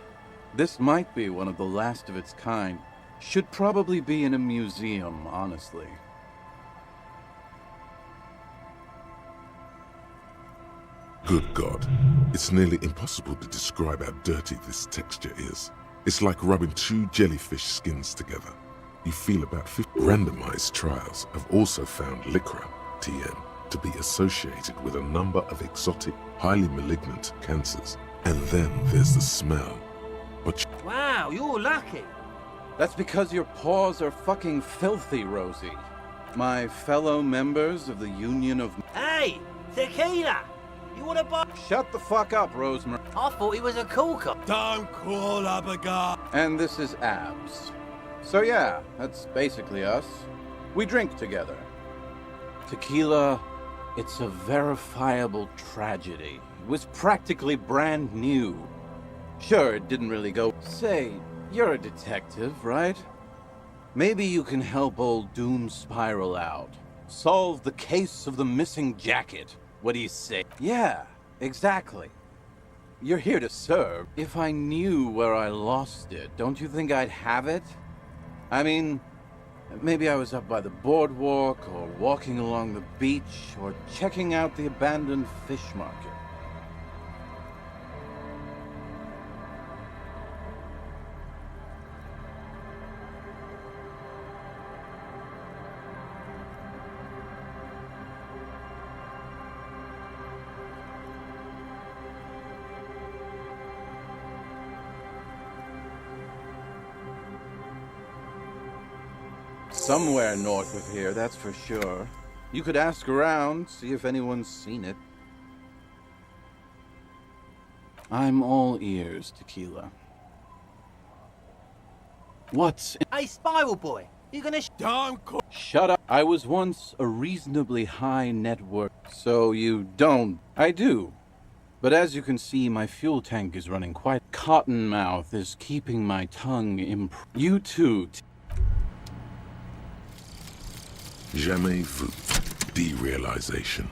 This might be one of the last of its kind. Should probably be in a museum, honestly. Good God, it's nearly impossible to describe how dirty this texture is. It's like rubbing two jellyfish skins together. You feel about 50 randomized trials have also found Lycra, TM, to be associated with a number of exotic, highly malignant cancers. And then there's the smell. But Wow, you're lucky. That's because your paws are fucking filthy, Rosie. My fellow members of the Union of... Hey, tequila! You wanna buy... Shut the fuck up, Rosemary. I thought he was a cool cop. Don't call up a guy. And this is Abs. So yeah, that's basically us. We drink together. Tequila, it's a verifiable tragedy. It was practically brand new. Sure, it didn't really go... Say, you're a detective, right? Maybe you can help old Doom Spiral out. Solve the case of the missing jacket. What do you say? Yeah, exactly. You're here to serve. If I knew where I lost it, don't you think I'd have it? I mean, maybe I was up by the boardwalk, or walking along the beach, or checking out the abandoned fish market. Somewhere north of here, that's for sure. You could ask around, see if anyone's seen it. I'm all ears, Tequila. What's... Hey, Spiral Boy, you gonna... Don't call... Shut up. I was once a reasonably high net worth, so you don't... I do. But as you can see, my fuel tank is running quite... Cottonmouth is keeping my tongue You too, Jamais vu. Derealization.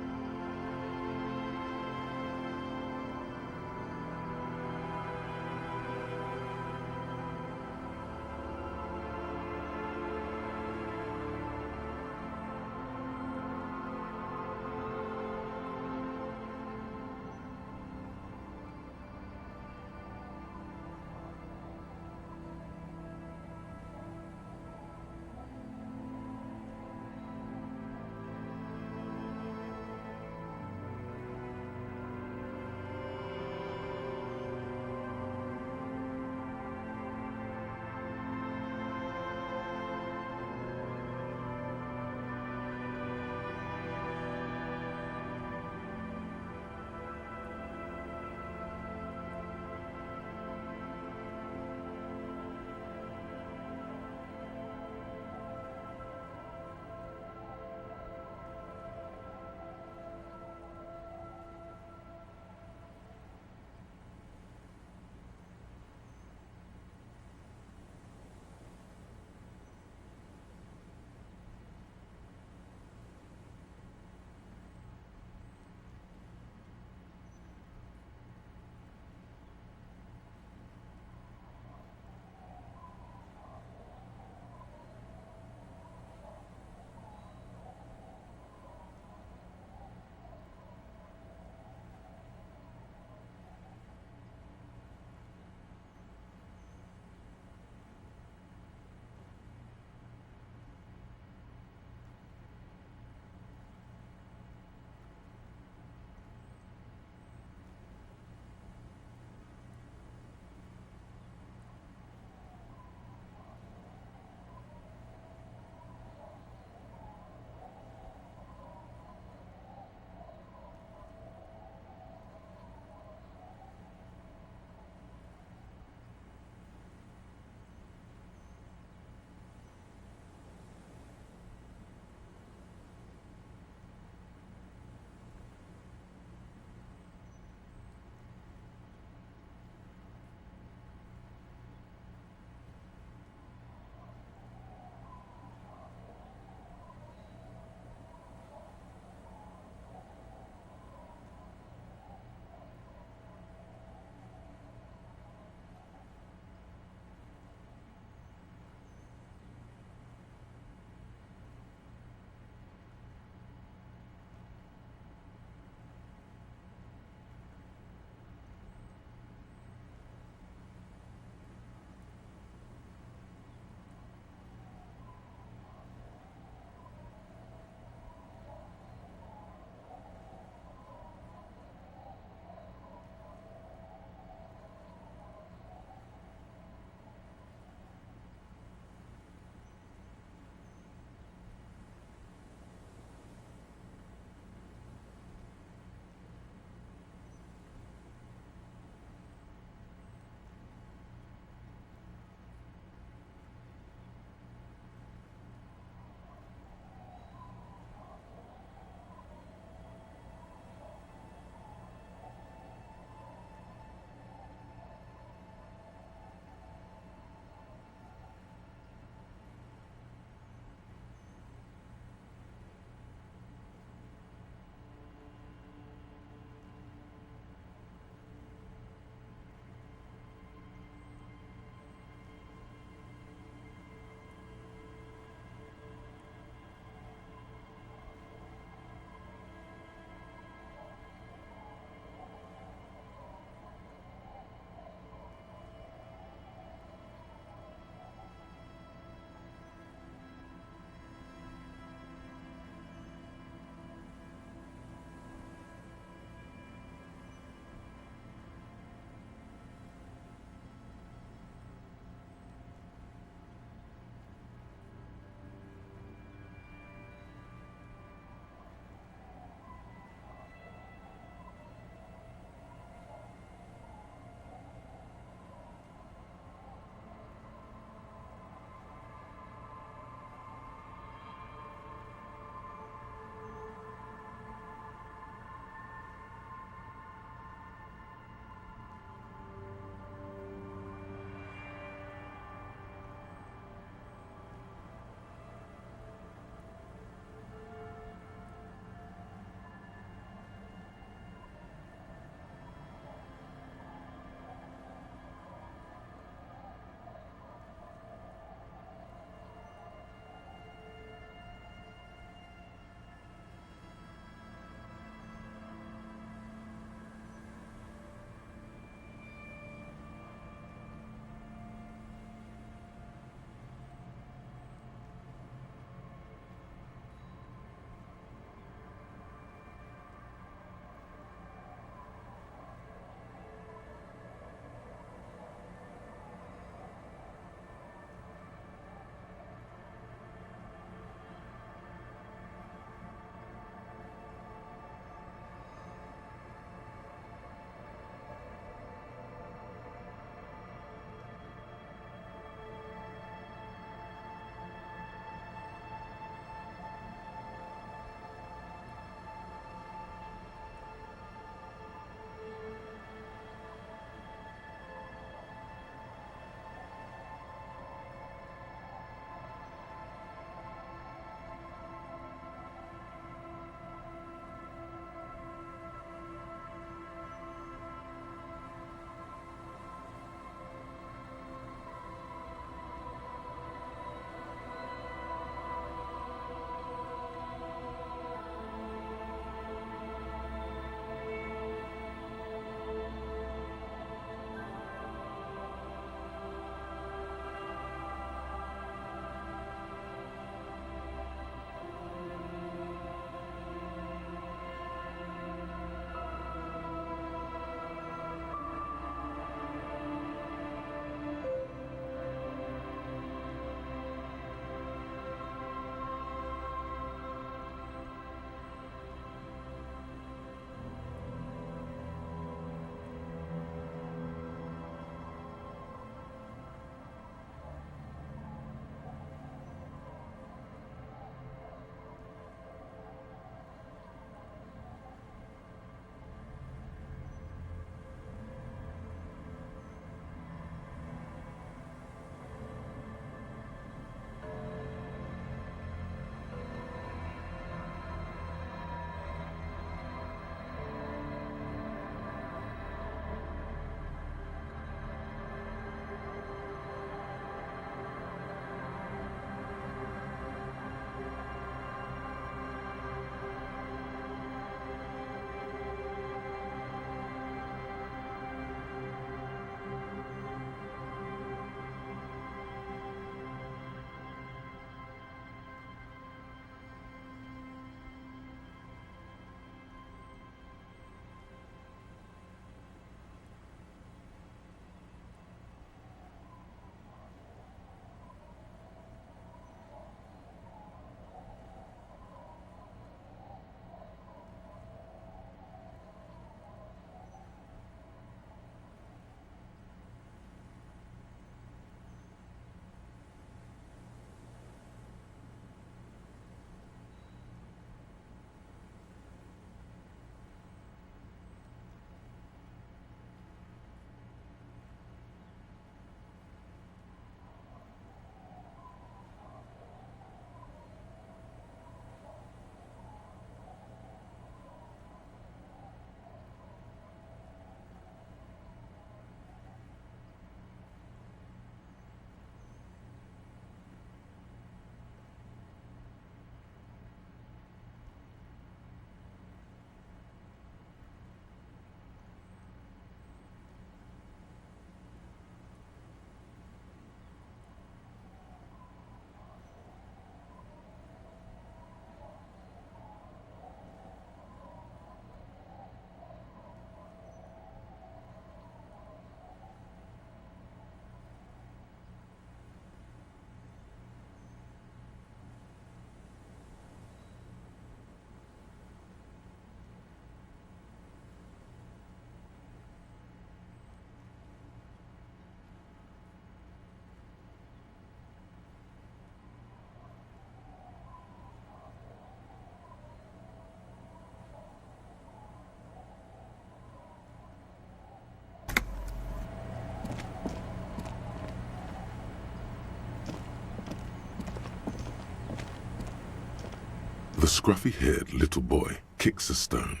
The scruffy-haired little boy kicks a stone.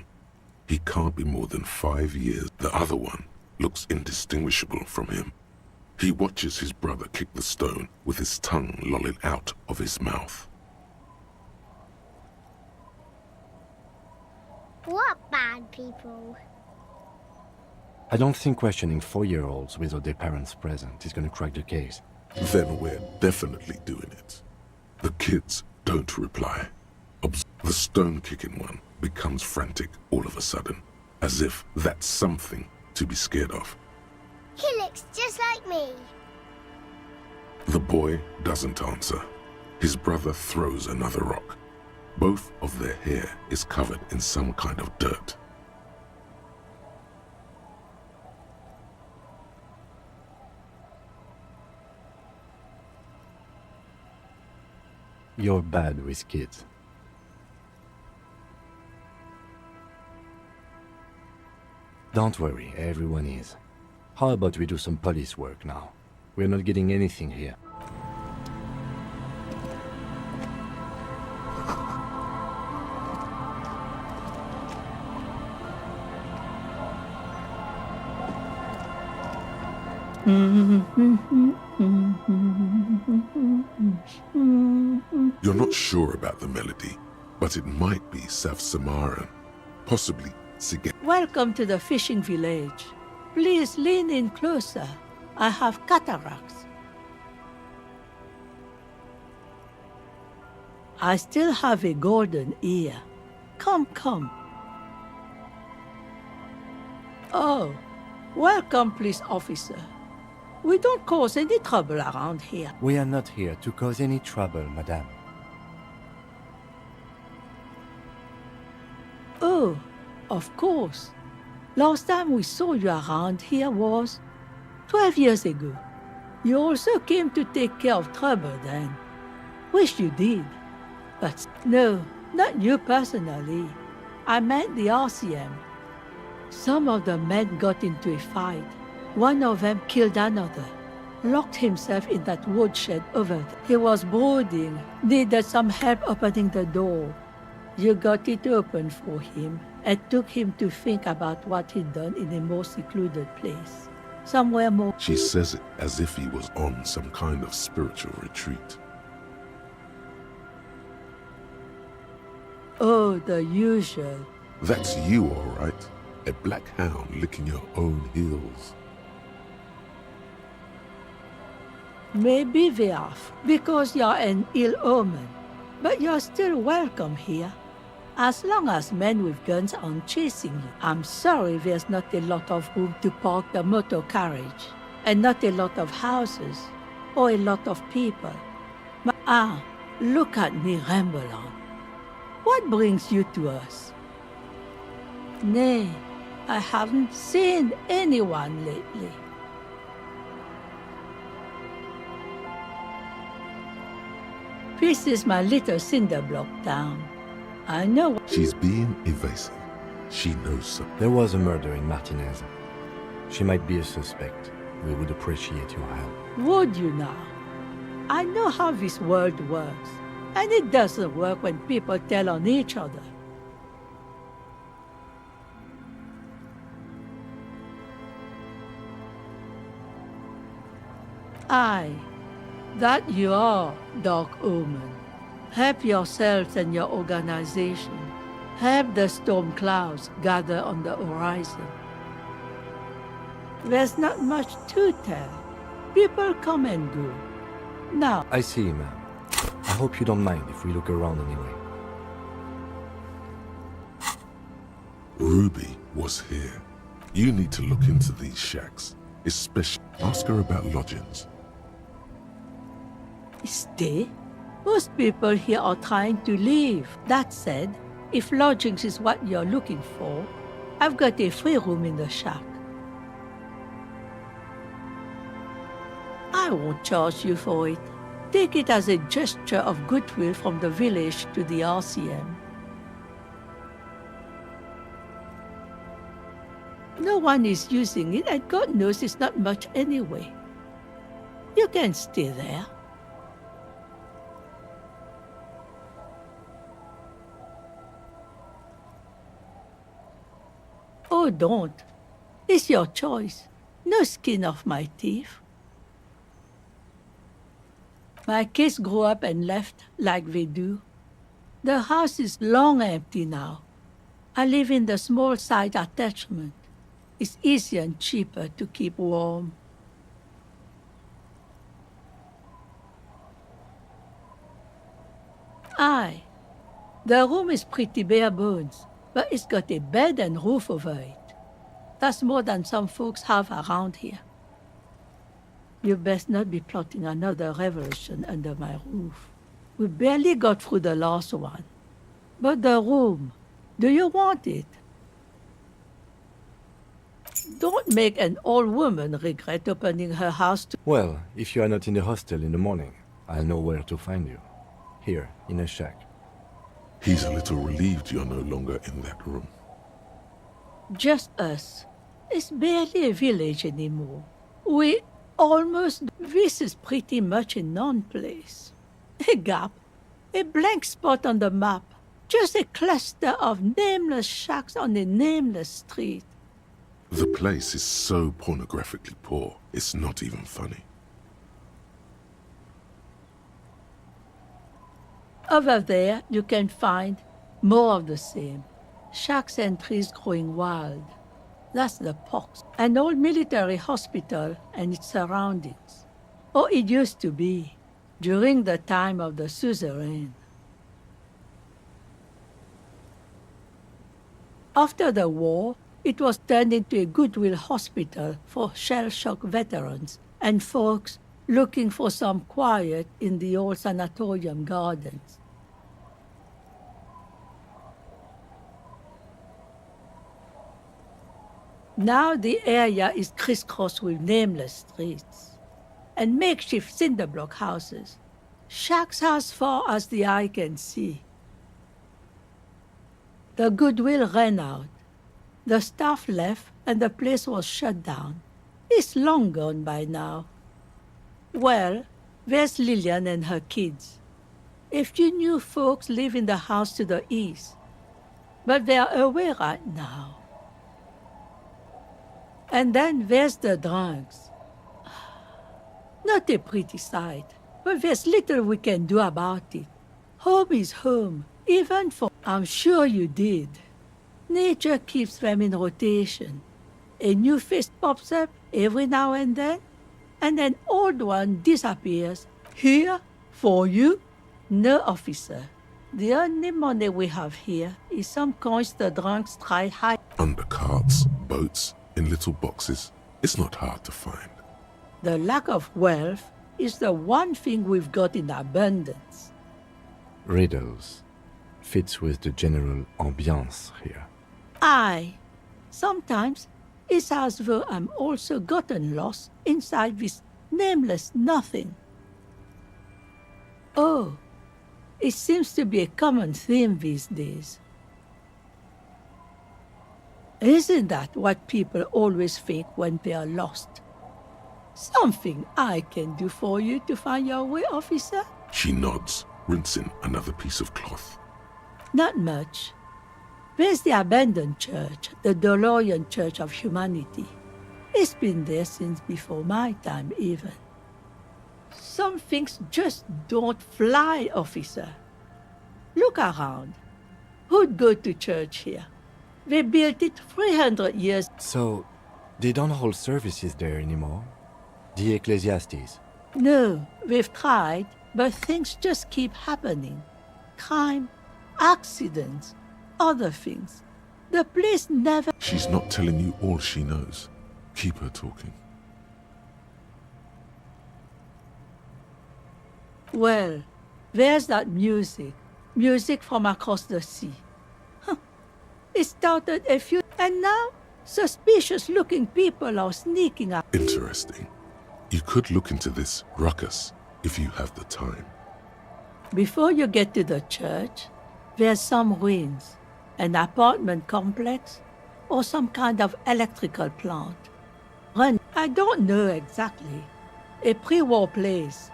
He can't be more than 5 years. The other one looks indistinguishable from him. He watches his brother kick the stone with his tongue lolling out of his mouth. What bad people? I don't think questioning 4-year-olds without their parents present is gonna crack the case. Then we're definitely doing it. The kids don't reply. The stone-kicking one becomes frantic all of a sudden, as if that's something to be scared of. He looks just like me. The boy doesn't answer. His brother throws another rock. Both of their hair is covered in some kind of dirt. You're bad with kids. Don't worry, everyone is. How about we do some police work now? We're not getting anything here. You're not sure about the melody, but it might be South Samaran, possibly Sige. Welcome to the fishing village. Please lean in closer. I have cataracts. I still have a golden ear. Come, come. Oh, welcome, police officer. We don't cause any trouble around here. We are not here to cause any trouble, madame. Oh, of course. Last time we saw you around here was 12 years ago. You also came to take care of trouble then. Wish you did. But no, not you personally. I meant the RCM. Some of the men got into a fight. One of them killed another. Locked himself in that woodshed over there. He was brooding, needed some help opening the door. You got it open for him and took him to think about what he'd done in a more secluded place. Somewhere more... She says it as if he was on some kind of spiritual retreat. Oh, the usual. That's you, all right. A black hound licking your own heels. Maybe they are, because you're an ill omen. But you're still welcome here. As long as men with guns aren't chasing you. I'm sorry there's not a lot of room to park the motor carriage, and not a lot of houses, or a lot of people. Look at me ramble on. What brings you to us? Nay, I haven't seen anyone lately. This is my little cinder block town. I know... She's being evasive. She knows something. There was a murder in Martinez. She might be a suspect. We would appreciate your help. Would you now? I know how this world works. And it doesn't work when people tell on each other. Aye, that you are, Dark Omen. Help yourselves and your organization. Help the storm clouds gather on the horizon. There's not much to tell. People come and go. Now... I see, ma'am. I hope you don't mind if we look around anyway. Ruby was here. You need to look into these shacks. Especially ask her about lodgings. Stay? Most people here are trying to leave. That said, if lodgings is what you're looking for, I've got a free room in the shack. I won't charge you for it. Take it as a gesture of goodwill from the village to the RCM. No one is using it, and God knows it's not much anyway. You can stay there. Oh, don't. It's your choice. No skin off my teeth. My kids grew up and left like they do. The house is long empty now. I live in the small side attachment. It's easier and cheaper to keep warm. Aye. The room is pretty bare bones, but it's got a bed and roof over it. That's more than some folks have around here. You best not be plotting another revolution under my roof. We barely got through the last one. But the room, do you want it? Don't make an old woman regret opening her house to— Well, if you are not in the hostel in the morning, I'll know where to find you. Here, in a shack. He's a little relieved you're no longer in that room. Just us. It's barely a village anymore. We almost— This is pretty much a non-place. A gap. A blank spot on the map. Just a cluster of nameless shacks on a nameless street. The place is so pornographically poor, it's not even funny. Over there, you can find more of the same. Shacks and trees growing wild. That's the pox. An old military hospital and its surroundings. Or it used to be, during the time of the suzerain. After the war, it was turned into a goodwill hospital for shell-shock veterans and folks looking for some quiet in the old sanatorium gardens. Now the area is crisscrossed with nameless streets and makeshift cinderblock houses, shacks as far as the eye can see. The goodwill ran out. The staff left and the place was shut down. It's long gone by now. Well, there's Lillian and her kids. A few new folks live in the house to the east, but they're away right now. And then there's the drunks. Not a pretty sight, but there's little we can do about it. Home is home, even for— I'm sure you did. Nature keeps them in rotation. A new face pops up every now and then, and an old one disappears. Here, for you, no officer. The only money we have here is some coins the drunks try hide. Under carts, boats, in little boxes. It's not hard to find. The lack of wealth is the one thing we've got in abundance. Riddles. Fits with the general ambiance here. Aye. Sometimes it's as though I'm also gotten lost inside this nameless nothing. Oh, it seems to be a common theme these days. Isn't that what people always think when they are lost? Something I can do for you to find your way, officer? She nods, rinsing another piece of cloth. Not much. There's the abandoned church, the DeLorean Church of Humanity. It's been there since before my time, even. Some things just don't fly, officer. Look around. Who'd go to church here? They built it 300 years. So, they don't hold services there anymore? The Ecclesiastes? No, they've tried, but things just keep happening. Crime, accidents, other things. The place never— She's not telling you all she knows. Keep her talking. Well, there's that music. Music from across the sea. It started a few— and now, suspicious-looking people are sneaking up. Interesting. You could look into this ruckus if you have the time. Before you get to the church, there's some ruins, an apartment complex, or some kind of electrical plant. I don't know exactly. A pre-war place.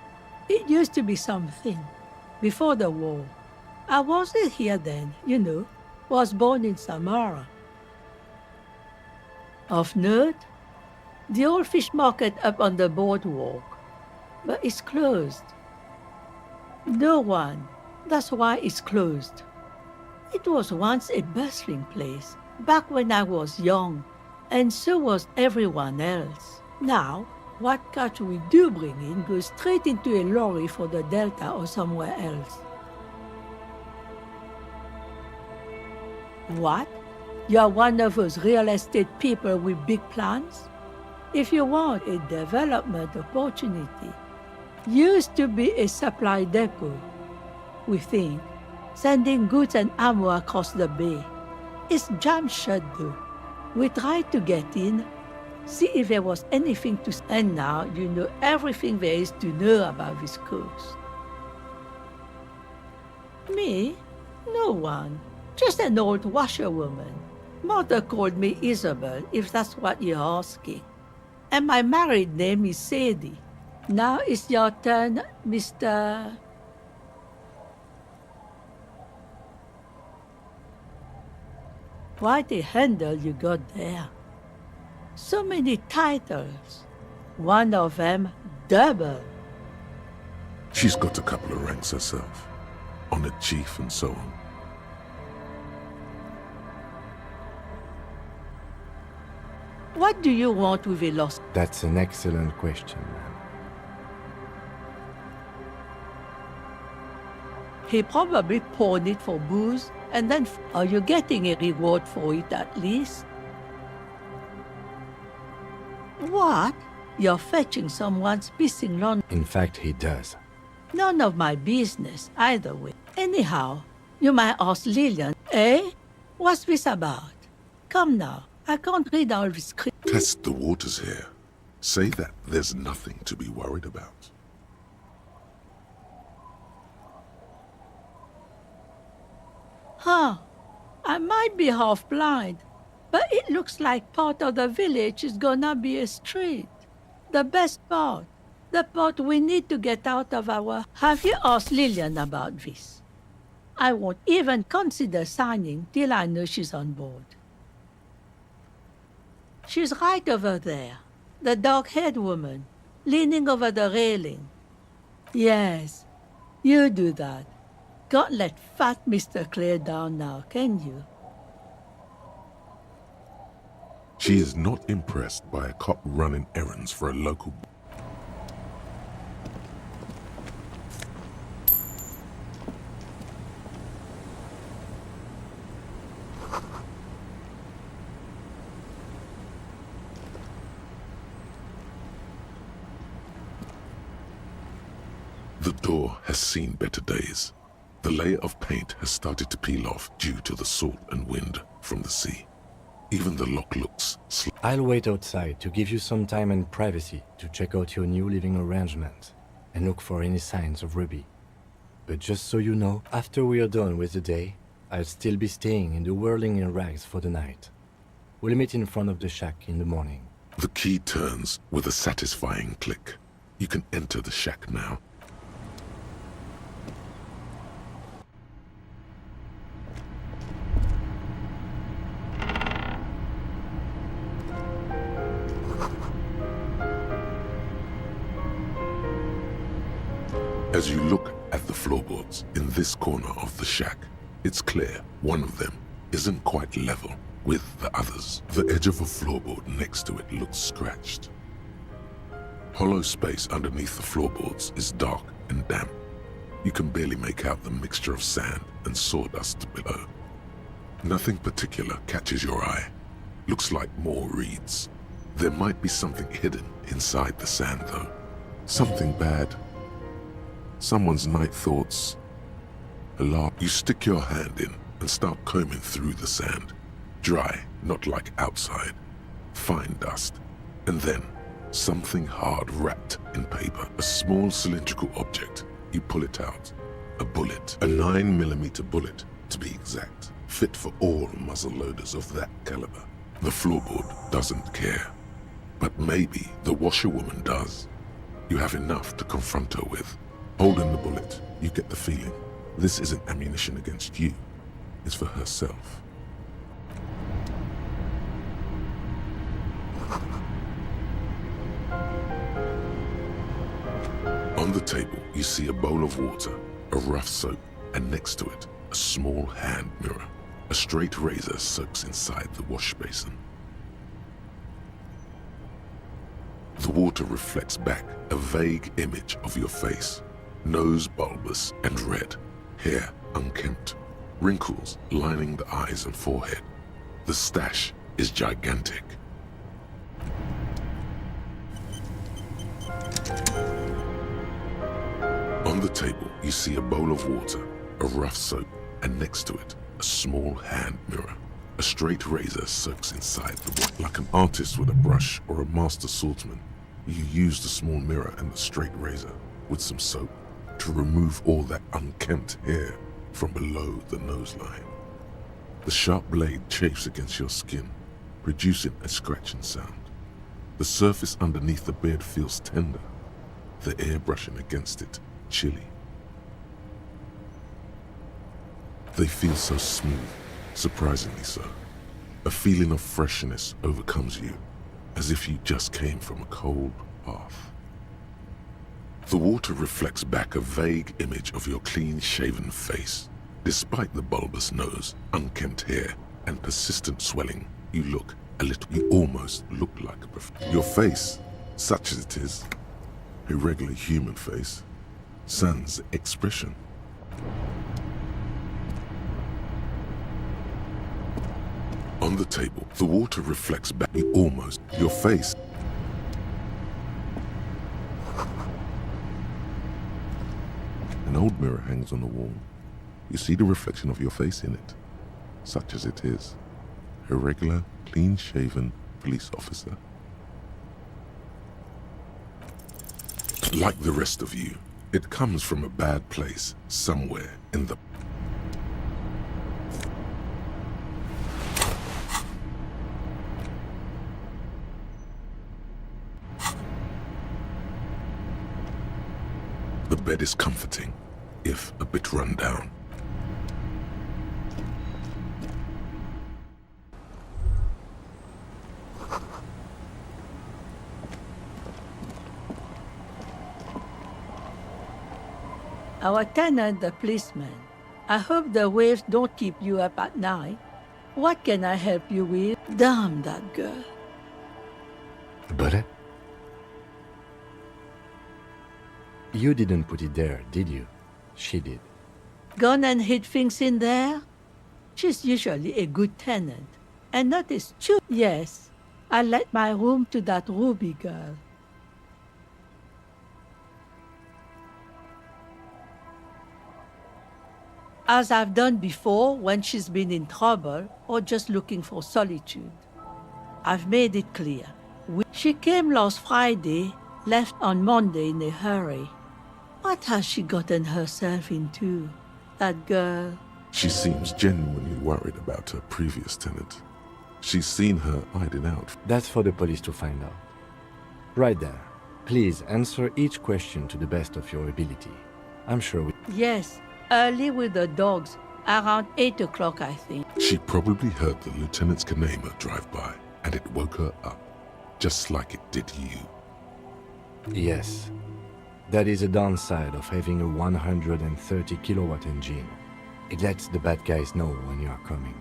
It used to be something. Before the war. I wasn't here then, you know. Was born in Samara. Of note, the old fish market up on the boardwalk, but it's closed. No one. That's why it's closed. It was once a bustling place, back when I was young, and so was everyone else. Now, what catch we do bring in goes straight into a lorry for the Delta or somewhere else. What? You're one of those real estate people with big plans? If you want a development opportunity, used to be a supply depot. We think sending goods and ammo across the bay. It's jammed shut though. We tried to get in, see if there was anything to... And now you know everything there is to know about this coast. Me? No one. Just an old washerwoman. Mother called me Isabel, if that's what you're asking. And my married name is Sadie. Now it's your turn, Mr... Quite a handle you got there. So many titles. One of them double. She's got a couple of ranks herself. Honored chief and so on. What do you want with a lost? That's an excellent question, ma'am. He probably pawned it for booze, and then are you getting a reward for it at least? What? You're fetching someone's missing laundry. In fact, he does. None of my business, either way. Anyhow, you might ask Lillian, eh? What's this about? Come now, I can't read all this script. Test the waters here. Say that there's nothing to be worried about. Huh. I might be half blind, but it looks like part of the village is gonna be a street. The best part. The part we need to get out of our... Have you asked Lillian about this? I won't even consider signing till I know she's on board. She's right over there. The dark-haired woman, leaning over the railing. Yes, you do that. Can't let fat Mr. Clare down now, can you? She is not impressed by a cop running errands for a local... The door has seen better days. The layer of paint has started to peel off due to the salt and wind from the sea. Even the lock looks... I'll wait outside to give you some time and privacy to check out your new living arrangement and look for any signs of Ruby. But just so you know, after we are done with the day, I'll still be staying in the whirling in rags for the night. We'll meet in front of the shack in the morning. The key turns with a satisfying click. You can enter the shack now. As you look at the floorboards in this corner of the shack, it's clear one of them isn't quite level with the others. The edge of a floorboard next to it looks scratched. Hollow space underneath the floorboards is dark and damp. You can barely make out the mixture of sand and sawdust below. Nothing particular catches your eye. Looks like more reeds. There might be something hidden inside the sand though. Something bad. Someone's night thoughts. Alarm. You stick your hand in and start combing through the sand. Dry, not like outside. Fine dust. And then, something hard wrapped in paper. A small cylindrical object. You pull it out. A bullet. A 9mm bullet, to be exact. Fit for all muzzle loaders of that caliber. The floorboard doesn't care. But maybe the washerwoman does. You have enough to confront her with. Holding the bullet, you get the feeling this isn't ammunition against you. It's for herself. On the table, you see a bowl of water, a rough soap, and next to it, a small hand mirror. A straight razor soaks inside the wash basin. The water reflects back a vague image of your face. Nose bulbous and red, hair unkempt, wrinkles lining the eyes and forehead. The stash is gigantic. On the table, you see a bowl of water, a rough soap, and next to it, a small hand mirror. A straight razor soaks inside the water. Like an artist with a brush or a master swordsman, you use the small mirror and the straight razor with some soap to remove all that unkempt hair from below the noseline. The sharp blade chafes against your skin, producing a scratching sound. The surface underneath the beard feels tender, the air brushing against it chilly. They feel so smooth, surprisingly so. A feeling of freshness overcomes you, as if you just came from a cold bath. The water reflects back a vague image of your clean-shaven face. Despite the bulbous nose, unkempt hair, and persistent swelling, you almost look like a Your face, such as it is, a regular human face, sans expression. On the table, the water reflects back your face. An old mirror hangs on the wall. You see the reflection of your face in it, such as it is, a regular, clean-shaven police officer. Like the rest of you, it comes from a bad place somewhere in the... The bed is comforting, if a bit run down. Our tenant, the policeman. I hope the waves don't keep you up at night. What can I help you with? Damn that girl. Bullet? You didn't put it there, did you? She did. Gone and hid things in there? She's usually a good tenant, and not a stupid. Yes, I let my room to that Ruby girl. As I've done before when she's been in trouble or just looking for solitude. I've made it clear. She came last Friday, left on Monday in a hurry. What has she gotten herself into, that girl? She seems genuinely worried about her previous tenant. She's seen her hiding out. That's for the police to find out. Right there. Please answer each question to the best of your ability. I'm sure we... Yes, early with the dogs, around 8 o'clock, I think. She probably heard the lieutenant's Kanema drive by, and it woke her up, just like it did you. Yes. That is a downside of having a 130 kilowatt engine. It lets the bad guys know when you are coming.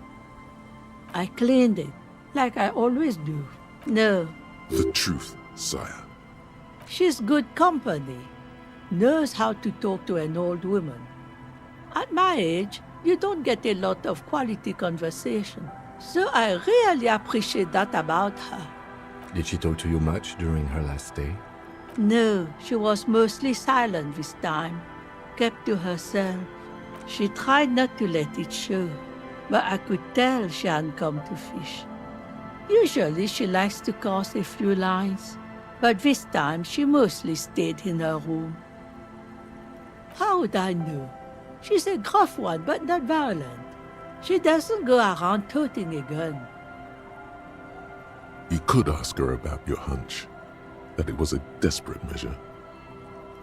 I cleaned it, like I always do. No. The truth, sire. She's good company. Knows how to talk to an old woman. At my age, you don't get a lot of quality conversation. So I really appreciate that about her. Did she talk to you much during her last stay? No, she was mostly silent this time. Kept to herself. She tried not to let it show, but I could tell she hadn't come to fish. Usually she likes to cast a few lines, but this time she mostly stayed in her room. How would I know? She's a gruff one, but not violent. She doesn't go around toting a gun. You could ask her about your hunch, that it was a desperate measure.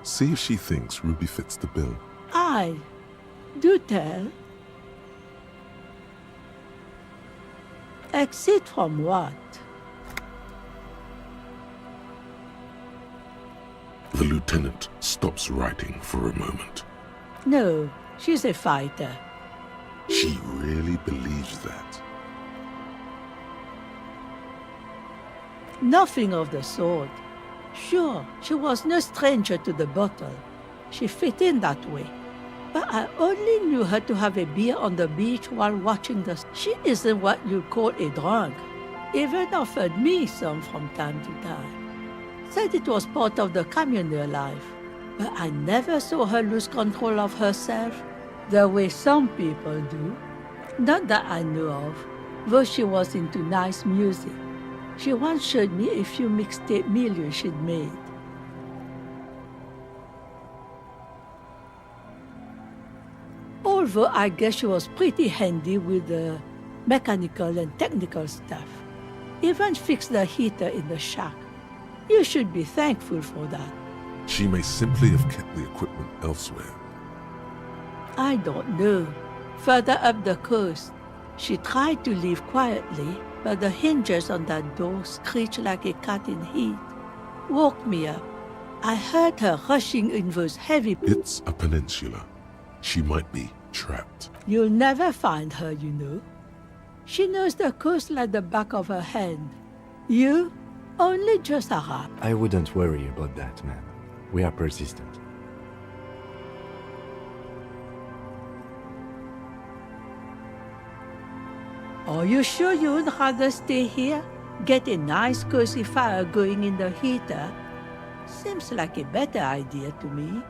See if she thinks Ruby fits the bill. Aye. Do tell. Exit from what? Lieutenant stops writing for a moment. No, she's a fighter. She really believes that. Nothing of the sort. Sure, she was no stranger to the bottle. She fit in that way. But I only knew her to have a beer on the beach while watching the... She isn't what you call a drunk. Even offered me some from time to time. Said it was part of the communal life. But I never saw her lose control of herself the way some people do. Not that I know of, though she was into nice music. She once showed me a few mixtape milieu she'd made. Although I guess she was pretty handy with the mechanical and technical stuff. Even fixed the heater in the shack. You should be thankful for that. She may simply have kept the equipment elsewhere. I don't know. Further up the coast, she tried to leave quietly, but the hinges on that door screeched like a cat in heat. Woke me up. I heard her rushing in those heavy... It's a peninsula. She might be trapped. You'll never find her, you know. She knows the coast like the back of her hand. You? Only just a rat. I wouldn't worry about that, man. We are persistent. Are you sure you would rather stay here? Get a nice cozy fire going in the heater? Seems like a better idea to me.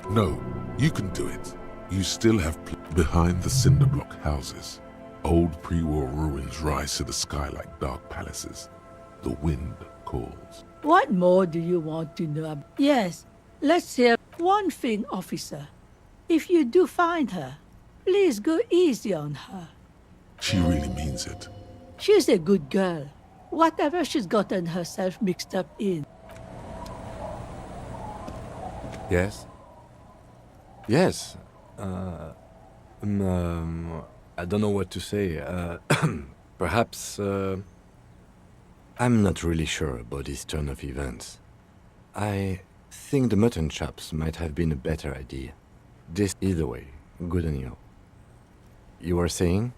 No, you can do it. You still have behind the cinder block houses. Old pre-war ruins rise to the sky like dark palaces. The wind calls. What more do you want to know? Yes, let's hear one thing, officer. If you do find her, please go easy on her. She really means it. She's a good girl. Whatever she's gotten herself mixed up in. Yes? Yes. I don't know what to say. Perhaps, I'm not really sure about this turn of events. I think the mutton chops might have been a better idea. This, either way, good on you. You were saying?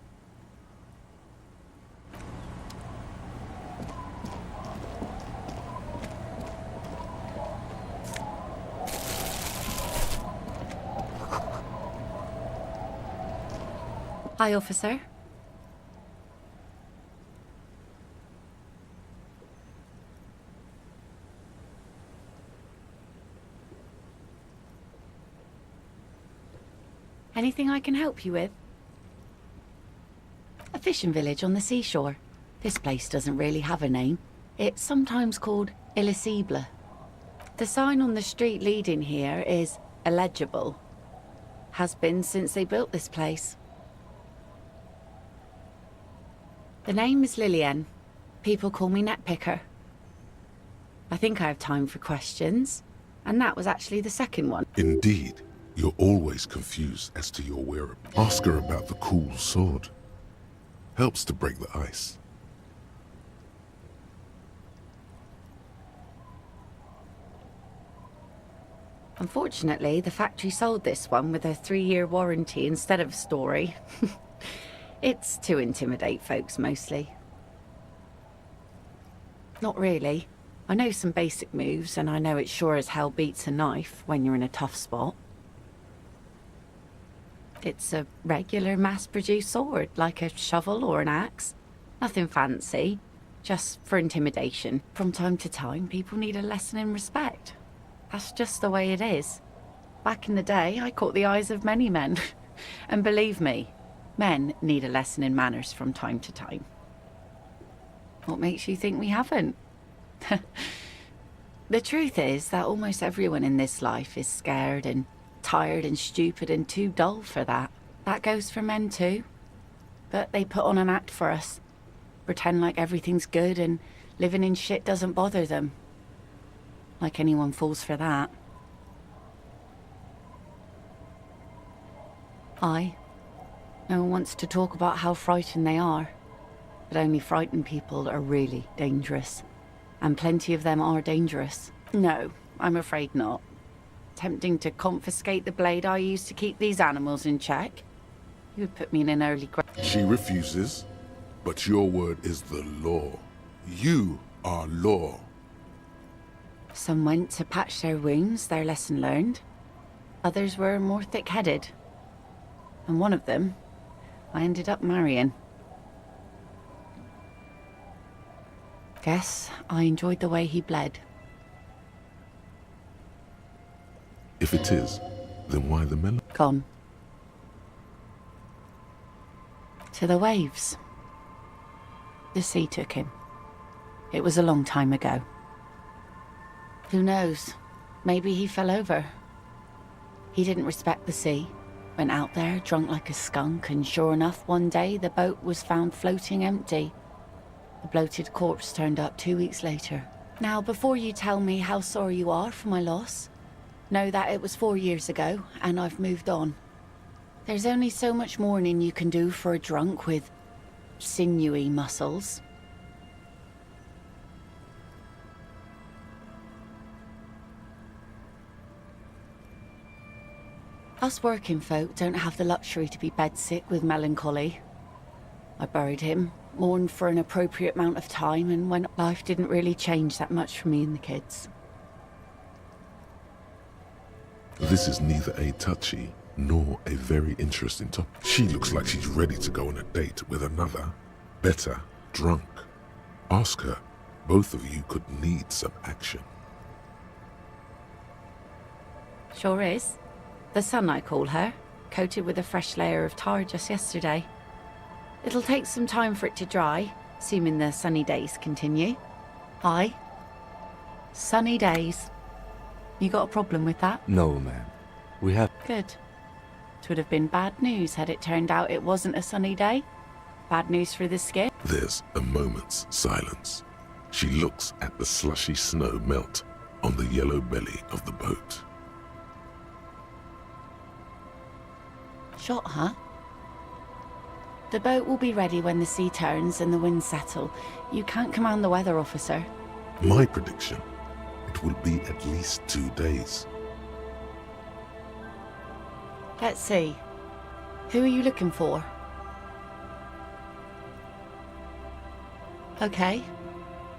Hi, officer. Anything I can help you with? A fishing village on the seashore. This place doesn't really have a name. It's sometimes called Elysium. The sign on the street leading here is illegible. Has been since they built this place. The name is Lillian. People call me Netpicker. I think I have time for questions, and that was actually the second one. Indeed. You're always confused as to your whereabouts. Ask her about the cool sword. Helps to break the ice. Unfortunately, the factory sold this one with a 3-year warranty instead of a story. It's to intimidate folks, mostly. Not really. I know some basic moves, and I know it sure as hell beats a knife when you're in a tough spot. It's a regular mass-produced sword, like a shovel or an axe. Nothing fancy, just for intimidation. From time to time, people need a lesson in respect. That's just the way it is. Back in the day, I caught the eyes of many men. And believe me, men need a lesson in manners from time to time. What makes you think we haven't? The truth is that almost everyone in this life is scared and tired and stupid and too dull for that. That goes for men too. But they put on an act for us. Pretend like everything's good and living in shit doesn't bother them. Like anyone falls for that. No one wants to talk about how frightened they are. But only frightened people are really dangerous. And plenty of them are dangerous. No, I'm afraid not. Tempting to confiscate the blade I used to keep these animals in check. You would put me in an early grave. She refuses, but your word is the law. You are law. Some went to patch their wounds, their lesson learned. Others were more thick-headed. And one of them, I ended up marrying. Guess I enjoyed the way he bled. If it is, then why the melon? Gone. To the waves. The sea took him. It was a long time ago. Who knows? Maybe he fell over. He didn't respect the sea. Went out there drunk like a skunk, and sure enough, one day the boat was found floating empty. The bloated corpse turned up 2 weeks later. Now, before you tell me how sorry you are for my loss, know that it was 4 years ago, and I've moved on. There's only so much mourning you can do for a drunk with sinewy muscles. Us working folk don't have the luxury to be bedsick with melancholy. I buried him, mourned for an appropriate amount of time, and when life didn't really change that much for me and the kids. This is neither a touchy nor a very interesting topic. She looks like she's ready to go on a date with another, better, drunk. Ask her. Both of you could need some action. Sure is. The sun, I call her, coated with a fresh layer of tar just yesterday. It'll take some time for it to dry, assuming the sunny days continue. Aye. Sunny days. You got a problem with that? No, ma'am. We have... Good. It would have been bad news had it turned out it wasn't a sunny day. Bad news for the skin. There's a moment's silence. She looks at the slushy snow melt on the yellow belly of the boat. Shot, huh? The boat will be ready when the sea turns and the winds settle. You can't command the weather, officer. My prediction, it will be at least 2 days. Let's see. Who are you looking for? Okay.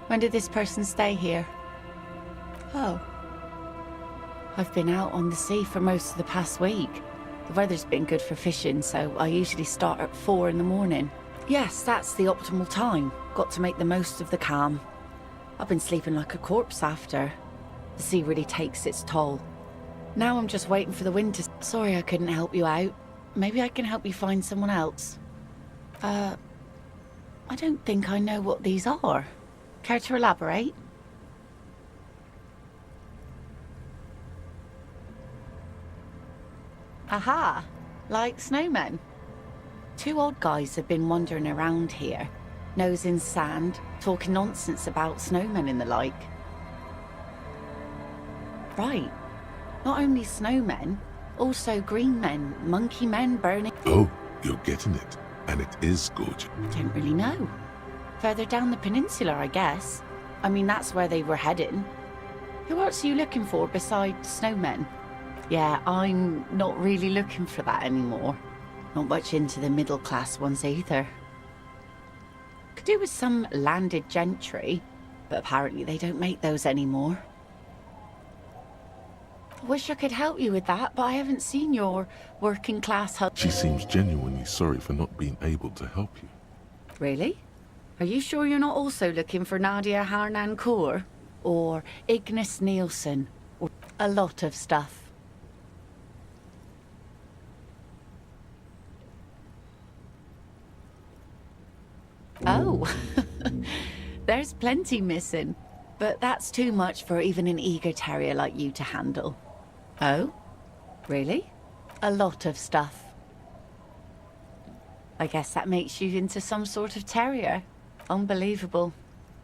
When did this person stay here? Oh. I've been out on the sea for most of the past week. The weather's been good for fishing, so I usually start at 4 in the morning. Yes, that's the optimal time. Got to make the most of the calm. I've been sleeping like a corpse after. The sea really takes its toll. Now I'm just waiting for the wind to... Sorry I couldn't help you out. Maybe I can help you find someone else. I don't think I know what these are. Care to elaborate? Aha! Like snowmen. 2 odd guys have been wandering around here, nose in sand, talking nonsense about snowmen and the like. Right. Not only snowmen, also green men, monkey men burning... Oh, you're getting it. And it is gorgeous. Don't really know. Further down the peninsula, I guess. I mean, that's where they were heading. Who else are you looking for besides snowmen? Yeah, I'm not really looking for that anymore. Not much into the middle-class ones either. Could do with some landed gentry, but apparently they don't make those anymore. I wish I could help you with that, but I haven't seen your working-class husband. She seems genuinely sorry for not being able to help you. Really? Are you sure you're not also looking for Nadia Harnancourt? Or Ignis Nielsen? Or a lot of stuff? Oh, there's plenty missing, but that's too much for even an eager terrier like you to handle. Oh? Really? A lot of stuff. I guess that makes you into some sort of terrier. Unbelievable.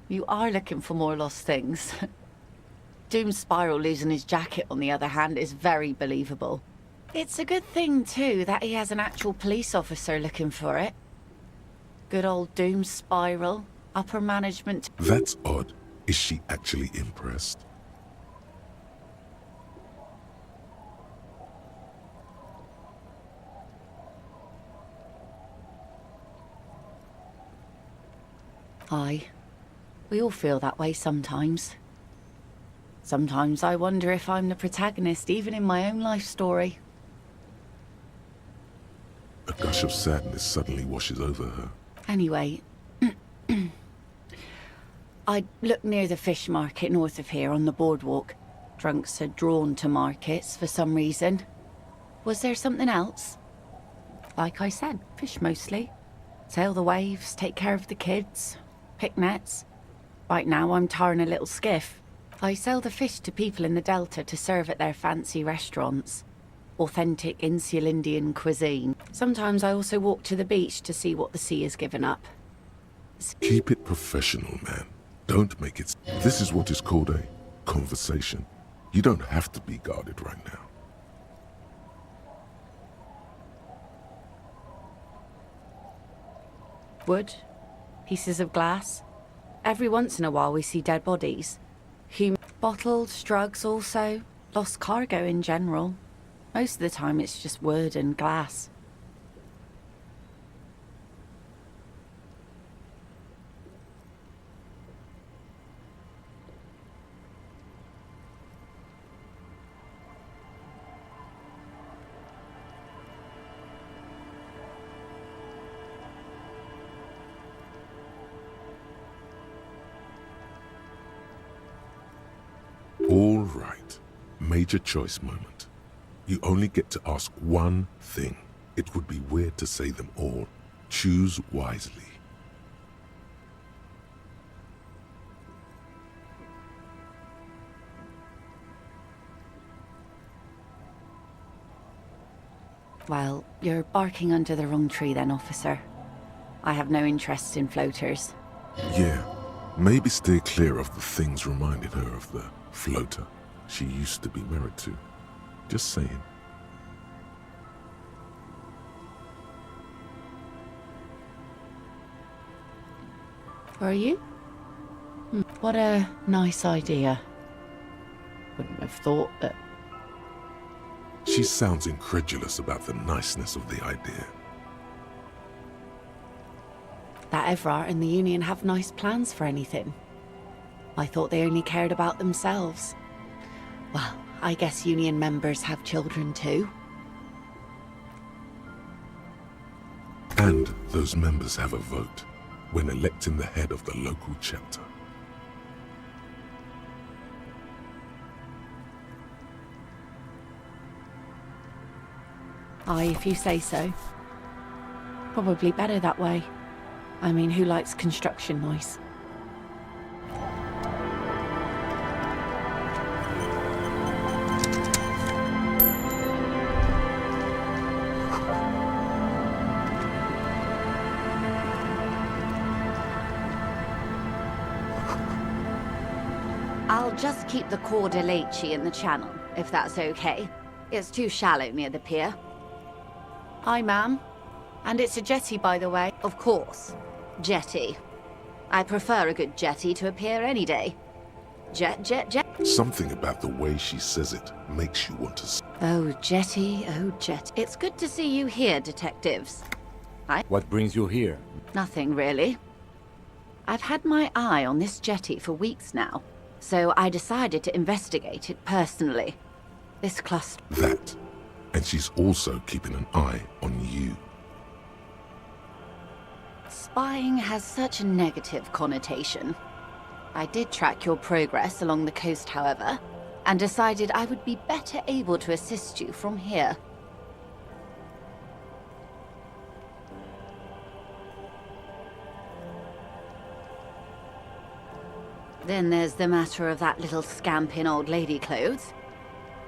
You are looking for more lost things. Doom Spiral losing his jacket, on the other hand, is very believable. It's a good thing, too, that he has an actual police officer looking for it. Good old Doom Spiral. Upper management... That's odd. Is she actually impressed? Aye. We all feel that way sometimes. Sometimes I wonder if I'm the protagonist even in my own life story. A gush of sadness suddenly washes over her. Anyway, I looked near the fish market north of here on the boardwalk. Drunks are drawn to markets for some reason. Was there something else? Like I said, fish mostly. Sail the waves, take care of the kids, pick nets. Right now I'm tarring a little skiff. I sell the fish to people in the Delta to serve at their fancy restaurants. Authentic insular Indian cuisine. Sometimes I also walk to the beach to see what the sea has given up. Keep it professional, man. Don't make it... This is what is called a conversation. You don't have to be guarded right now. Wood, pieces of glass. Every once in a while we see dead bodies. Bottles, drugs also. Lost cargo in general. Most of the time it's just wood and glass. All right. Major choice moment. You only get to ask one thing. It would be weird to say them all. Choose wisely. Well, you're barking under the wrong tree then, officer. I have no interest in floaters. Yeah. Maybe stay clear of the things reminding her of the floater she used to be married to. Just saying. Were you? What a nice idea. Wouldn't have thought that... She sounds incredulous about the niceness of the idea. That Evrart and the Union have nice plans for anything. I thought they only cared about themselves. Well, I guess Union members have children too. And those members have a vote when electing the head of the local chapter. Aye, if you say so. Probably better that way. I mean, who likes construction noise? I'll just keep the Cordeleche in the channel, if that's okay. It's too shallow near the pier. Hi, ma'am. And it's a jetty, by the way. Of course. Jetty. I prefer a good jetty to a pier any day. Jet. Something about the way she says it makes you want to... Oh, jetty, oh, jetty. It's good to see you here, detectives. What brings you here? Nothing, really. I've had my eye on this jetty for weeks now, so I decided to investigate it personally. This cluster... That. And she's also keeping an eye on you. Spying has such a negative connotation. I did track your progress along the coast, however, and decided I would be better able to assist you from here. Then there's the matter of that little scamp in old lady clothes.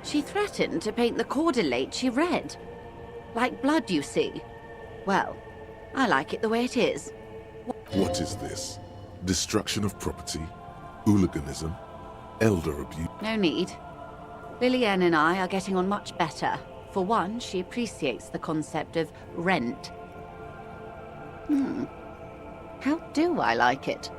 She threatened to paint the Cordeleche red. Like blood, you see. Well, I like it the way it is. What is this? Destruction of property? Hooliganism? Elder abuse? No need. Lillian and I are getting on much better. For one, she appreciates the concept of rent. How do I like it?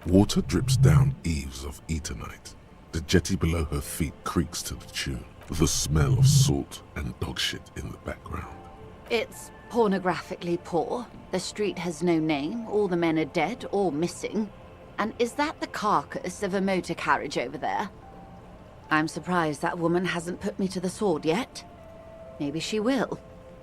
Water drips down eaves of Eternite. The jetty below her feet creaks to the tune. The smell of salt and dog shit in the background. It's pornographically poor. The street has no name, all the men are dead or missing. And is that the carcass of a motor carriage over there? I'm surprised that woman hasn't put me to the sword yet. Maybe she will.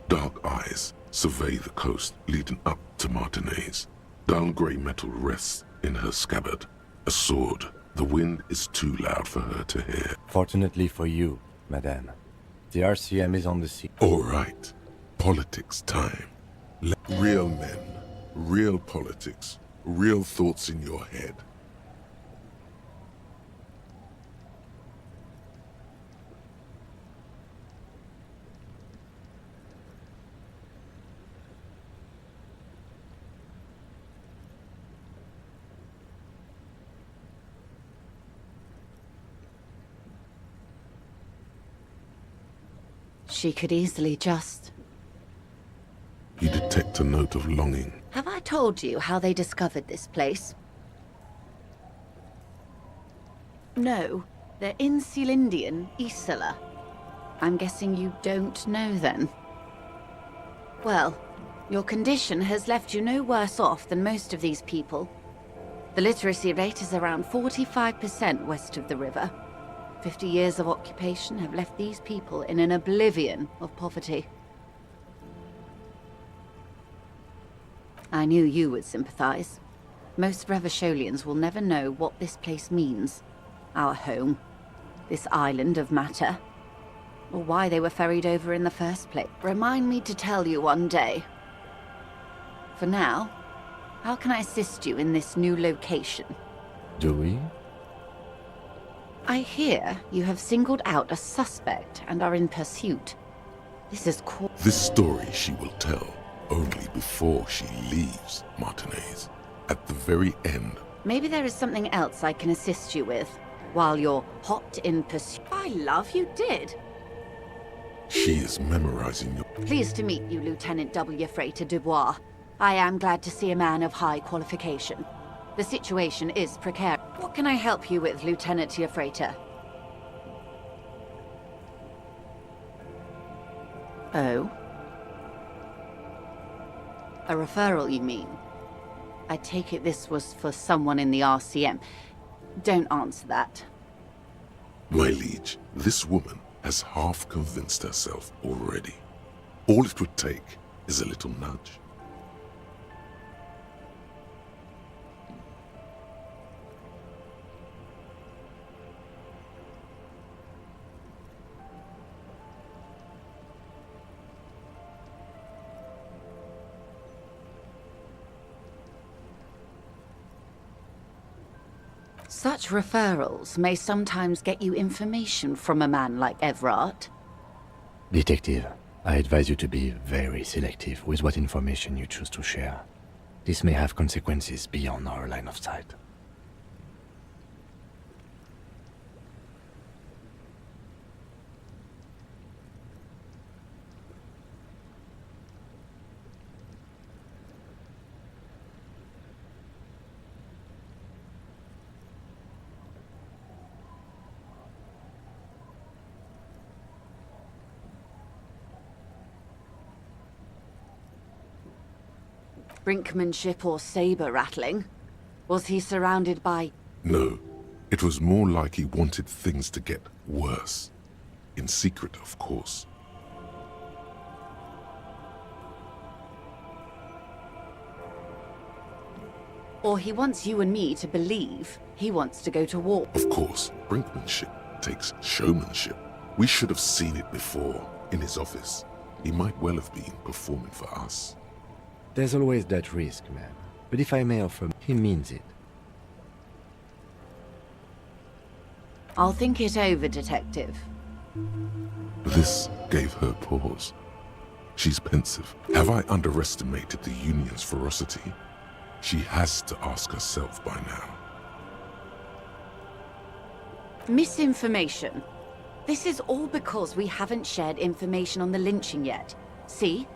Dark eyes survey the coast leading up to Martinez. Dull grey metal rests in her scabbard. A sword. The wind is too loud for her to hear. Fortunately for you, madame, the RCM is on the sea. All right. Politics time. Real men, real politics, real thoughts in your head. She could easily just... You detect a note of longing. Have I told you how they discovered this place? No, they're in Sealindian, Isla. I'm guessing you don't know then. Well, your condition has left you no worse off than most of these people. The literacy rate is around 45% west of the river. 50 years of occupation have left these people in an oblivion of poverty. I knew you would sympathize. Most Revacholians will never know what this place means. Our home. This island of matter. Or why they were ferried over in the first place. Remind me to tell you one day. For now, how can I assist you in this new location? Do we? I hear you have singled out a suspect and are in pursuit. This is This story she will tell only before she leaves Martinez. At the very end. Maybe there is something else I can assist you with, while you're hot in pursuit. By love, you did. She is memorizing your... Pleased to meet you, Lieutenant W. Freighter Dubois. I am glad to see a man of high qualification. The situation is precarious. What can I help you with, Lieutenant Freighter? Oh? A referral, you mean? I take it this was for someone in the RCM. Don't answer that. My liege, this woman has half convinced herself already. All it would take is a little nudge. Such referrals may sometimes get you information from a man like Everard. Detective, I advise you to be very selective with what information you choose to share. This may have consequences beyond our line of sight. Brinkmanship or saber rattling? Was he surrounded by... No, it was more like he wanted things to get worse. In secret, of course. Or he wants you and me to believe he wants to go to war. Of course, brinkmanship takes showmanship. We should have seen it before, in his office. He might well have been performing for us. There's always that risk, man. But if I may offer, he means it. I'll think it over, Detective. This gave her pause. She's pensive. Have I underestimated the Union's ferocity? She has to ask herself by now. Misinformation. This is all because we haven't shared information on the lynching yet. See?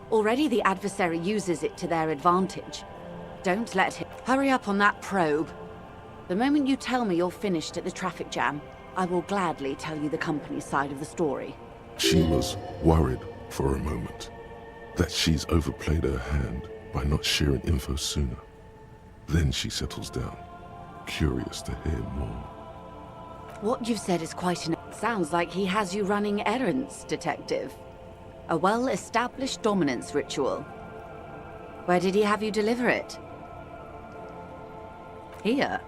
Already the adversary uses it to their advantage. Don't let him... Hurry up on that probe. The moment you tell me you're finished at the traffic jam, I will gladly tell you the company's side of the story. She was worried for a moment. that she's overplayed her hand by not sharing info sooner. Then she settles down, curious to hear more. What you've said is quite an... Sounds like he has you running errands, Detective. A well-established dominance ritual. Where did he have you deliver it? Here?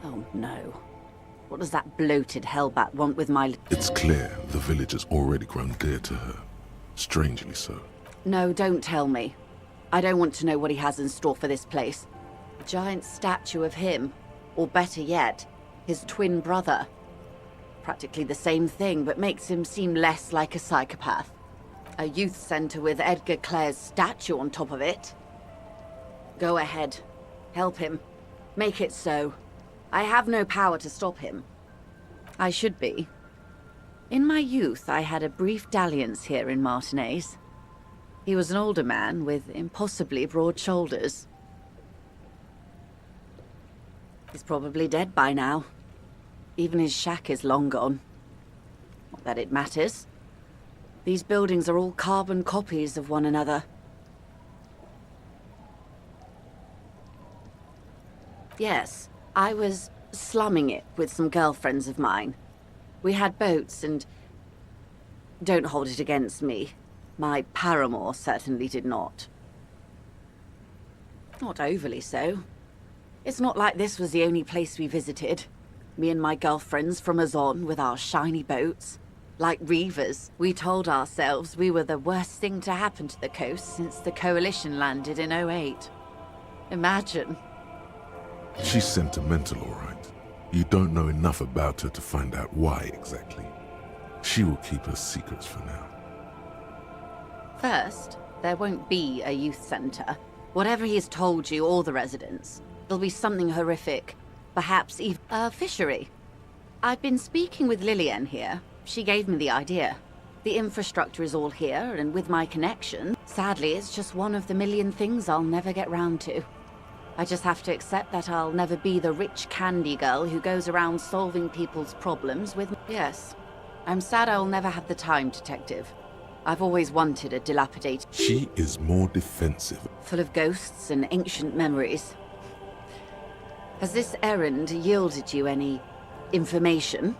Oh no. What does that bloated hellbat want with my... It's clear the village has already grown dear to her. Strangely so. No, don't tell me. I don't want to know what he has in store for this place. A giant statue of him, or better yet, his twin brother. Practically the same thing, but makes him seem less like a psychopath. A youth center with Edgar Clare's statue on top of it. Go ahead. Help him. Make it so. I have no power to stop him. I should be. In my youth, I had a brief dalliance here in Martinez. He was an older man with impossibly broad shoulders. He's probably dead by now. Even his shack is long gone. Not that it matters. These buildings are all carbon copies of one another. Yes, I was slumming it with some girlfriends of mine. We had boats and... Don't hold it against me. My paramour certainly did not. Not overly so. It's not like this was the only place we visited. Me and my girlfriends from Azon with our shiny boats. Like reavers, we told ourselves we were the worst thing to happen to the coast since the Coalition landed in '08. Imagine. She's sentimental, all right. You don't know enough about her to find out why exactly. She will keep her secrets for now. First, there won't be a youth center. Whatever he's told you or the residents, it'll be something horrific. Perhaps even a fishery. I've been speaking with Lillian here. She gave me the idea. The infrastructure is all here, and with my connection, sadly, it's just one of the million things I'll never get round to. I just have to accept that I'll never be the rich candy girl who goes around solving people's problems with... Yes. I'm sad I'll never have the time, Detective. I've always wanted a dilapidated... She is more defensive. Full of ghosts and ancient memories. Has this errand yielded you any information?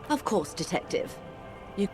Of course, Detective. You...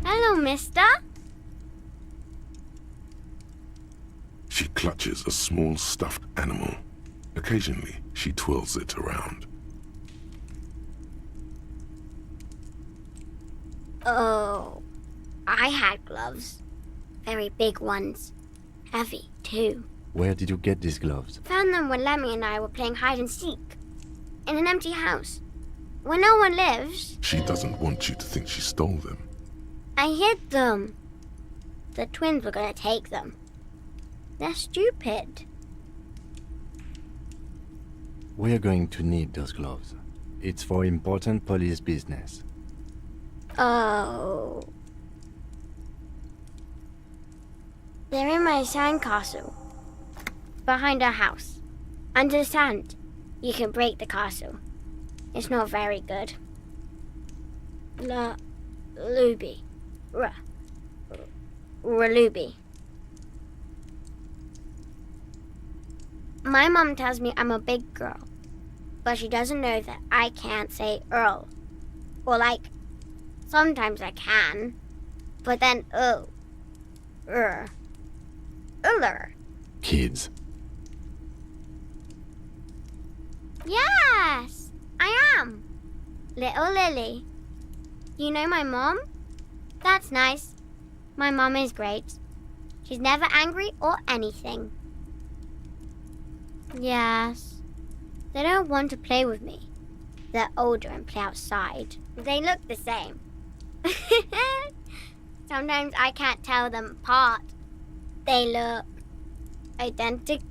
Hello, mister. She clutches a small stuffed animal. Occasionally, she twirls it around. Oh, I had gloves. Very big ones. Heavy, too. Where did you get these gloves? Found them when Lemmy and I were playing hide and seek. In an empty house. where no one lives. She doesn't want you to think she stole them. I hid them. The twins were gonna take them. They're stupid. We're going to need those gloves. It's for important police business. Oh. They're in my sandcastle. Behind our house. Under the sand. You can break the castle. It's not very good. Luby. Raluby. My mom tells me I'm a big girl, but she doesn't know that I can't say Earl. Or like, sometimes I can, but then Uller. Kids. Yes, I am. Little Lily. You know my mom? That's nice. My mom is great. She's never angry or anything. Yes. They don't want to play with me. They're older and play outside. They look the same. Sometimes I can't tell them apart. They look identical.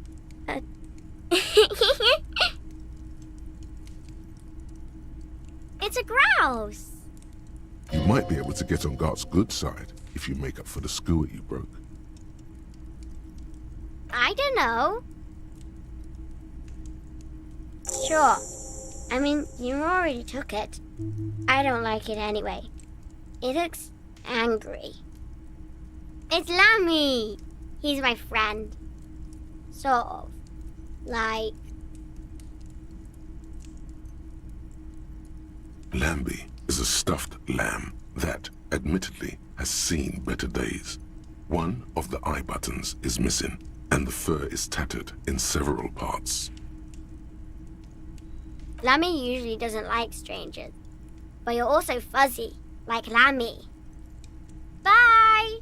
It's a grouse. You might be able to get on Gart's good side if you make up for the skewet you broke. I don't know. Sure. I mean, you already took it. I don't like it anyway. It looks angry. It's Lammy. He's my friend. Sort of. Like... Lambie is a stuffed lamb that, admittedly, has seen better days. One of the eye buttons is missing, and the fur is tattered in several parts. Lammy usually doesn't like strangers, but you're also fuzzy, like Lammy. Bye!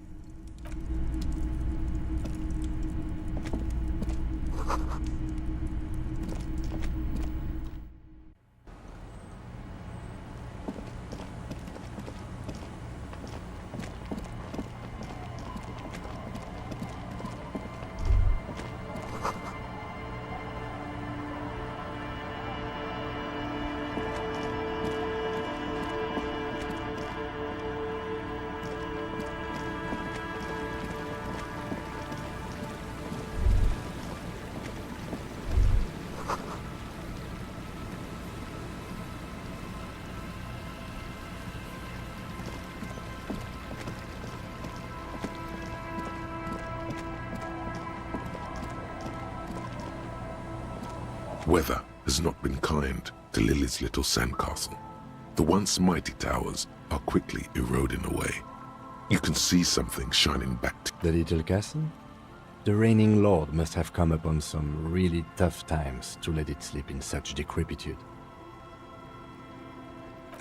Weather has not been kind to Lily's little sandcastle. The once mighty towers are quickly eroding away. You can see something shining back to The little castle? The reigning lord must have come upon some really tough times to let it sleep in such decrepitude.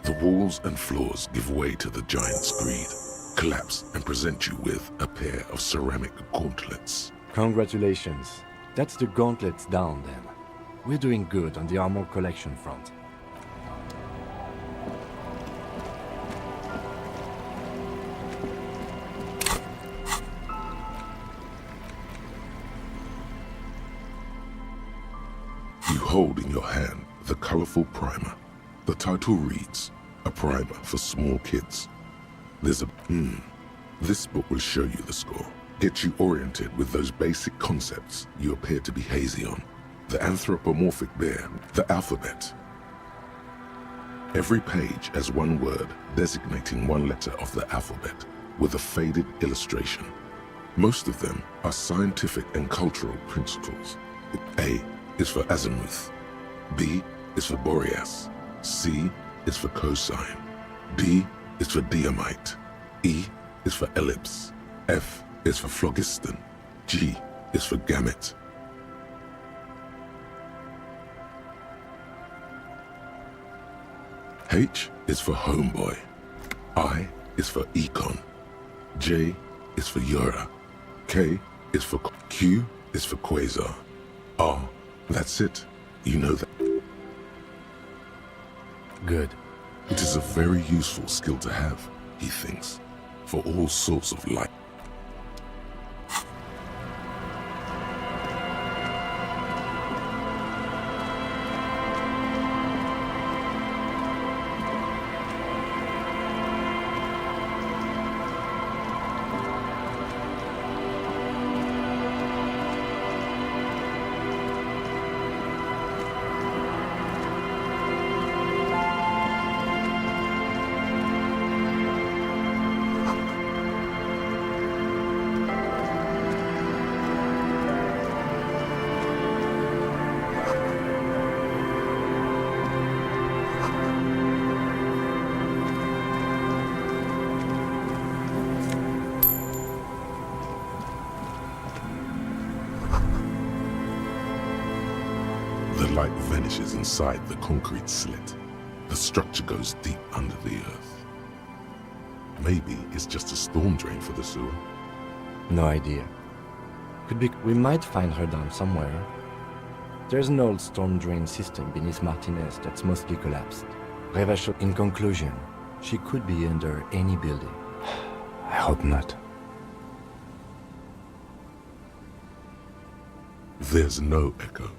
The walls and floors give way to the giant's greed, collapse and present you with a pair of ceramic gauntlets. Congratulations. That's the gauntlets down then. We're doing good on the armor collection front. You hold in your hand the colorful primer. The title reads, A Primer for Small Kids. There's a This book will show you the score. Get you oriented with those basic concepts you appear to be hazy on. The anthropomorphic bear, the alphabet. Every page has one word designating one letter of the alphabet with a faded illustration. Most of them are scientific and cultural principles. A is for azimuth. B is for Boreas. C is for cosine. D is for diamite. E is for ellipse. F is for phlogiston. G is for gamete. H is for homeboy. I is for econ. J is for Yura. K is for Q is for quasar. R, that's it. You know that. Good. It is a very useful skill to have, he thinks, for all sorts of light. The light vanishes inside the concrete slit. The structure goes deep under the earth. Maybe it's just a storm drain for the sewer. No idea. Could be. We might find her down somewhere. There's an old storm drain system beneath Martinez that's mostly collapsed. In conclusion, she could be under any building. I hope not. There's no echo.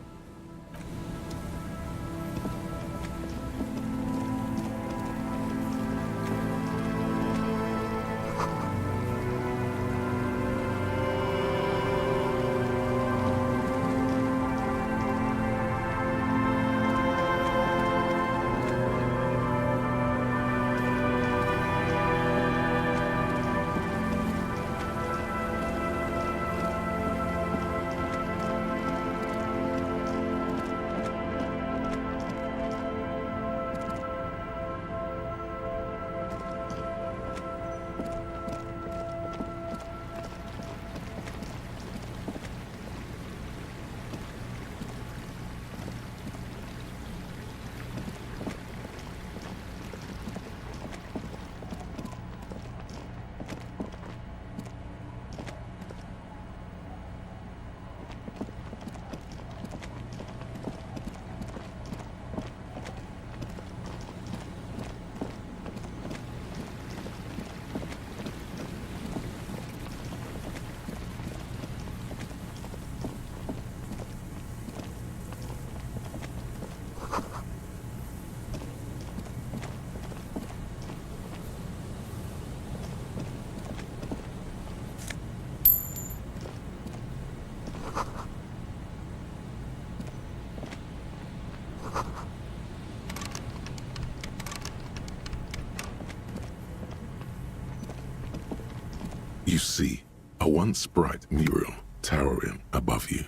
You see a once bright mural towering above you.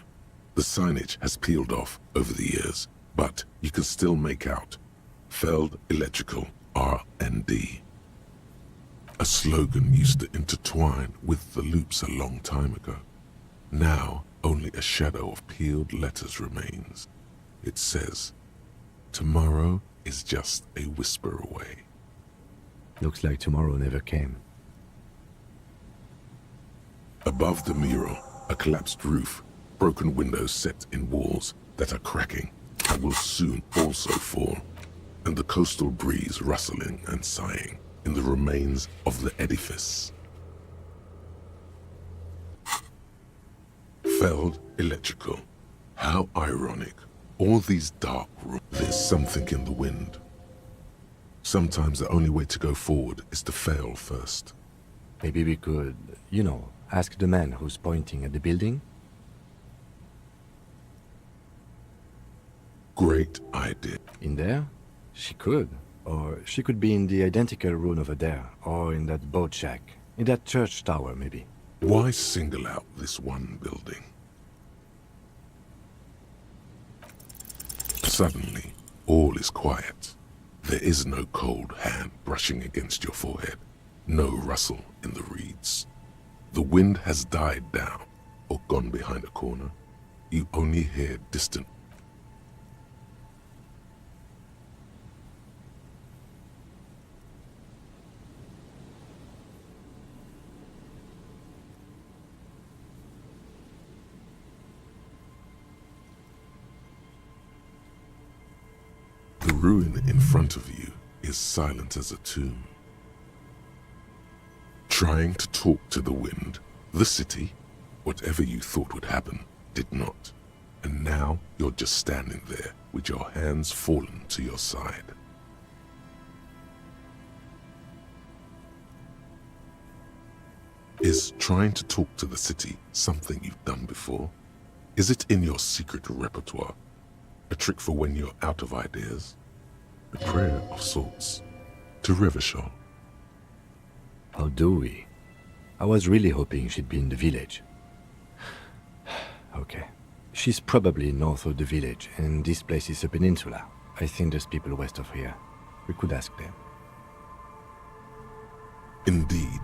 The signage has peeled off over the years, but you can still make out Feld Electrical R&D. A slogan used to intertwine with the loops a long time ago. Now only a shadow of peeled letters remains. It says, "Tomorrow is just a whisper away." Looks like tomorrow never came. Above the mural, a collapsed roof, broken windows set in walls that are cracking and will soon also fall, and the coastal breeze rustling and sighing in the remains of the edifice. Feld Electrical. How ironic. All these dark rooms. There's something in the wind. Sometimes the only way to go forward is to fail first. Maybe we could, ask the man who's pointing at the building? Great idea. In there? She could. Or she could be in the identical room over there, or in that boat shack. In that church tower, maybe. Why single out this one building? Suddenly, all is quiet. There is no cold hand brushing against your forehead. No rustle in the reeds. The wind has died down or gone behind a corner. You only hear distant. The ruin in front of you is silent as a tomb. Trying to talk to the wind, the city, whatever you thought would happen, did not. And now you're just standing there with your hands fallen to your side. Is trying to talk to the city something you've done before? Is it in your secret repertoire? A trick for when you're out of ideas? A prayer of sorts to Revachol. How do we? I was really hoping she'd be in the village. Okay. She's probably north of the village, and this place is a peninsula. I think there's people west of here. We could ask them. Indeed.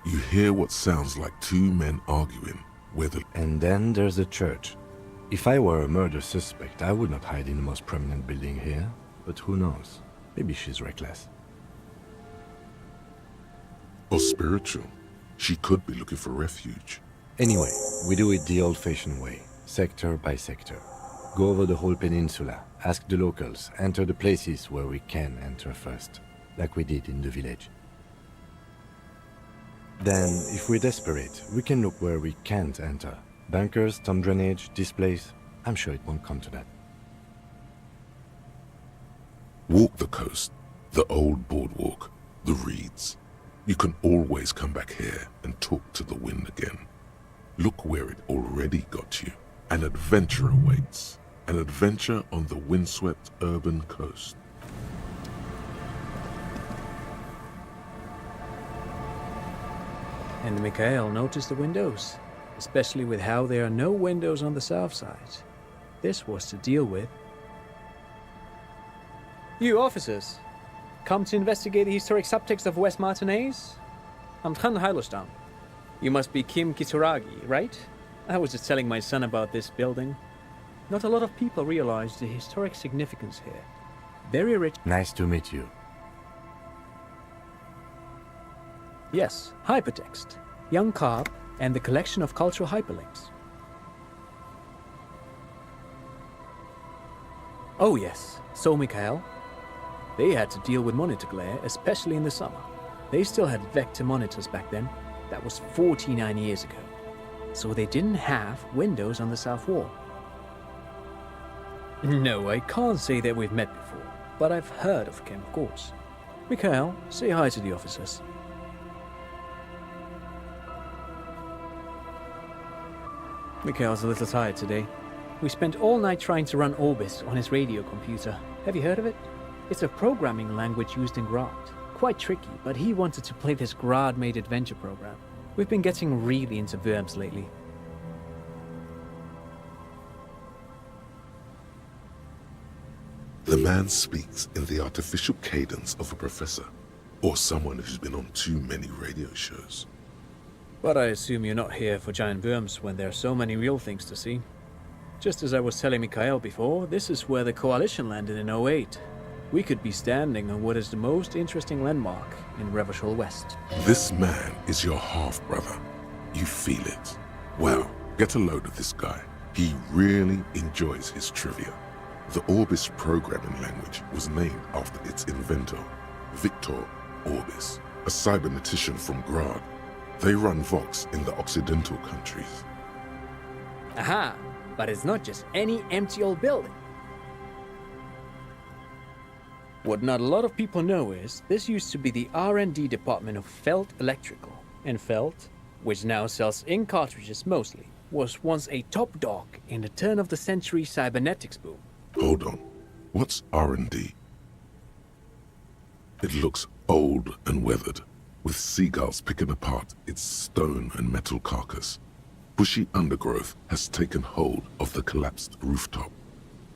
You hear what sounds like two men arguing whether... And then there's the church. If I were a murder suspect, I would not hide in the most prominent building here. But who knows? Maybe she's reckless. Or spiritual. She could be looking for refuge. Anyway, we do it the old-fashioned way, sector by sector. Go over the whole peninsula, ask the locals, enter the places where we can enter first, like we did in the village. Then, if we're desperate, we can look where we can't enter. Bunkers, storm drainage, this place. I'm sure it won't come to that. Walk the coast, the old boardwalk, the reeds. You can always come back here and talk to the wind again. Look where it already got you. An adventure awaits. An adventure on the windswept urban coast. And Mikhail noticed the windows, especially with how there are no windows on the south side. This was to deal with. You officers, come to investigate the historic subtext of West Martinez? I'm Khan Hailostam. You must be Kim Kisuragi, right? I was just telling my son about this building. Not a lot of people realize the historic significance here. Very rich. Nice to meet you. Yes, hypertext, young carp, and the collection of cultural hyperlinks. Oh yes, so Mikhail. They had to deal with monitor glare, especially in the summer. They still had vector monitors back then. That was 49 years ago. So they didn't have windows on the south wall. No, I can't say that we've met before, but I've heard of Kim, of course. Mikhail, say hi to the officers. Mikhail's a little tired today. We spent all night trying to run Orbis on his radio computer. Have you heard of it? It's a programming language used in Grad. Quite tricky, but he wanted to play this Grad-made adventure program. We've been getting really into Worms lately. The man speaks in the artificial cadence of a professor, or someone who's been on too many radio shows. But I assume you're not here for giant worms when there are so many real things to see. Just as I was telling Mikhail before, this is where the Coalition landed in 08. We could be standing on what is the most interesting landmark in Revachol West. This man is your half-brother. You feel it. Well, get a load of this guy. He really enjoys his trivia. The Orbis programming language was named after its inventor, Victor Orbis, a cybernetician from Grad. They run Vox in the Occidental countries. Aha! But it's not just any empty old building. What not a lot of people know is, this used to be the R&D department of Felt Electrical. And Felt, which now sells ink cartridges mostly, was once a top dog in the turn-of-the-century cybernetics boom. Hold on. What's R&D? It looks old and weathered, with seagulls picking apart its stone and metal carcass. Bushy undergrowth has taken hold of the collapsed rooftop.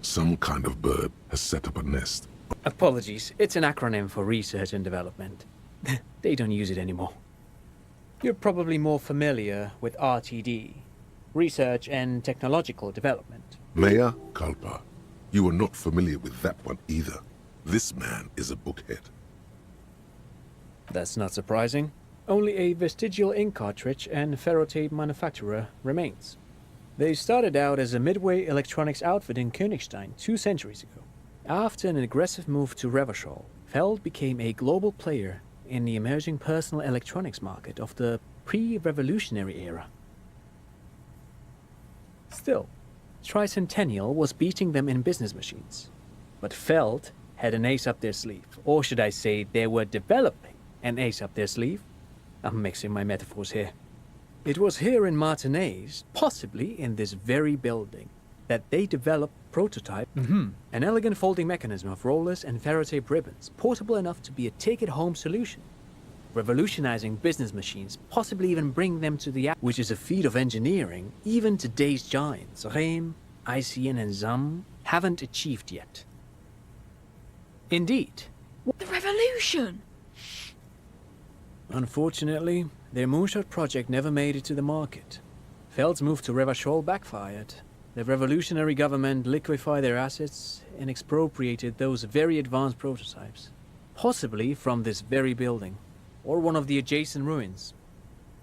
Some kind of bird has set up a nest. Apologies, it's an acronym for research and development. They don't use it anymore. You're probably more familiar with RTD, Research and Technological Development. Mea culpa. You are not familiar with that one either. This man is a bookhead. That's not surprising. Only a vestigial ink cartridge and ferrotape manufacturer remains. They started out as a midway electronics outfit in Königstein 2 centuries ago, After an aggressive move to Revachol, Feld became a global player in the emerging personal electronics market of the pre-revolutionary era. Still, Tricentennial was beating them in business machines. But Feld had an ace up their sleeve, or should I say they were developing an ace up their sleeve? I'm mixing my metaphors here. It was here in Martinez, possibly in this very building, that they developed prototype, an elegant folding mechanism of rollers and Ferrotape ribbons, portable enough to be a take-it-home solution, revolutionizing business machines, possibly even bring them to the app, which is a feat of engineering even today's giants, Rehm, ICN and ZAM, haven't achieved yet. Indeed. The revolution! Unfortunately, their moonshot project never made it to the market. Feld's move to Revachol backfired. The revolutionary government liquefied their assets and expropriated those very advanced prototypes, possibly from this very building, or one of the adjacent ruins.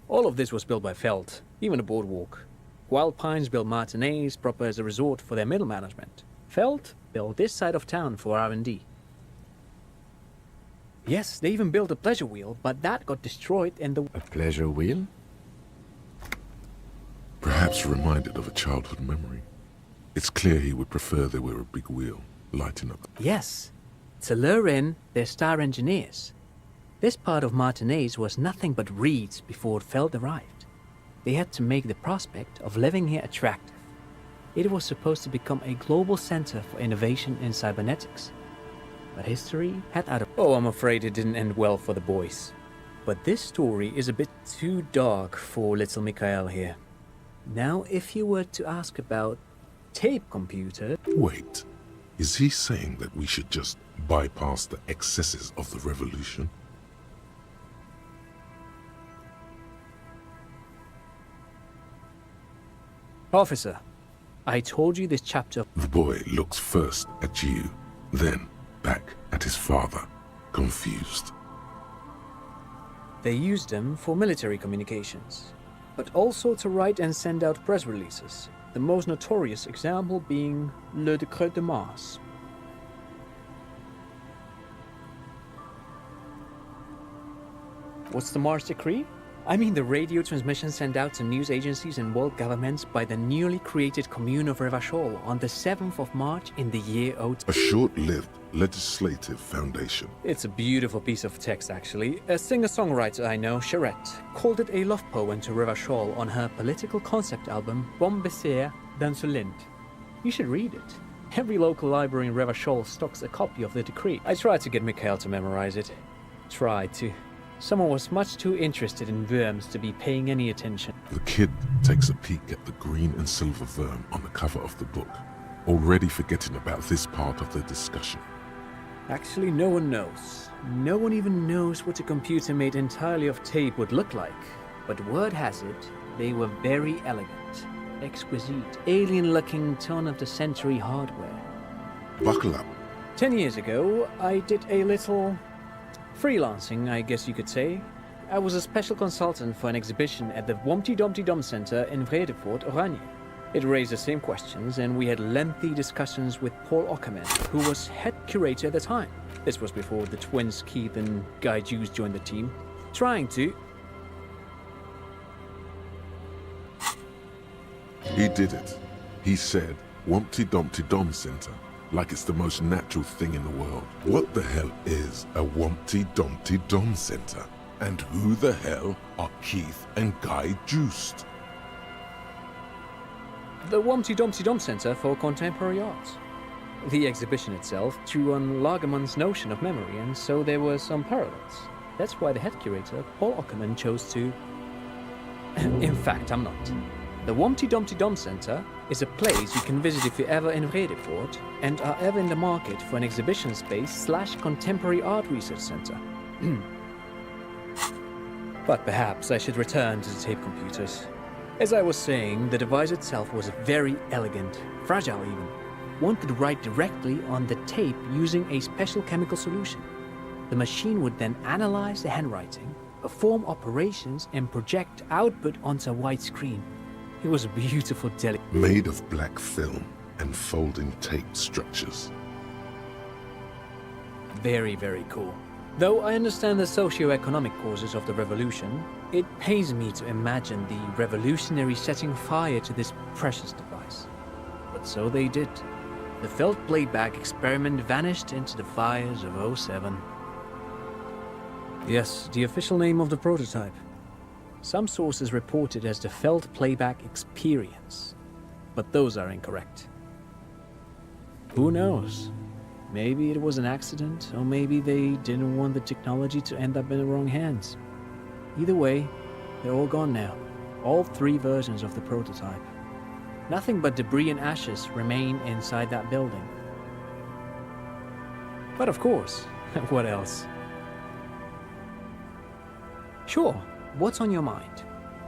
All of this was built by Feld, even the boardwalk. Wild Pines built Martinez proper as a resort for their middle management. Feld built this side of town for R&D. Yes, they even built a pleasure wheel, but that got destroyed in the... A pleasure wheel? Perhaps reminded of a childhood memory. It's clear he would prefer there were a big wheel, lighting up. Yes, to lure in their star engineers. This part of Martinez was nothing but reeds before Feld arrived. They had to make the prospect of living here attractive. It was supposed to become a global center for innovation in cybernetics. But history had out of... Oh, I'm afraid it didn't end well for the boys. But this story is a bit too dark for little Mikhail here. Now, if you were to ask about tape computer... Wait, is he saying that we should just bypass the excesses of the revolution? Officer, I told you this chapter... The boy looks first at you, then back at his father, confused. They used them for military communications, but also to write and send out press releases, the most notorious example being Le Décret de Mars. What's the Mars Decree? I mean the radio transmission sent out to news agencies and world governments by the newly created Commune of Revachol on the 7th of March in the year 02. A short-lived legislative foundation. It's a beautiful piece of text, actually. A singer-songwriter I know, Charette, called it a love poem to Revachol on her political concept album, Bon Baiser d'Insolente. You should read it. Every local library in Revachol stocks a copy of the decree. I tried to get Mikhail to memorize it. Tried to. Someone was much too interested in worms to be paying any attention. The kid takes a peek at the green and silver worm on the cover of the book, already forgetting about this part of the discussion. Actually, no one knows. No one even knows what a computer made entirely of tape would look like. But word has it, they were very elegant, exquisite, alien-looking turn-of-the-century hardware. Buckle up. 10 years ago, I did a little... freelancing, I guess you could say. I was a special consultant for an exhibition at the Wompty Dumpty Dum Center in Vredefort, Oranje. It raised the same questions, and we had lengthy discussions with Paul Ockerman, who was head curator at the time. This was before the twins Keith and Guy Juice joined the team, trying to... He did it. He said, Wompty Dumpty Dum Center, like it's the most natural thing in the world. What the hell is a Wompty Dumpty Dum Center? And who the hell are Keith and Guy Juice? The Wompty Dumpty Dum Center for Contemporary Art. The exhibition itself drew on Lagerman's notion of memory, and so there were some parallels. That's why the head curator, Paul Ockerman, chose to... In fact, I'm not. The Wompty Dumpty Dum Center is a place you can visit if you're ever in Vredefort and are ever in the market for an exhibition space / contemporary art research center. But perhaps I should return to the tape computers. As I was saying, the device itself was very elegant, fragile even. One could write directly on the tape using a special chemical solution. The machine would then analyze the handwriting, perform operations, and project output onto a white screen. It was a beautiful deli. Made of black film and folding tape structures. very, very cool. Though I understand the socio-economic causes of the revolution, it pains me to imagine the revolutionaries setting fire to this precious device. But so they did. The felt playback experiment vanished into the fires of '07. Yes, the official name of the prototype. Some sources report it as the felt playback experience, but those are incorrect. Who knows? Maybe it was an accident, or maybe they didn't want the technology to end up in the wrong hands. Either way, they're all gone now. All 3 versions of the prototype. Nothing but debris and ashes remain inside that building. But of course, what else? Sure, what's on your mind?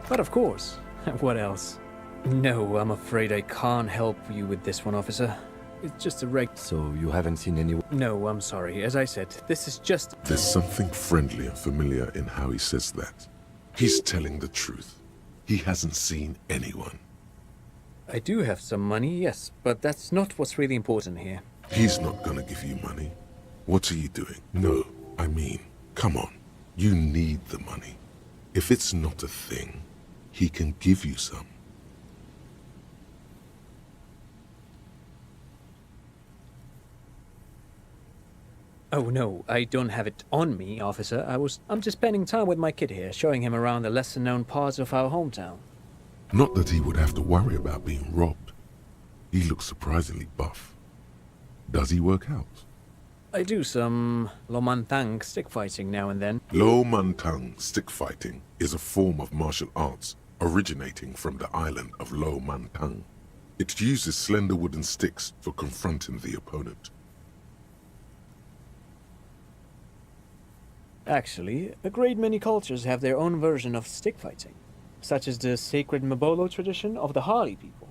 But of course, what else? No, I'm afraid I can't help you with this one, officer. It's just a So you haven't seen anyone? No, I'm sorry. As I said, this is just... There's something friendly and familiar in how he says that. He's telling the truth. He hasn't seen anyone. I do have some money, yes, but that's not what's really important here. He's not gonna give you money. What are you doing? No, I mean, come on. You need the money. If it's not a thing, he can give you some. Oh no, I don't have it on me, officer. I'm just spending time with my kid here, showing him around the lesser-known parts of our hometown. Not that he would have to worry about being robbed. He looks surprisingly buff. Does he work out? I do some Lomantang stick fighting now and then. Lo Mantang stick fighting is a form of martial arts originating from the island of Lo Mantang. It uses slender wooden sticks for confronting the opponent. Actually, a great many cultures have their own version of stick fighting, such as the sacred Mabolo tradition of the Harli people,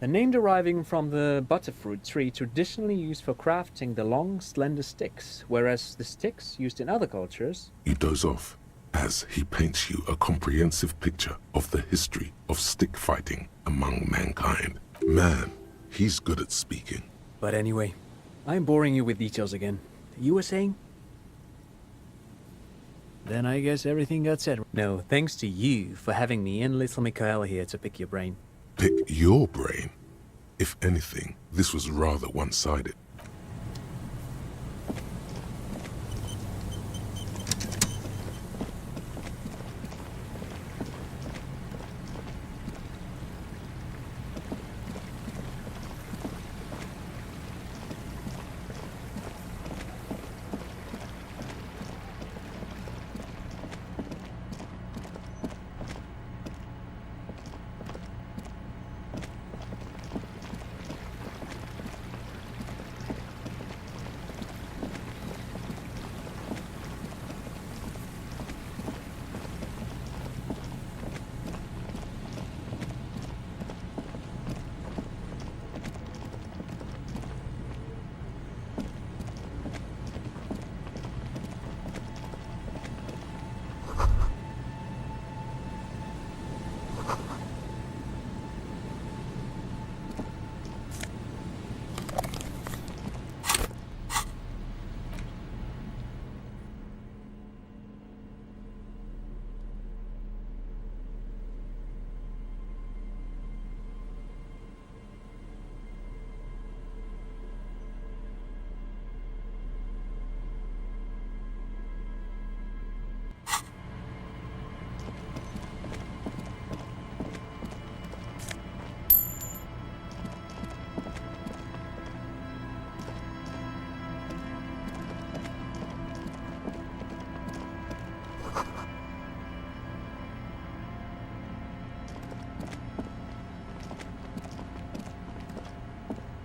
the name deriving from the butterfruit tree traditionally used for crafting the long, slender sticks, whereas the sticks used in other cultures... You doze off as he paints you a comprehensive picture of the history of stick fighting among mankind. Man, he's good at speaking. But anyway, I'm boring you with details again. You were saying? Then I guess everything got said. No, thanks to you for having me and little Mikaela here to pick your brain. Pick your brain? If anything, this was rather one-sided.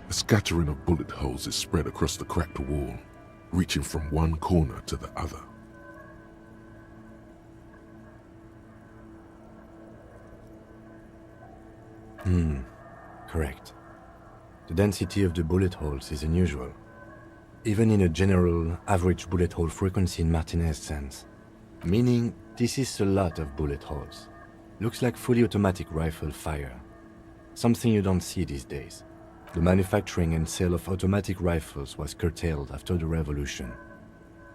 A scattering of bullet holes is spread across the cracked wall, reaching from one corner to the other. Correct. The density of the bullet holes is unusual, even in a general average bullet hole frequency in Martinez sense. Meaning, this is a lot of bullet holes. Looks like fully automatic rifle fire. Something you don't see these days. The manufacturing and sale of automatic rifles was curtailed after the revolution.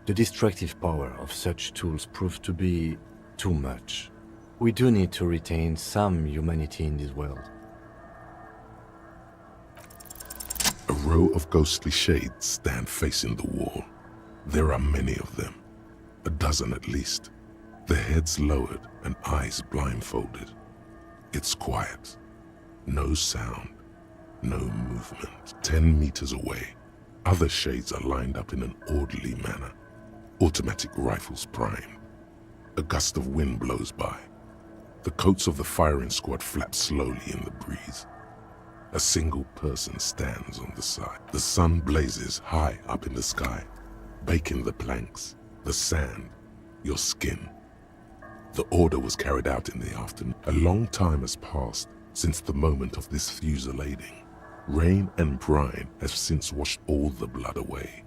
The destructive power of such tools proved to be too much. We do need to retain some humanity in this world. A row of ghostly shades stand facing the wall. There are many of them, a dozen at least, their heads lowered and eyes blindfolded. It's quiet. No sound, no movement. 10 meters away, other shades are lined up in an orderly manner, automatic rifles primed. A gust of wind blows by. The coats of the firing squad flap slowly in the breeze. A single person stands on the side. The sun blazes high up in the sky, baking the planks, the sand, your skin. The order was carried out in the afternoon. A long time has passed since the moment of this fusillading. Rain and brine have since washed all the blood away.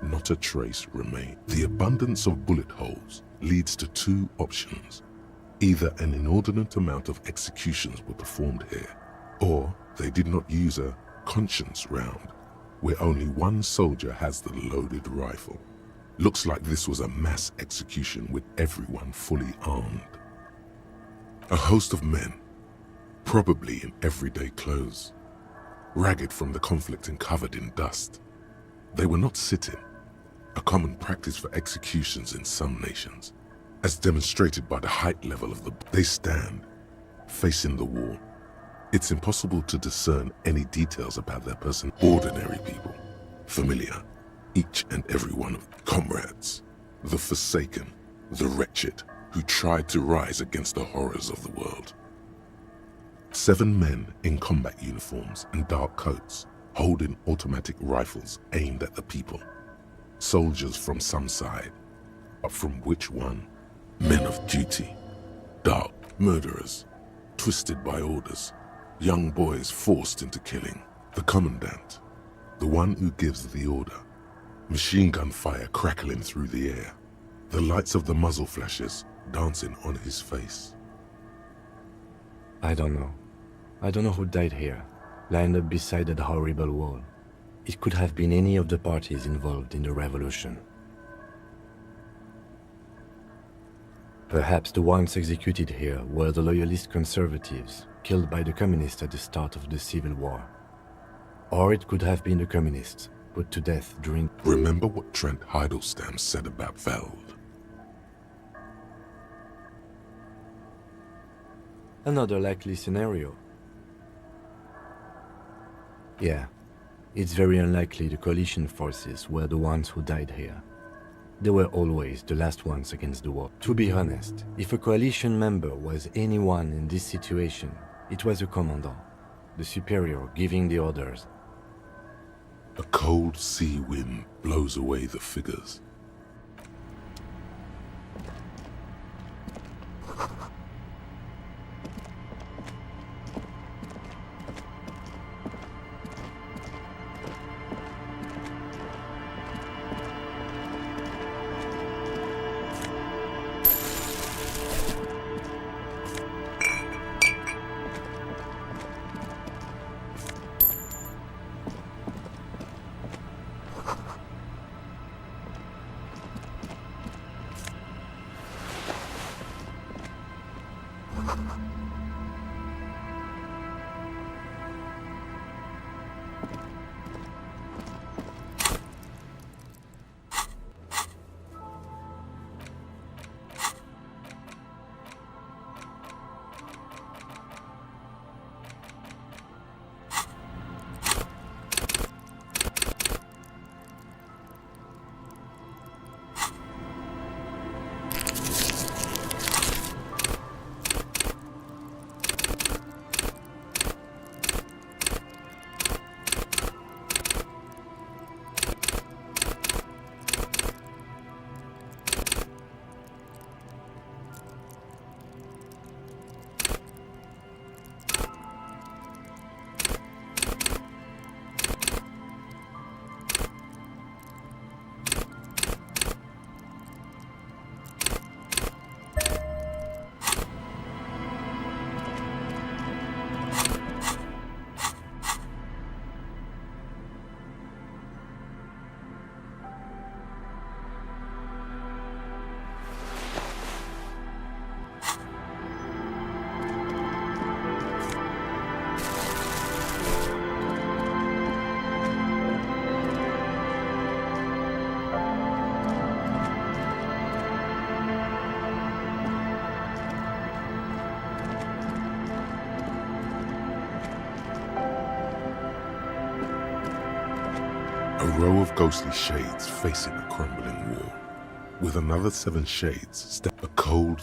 Not a trace remains. The abundance of bullet holes leads to two options. Either an inordinate amount of executions were performed here, or they did not use a conscience round, where only one soldier has the loaded rifle. Looks like this was a mass execution with everyone fully armed. A host of men, probably in everyday clothes, ragged from the conflict and covered in dust. They were not sitting, a common practice for executions in some nations, as demonstrated by the height level of the... They stand, facing the wall. It's impossible to discern any details about their person. Ordinary people, familiar, each and every one of them. Comrades, the forsaken, the wretched, who tried to rise against the horrors of the world. 7 men in combat uniforms and dark coats, holding automatic rifles aimed at the people. Soldiers from some side, but from which one? Men of duty, dark murderers, twisted by orders, young boys forced into killing. The commandant, the one who gives the order, machine gun fire crackling through the air, the lights of the muzzle flashes dancing on his face. I don't know. I don't know who died here, lined up beside that horrible wall. It could have been any of the parties involved in the revolution. Perhaps the ones executed here were the loyalist conservatives, killed by the communists at the start of the Civil War. Or it could have been the communists, put to death during... Remember what Trent Heidelstein said about Veld? Another likely scenario. Yeah, it's very unlikely the coalition forces were the ones who died here. They were always the last ones against the war. To be honest, if a coalition member was anyone in this situation, it was a commandant, the superior giving the orders. A cold sea wind blows away the figures. row of ghostly shades facing a crumbling wall. With another 7 shades, step a cold